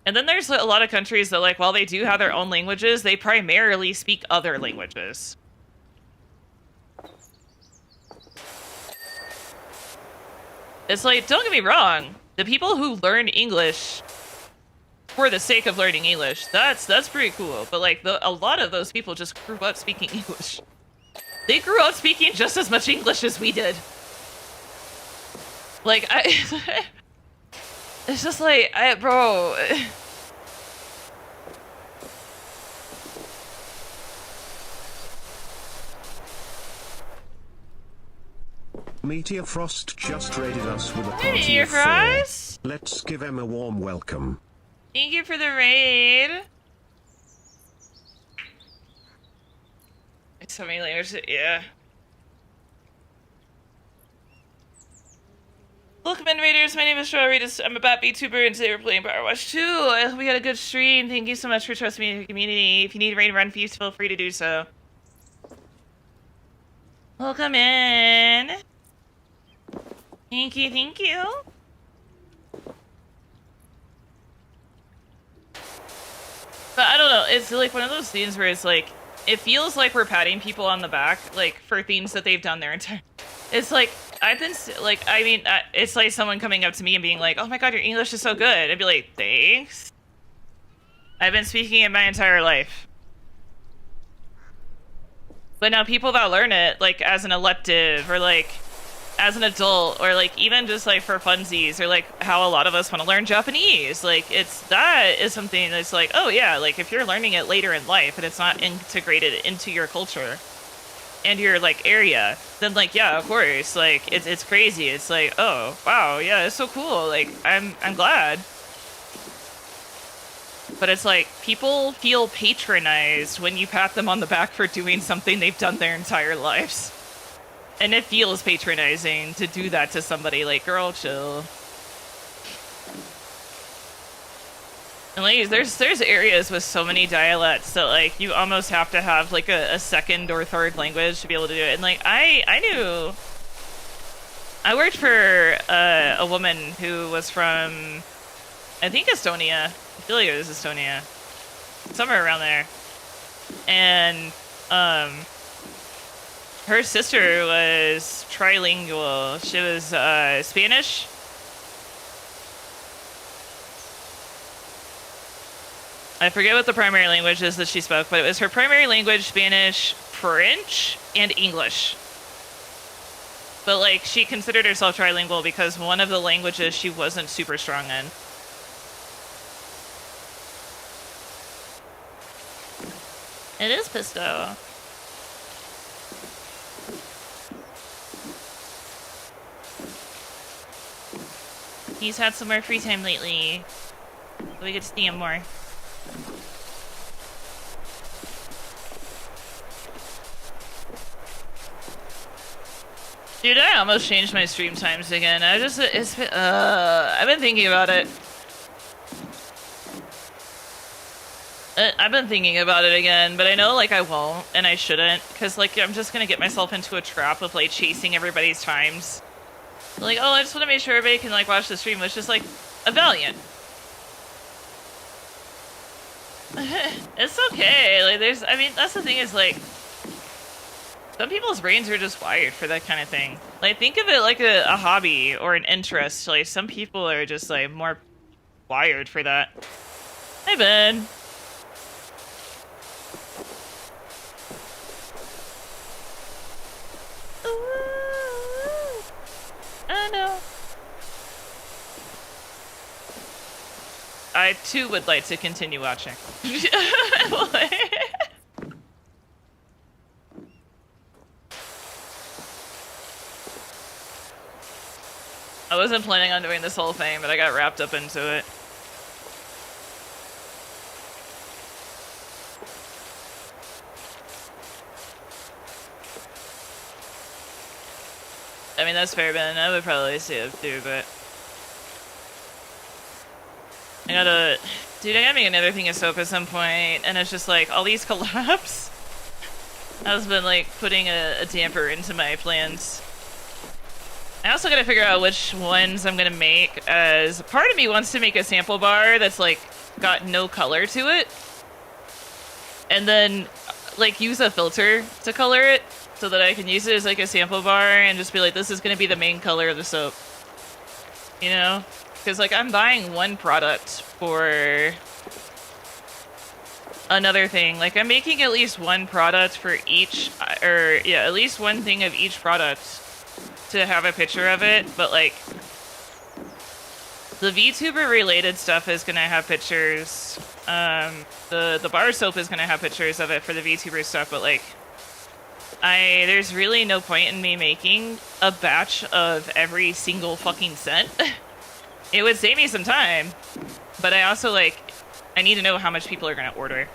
And then there's a lot of countries that, like, while they do have their own languages, they primarily speak other languages. It's like, don't get me wrong, the people who learn English for the sake of learning English, that's pretty cool. But like, a lot of those people just grew up speaking English. They grew up speaking just as much English as we did. Like, it's just like, bro. Meteor Frost just raided us with a party Meteor of 4. Frost? Let's give him a warm welcome. Thank you for the raid. So many layers, yeah. Welcome in, Raiders. My name is Strawberry. I'm a Bat VTuber, and today we're playing Powerwash 2. I hope we had a good stream. Thank you so much for trusting me in your community. If you need raid run fees, feel free to do so. Welcome in. Thank you, thank you. But I don't know, it's like one of those things where it's like, it feels like we're patting people on the back, like, for things that they've done their entire... It's like, I've been, like, I mean, it's like someone coming up to me and being like, oh my god, your English is so good. I'd be like, thanks. I've been speaking it my entire life. But now people that learn it, like, as an elective, or, like, as an adult, or, like, even just, like, for funsies, or, like, how a lot of us want to learn Japanese, like, that is something that's like, oh, yeah, like, if you're learning it later in life, and it's not integrated into your culture, and your, like, area, then, like, yeah, of course, like, it's crazy. It's like, oh, wow, yeah, it's so cool, like, I'm glad. But it's like, people feel patronized when you pat them on the back for doing something they've done their entire lives. And it feels patronizing to do that to somebody. Like, girl, chill. And ladies, there's areas with so many dialects that, like, you almost have to have, like, a second or third language to be able to do it. And, like, I worked for a woman who was from, I think, Estonia. I feel like it was Estonia. Somewhere around there. And, her sister was trilingual. She was, Spanish. I forget what the primary language is that she spoke, but it was her primary language, Spanish, French, and English. But, like, she considered herself trilingual because one of the languages she wasn't super strong in. It is Pisto. He's had some more free time lately. We get to see him more. Dude, I almost changed my stream times again. I've been thinking about it. I've been thinking about it again, but I know, like, I won't, and I shouldn't, because, like, I'm just gonna get myself into a trap of, like, chasing everybody's times. Like, oh, I just want to make sure everybody can, like, watch the stream, which is, like, a valiant. It's okay. Like, I mean, that's the thing is, like, some people's brains are just wired for that kind of thing. Like, think of it like a hobby or an interest. Like, some people are just, like, more wired for that. Hey, Ben. Ooh, I know. I, too, would like to continue watching. I wasn't planning on doing this whole thing, but I got wrapped up into it. I mean, that's fair, Ben. I would probably say it too, but... Dude, I gotta make another thing of soap at some point, and it's just like, all these collabs has been, like, putting a damper into my plans. I also gotta figure out which ones I'm gonna make, as part of me wants to make a sample bar that's, like, got no color to it. And then, like, use a filter to color it, so that I can use it as, like, a sample bar and just be like, this is gonna be the main color of the soap. You know? Because, like, I'm buying one product for another thing. Like, I'm making at least one product for each, or, yeah, at least one thing of each product to have a picture of it, but, like, the VTuber related stuff is gonna have pictures. The bar soap is gonna have pictures of it for the VTuber stuff, but, like, there's really no point in me making a batch of every single fucking scent. It would save me some time, but I also, like, I need to know how much people are gonna order.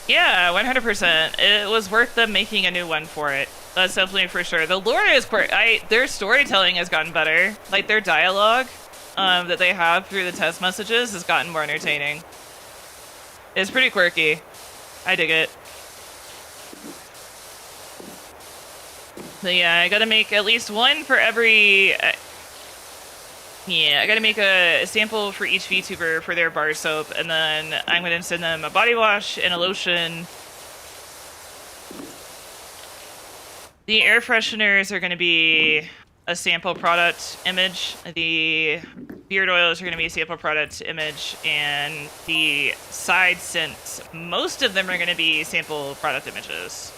Yeah, 100%. It was worth them making a new one for it. That's definitely for sure. The lore is their storytelling has gotten better. Like, their dialogue that they have through the test messages has gotten more entertaining. It's pretty quirky. I dig it. But yeah, I gotta make at least one for every... yeah, I gotta make a sample for each VTuber for their bar soap, and then I'm gonna send them a body wash and a lotion. The air fresheners are gonna be a sample product image. The beard oils are gonna be a sample product image, and the side scents, most of them are gonna be sample product images.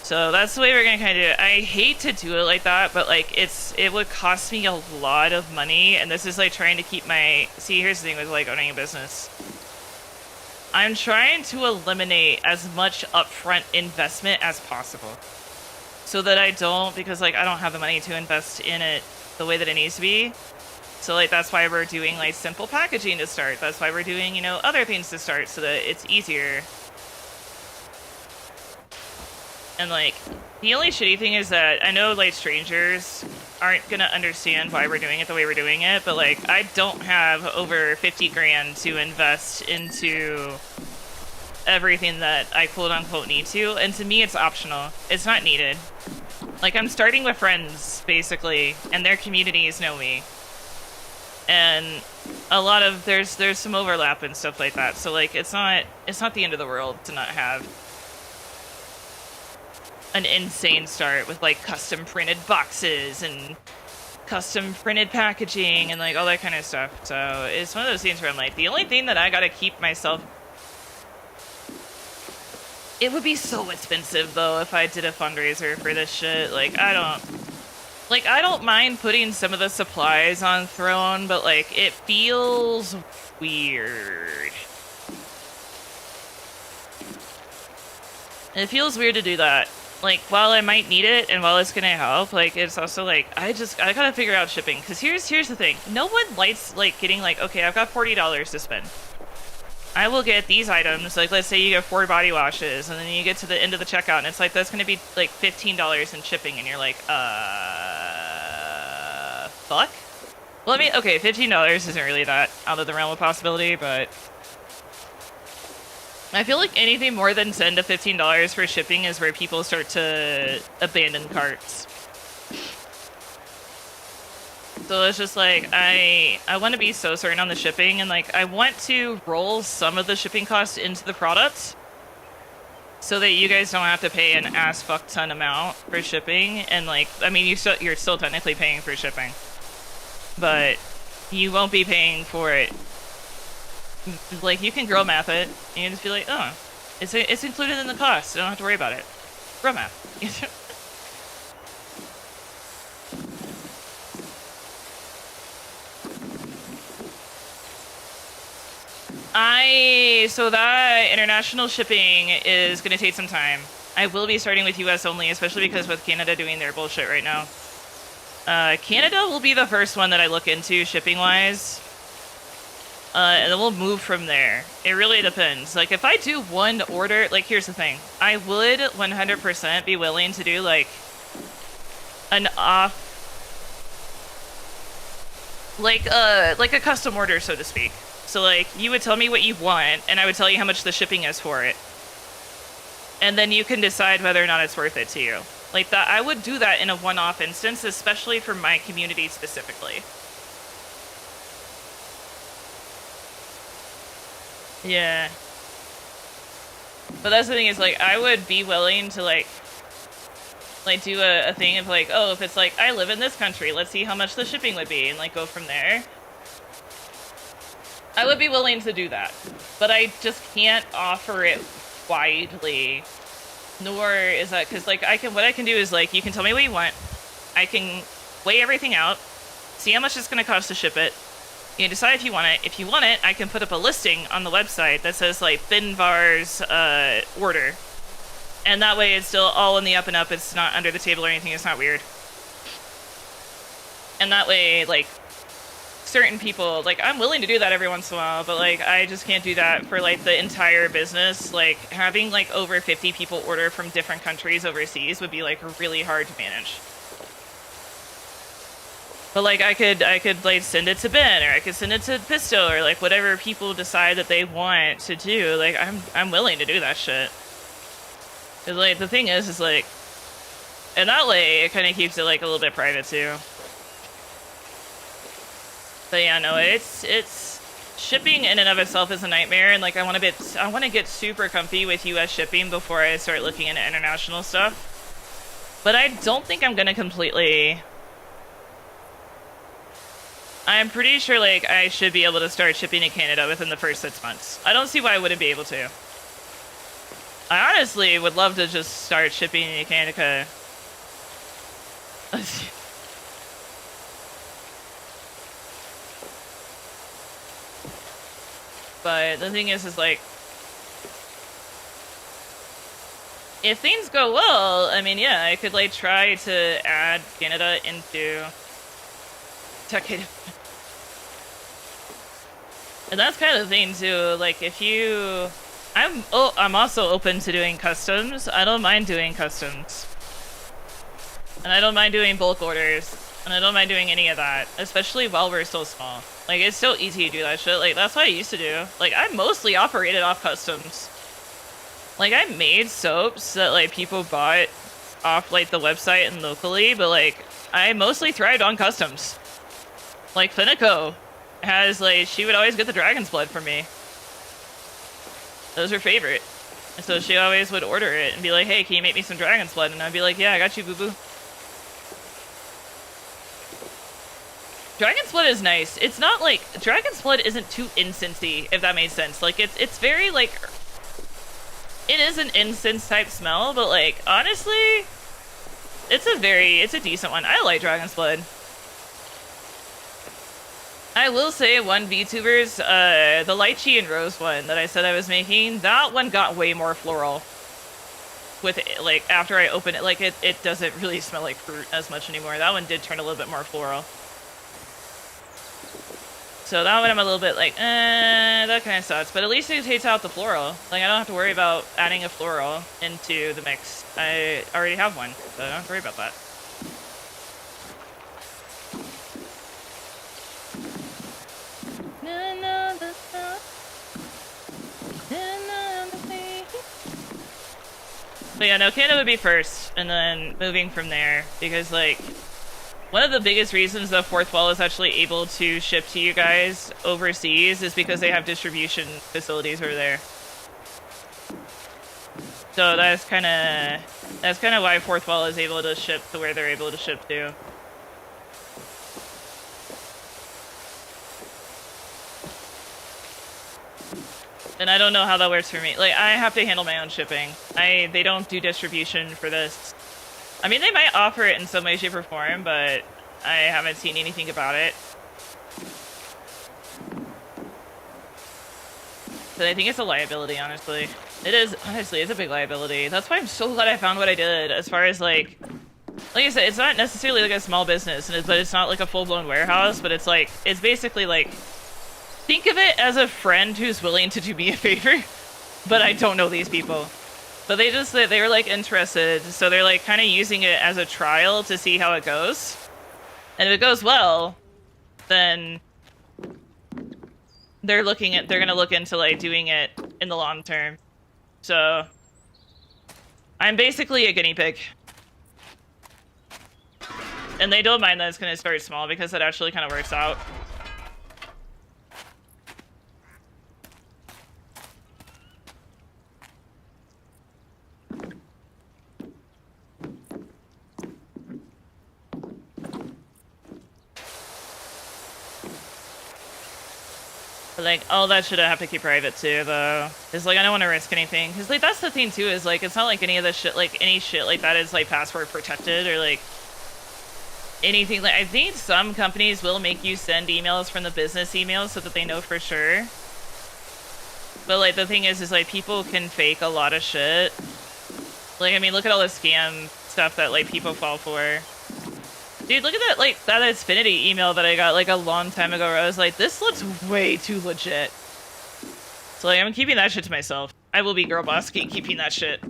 So that's the way we're gonna kind of do it. I hate to do it like that, but, like, it would cost me a lot of money, and this is, like, trying to keep my... See, here's the thing with, like, owning a business. I'm trying to eliminate as much upfront investment as possible. So that I don't, because, like, I don't have the money to invest in it the way that it needs to be. So, like, that's why we're doing, like, simple packaging to start. That's why we're doing, you know, other things to start so that it's easier. And, like, the only shitty thing is that I know, like, strangers aren't gonna understand why we're doing it the way we're doing it, but, like, I don't have over 50 grand to invest into everything that I quote-unquote need to, and to me it's optional. It's not needed. Like, I'm starting with friends, basically, and their communities know me. And a lot of, there's some overlap and stuff like that, so, like, it's not the end of the world to not have an insane start with, like, custom printed boxes and custom printed packaging and, like, all that kind of stuff. So it's one of those things where I'm like, the only thing that I gotta keep myself... It would be so expensive, though, if I did a fundraiser for this shit. Like, I don't mind putting some of the supplies on Throne, but, like, it feels weird. It feels weird to do that. like, while I might need it and while it's gonna help, like, it's also like I gotta figure out shipping. Because here's the thing: no one likes like getting like, okay, I've got $40 to spend. I will get these items. Like, let's say you get 4 body washes, and then you get to the end of the checkout, and it's like that's gonna be like $15 in shipping, and you're like, fuck. Well, I mean, okay, $15 isn't really that out of the realm of possibility, but I feel like anything more than $10 to $15 for shipping is where people start to abandon carts. So it's just like, I want to be so certain on the shipping, and like I want to roll some of the shipping costs into the product so that you guys don't have to pay an ass fuck ton amount for shipping. And like, I mean, you're still technically paying for shipping, but you won't be paying for it. Like, you can girl math it, and you can just be like, oh, it's included in the cost. You don't have to worry about it. Girl math. So that international shipping is going to take some time. I will be starting with US only, especially because with Canada doing their bullshit right now. Canada will be the first one that I look into shipping-wise. And then we'll move from there. It really depends. Like, if I do one order, like, here's the thing. I would 100% be willing to do, like, an off... like a custom order, so to speak. So, like, you would tell me what you want, and I would tell you how much the shipping is for it. And then you can decide whether or not it's worth it to you. Like, that, I would do that in a one-off instance, especially for my community specifically. Yeah. But that's the thing is, like, I would be willing to, like do a thing of, like, oh, if it's like, I live in this country, let's see how much the shipping would be, and, like, go from there. I would be willing to do that. But I just can't offer it widely. Nor is that, because, like, what I can do is, like, you can tell me what you want. I can weigh everything out, see how much it's going to cost to ship it. You can decide if you want it. If you want it, I can put up a listing on the website that says, like, Finvar's order. And that way it's still all in the up and up. It's not under the table or anything. It's not weird. And that way, like, certain people, like, I'm willing to do that every once in a while, but, like, I just can't do that for, like, the entire business. Like, having, like, over 50 people order from different countries overseas would be, like, really hard to manage. But, like, I could, like, send it to Ben, or I could send it to Pisto, or, like, whatever people decide that they want to do. Like, I'm willing to do that shit. 'Cause, like, the thing is, like, and that way, it kind of keeps it, like, a little bit private, too. But yeah, no, it's shipping in and of itself is a nightmare, and, like, I want to get super comfy with US shipping before I start looking into international stuff. But I don't think I'm gonna completely... I'm pretty sure, like, I should be able to start shipping to Canada within the first 6 months. I don't see why I wouldn't be able to. I honestly would love to just start shipping to Canada. But the thing is like, if things go well, I mean, yeah, I could, like, try to add Canada into Takeda. And that's kind of the thing, too. Like, if you... I'm also open to doing customs. I don't mind doing customs. And I don't mind doing bulk orders. And I don't mind doing any of that. Especially while we're still small. Like, it's still easy to do that shit. Like, that's what I used to do. Like, I mostly operated off customs. Like, I made soaps that, like, people bought off, like, the website and locally. But, like, I mostly thrived on customs. Like, Finico has, like, she would always get the dragon's blood from me. That was her favorite. And so she always would order it and be like, hey, can you make me some dragon's blood? And I'd be like, yeah, I got you, boo-boo. Dragon's blood is nice. It's not like... Dragon's blood isn't too incensey, if that makes sense. Like, it's very, like... It is an incense type smell, but, like, honestly... It's a decent one. I like dragon's blood. I will say one VTuber's, the lychee and rose one that I said I was making, that one got way more floral. with it, like after I open it, like it doesn't really smell like fruit as much anymore. That one did turn a little bit more floral. So that one I'm a little bit like, that kind of sucks. But at least it takes out the floral. Like I don't have to worry about adding a floral into the mix. I already have one, so I don't have to worry about that. But yeah, no, Canada would be first, and then moving from there, because like, one of the biggest reasons the Fourth Wall is actually able to ship to you guys overseas is because they have distribution facilities over there. So that's kind of why Fourth Wall is able to ship to where they're able to ship to. And I don't know how that works for me. Like, I have to handle my own shipping. They don't do distribution for this. I mean, they might offer it in some way, shape, or form, but I haven't seen anything about it. But I think it's a liability, honestly. It is, honestly, it's a big liability. That's why I'm so glad I found what I did, as far as, like I said, it's not necessarily, like, a small business, but it's not, like, a full-blown warehouse, but it's, like, it's basically, like, think of it as a friend who's willing to do me a favor, but I don't know these people. But they were like interested, so they're like kind of using it as a trial to see how it goes. And if it goes well, then they're gonna look into like doing it in the long term. So I'm basically a guinea pig. And they don't mind that it's gonna start small because it actually kind of works out. But like, all that shit I have to keep private too, though. It's like, I don't want to risk anything. Because like, that's the thing too, is like, it's not like any of the shit, like, any shit like that is like password protected or like anything. Like, I think some companies will make you send emails from the business email so that they know for sure. But like, the thing is like, people can fake a lot of shit. Like, I mean, look at all the scam stuff that like people fall for. Dude, look at that, like, that Xfinity email that I got, like, a long time ago where I was like, this looks way too legit. So, like, I'm keeping that shit to myself. I will be girl boss keeping that shit.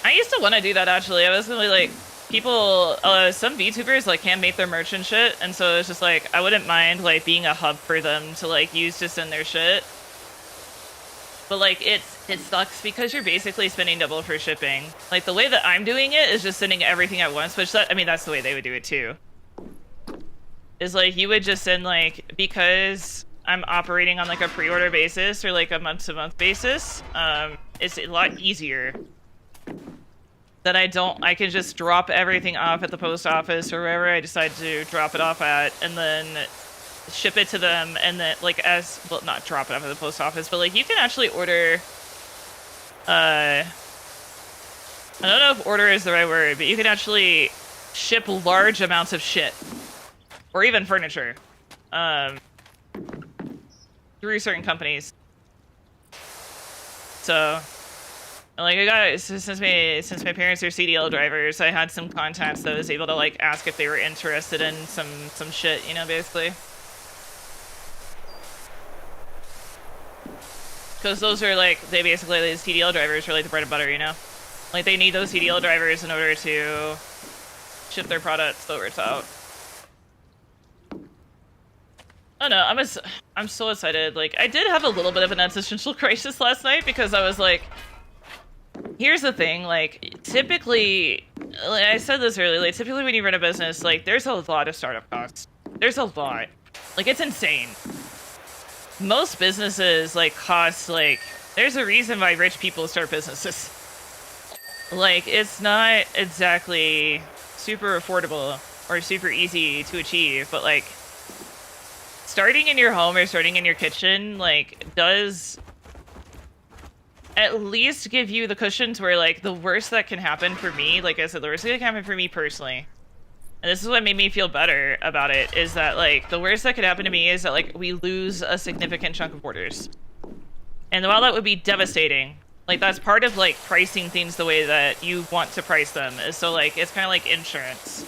I used to want to do that, actually. I was really, like, people, some VTubers, like, can't make their merch and shit, and so it's just, like, I wouldn't mind, like, being a hub for them to, like, use to send their shit. But, like, it sucks because you're basically spending double for shipping. Like, the way that I'm doing it is just sending everything at once, which, I mean, that's the way they would do it, too. Is, like, you would just send, like, because I'm operating on, like, a pre-order basis or, like, a month-to-month basis, it's a lot easier that I can just drop everything off at the post office or wherever I decide to drop it off at, and then ship it to them, and then, like, well, not drop it off at the post office, but, like, you can actually order, I don't know if order is the right word, but you can actually ship large amounts of shit, or even furniture, through certain companies. So, like, I got, since my parents are CDL drivers, I had some contacts that I was able to, like, ask if they were interested in some shit, you know, basically. Because those are, like, they basically, the CDL drivers are, like, the bread and butter, you know? Like, they need those CDL drivers in order to ship their products over it's out. Oh no, I'm so excited. Like, I did have a little bit of an existential crisis last night because I was like, here's the thing, like, typically, like I said this earlier, like, typically when you run a business, like, there's a lot of startup costs. There's a lot. Like, it's insane. Most businesses, like, cost, like, there's a reason why rich people start businesses. Like, it's not exactly super affordable or super easy to achieve, but, like, starting in your home or starting in your kitchen, like, does at least give you the cushions where, like, the worst that can happen for me, like I said, the worst that can happen for me personally, and this is what made me feel better about it, is that, like, the worst that could happen to me is that, like, we lose a significant chunk of orders. And while that would be devastating, Like, that's part of, like, pricing things the way that you want to price them. So, like, it's kind of like insurance.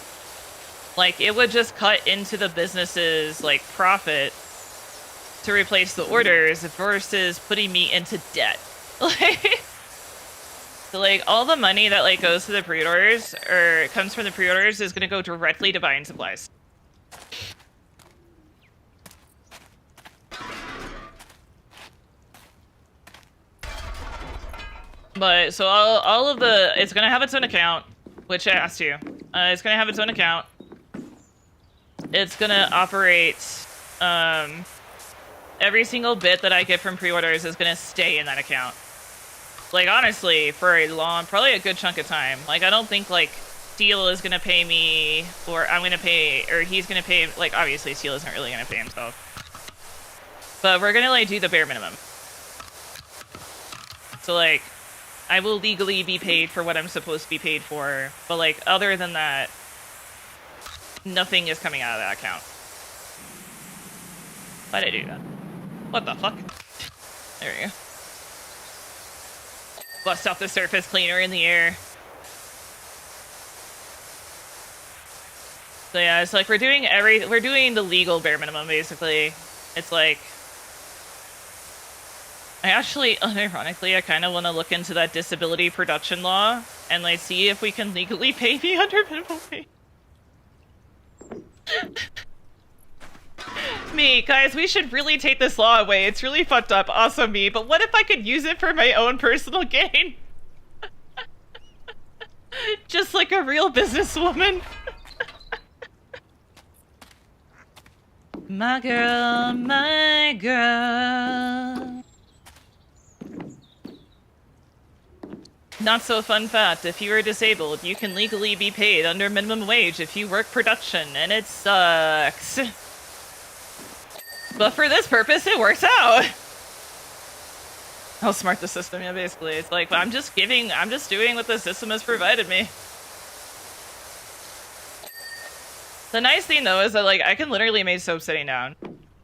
Like, it would just cut into the business's, like, profit to replace the orders versus putting me into debt. Like, so, like, all the money that, like, goes to the pre-orders, or comes from the pre-orders, is gonna go directly to buying supplies. But, so all of the, it's gonna have its own account, which I asked you. It's gonna have its own account. It's gonna operate, every single bit that I get from pre-orders is gonna stay in that account. Like, honestly, for a long, probably a good chunk of time. Like, I don't think, like, Steel is gonna pay me, or I'm gonna pay, or he's gonna pay, like, obviously Steel isn't really gonna pay himself. But we're gonna, like, do the bare minimum. So, like, I will legally be paid for what I'm supposed to be paid for, but, like, other than that, nothing is coming out of that account. Why'd I do that? What the fuck? There we go. Bust off the surface cleaner in the air. So yeah, it's like we're doing the legal bare minimum, basically. It's like, I actually, unironically, I kind of want to look into that disability production law and, like, see if we can legally pay me under minimum wage. Me, guys, we should really take this law away. It's really fucked up. Also me, but what if I could use it for my own personal gain? Just like a real businesswoman. My girl, my girl. Not so fun fact, if you are disabled, you can legally be paid under minimum wage if you work production, and it sucks. But for this purpose, it works out. How smart the system, yeah, basically. It's like, I'm just doing what the system has provided me. The nice thing, though, is that, like, I can literally make soap sitting down.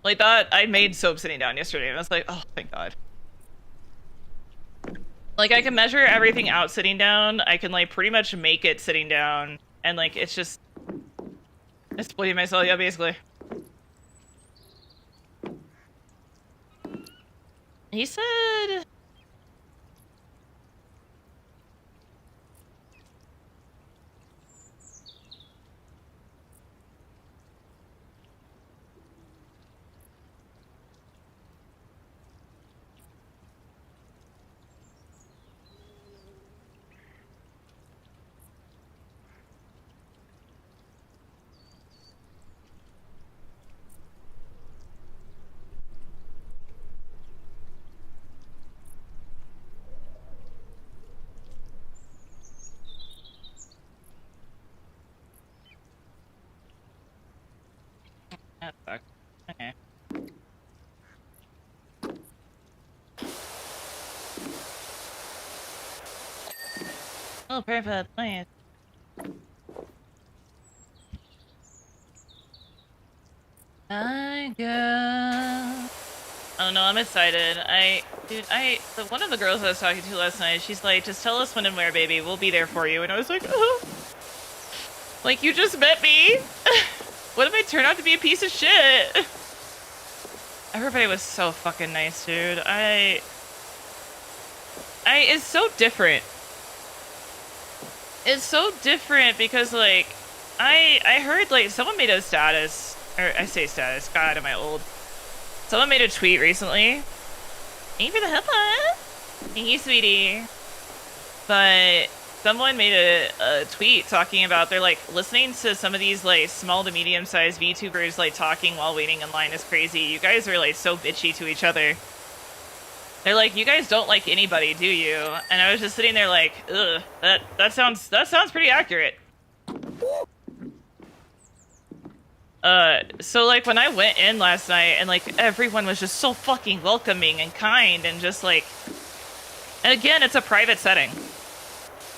Like that, I made soap sitting down yesterday, and I was like, oh, thank God. Like, I can measure everything out sitting down. I can, like, pretty much make it sitting down. And, like, it's just... exploiting myself, yeah, basically. He said... that sucks. Okay. Oh, perfect. Nice. I go. Oh no, I'm excited. One of the girls I was talking to last night, she's like, just tell us when and where, baby. We'll be there for you. And I was like, oh. Like, you just met me. What if I turn out to be a piece of shit? Everybody was so fucking nice, dude. It's so different. It's so different because, like, I heard, like, someone made a status, or I say status, God, am I old? Someone made a tweet recently. Thank you for the headline. Thank you, sweetie. But someone made a tweet talking about they're, like, listening to some of these, like, small to medium-sized VTubers, like, talking while waiting in line is crazy. You guys are, like, so bitchy to each other. They're like, you guys don't like anybody, do you? And I was just sitting there like, ugh, that sounds pretty accurate. So, like, when I went in last night and, like, everyone was just so fucking welcoming and kind and just, like... And again, it's a private setting.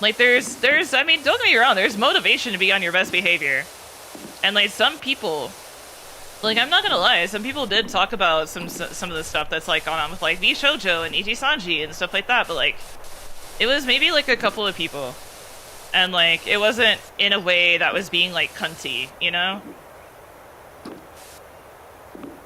Like, I mean, don't get me wrong, there's motivation to be on your best behavior. And, like, some people... Like, I'm not gonna lie, some people did talk about some of the stuff that's, like, gone on with, like, V Shoujo and Ichi Sanji and stuff like that, but, like, it was maybe like a couple of people. And like, it wasn't in a way that was being like cunty, you know?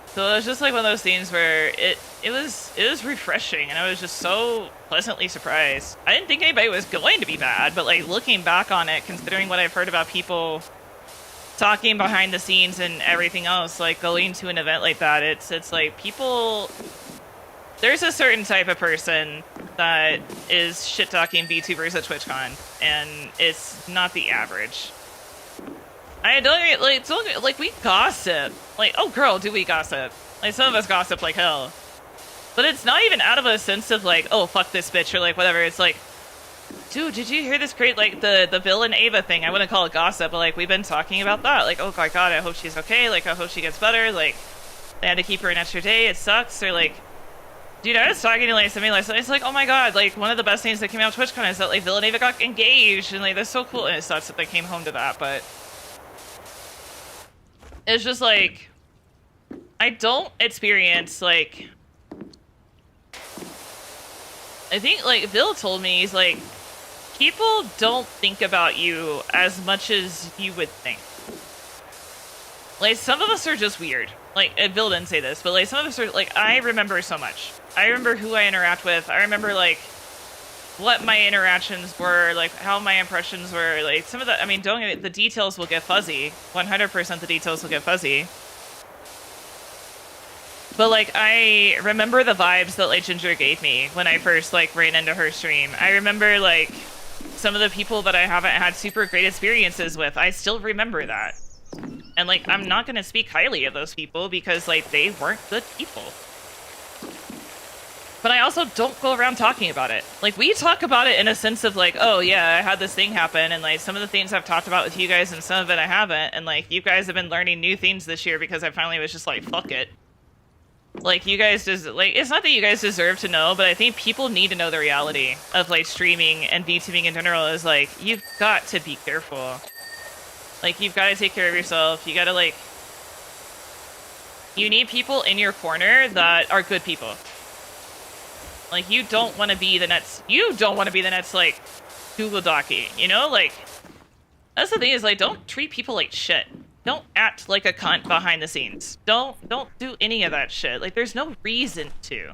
So it was just like one of those things where it was refreshing, and I was just so pleasantly surprised. I didn't think anybody was going to be bad, but like looking back on it, considering what I've heard about people talking behind the scenes and everything else, like going to an event like that, it's like people, there's a certain type of person that is shit talking VTubers at TwitchCon, and it's not the average. I don't like we gossip. Like, oh girl, do we gossip? Like, some of us gossip like hell. But it's not even out of a sense of like, oh fuck this bitch, or like whatever. It's like, dude, did you hear this great, like the Bill and Ava thing? I wouldn't call it gossip, but like we've been talking about that. Like, oh my god, I hope she's okay. Like, I hope she gets better. Like, they had to keep her an extra day. It sucks. Or like, dude, I was talking to like somebody last night. It's like, oh my god, like one of the best things that came out of TwitchCon is that like Bill and Ava got engaged, and like that's so cool. And it sucks that they came home to that, but it's just like, I don't experience like, I think like Bill told me, he's like, people don't think about you as much as you would think. Like, some of us are just weird. Like, Bill didn't say this, but like some of us are like, I remember so much. I remember who I interact with. I remember like what my interactions were, like how my impressions were, like some of the, I mean, don't get it, the details will get fuzzy. 100% the details will get fuzzy. But like, I remember the vibes that like Ginger gave me when I first like ran into her stream. I remember like some of the people that I haven't had super great experiences with. I still remember that. And like, I'm not gonna speak highly of those people because like they weren't good people. But I also don't go around talking about it. Like, we talk about it in a sense of like, oh yeah, I had this thing happen, and like some of the things I've talked about with you guys and some of it I haven't, and like you guys have been learning new things this year because I finally was just like, fuck it. Like, you guys just, like, it's not that you guys deserve to know, but I think people need to know the reality of like streaming and VTubing in general is like, you've got to be careful. Like, you've got to take care of yourself. You got to like, you need people in your corner that are good people. Like, you don't want to be the next, like, Google Docky, you know? Like, that's the thing is, like, don't treat people like shit. Don't act like a cunt behind the scenes. Don't do any of that shit. Like, there's no reason to.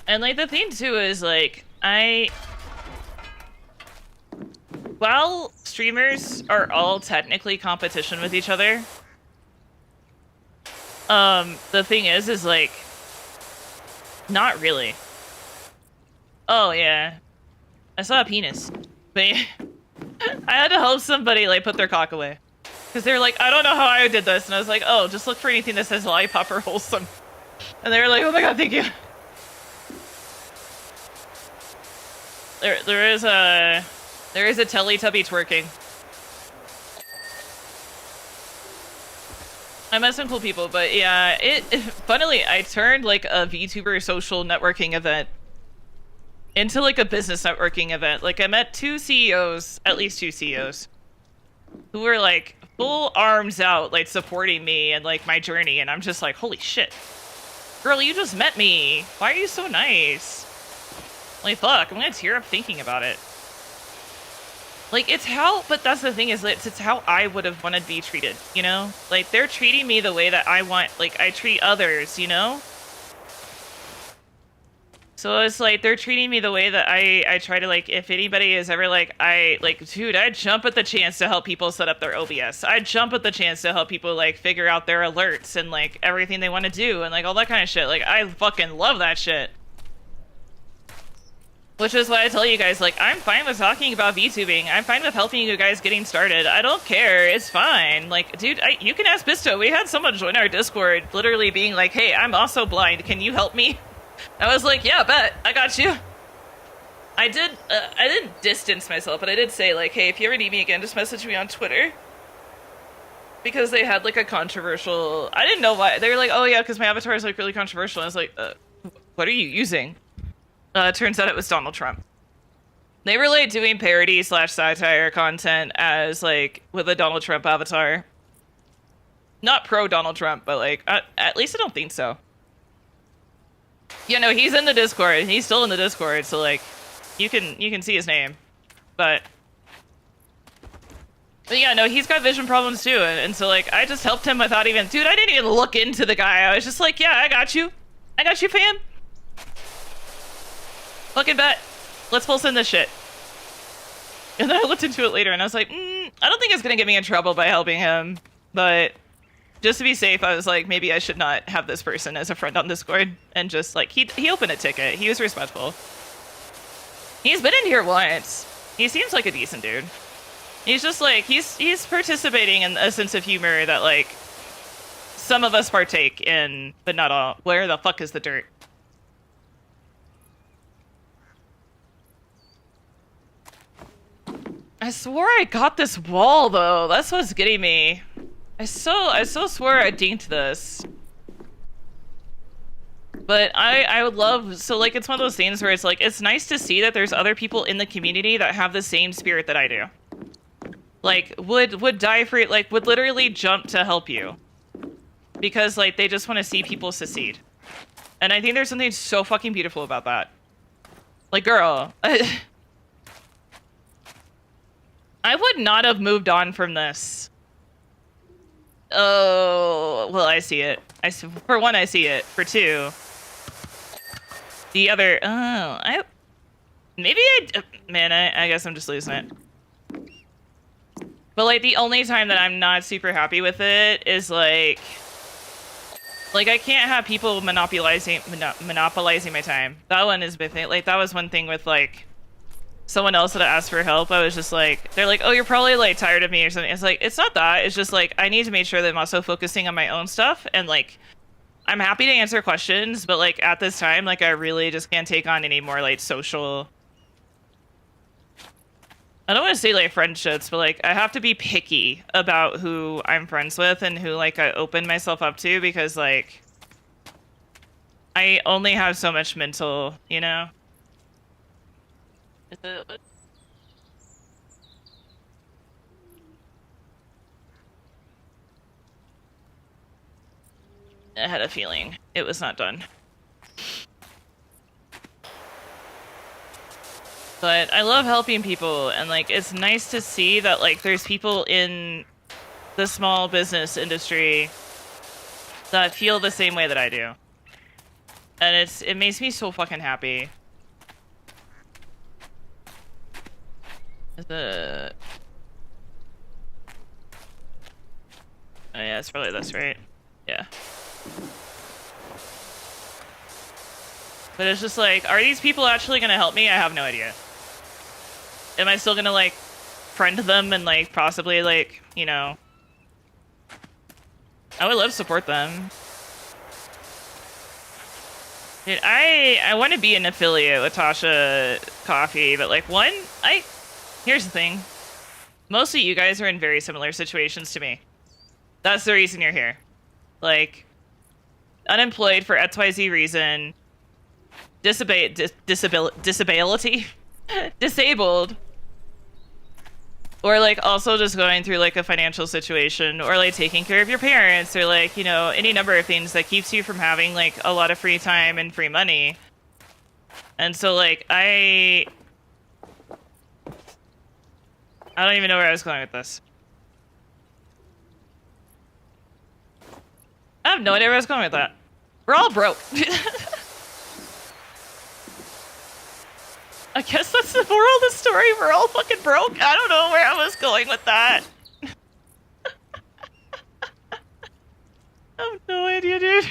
And, like, the thing, too, is, like, while streamers are all technically competition with each other, the thing is like, not really. Oh yeah, I saw a penis, but I had to help somebody like put their cock away because they're like, I don't know how I did this, and I was like, oh, just look for anything that says lollipop or wholesome, and they were like, oh my god, thank you. There is a Teletubby twerking. I met some cool people, but yeah, funnily, I turned like a VTuber social networking event into like a business networking event. Like, I met two CEOs, at least two CEOs, who were like full arms out, like supporting me and like my journey, and I'm just like, holy shit. Girl, you just met me. Why are you so nice? Like, fuck, I'm gonna tear up thinking about it. Like, it's how, but that's the thing is, it's how I would have wanted to be treated, you know? Like, they're treating me the way that I want, like, I treat others, you know? So it's like, they're treating me the way that I try to, like, if anybody is ever like, dude, I'd jump at the chance to help people set up their OBS. I'd jump at the chance to help people, like, figure out their alerts and, like, everything they want to do and, like, all that kind of shit. Like, I fucking love that shit. Which is why I tell you guys, like, I'm fine with talking about VTubing. I'm fine with helping you guys getting started. I don't care. It's fine. Like, dude, you can ask Bisto. We had someone join our Discord literally being like, hey, I'm also blind. Can you help me? I was like, yeah, bet. I got you. I didn't distance myself, but I did say, like, hey, if you ever need me again, just message me on Twitter. Because they had, like, a controversial... I didn't know why. They were like, oh, yeah, because my avatar is, like, really controversial. And I was like, what are you using? Turns out it was Donald Trump. They were like doing parody / satire content as like with a Donald Trump avatar. Not pro Donald Trump, but like at least I don't think so. You know, he's in the Discord. He's still in the Discord, so like, you can see his name, but yeah, no, he's got vision problems too, and so like, I just helped him without even, dude, I didn't even look into the guy. I was just like, yeah, I got you, fam. Fucking bet. Let's pulse in this shit. And then I looked into it later, and I was like, I don't think it's gonna get me in trouble by helping him, but just to be safe, I was like, maybe I should not have this person as a friend on Discord. And just like, he opened a ticket. He was respectful. He's been in here once. He seems like a decent dude. He's just like, he's participating in a sense of humor that like some of us partake in, but not all. Where the fuck is the dirt? I swore I got this wall though. That's what's getting me. I so swore I dinked this. But I would love, so like, it's one of those things where it's like, it's nice to see that there's other people in the community that have the same spirit that I do. Like, would die for it, like, would literally jump to help you. Because, like, they just want to see people succeed. And I think there's something so fucking beautiful about that. Like, girl. I would not have moved on from this. Oh, well, I see it. For one, I see it. For two, the other, man, I guess I'm just losing it. But like, the only time that I'm not super happy with it is like I can't have people monopolizing my time. That one is a big thing. Like, that was one thing with like someone else that asked for help. I was just like, they're like, oh, you're probably like tired of me or something. It's like, it's not that. It's just like, I need to make sure that I'm also focusing on my own stuff. And like, I'm happy to answer questions, but like at this time, like I really just can't take on any more like social, I don't want to say like friendships, but like I have to be picky about who I'm friends with and who like I open myself up to, because like I only have so much mental, you know? Is it... I had a feeling it was not done. But I love helping people, and like it's nice to see that like there's people in the small business industry that feel the same way that I do. And it makes me so fucking happy. Oh yeah, it's probably this, right? Yeah. But it's just like, are these people actually gonna help me? I have no idea. Am I still gonna like friend them and like possibly like, you know, I would love to support them. Dude, I want to be an affiliate with Tasha Coffee, but like here's the thing. Most of you guys are in very similar situations to me. That's the reason you're here. Like, unemployed for XYZ reason, disability, disabled, or like also just going through like a financial situation, or like taking care of your parents, or like, you know, any number of things that keeps you from having like a lot of free time and free money. And so like I don't even know where I was going with this. I have no idea where I was going with that. We're all broke. I guess that's the moral of the story. We're all fucking broke. I don't know where I was going with that. I have no idea, dude.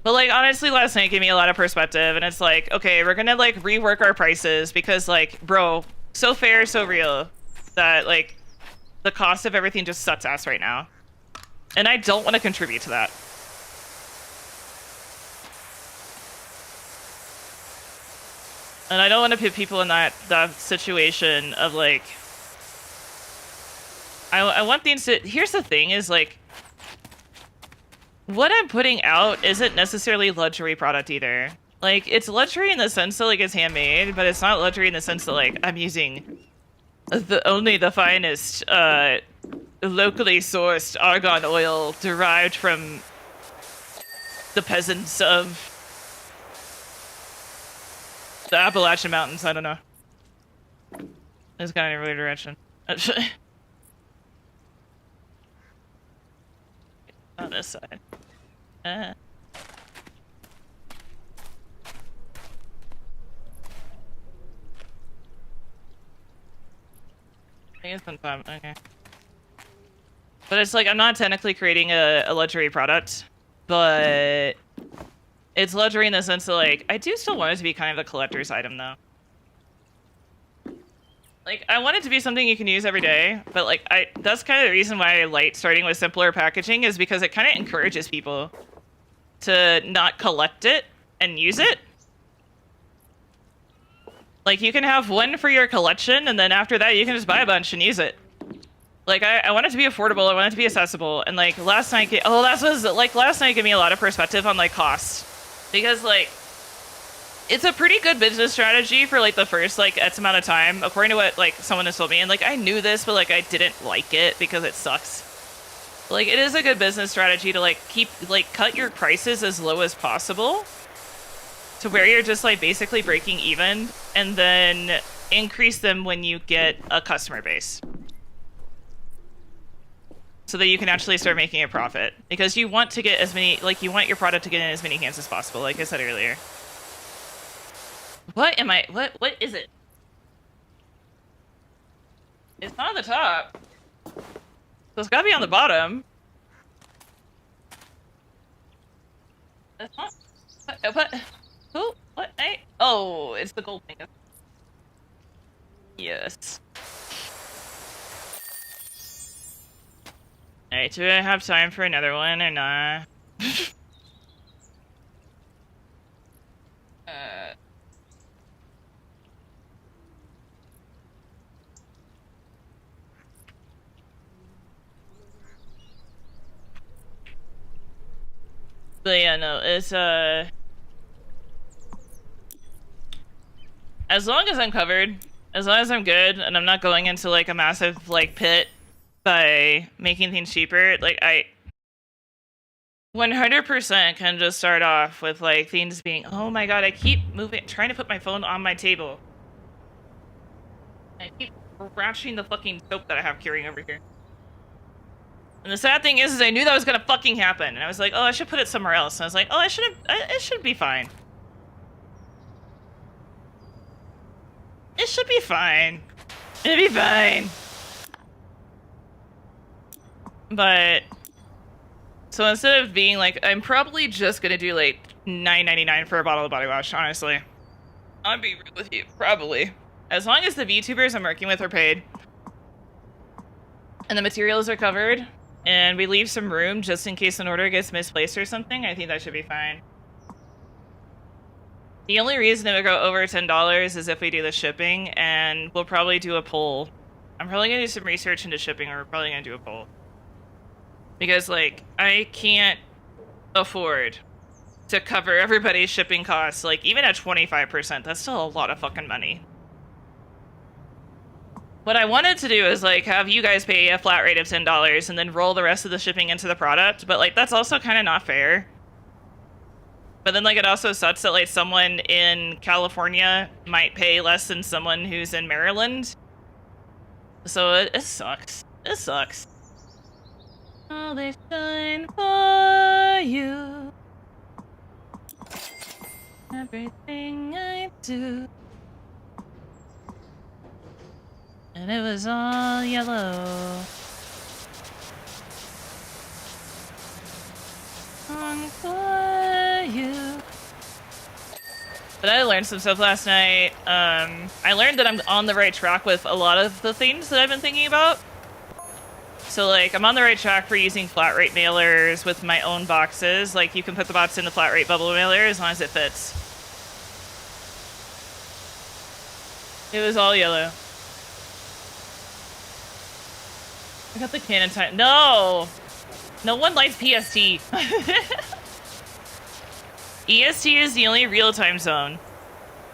But like, honestly, last night gave me a lot of perspective, and it's like, okay, we're gonna like rework our prices because like, bro, so fair, so real that like the cost of everything just sucks ass right now. And I don't want to contribute to that. And I don't want to put people in that situation of like, I want things to, here's the thing is like, what I'm putting out isn't necessarily luxury product either. Like, it's luxury in the sense that like it's handmade, but it's not luxury in the sense that like I'm using only the finest locally sourced argon oil derived from the peasants of the Appalachian Mountains. I don't know. It's kind of in a weird direction. On this side. I guess on top. Okay. But it's like, I'm not technically creating a luxury product, but it's luxury in the sense that, like, I do still want it to be kind of a collector's item, though. Like, I want it to be something you can use every day, but, like, that's kind of the reason why I like starting with simpler packaging, is because it kind of encourages people to not collect it and use it. Like, you can have one for your collection, and then after that, you can just buy a bunch and use it. Like, I want it to be affordable, I want it to be accessible, and, like, last night gave me a lot of perspective on, like, cost. Because, like, it's a pretty good business strategy for, like, the first, like, X amount of time, according to what, like, someone has told me. And, like, I knew this, but, like, I didn't like it because it sucks. Like, it is a good business strategy to, like, cut your prices as low as possible to where you're just, like, basically breaking even, and then increase them when you get a customer base. So that you can actually start making a profit. Because you want to get as many, like, you want your product to get in as many hands as possible, like I said earlier. What is it? It's not on the top. So it's gotta be on the bottom. That's not... What? Who? What? Oh, it's the gold thing. Yes. Alright, do I have time for another one or not? But yeah, no, it's, as long as I'm covered, as long as I'm good, and I'm not going into, like, a massive, like, pit by making things cheaper, like, I 100% can just start off with, like, things being, oh my god, I keep trying to put my phone on my table. I keep scratching the fucking soap that I have carrying over here. And the sad thing is I knew that was gonna fucking happen. And I was like, oh, I should put it somewhere else. And I was like, oh, it should be fine. It should be fine. It'll be fine. But, so instead of being like, I'm probably just gonna do like $9.99 for a bottle of body wash, honestly. I'll be real with you, probably. As long as the VTubers I'm working with are paid, and the materials are covered, and we leave some room just in case an order gets misplaced or something, I think that should be fine. The only reason it would go over $10 is if we do the shipping, and we'll probably do a poll. I'm probably gonna do some research into shipping, or we're probably gonna do a poll. Because, like, I can't afford to cover everybody's shipping costs, like, even at 25%, that's still a lot of fucking money. What I wanted to do is, like, have you guys pay a flat rate of $10 and then roll the rest of the shipping into the product, but, like, that's also kind of not fair. But then, like, it also sucks that, like, someone in California might pay less than someone who's in Maryland. So it sucks. It sucks. All they shine for you. Everything I do. And it was all yellow. On for you. But I learned some stuff last night. I learned that I'm on the right track with a lot of the things that I've been thinking about. So, like, I'm on the right track for using flat rate mailers with my own boxes. Like, you can put the box in the flat rate bubble mailer as long as it fits. It was all yellow. I got the Canon time. No! No one likes PST. EST is the only real time zone.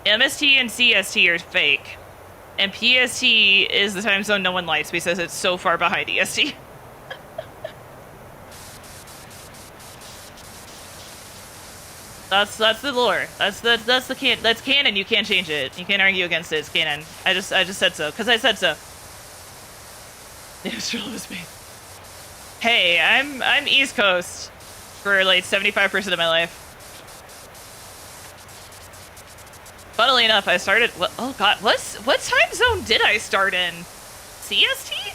MST and CST are fake. And PST is the time zone no one likes because it's so far behind EST. That's the lore. That's canon. You can't change it. You can't argue against it. It's canon. I just said so because I said so. It was me. Hey, I'm East Coast for like 75% of my life. Funnily enough, I started. Oh God, what time zone did I start in? CST?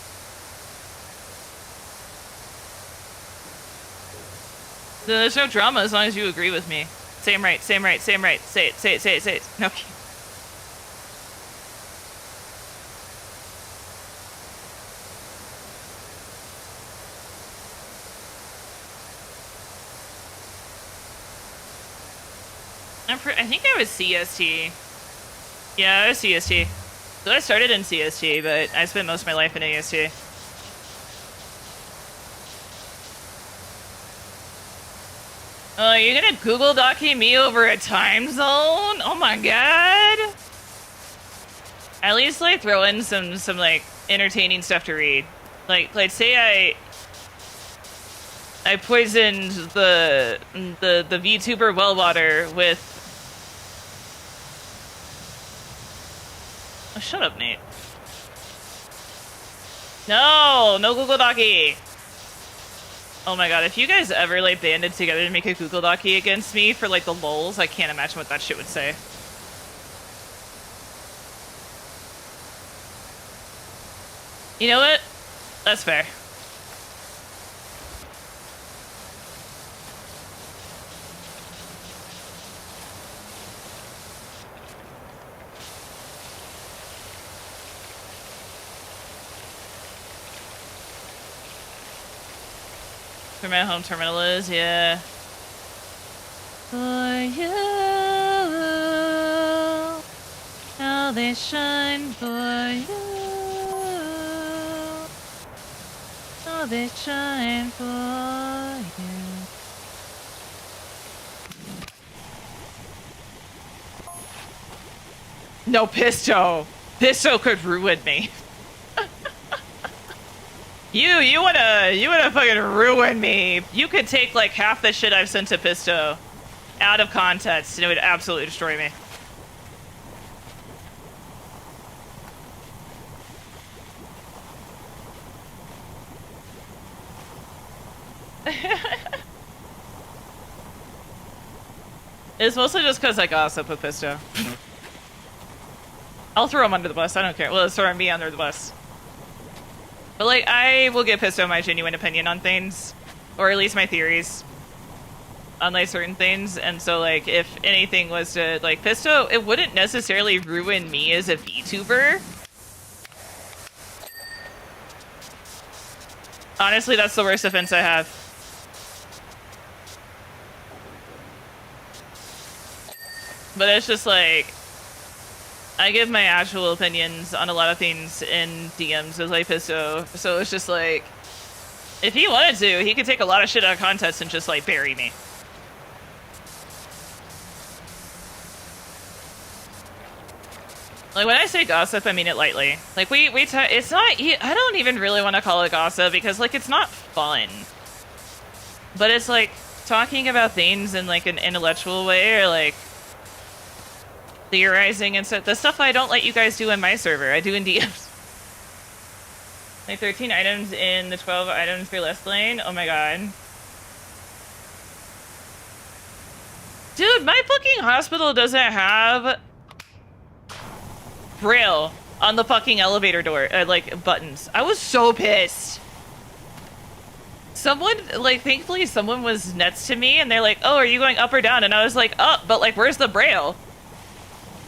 There's no drama as long as you agree with me. Same right. Say it. No. I think I was CST. Yeah, I was CST. So I started in CST, but I spent most of my life in AST. Oh, you're gonna Google docky me over a time zone? Oh my god! At least like throw in some like entertaining stuff to read. Like say I poisoned the VTuber well water with. Oh, shut up, Nate. No Google docky. Oh my god, if you guys ever like banded together to make a Google docky against me for like the lols, I can't imagine what that shit would say. You know what? That's fair. Where my home terminal is, yeah. For you, how they shine for you. How they shine for you. No, Pisto! Pisto could ruin me. You wanna fucking ruin me. You could take like half the shit I've sent to Pisto out of context and it would absolutely destroy me. It's mostly just because I gossip with Pisto. I'll throw him under the bus, I don't care. Well, it's throwing me under the bus. But, like, I will give Pisto my genuine opinion on things. Or at least my theories. On, like, certain things. And so, like, if anything was to, like, Pisto, it wouldn't necessarily ruin me as a VTuber. Honestly, that's the worst offense I have. But it's just, like... I give my actual opinions on a lot of things in DMs with like Pisto, so it's just like, if he wanted to, he could take a lot of shit out of context and just like bury me. Like when I say gossip, I mean it lightly. Like it's not, I don't even really want to call it gossip because like it's not fun. But it's like talking about things in like an intellectual way or like theorizing and stuff. The stuff I don't let you guys do in my server, I do in DMs. Like 13 items in the 12 items for left lane. Oh my god. Dude, my fucking hospital doesn't have Braille on the fucking elevator door, like buttons. I was so pissed. Someone, like, thankfully someone was next to me and they're like, oh, are you going up or down? And I was like, up, but like, where's the Braille?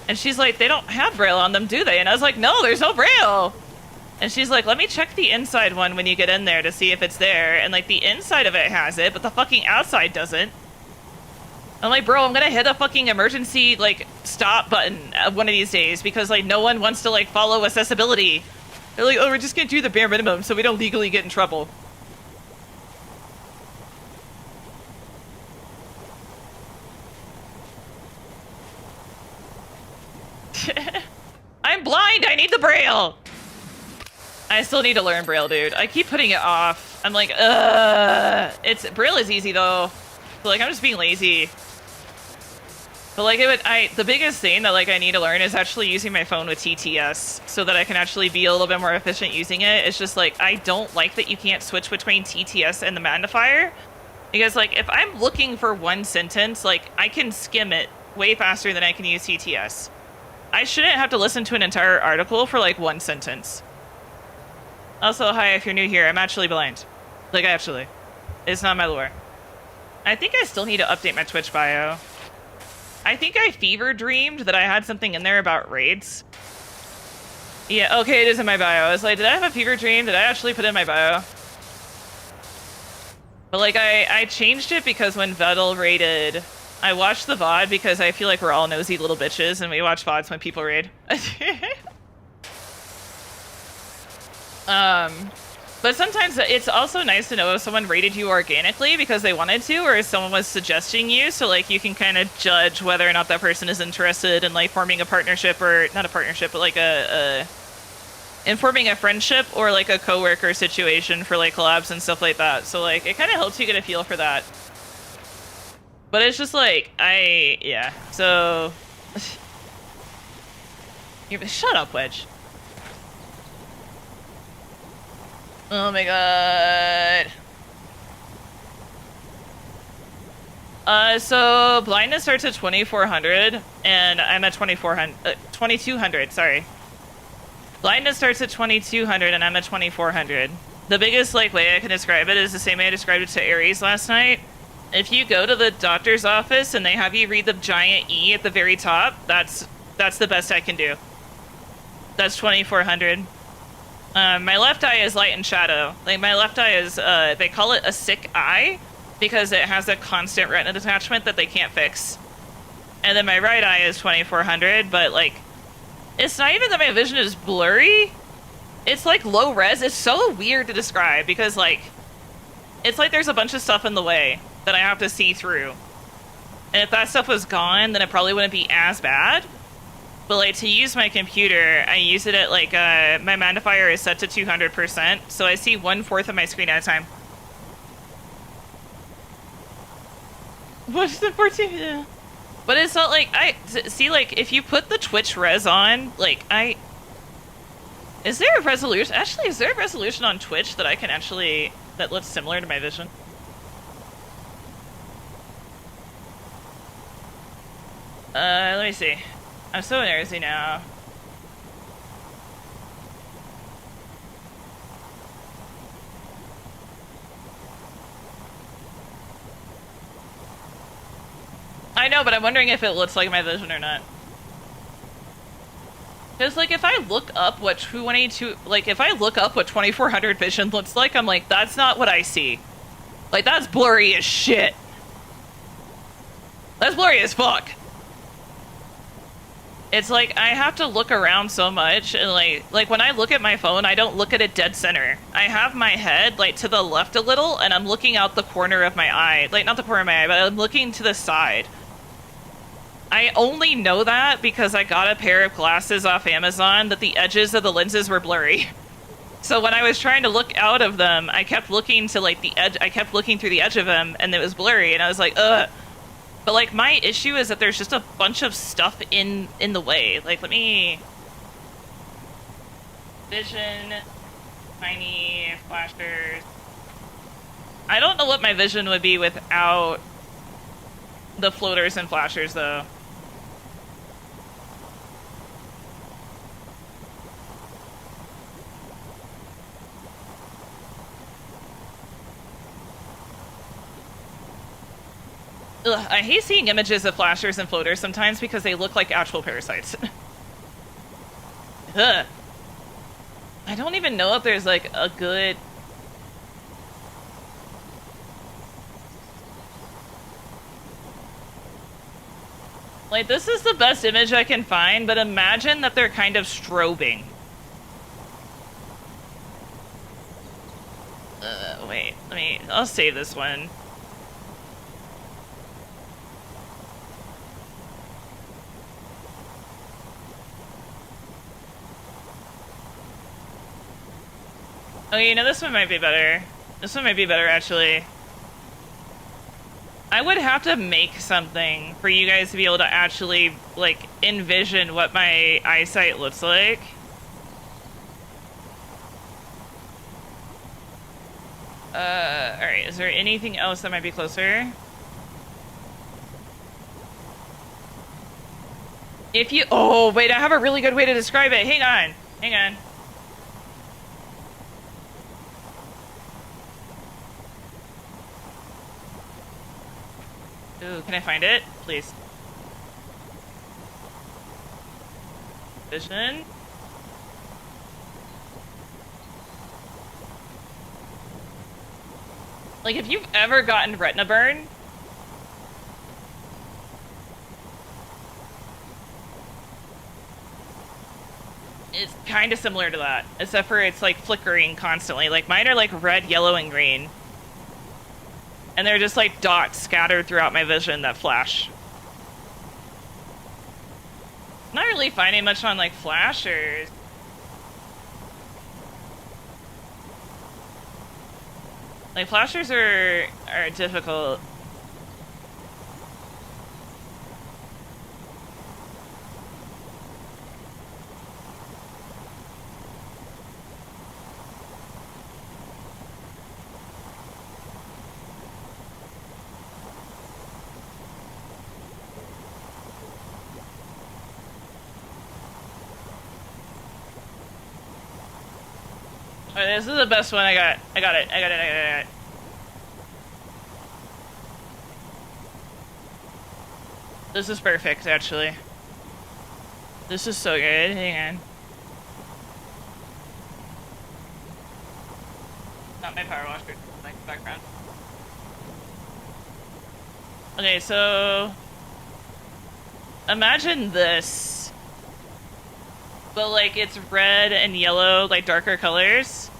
And she's like, they don't have Braille on them, do they? And I was like, no, there's no Braille. And she's like, let me check the inside one when you get in there to see if it's there. And like the inside of it has it, but the fucking outside doesn't. I'm like, bro, I'm gonna hit a fucking emergency like stop button one of these days because like no one wants to like follow accessibility. They're like, oh, we're just gonna do the bare minimum so we don't legally get in trouble. I'm blind, I need the Braille! I still need to learn Braille, dude. I keep putting it off. I'm like, Braille is easy though. So, like, I'm just being lazy. But like the biggest thing that like I need to learn is actually using my phone with TTS so that I can actually be a little bit more efficient using it. It's just like I don't like that you can't switch between TTS and the magnifier, because like if I'm looking for one sentence, like I can skim it way faster than I can use TTS. I shouldn't have to listen to an entire article for like one sentence. Also, hi, if you're new here, I'm actually blind. Like actually, it's not my lore. I think I still need to update my Twitch bio. I think I fever dreamed that I had something in there about raids. Yeah, okay, it is in my bio. I was like, did I have a fever dream? Did I actually put it in my bio? But like, I changed it because when Vettel raided, I watched the VOD because I feel like we're all nosy little bitches and we watch VODs when people raid. But sometimes it's also nice to know if someone rated you organically because they wanted to, or if someone was suggesting you, so like you can kind of judge whether or not that person is interested in like forming a partnership, or not a partnership, but like in forming a friendship or like a coworker situation for like collabs and stuff like that. So like it kind of helps you get a feel for that. But it's just like yeah. So shut up, Wedge. Oh my god. So blindness starts at 2400 and I'm at 2200, sorry. Blindness starts at 2200 and I'm at 2400. The biggest like way I can describe it is the same way I described it to Aries last night. If you go to the doctor's office and they have you read the giant E at the very top, that's the best I can do. That's 2400. My left eye is light and shadow. Like my left eye is, they call it a sick eye because it has a constant retina detachment that they can't fix. And then my right eye is 2400, but like, it's not even that my vision is blurry. It's like low res. It's so weird to describe because like, it's like there's a bunch of stuff in the way that I have to see through. And if that stuff was gone, then it probably wouldn't be as bad. But like to use my computer, I use it at like, my magnifier is set to 200%, so I see 1/4 of my screen at a time. What's the 14? Yeah. But it's not like, see like, if you put the Twitch res on, like is there a resolution? Actually, is there a resolution on Twitch that I can actually, that looks similar to my vision? Let me see. I'm so nervous now. I know, but I'm wondering if it looks like my vision or not. Because, like, if I look up what 222, like, if I look up what 2400 vision looks like, I'm like, that's not what I see. Like, that's blurry as shit. That's blurry as fuck. It's like, I have to look around so much, and like when I look at my phone, I don't look at it dead center. I have my head, like, to the left a little, and I'm looking out the corner of my eye. Like, not the corner of my eye, but I'm looking to the side. I only know that because I got a pair of glasses off Amazon that the edges of the lenses were blurry. So when I was trying to look out of them, I kept looking to, like, the edge, I kept looking through the edge of them, and it was blurry, and I was like, ugh. But, like, my issue is that there's just a bunch of stuff in the way. Like, let me... Vision, tiny flashers. I don't know what my vision would be without the floaters and flashers, though. Ugh, I hate seeing images of flashers and floaters sometimes because they look like actual parasites. Ugh. I don't even know if there's like a good... Like, this is the best image I can find, but imagine that they're kind of strobing. Wait, I'll save this one. Oh, you know, this one might be better. This one might be better, actually. I would have to make something for you guys to be able to actually, like, envision what my eyesight looks like. Alright, is there anything else that might be closer? If you- oh, wait, I have a really good way to describe it. Hang on. Hang on. Ooh, can I find it? Please. Vision. Like, if you've ever gotten retina burn, it's kind of similar to that, except for it's like flickering constantly. Like, mine are like red, yellow, and green. And they're just like dots scattered throughout my vision that flash. Not really finding much on like flashers. Like, flashers are difficult. Alright, this is the best one I got. I got it. This is perfect, actually. This is so good. Hang on. Not my power washer, like background. Okay, so imagine this, but like it's red and yellow, like darker colors.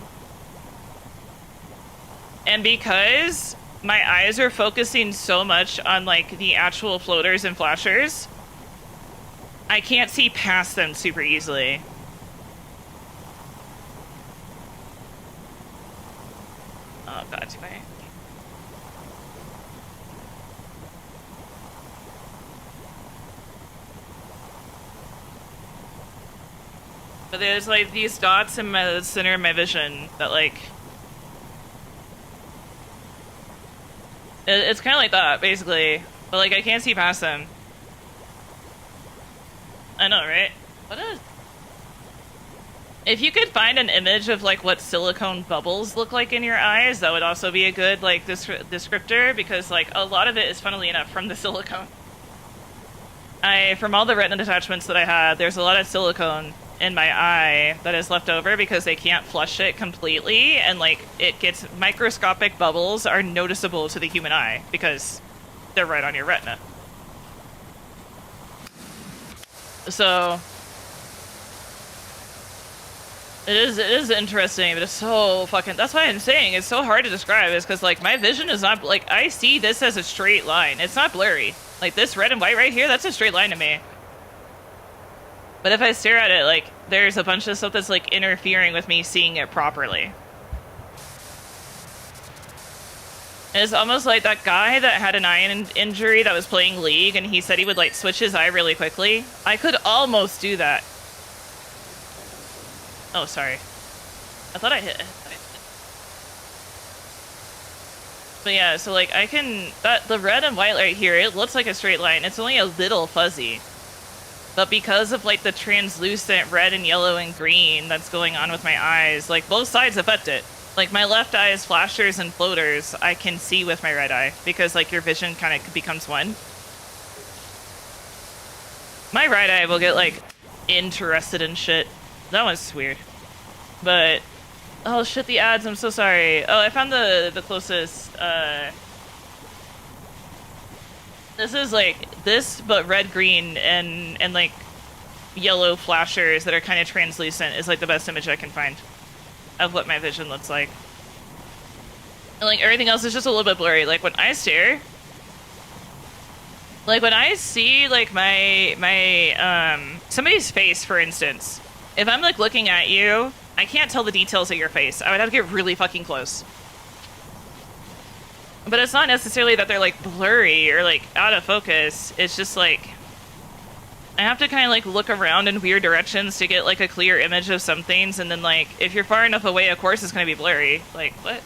And because my eyes are focusing so much on like the actual floaters and flashers, I can't see past them super easily. Oh god, too bad. But there's like these dots in the center of my vision that like... It's kind of like that, basically. But like I can't see past them. I know, right? What is... If you could find an image of like what silicone bubbles look like in your eyes, that would also be a good like descriptor, because like a lot of it is, funnily enough, from the silicone. From all the retina detachments that I had, there's a lot of silicone in my eye that is left over because they can't flush it completely, and like it gets microscopic bubbles are noticeable to the human eye because they're right on your retina. So it is interesting, but it's so fucking... That's why I'm saying it's so hard to describe, is because like my vision is not like... I see this as a straight line. It's not blurry. Like this red and white right here, that's a straight line to me. But if I stare at it, like, there's a bunch of stuff that's, like, interfering with me seeing it properly. It's almost like that guy that had an eye injury that was playing League, and he said he would, like, switch his eye really quickly. I could almost do that. Oh, sorry. I thought I hit it. But yeah, so, like, I can... the red and white right here, it looks like a straight line. It's only a little fuzzy. But because of, like, the translucent red and yellow and green that's going on with my eyes, like, both sides affect it. Like, my left eye's flashers and floaters, I can see with my right eye, because, like, your vision kind of becomes one. My right eye will get, like, interested in shit. That one's weird. But, oh shit, the ads, I'm so sorry. Oh, I found the closest, this is like this, but red, green, and like yellow flashers that are kind of translucent is like the best image I can find of what my vision looks like. And like everything else is just a little bit blurry. Like when I stare, like when I see like my somebody's face, for instance, if I'm like looking at you, I can't tell the details of your face. I would have to get really fucking close. But it's not necessarily that they're like blurry or like out of focus. It's just like I have to kind of like look around in weird directions to get like a clear image of some things, and then like if you're far enough away, of course it's gonna be blurry. Like what?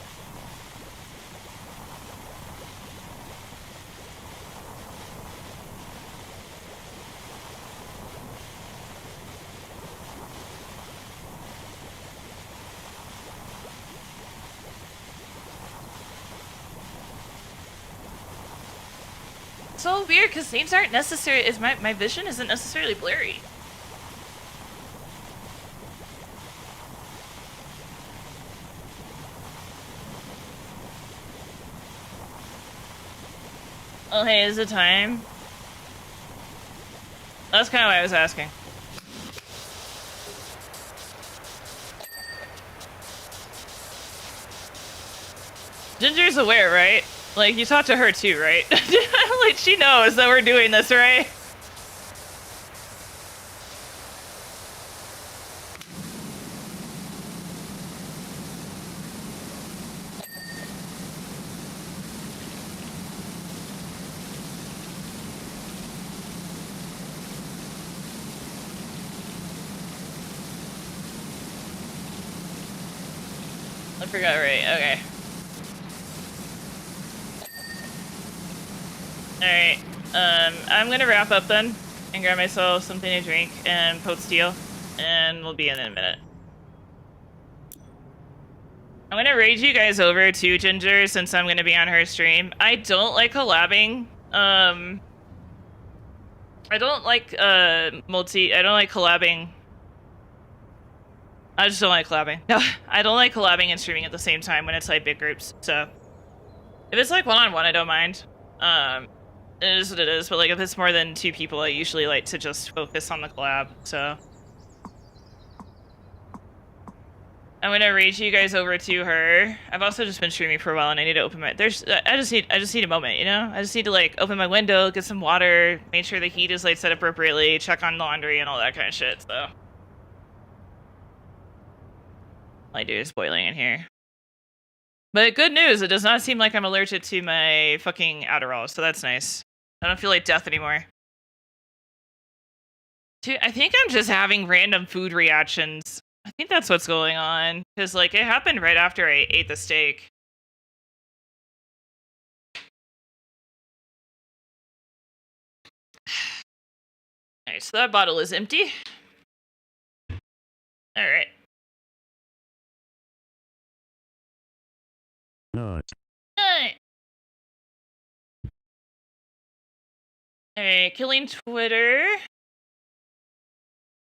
So weird because things aren't necessary. Is my vision isn't necessarily blurry. Oh hey, is it time? That's kind of what I was asking. Ginger's aware, right? Like, you talked to her too, right? Like, she knows that we're doing this, right? I forgot, right? Okay. Alright, I'm gonna wrap up then, and grab myself something to drink and pot steel, and we'll be in a minute. I'm gonna raid you guys over to Ginger since I'm gonna be on her stream. I don't like collabing, I don't like, I don't like collabing. I just don't like collabing. No, I don't like collabing and streaming at the same time when it's like big groups, so. If it's like one-on-one, I don't mind. It is what it is, but like if it's more than 2 people, I usually like to just focus on the collab, so. I'm gonna raid you guys over to her. I've also just been streaming for a while and I need to open my, I just need a moment, you know? I just need to like open my window, get some water, make sure the heat is like set appropriately, check on laundry and all that kind of shit, so. All I do is boiling in here. But good news, it does not seem like I'm allergic to my fucking Adderall, so that's nice. I don't feel like death anymore. Dude, I think I'm just having random food reactions. I think that's what's going on. Because, like, it happened right after I ate the steak. Alright, so that bottle is empty. Alright. Nut. Alright, killing Twitter.